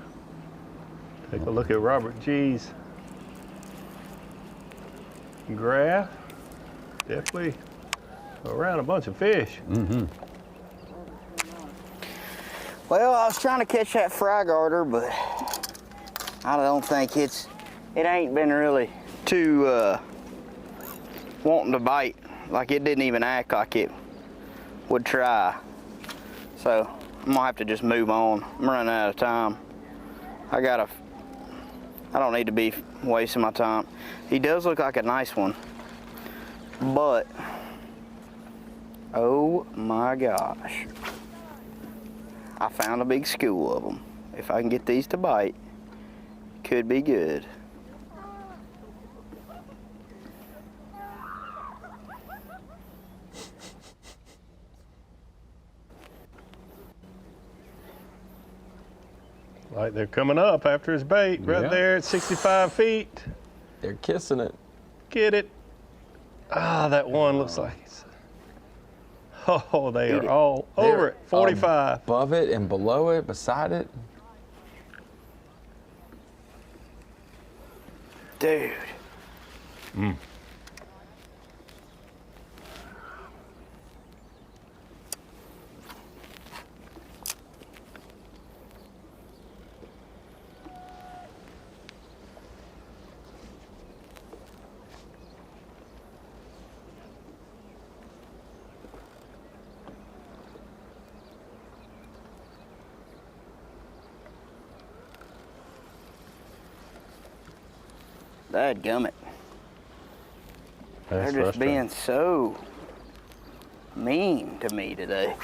Take a look at Robert G's graph. Definitely around a bunch of fish. Mm-hmm. Well, I was trying to catch that fry garter, but I don't think it ain't been really too wanting to bite. Like it didn't even act like it would try. So I'm gonna have to just move on. I'm running out of time. I don't need to be wasting my time. He does look like a nice one, but oh my gosh. I found a big school of them. If I can get these to bite, could be good. Like they're coming up after his bait right there at 65 feet. They're kissing it. Get it. Ah, that one looks like it's. Oh, they are all over it. 45. Above it and below it, beside it. Dude. Mm. Dadgummit. They're just being so mean to me today.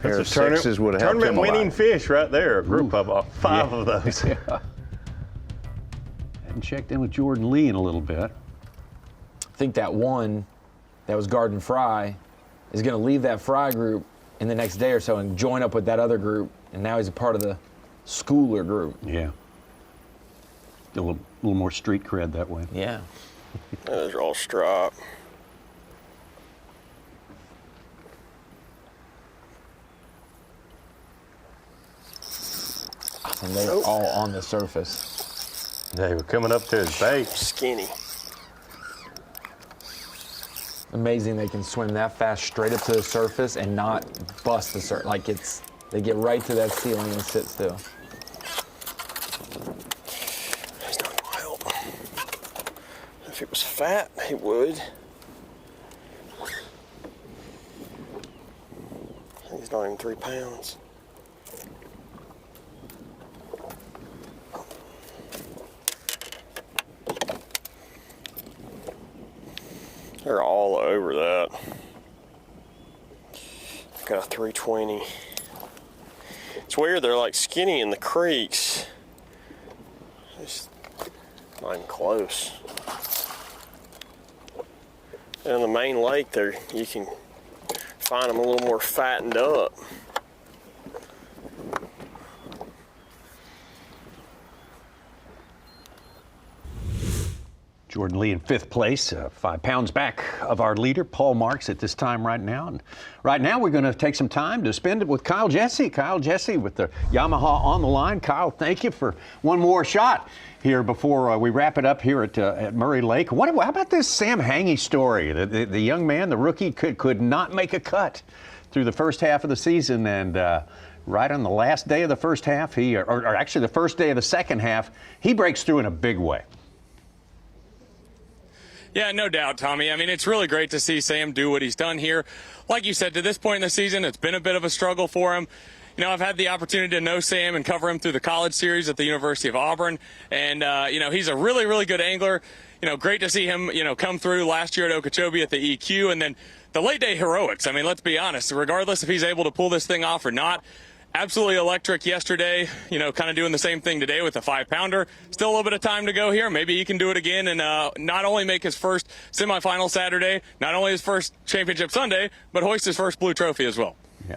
Pair of sixes would have helped him tournament a winning lot. fish right there. A group of 5 of those. Yeah. Hadn't checked in with Jordan Lee in a little bit. I think that one that was Garden Fry is going to leave that fry group in the next day or so and join up with that other group, and now he's a part of the schooler group. Yeah. A little more street cred that way. Yeah. Those are all strop. bass, and they're all on the surface. They were coming up to his bait. Skinny. Amazing they can swim that fast straight up to the surface and not bust the surface. Like they get right to that ceiling and sit still. He's not gonna help. If it was fat, he would. He's not even 3 pounds. They're all over that. I've got a 320. It's weird, they're like skinny in the creeks. It's not even close. And in the main lake there, you can find them a little more fattened up. Jordan Lee in 5th place, 5 pounds back of our leader, Paul Marks, at this time right now. And right now we're going to take some time to spend it with Kyle Jesse. Kyle Jesse with the Yamaha on the line. Kyle, thank you for one more shot here before we wrap it up here at Murray Lake. How about this Sam Hangy story? The young man, the rookie, could not make a cut through the first half of the season, and right on the last day of the first half, or actually the first day of the second half, he breaks through in a big way. Yeah, no doubt, Tommy. I mean, it's really great to see Sam do what he's done here. Like you said, to this point in the season, it's been a bit of a struggle for him. You know, I've had the opportunity to know Sam and cover him through the college series at the University of Auburn. And, you know, he's a really, really good angler. You know, great to see him, you know, come through last year at Okeechobee at the EQ. And then the late day heroics. I mean, let's be honest, regardless if he's able to pull this thing off or not, absolutely electric yesterday, you know, kind of doing the same thing today with a 5-pounder. Still a little bit of time to go here. Maybe he can do it again and not only make his first semifinal Saturday, not only his first championship Sunday, but hoist his first blue trophy as well. Yeah.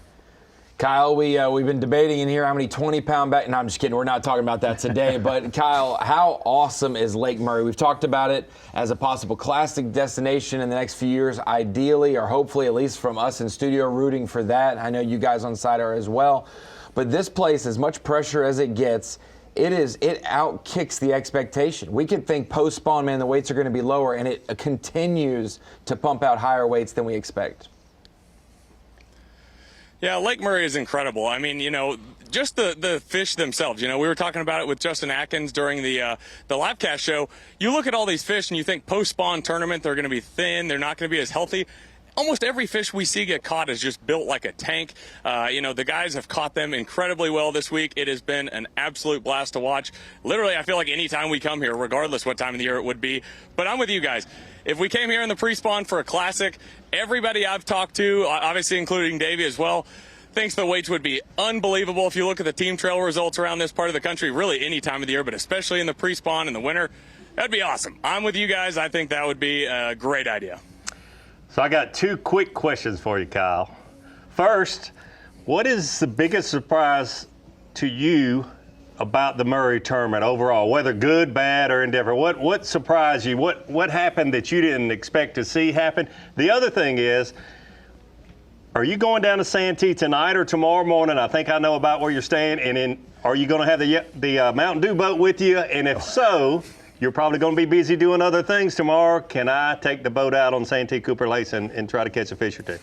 Kyle, we've been debating in here how many 20-pound bags. No, I'm just kidding. We're not talking about that today. But, Kyle, how awesome is Lake Murray? We've talked about it as a possible classic destination in the next few years, ideally, or hopefully, at least from us in studio, rooting for that. I know you guys on site are as well. But this place, as much pressure as it gets, it outkicks the expectation. We could think post-spawn, man, the weights are going to be lower, and it continues to pump out higher weights than we expect. Yeah, Lake Murray is incredible. I mean, you know, just the fish themselves. You know, we were talking about it with Justin Atkins during the Labcast show. You look at all these fish and you think post-spawn tournament, they're going to be thin, they're not going to be as healthy. Almost every fish we see get caught is just built like a tank. You know, the guys have caught them incredibly well this week. It has been an absolute blast to watch. Literally, I feel like any time we come here, regardless what time of the year it would be. But I'm with you guys. If we came here in the pre-spawn for a classic, everybody I've talked to, obviously including Davey as well, thinks the weights would be unbelievable. If you look at the team trail results around this part of the country, really any time of the year, but especially in the pre-spawn in the winter, that'd be awesome. I'm with you guys. I think that would be a great idea. So I got 2 quick questions for you, Kyle. First, what is the biggest surprise to you about the Murray tournament overall, whether good, bad, or indifferent? What surprised you? What happened that you didn't expect to see happen? The other thing is, are you going down to Santee tonight or tomorrow morning? I think I know about where you're staying. And then are you going to have the Mountain Dew boat with you? And if so, you're probably going to be busy doing other things tomorrow. Can I take the boat out on Santee Cooper Lakes and try to catch a fish or two?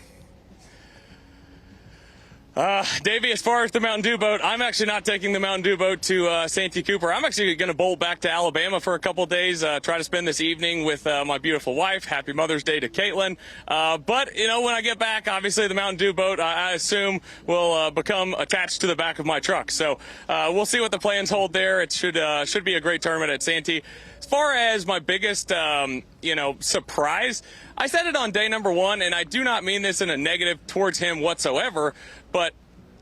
Davey, as far as the Mountain Dew boat, I'm actually not taking the Mountain Dew boat to Santee Cooper. I'm actually going to bolt back to Alabama for a couple days, try to spend this evening with my beautiful wife. Happy Mother's Day to Caitlin. But, you know, when I get back, obviously the Mountain Dew boat, I assume, will become attached to the back of my truck. So we'll see what the plans hold there. It should be a great tournament at Santee. As far as my biggest, surprise, I said it on day number 1, and I do not mean this in a negative towards him whatsoever, but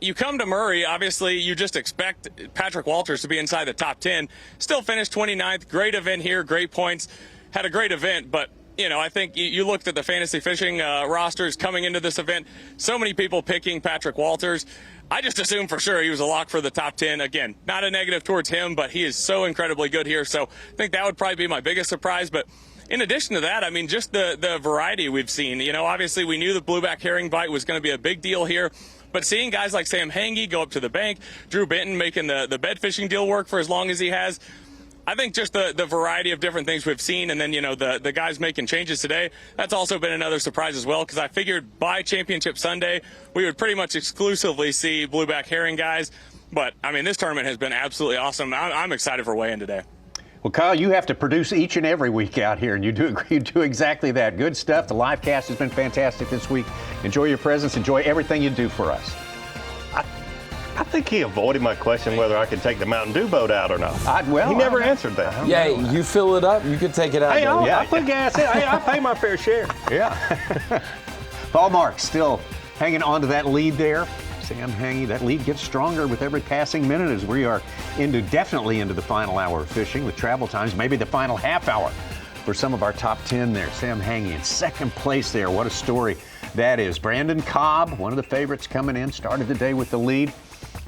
you come to Murray, obviously you just expect Patrick Walters to be inside the top 10. Still finished 29th. Great event here, great points. Had a great event, but you know, I think you looked at the fantasy fishing rosters coming into this event. So many people picking Patrick Walters. I just assumed for sure he was a lock for the top 10. Again, not a negative towards him, but he is so incredibly good here. So I think that would probably be my biggest surprise. But in addition to that, I mean, just the variety we've seen. You know, obviously we knew the blueback herring bite was going to be a big deal here. But seeing guys like Sam Hangy go up to the bank, Drew Benton making the bed fishing deal work for as long as he has, I think just the variety of different things we've seen, and then, you know, the guys making changes today, that's also been another surprise as well, because I figured by Championship Sunday we would pretty much exclusively see blueback herring guys. But, I mean, this tournament has been absolutely awesome. I'm excited for weigh-in today. Well, Kyle, you have to produce each and every week out here, and you do exactly that. Good stuff. The live cast has been fantastic this week. Enjoy your presence. Enjoy everything you do for us. I think he avoided my question whether I could take the Mountain Dew boat out or not. He never answered that. Yeah, you fill it up, you could take it out. Hey, I'll put gas in. Hey, I pay my fair share. Yeah. Paul Marks still hanging on to that lead there. Sam Hangy, that lead gets stronger with every passing minute as we are definitely into the final hour of fishing with travel times, maybe the final half hour for some of our top 10 there. Sam Hangy in second place there. What a story that is. Brandon Cobb, one of the favorites coming in, started the day with the lead.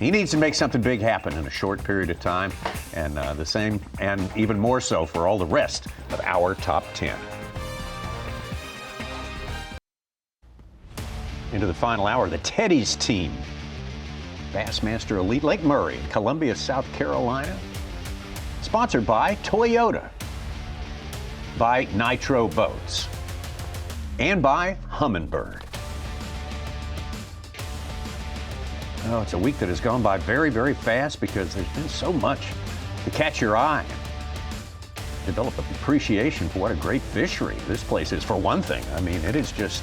He needs to make something big happen in a short period of time, and the same and even more so for all the rest of our top 10. Into the final hour, the Tedy's team. Bassmaster Elite, Lake Murray, Columbia, South Carolina. Sponsored by Toyota, by Nitro Boats, and by Humminbird. Oh, it's a week that has gone by very, very fast because there's been so much to catch your eye. Develop an appreciation for what a great fishery this place is, for one thing. I mean, it is just...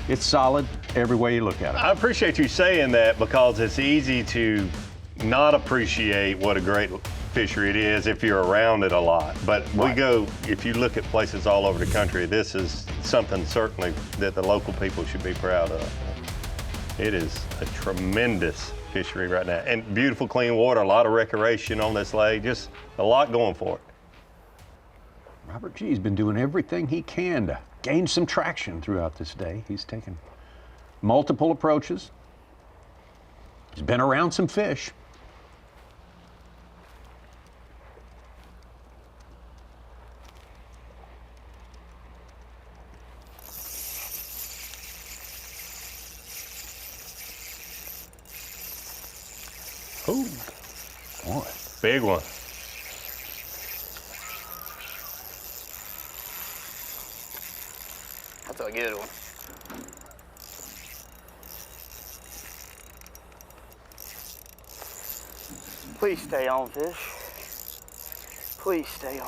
it's solid every way you look at it. I appreciate you saying that because it's easy to not appreciate what a great fishery it is if you're around it a lot. But if you look at places all over the country, this is something certainly that the local people should be proud of. It is a tremendous fishery right now. And beautiful, clean water, a lot of recreation on this lake, just a lot going for it. Robert G's been doing everything he can to gain some traction throughout this day. He's taken multiple approaches. He's been around some fish. Ooh, boy, big one. That's a good one. Please stay on, fish. Please stay on.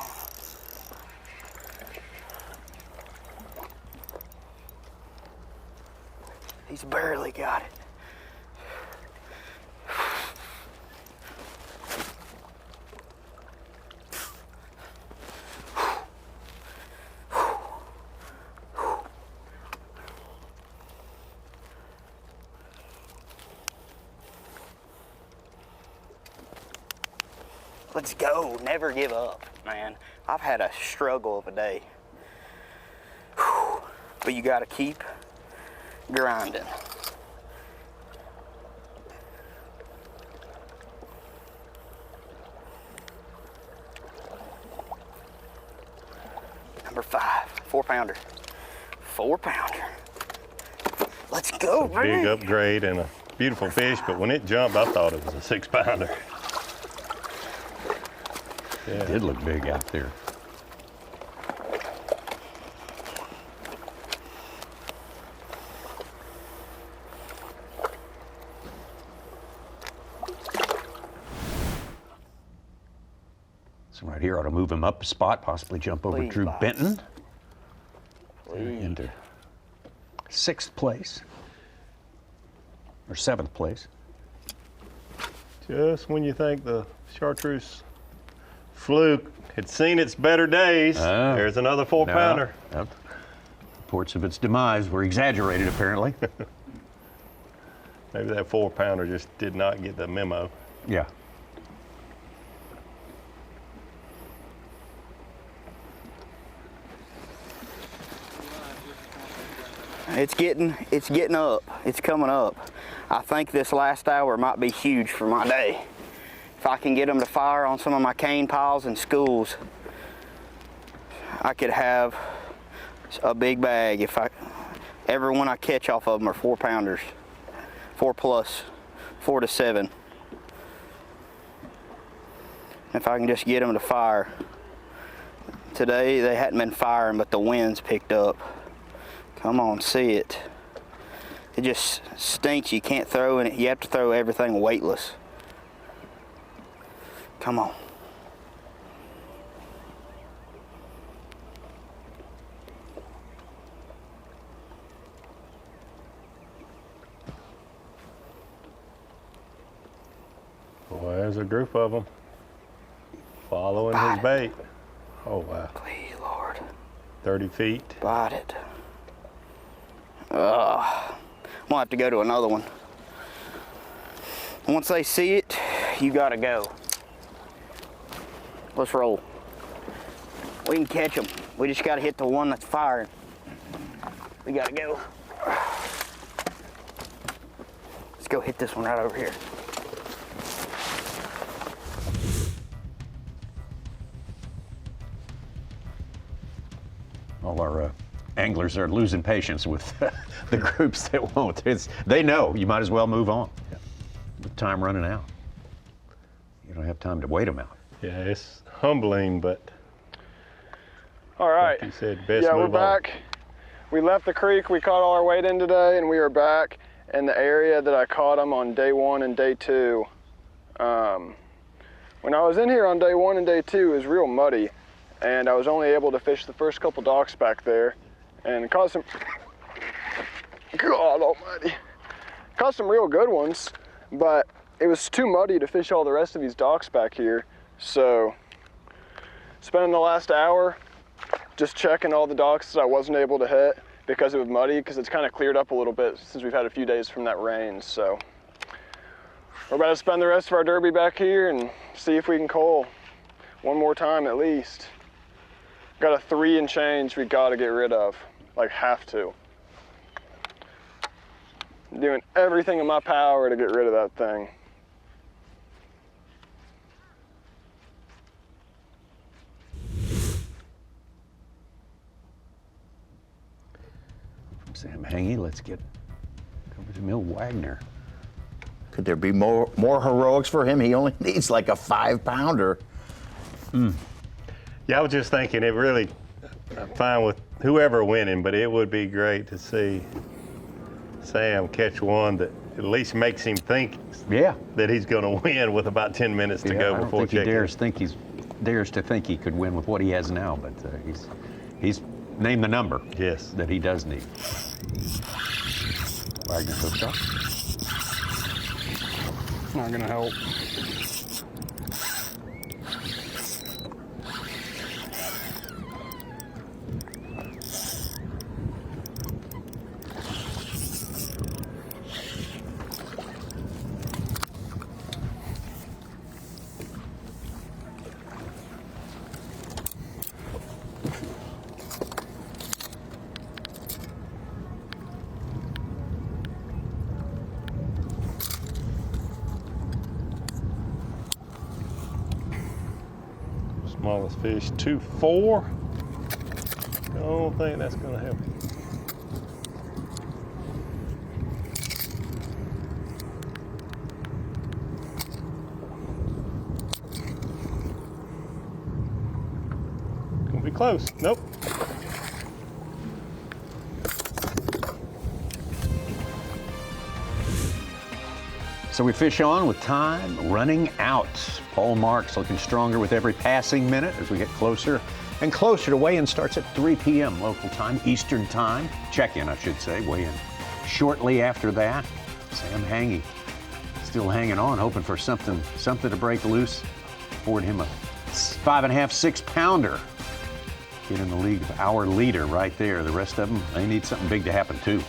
He's barely got it. Let's go. Never give up, man. I've had a struggle of a day. Whew. But you got to keep grinding. Number 5, 4-pounder. 4-pounder. Let's go, man. Big upgrade and a beautiful fish, but when it jumped, I thought it was a 6-pounder. Yeah. It did look big out there. So right here, ought to move him up a spot, possibly jump over Drew Benton. Into 6th place, or 7th place. Just when you think the chartreuse fluke had seen its better days, there's another 4-pounder. No. Reports of its demise were exaggerated, apparently. Maybe that 4-pounder just did not get the memo. Yeah. It's getting up. It's coming up. I think this last hour might be huge for my day. If I can get them to fire on some of my cane piles and schools, I could have a big bag. Every one I catch off of them are 4-pounders. 4+, 4 to 7. If I can just get them to fire. Today they hadn't been firing, but the winds picked up. Come on, see it. It just stinks. You can't throw in it. You have to throw everything weightless. Come on. Boy, there's a group of them following his bait. Oh, wow. Please, Lord. 30 feet. Bite it. I'm gonna have to go to another one. Once they see it, you gotta go. Let's roll. We can catch them. We just gotta hit the one that's firing. We gotta go. Let's go hit this one right over here. All our anglers are losing patience with the groups that won't. They know you might as well move on. With time running out, you don't have time to wait them out. Yeah, it's humbling, but All right. like you said, best yeah, we're move on. back. We left the creek, we caught all our weight in today, and we are back in the area that I caught them on day 1 and day 2. When I was in here on day 1 and day 2, it was real muddy, and I was only able to fish the first couple docks back there and caught some, God almighty, caught some real good ones, but it was too muddy to fish all the rest of these docks back here. So spending the last hour just checking all the docks that I wasn't able to hit because it was muddy, because it's kind of cleared up a little bit since we've had a few days from that rain. So we're about to spend the rest of our derby back here and see if we can coal one more time at least. Got a 3 and change we gotta get rid of, like have to. I'm doing everything in my power to get rid of that thing. From Sam Hangy, let's get over to Mill Wagner. Could there be more heroics for him? He only needs like a 5-pounder. Yeah, I was just thinking, it really, I'm fine with whoever winning, but it would be great to see Sam catch one that at least makes him think that he's going to win with about 10 minutes to go before he dares to think he could win with what he has now, but he's named the number that he does need. Wagner hooked up. Not gonna help. Smallest fish, 2.4. I don't think that's going to help him. Gonna be close. Nope. So we fish on with time running out. Paul Marks looking stronger with every passing minute as we get closer and closer to weigh-in. Starts at 3 p.m. local time, Eastern time. Check-in, I should say, weigh-in shortly after that. Sam Hangy still hanging on, hoping for something to break loose. Afford him a 5.5, 6-pounder. Get in the league of our leader right there. The rest of them, they need something big to happen too.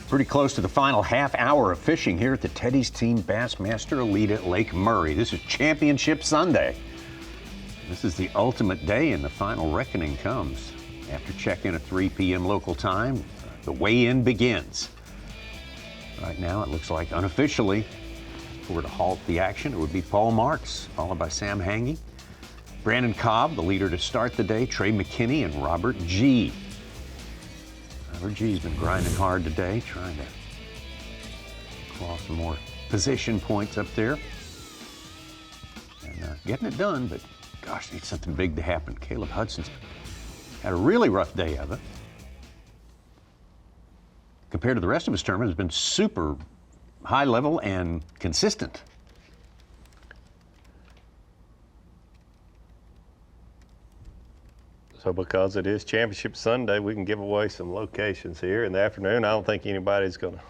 Pretty close to the final half hour of fishing here at the Tedy's Team Bassmaster Elite at Lake Murray. This is Championship Sunday. This is the ultimate day, and the final reckoning comes. After check-in at 3 p.m. local time, the weigh-in begins. Right now, it looks like unofficially, if we were to halt the action, it would be Paul Marks, followed by Sam Hangy, Brandon Cobb, the leader to start the day, Trey McKinney, and Robert G. G's been grinding hard today, trying to claw some more position points up there. And getting it done, but gosh, needs something big to happen. Caleb Hudson's had a really rough day of it. Compared to the rest of his tournament, has been super high level and consistent. So because it is Championship Sunday, we can give away some locations here in the afternoon. I don't think anybody's going to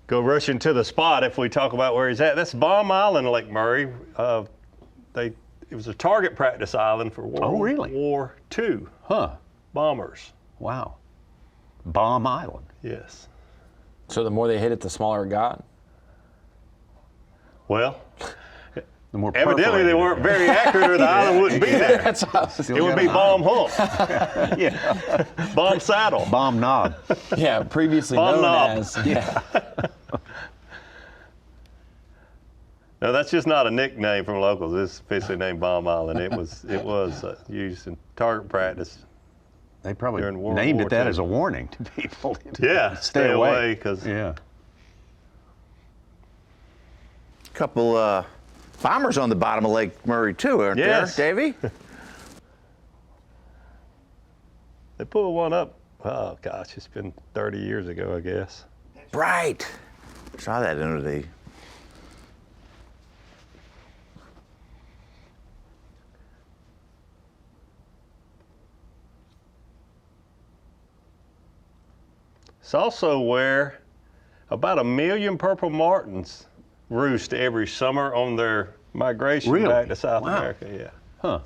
go rushing to the spot if we talk about where he's at. That's Baum Island, Lake Murray. It was a target practice island for World War II bombers. Wow. Baum Island. Yes. So the more they hit it, the smaller it got? Well, the more evidently they weren't very accurate or the island wouldn't be there. It would be Baum Hump. Yeah. Baum Saddle. Baum Knob. Yeah, previously Baum known Knob. as. Yeah. No, that's just not a nickname from locals. It's officially named Baum Island. It was used in target practice. They probably during World named War it that II. as a warning to people. Yeah, stay away because Couple bombers on the bottom of Lake Murray too, aren't there, Davey? They pulled one up. Oh gosh, it's been 30 years ago, I guess. Right. Saw that under the. It's also where about 1 million purple martins roost every summer on their migration back to South America. Yeah. Huh.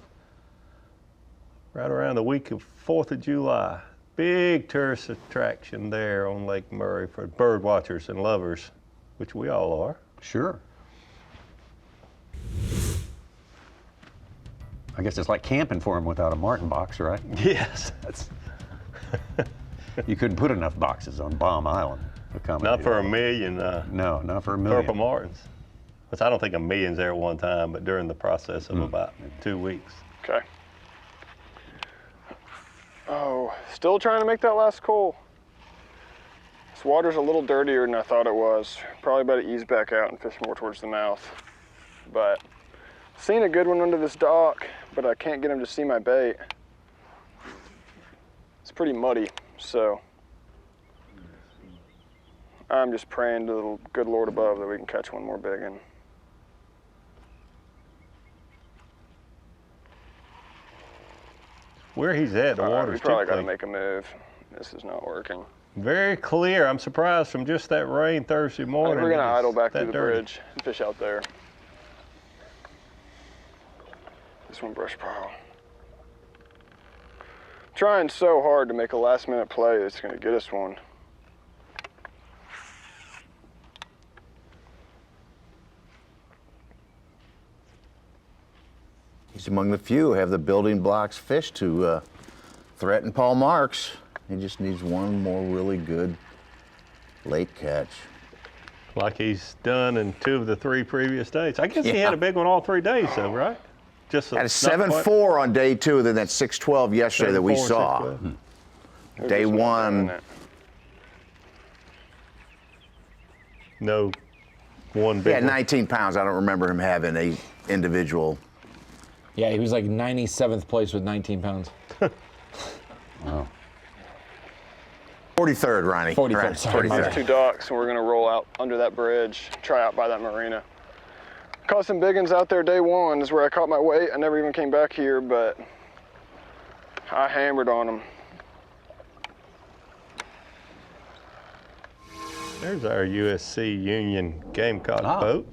Right around the week of 4th of July. Big tourist attraction there on Lake Murray for bird watchers and lovers, which we all are. Sure. I guess it's like camping for them without a martin box, right? Yes. You couldn't put enough boxes on Baum Island. Not for 1 million. No, not for 1 million. Purple martins. Which I don't think 1 million's there at one time, but during the process of about 2 weeks. Okay. Oh, still trying to make that last hole. This water's a little dirtier than I thought it was. Probably better ease back out and fish more towards the mouth. But seen a good one under this dock, but I can't get him to see my bait. It's pretty muddy, so I'm just praying to the good Lord above that we can catch one more big one. Where he's at, the water's We probably got to too make a move. This is not working. very clear. I'm surprised from just that rain Thursday morning. We're gonna idle back through that the dirty. bridge and fish out there. This one brush pile. Trying so hard to make a last minute play that's gonna get us one. He's among the few who have the building blocks fish to threaten Paul Marks. He just needs one more really good late catch. Like he's done in 2 of the 3 previous days. I guess he had a big one all 3 days, though, right? Just Had a 7-4 on day 2, then that 6-12 yesterday that we 7-4, saw. 6-12. Day 1. No one big Yeah, one. 19 pounds. I don't remember him having a individual. Yeah, he was like 97th place with 19 pounds. Wow. 43rd, Ronnie. 43rd, sorry. There's 2 docks, and we're gonna roll out under that bridge, try out by that marina. Caught some big ones out there day 1 is where I caught my weight. I never even came back here, but I hammered on them. There's our USC Union Gamecock boat.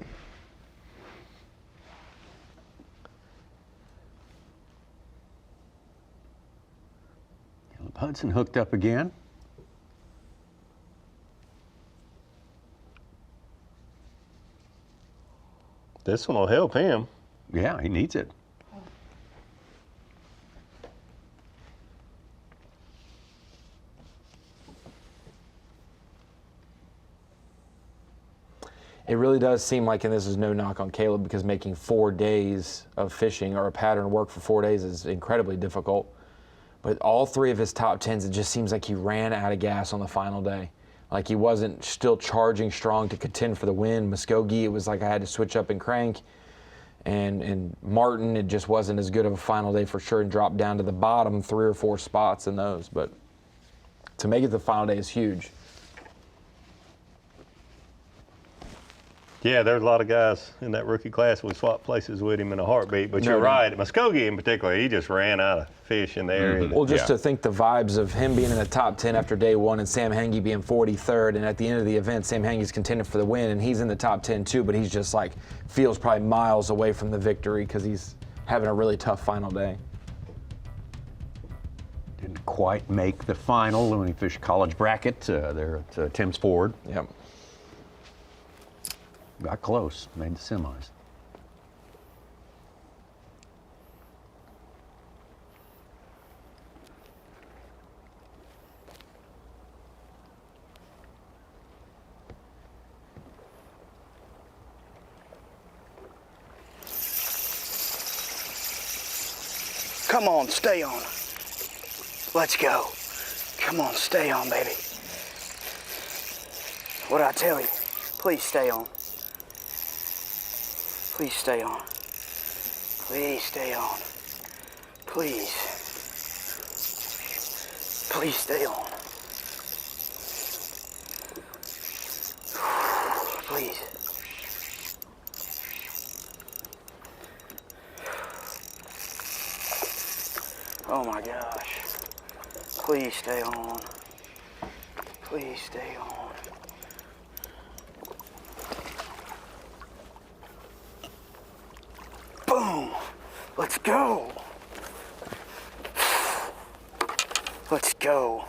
Caleb Hudson hooked up again. This one will help him. Yeah, he needs it. It really does seem like, and this is no knock on Caleb, because making 4 days of fishing or a pattern work for 4 days is incredibly difficult. but all 3 of his top 10s, it just seems like he ran out of gas on the final day. Like he wasn't still charging strong to contend for the win. Muskogee, it was like I had to switch up and crank. And Martin, it just wasn't as good of a final day for sure, and dropped down to the bottom 3 or 4 spots in those. But to make it the final day is huge. Yeah, there's a lot of guys in that rookie class would swap places with him in a heartbeat. But you're right, Muskogee in particular, he just ran out of fish in the area. Well, just to think the vibes of him being in the top 10 after day 1 and Sam Henge being 43rd, and at the end of the event, Sam Henge's contending for the win, and he's in the top 10 too, but he's just like feels probably miles away from the victory because he's having a really tough final day. Didn't quite make the final when he fished college bracket there at Tim's Ford. Yep. Got close, made the semis. Come on, stay on. Let's go. Come on, stay on, baby. What'd I tell you? Please stay on. Please stay on. Please stay on. Please. Please stay on. Please. Oh my gosh. Please stay on. Please stay on. Boom! Let's go! Let's go.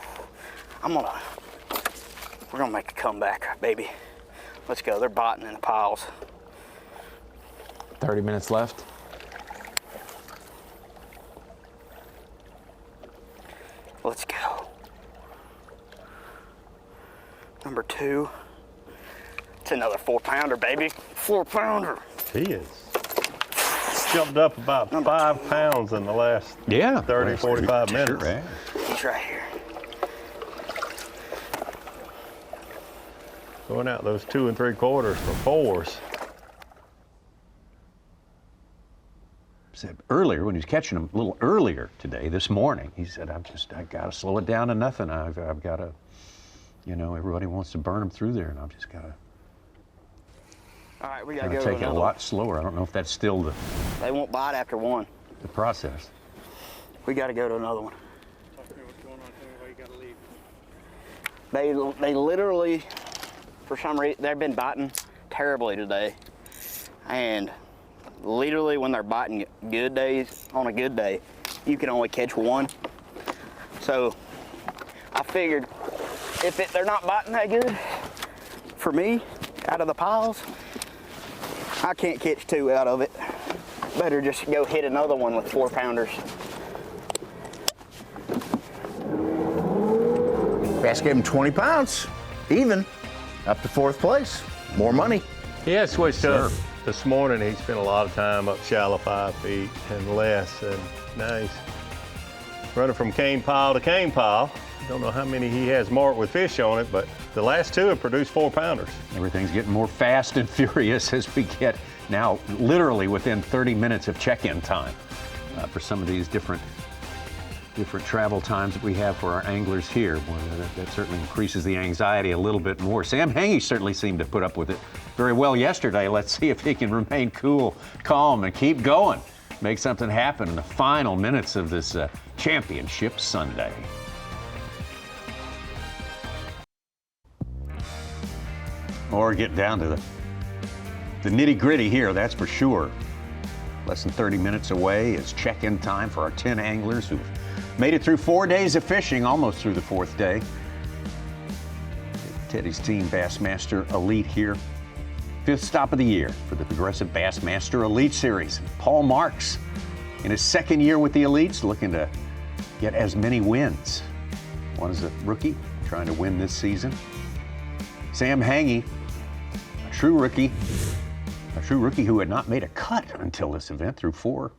We're gonna make a comeback, baby. Let's go. They're botting in the piles. 30 minutes left. Let's go. Number 2. It's another 4-pounder, baby. 4-pounder. He is. Jumped up about 5 pounds in the last 30, 45 minutes. Right. He's right here. Going out those 2 3/4 for 4s. Said earlier when he was catching them a little earlier today, this morning, he said, I got to slow it down to nothing. I've got to, everybody wants to burn them through there, and I've just got to. All right, we got to go take to it a another lot one. slower. I don't know if that's still They won't bite after 1. the process. We got to go to another one. They literally, for some reason, they've been biting terribly today. And literally when they're biting good days, on a good day, you can only catch 1. So I figured if they're not biting that good, for me, out of the piles, I can't catch 2 out of it. Better just go hit another one with 4-pounders. Bass gave him 20 pounds, even, up to 4th place. More money. He has switched up this morning. He spent a lot of time up shallow 5 feet and less, and now he's running from cane pile to cane pile. Don't know how many he has marked with fish on it, but the last 2 have produced 4-pounders. Everything's getting more fast and furious as we get now literally within 30 minutes of check-in time for some of these different travel times that we have for our anglers here. Well, that certainly increases the anxiety a little bit more. Sam Henge certainly seemed to put up with it very well yesterday. Let's see if he can remain cool, calm, and keep going. Make something happen in the final minutes of this championship Sunday. Or get down to the nitty-gritty here, that's for sure. Less than 30 minutes away is check-in time for our 10 anglers who've made it through 4 days of fishing, almost through the 4th day. Tedy's team, Bassmaster Elite here. 5th stop of the year for the Progressive Bassmaster Elite Series. Paul Marks, in his 2nd year with the Elites, looking to get as many wins. One is a rookie, trying to win this season. Sam Henge, a true rookie who had not made a cut until this event, through four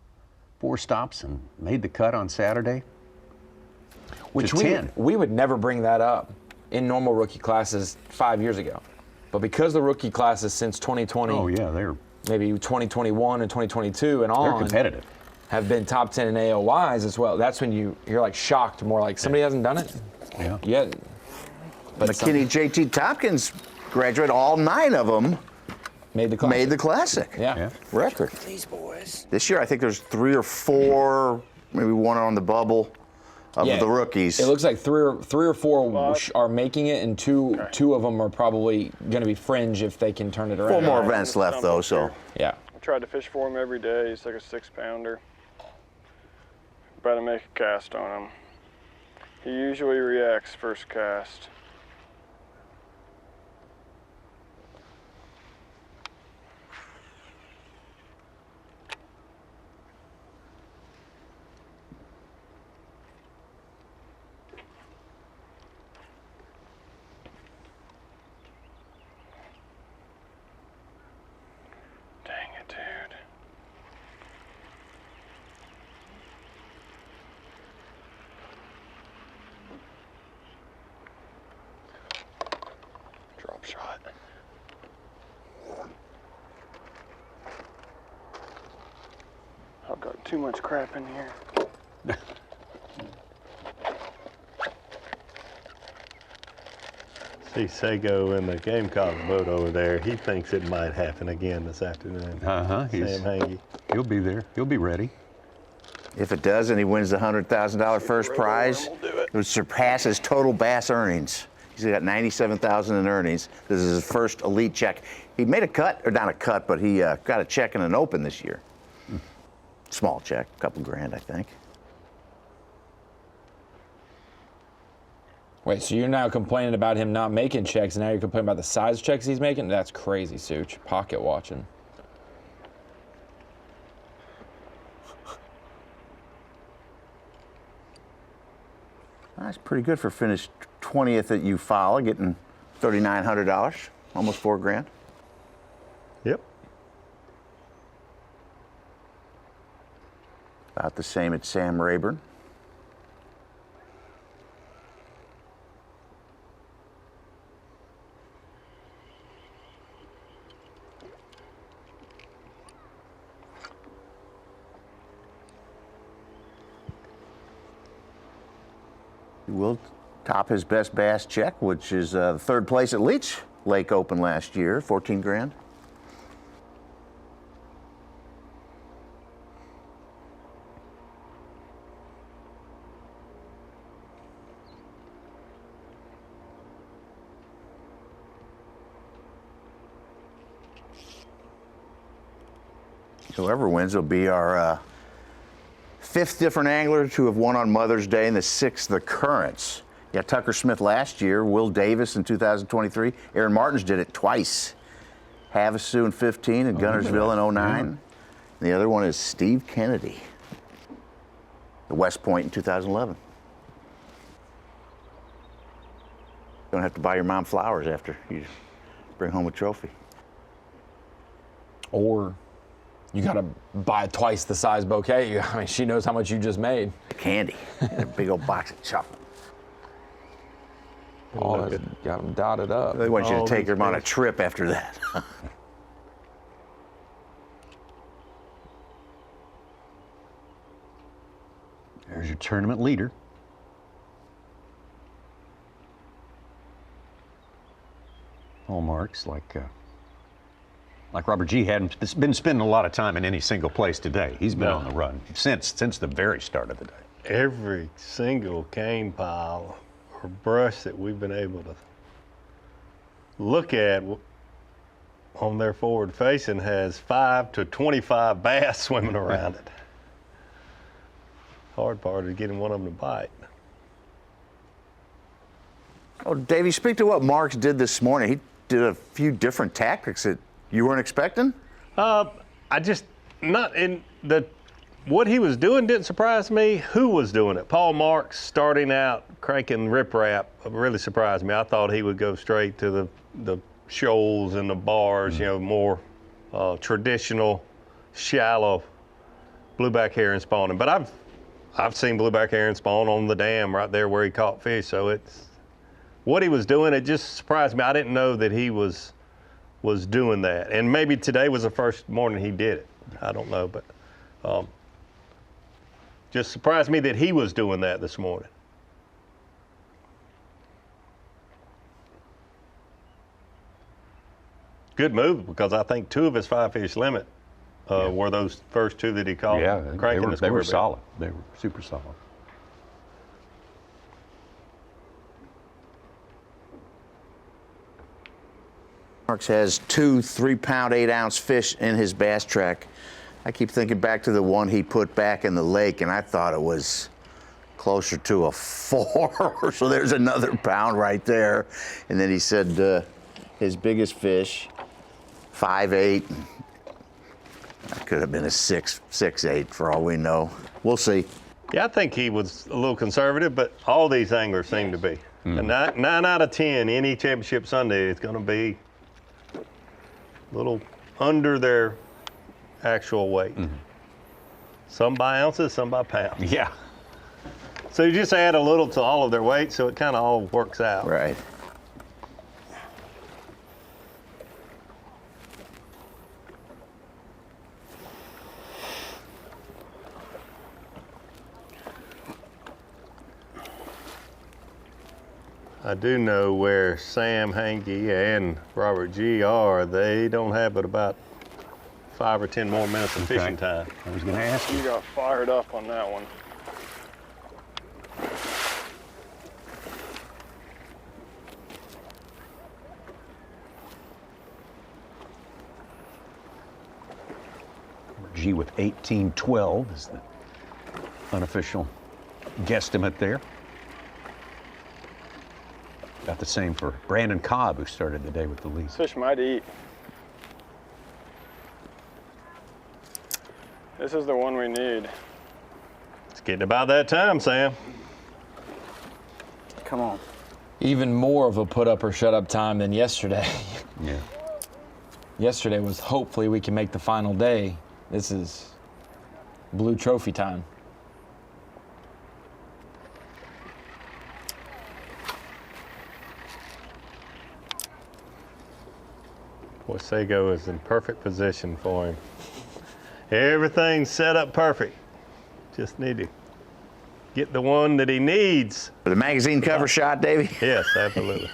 stops and made the cut on Saturday. Which to 10. we would never bring that up in normal rookie classes 5 years ago. But because the rookie classes since 2020, Oh, yeah, they're maybe 2021 and 2022 and on, competitive. have been top 10 in AOYs as well. That's when you're like shocked, more like somebody hasn't done it Yeah. yet. But McKinney, JT Tompkins graduated. All 9 of them made the classic. Yeah. Record. These boys. This year, I think there's 3 or 4, maybe 1 on the bubble of the rookies. It looks like three or four are making it, and two of them are probably going to be fringe if they can turn it around. 4 more events left, though, so. Yeah. I tried to fish for him every day. He's like a 6-pounder. About to make a cast on him. He usually reacts first cast. Dang it, dude. Drop shot. I've got too much crap in here. See Sago in the Gamecock boat over there. He thinks it might happen again this afternoon. Uh-huh. Sam Hangy. He'll be there. He'll be ready. If it does and he wins the $100,000 first prize, it would surpass his total bass earnings. He's got $97,000 in earnings. This is his first elite check. He made a cut, or not a cut, but he got a check in an open this year. Small check, a couple grand, I think. Wait, so you're now complaining about him not making checks, and now you're complaining about the size checks he's making? That's crazy, Such. Pocket watching. That's pretty good for finish 20th at Eufaula, getting $3,900, almost 4 grand. Yep. About the same at Sam Rayburn. He will top his best bass check, which is third place at Leech Lake Open last year, 14 grand. Whoever wins will be our 5th different angler to have won on Mother's Day, and the 6th the Currents. Yeah, Tucker Smith last year, Will Davis in 2023. Aaron Martins did it twice. Havasu in 15 and Gunnersville in 09. And the other one is Steve Kennedy, the West Point in 2011. Don't have to buy your mom flowers after you bring home a trophy. Or you got to buy twice the size bouquet. I mean, she knows how much you just made. Candy. And a big old box of chocolate. All got them dotted up. They want you to take them on a trip after that. There's your tournament leader. Hallmarks like Robert G. hadn't been spending a lot of time in any single place today. He's been on the run since the very start of the day. Every single cane pile or brush that we've been able to look at on their forward facing has 5 to 25 bass swimming around it. Hard part is getting one of them to bite. Oh, Davey, speak to what Marks did this morning. He did a few different tactics that you weren't expecting? What he was doing didn't surprise me. Who was doing it? Paul Marks starting out cranking riprap really surprised me. I thought he would go straight to the shoals and the bars, more traditional, shallow blueback herring spawning. But I've seen blueback herring spawn on the dam right there where he caught fish. So it's what he was doing. It just surprised me. I didn't know that he was doing that. And maybe today was the first morning he did it. I don't know, but just surprised me that he was doing that this morning. Good move, because I think 2 of his 5-fish limit were those first 2 that he caught. Yeah, they were square solid. They were super solid. Marks has 2 3-pound, 8-ounce fish in his bass track. I keep thinking back to the one he put back in the lake, and I thought it was closer to a 4. So there's another pound right there. And then he said his biggest fish, 5'8". That could have been a 6'8" for all we know. We'll see. Yeah, I think he was a little conservative, but all these anglers seem to be. And 9 out of 10, any championship Sunday, is going to be a little under their actual weight. Some by ounces, some by pounds. Yeah. So you just add a little to all of their weight, so it kind of all works out. Right. I do know where Sam Hankey and Robert G are. They don't have but about 5 or 10 more minutes of fishing time. I was going to ask you. You got fired up on that one. G with 18-12 is the unofficial guesstimate there. Got the same for Brandon Cobb, who started the day with the lead. This fish might eat. This is the one we need. It's getting about that time, Sam. Come on. Even more of a put up or shut up time than yesterday. Yeah. Yesterday was hopefully we can make the final day. This is blue trophy time. Wasago is in perfect position for him. Everything's set up perfect. Just need to get the one that he needs. For the magazine cover shot, Davey? Yes, absolutely.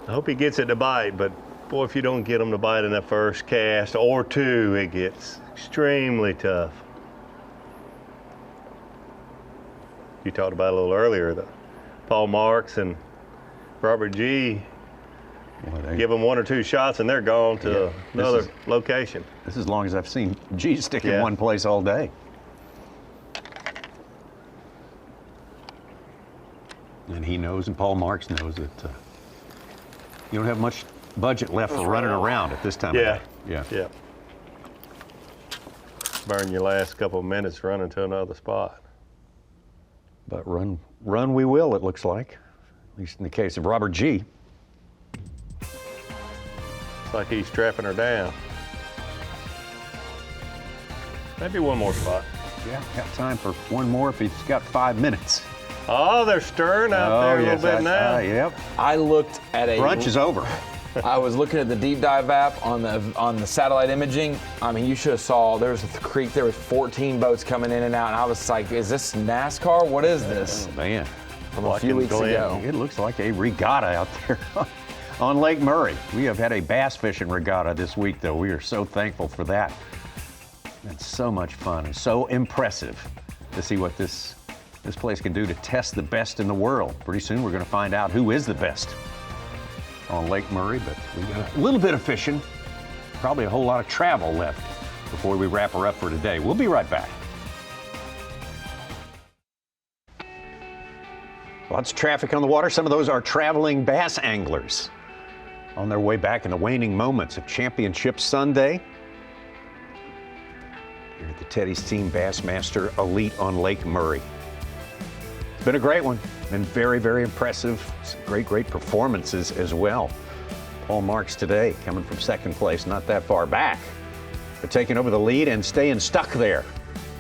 I hope he gets it to bite, but boy, if you don't get him to bite in that first cast or 2, it gets extremely tough. You talked about it a little earlier, the Paul Marks and Robert G. Give them 1 or 2 shots and they're gone to another location. This is as long as I've seen G stick in one place all day. And he knows, and Paul Marks knows that you don't have much budget left for running around at this time of day. Yeah. Burn your last couple of minutes running to another spot. But run we will, it looks like. At least in the case of Robert G. It's like he's trapping her down. Maybe one more spot. Yeah, got time for one more if he's got 5 minutes. Oh, they're stirring out there a little bit now. Yep. I looked at a brunch is over. I was looking at the deep dive app on the satellite imaging. I mean, you should have saw there was a creek. There was 14 boats coming in and out, and I was like, "Is this NASCAR? What is this?" Oh, man, from a few weeks ago. It looks like a regatta out there on Lake Murray. We have had a bass fishing regatta this week, though. We are so thankful for that. It's so much fun and so impressive to see what this place can do to test the best in the world. Pretty soon we're going to find out who is the best on Lake Murray, but we got a little bit of fishing probably a whole lot of travel left before we wrap her up for today. We'll be right back. Lots of traffic on the water. Some of those are traveling bass anglers on their way back in the waning moments of Championship Sunday. Here at the Tedy's Team Bassmaster Elite on Lake Murray. It's been a great one. Been very, very impressive. Some great performances as well. Paul Marks today coming from second place, not that far back, but taking over the lead and staying stuck there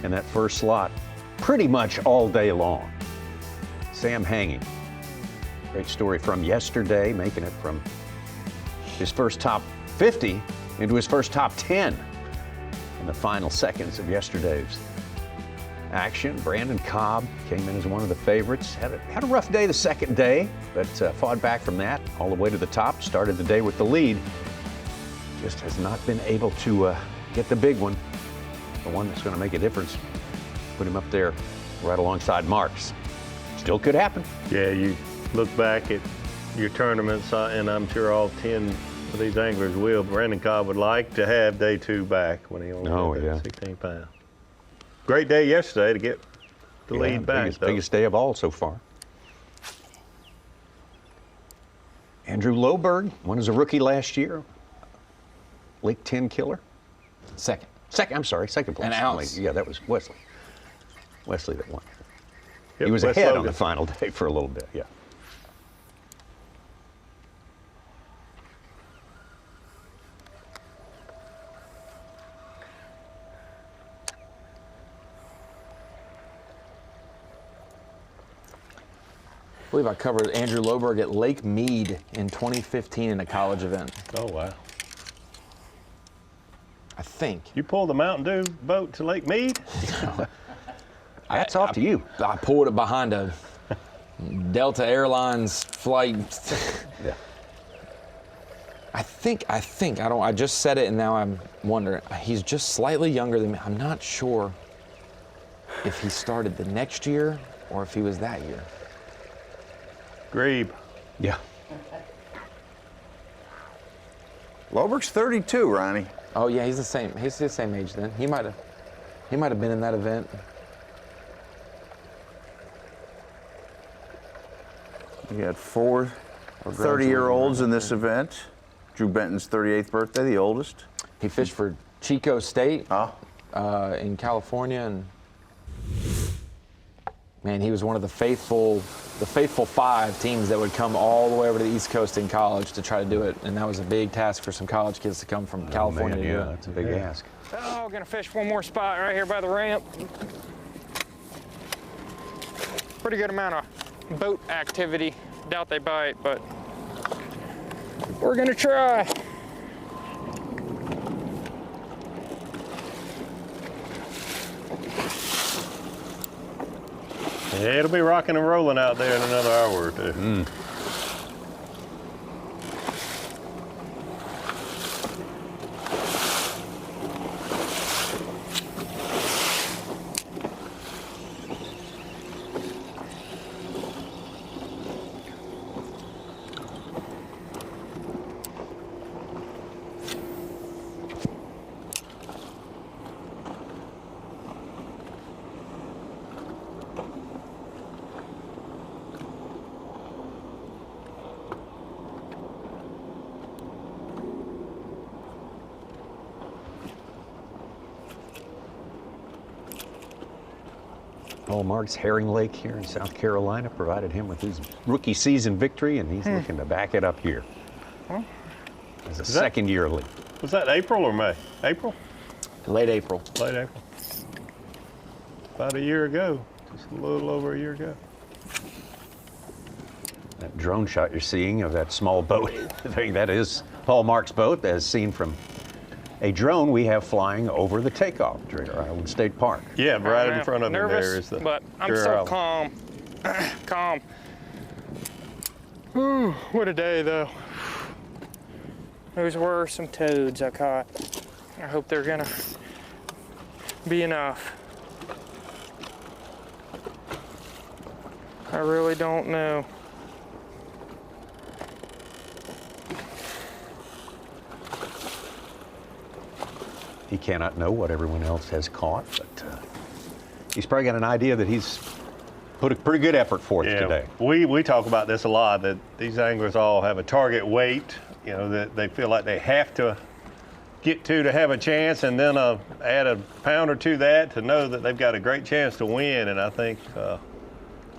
in that first slot pretty much all day long. Sam hanging. Great story from yesterday, making it from his first top 50 into his first top 10 in the final seconds of yesterday's action. Brandon Cobb came in as one of the favorites. Had a rough day the second day, but fought back from that all the way to the top. Started the day with the lead. Just has not been able to get the big one, the one that's going to make a difference. Put him up there right alongside Marks. Still could happen. Yeah, you look back at your tournaments, and I'm sure all 10 of these anglers will. Brandon Cobb would like to have day 2 back when he only had 16 pounds. Great day yesterday to get the lead back. Biggest day of all so far. Andrew Loberg won as a rookie last year. Lake 10 killer. Second, I'm sorry, second place. An ounce. Yeah, that was Wesley. Wesley that won. Yep, he was Wes ahead Logan on the final day for a little bit, yeah. I believe I covered Andrew Loberg at Lake Mead in 2015 in a college event. Oh, wow. I think. You pulled the Mountain Dew boat to Lake Mead? That's off to you. I pulled it behind a Delta Airlines flight. Yeah. I just said it and now I'm wondering. He's just slightly younger than me. I'm not sure if he started the next year or if he was that year. Grebe. Yeah. Loberg's 32, Ronnie. Oh yeah, he's the same. He's the same age then. He might have been in that event. We had 4 30-year-olds in this event. Drew Benton's 38th birthday, the oldest. He fished for Chico State in California, and man, he was one of the faithful 5 teams that would come all the way over to the East Coast in college to try to do it, and that was a big task for some college kids to come from California to do it. That's a big ask. Oh, gonna fish one more spot right here by the ramp. Pretty good amount of boat activity. Doubt they bite, but we're gonna try. Yeah, it'll be rocking and rolling out there in another hour or two. Paul Marks, Herring Lake here in South Carolina, provided him with his rookie season victory, and he's looking to back it up here. As a second-year lead. Was that April or May? April? Late April. Late April. About a year ago, just a little over a year ago. That drone shot you're seeing of that small boat, that is Paul Marks' boat, as seen from a drone we have flying over the takeoff during Island State Park. Yeah, right in front of him Nervous, there is the but I'm Sure so Island. calm. Calm. Whew, what a day though. Those were some toads I caught. I hope they're gonna be enough. I really don't know. he cannot know what everyone else has caught, but he's probably got an idea that he's put a pretty good effort forth today. We talk about this a lot, that these anglers all have a target weight, you know, that they feel like they have to get to have a chance, and then add a pound or two that to know that they've got a great chance to win. And I think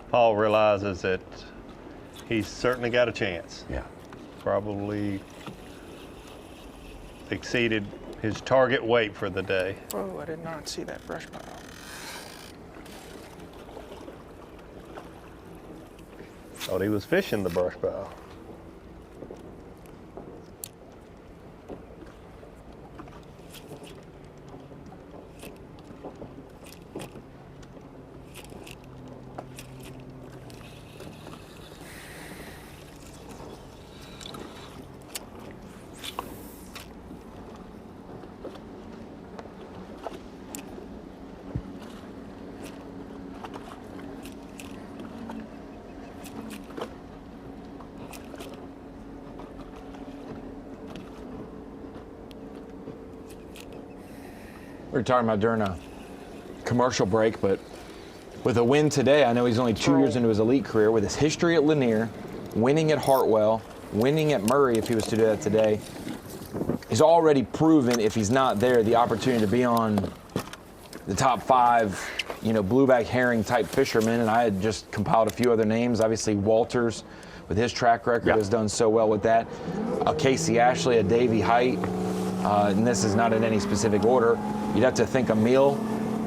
Paul realizes that he's certainly got a chance. Yeah. Probably exceeded his target weight for the day. Oh, I did not see that brush pile. Thought he was fishing the brush pile. We were talking about during a commercial break, but with a win today, I know he's only 2 years into his elite career. With his history at Lanier, winning at Hartwell, winning at Murray if he was to do that today, he's already proven, if he's not there, the opportunity to be on the top 5, you know, blueback herring type fishermen. And I had just compiled a few other names. Obviously, Walters, with his track record, has done so well with that. Casey Ashley, a Davey Height, and this is not in any specific order. You'd have to think Emil,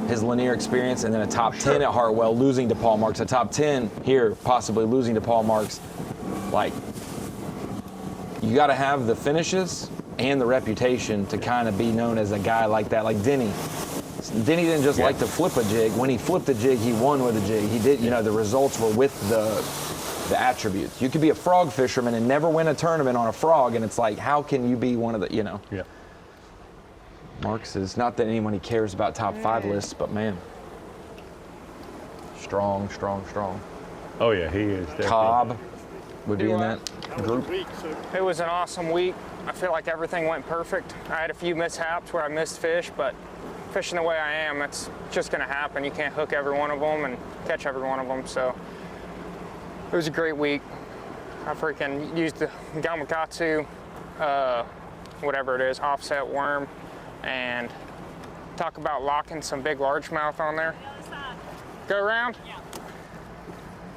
his Lanier experience, and then a top 10 at Hartwell, losing to Paul Marks. A top 10 here, possibly losing to Paul Marks. Like, you got to have the finishes and the reputation to kind of be known as a guy like that. Like Denny. Denny didn't just like to flip a jig. When he flipped a jig, he won with a jig. He did, you know, the results were with the attributes. You could be a frog fisherman and never win a tournament on a frog, and it's like, how can you be one of the, you know? Yeah. Marks is not that anyone he cares about top 5 lists, but man, strong. Oh yeah, he is. Definitely. Cobb would be in that group. It was an awesome week. I feel like everything went perfect. I had a few mishaps where I missed fish, but fishing the way I am, it's just going to happen. You can't hook every one of them and catch every one of them. So it was a great week. I freaking used the Gamakatsu, whatever it is, offset worm, and talk about locking some big largemouth on there. Go around? Yeah.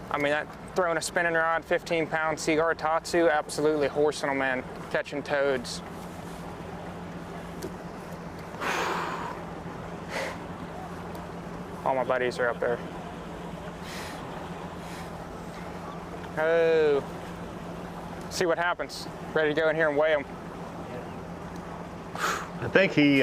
I mean, throwing a spinning rod, 15-pound Seaguar Tatsu, absolutely horsing them in, catching toads. All my buddies are up there. Oh. See what happens. Ready to go in here and weigh them. I think he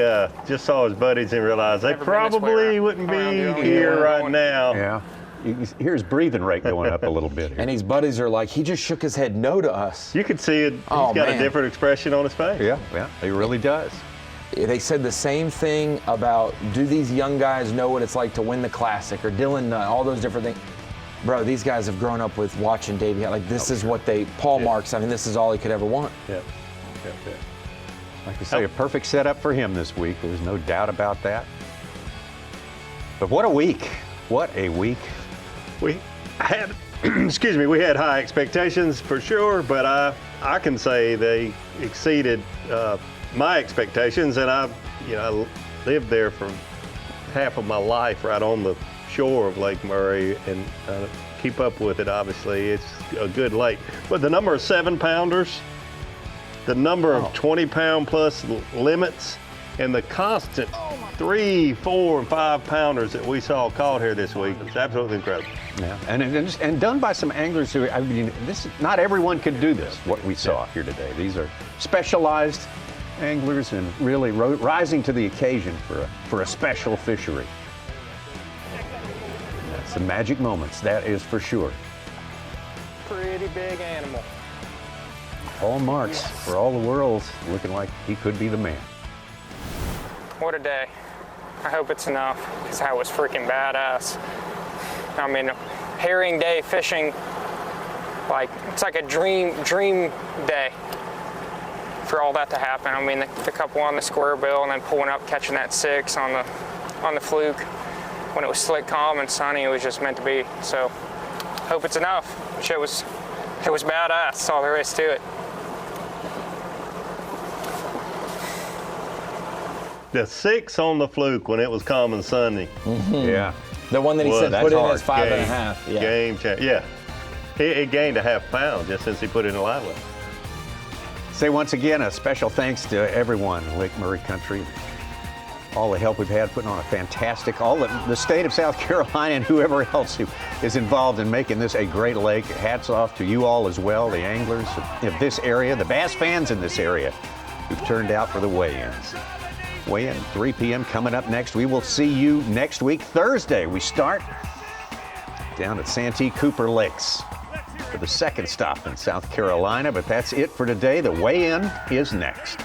just saw his buddies and realized they probably wouldn't be here right now. Yeah. You hear his breathing rate going up a little bit here. And his buddies are like, he just shook his head no to us. You could see it. He's got a different expression on his face. Yeah, he really does. They said the same thing about, do these young guys know what it's like to win the Classic, or Dylan, all those different things. Bro, these guys have grown up with watching Davey. Like, this is what Paul Marks, I mean, this is all he could ever want. Yeah. Like I say, a perfect setup for him this week. There's no doubt about that. But what a week. What a week. We had, we had high expectations for sure, but I can say they exceeded my expectations, and I lived there for half of my life right on the shore of Lake Murray, and keep up with it. Obviously, it's a good lake. But the number of 7-pounders, the number of 20-pound plus limits, and the constant 3, 4, and 5-pounders that we saw caught here this week is absolutely incredible. Yeah, and done by some anglers who, I mean, not everyone could do this, what we saw here today. These are specialized anglers and really rising to the occasion for a special fishery. That's some magic moments, that is for sure. Pretty big animal. Paul Marks, for all the world, looking like he could be the man. What a day. I hope it's enough, because that was freaking badass. I mean, herring day fishing, like, it's like a dream day. for all that to happen. I mean, the couple on the square bill and then pulling up, catching that 6 on the fluke when it was slick, calm, and sunny, it was just meant to be. So, hope it's enough. It was badass. That's all there is to it. The 6 on the fluke when it was calm and sunny. Yeah. The one that he said put in as 5.5. Yeah. Game change. Yeah. He gained a half pound just since he put it in the live well. Say once again a special thanks to everyone in Lake Murray Country. All the help we've had putting on a fantastic, all the state of South Carolina and whoever else who is involved in making this a great lake. Hats off to you all as well, the anglers of this area, the bass fans in this area who've turned out for the weigh-ins. Weigh-in 3 p.m. coming up next. We will see you next week, Thursday. We start down at Santee Cooper Lakes for the second stop in South Carolina, but that's it for today. The weigh-in is next.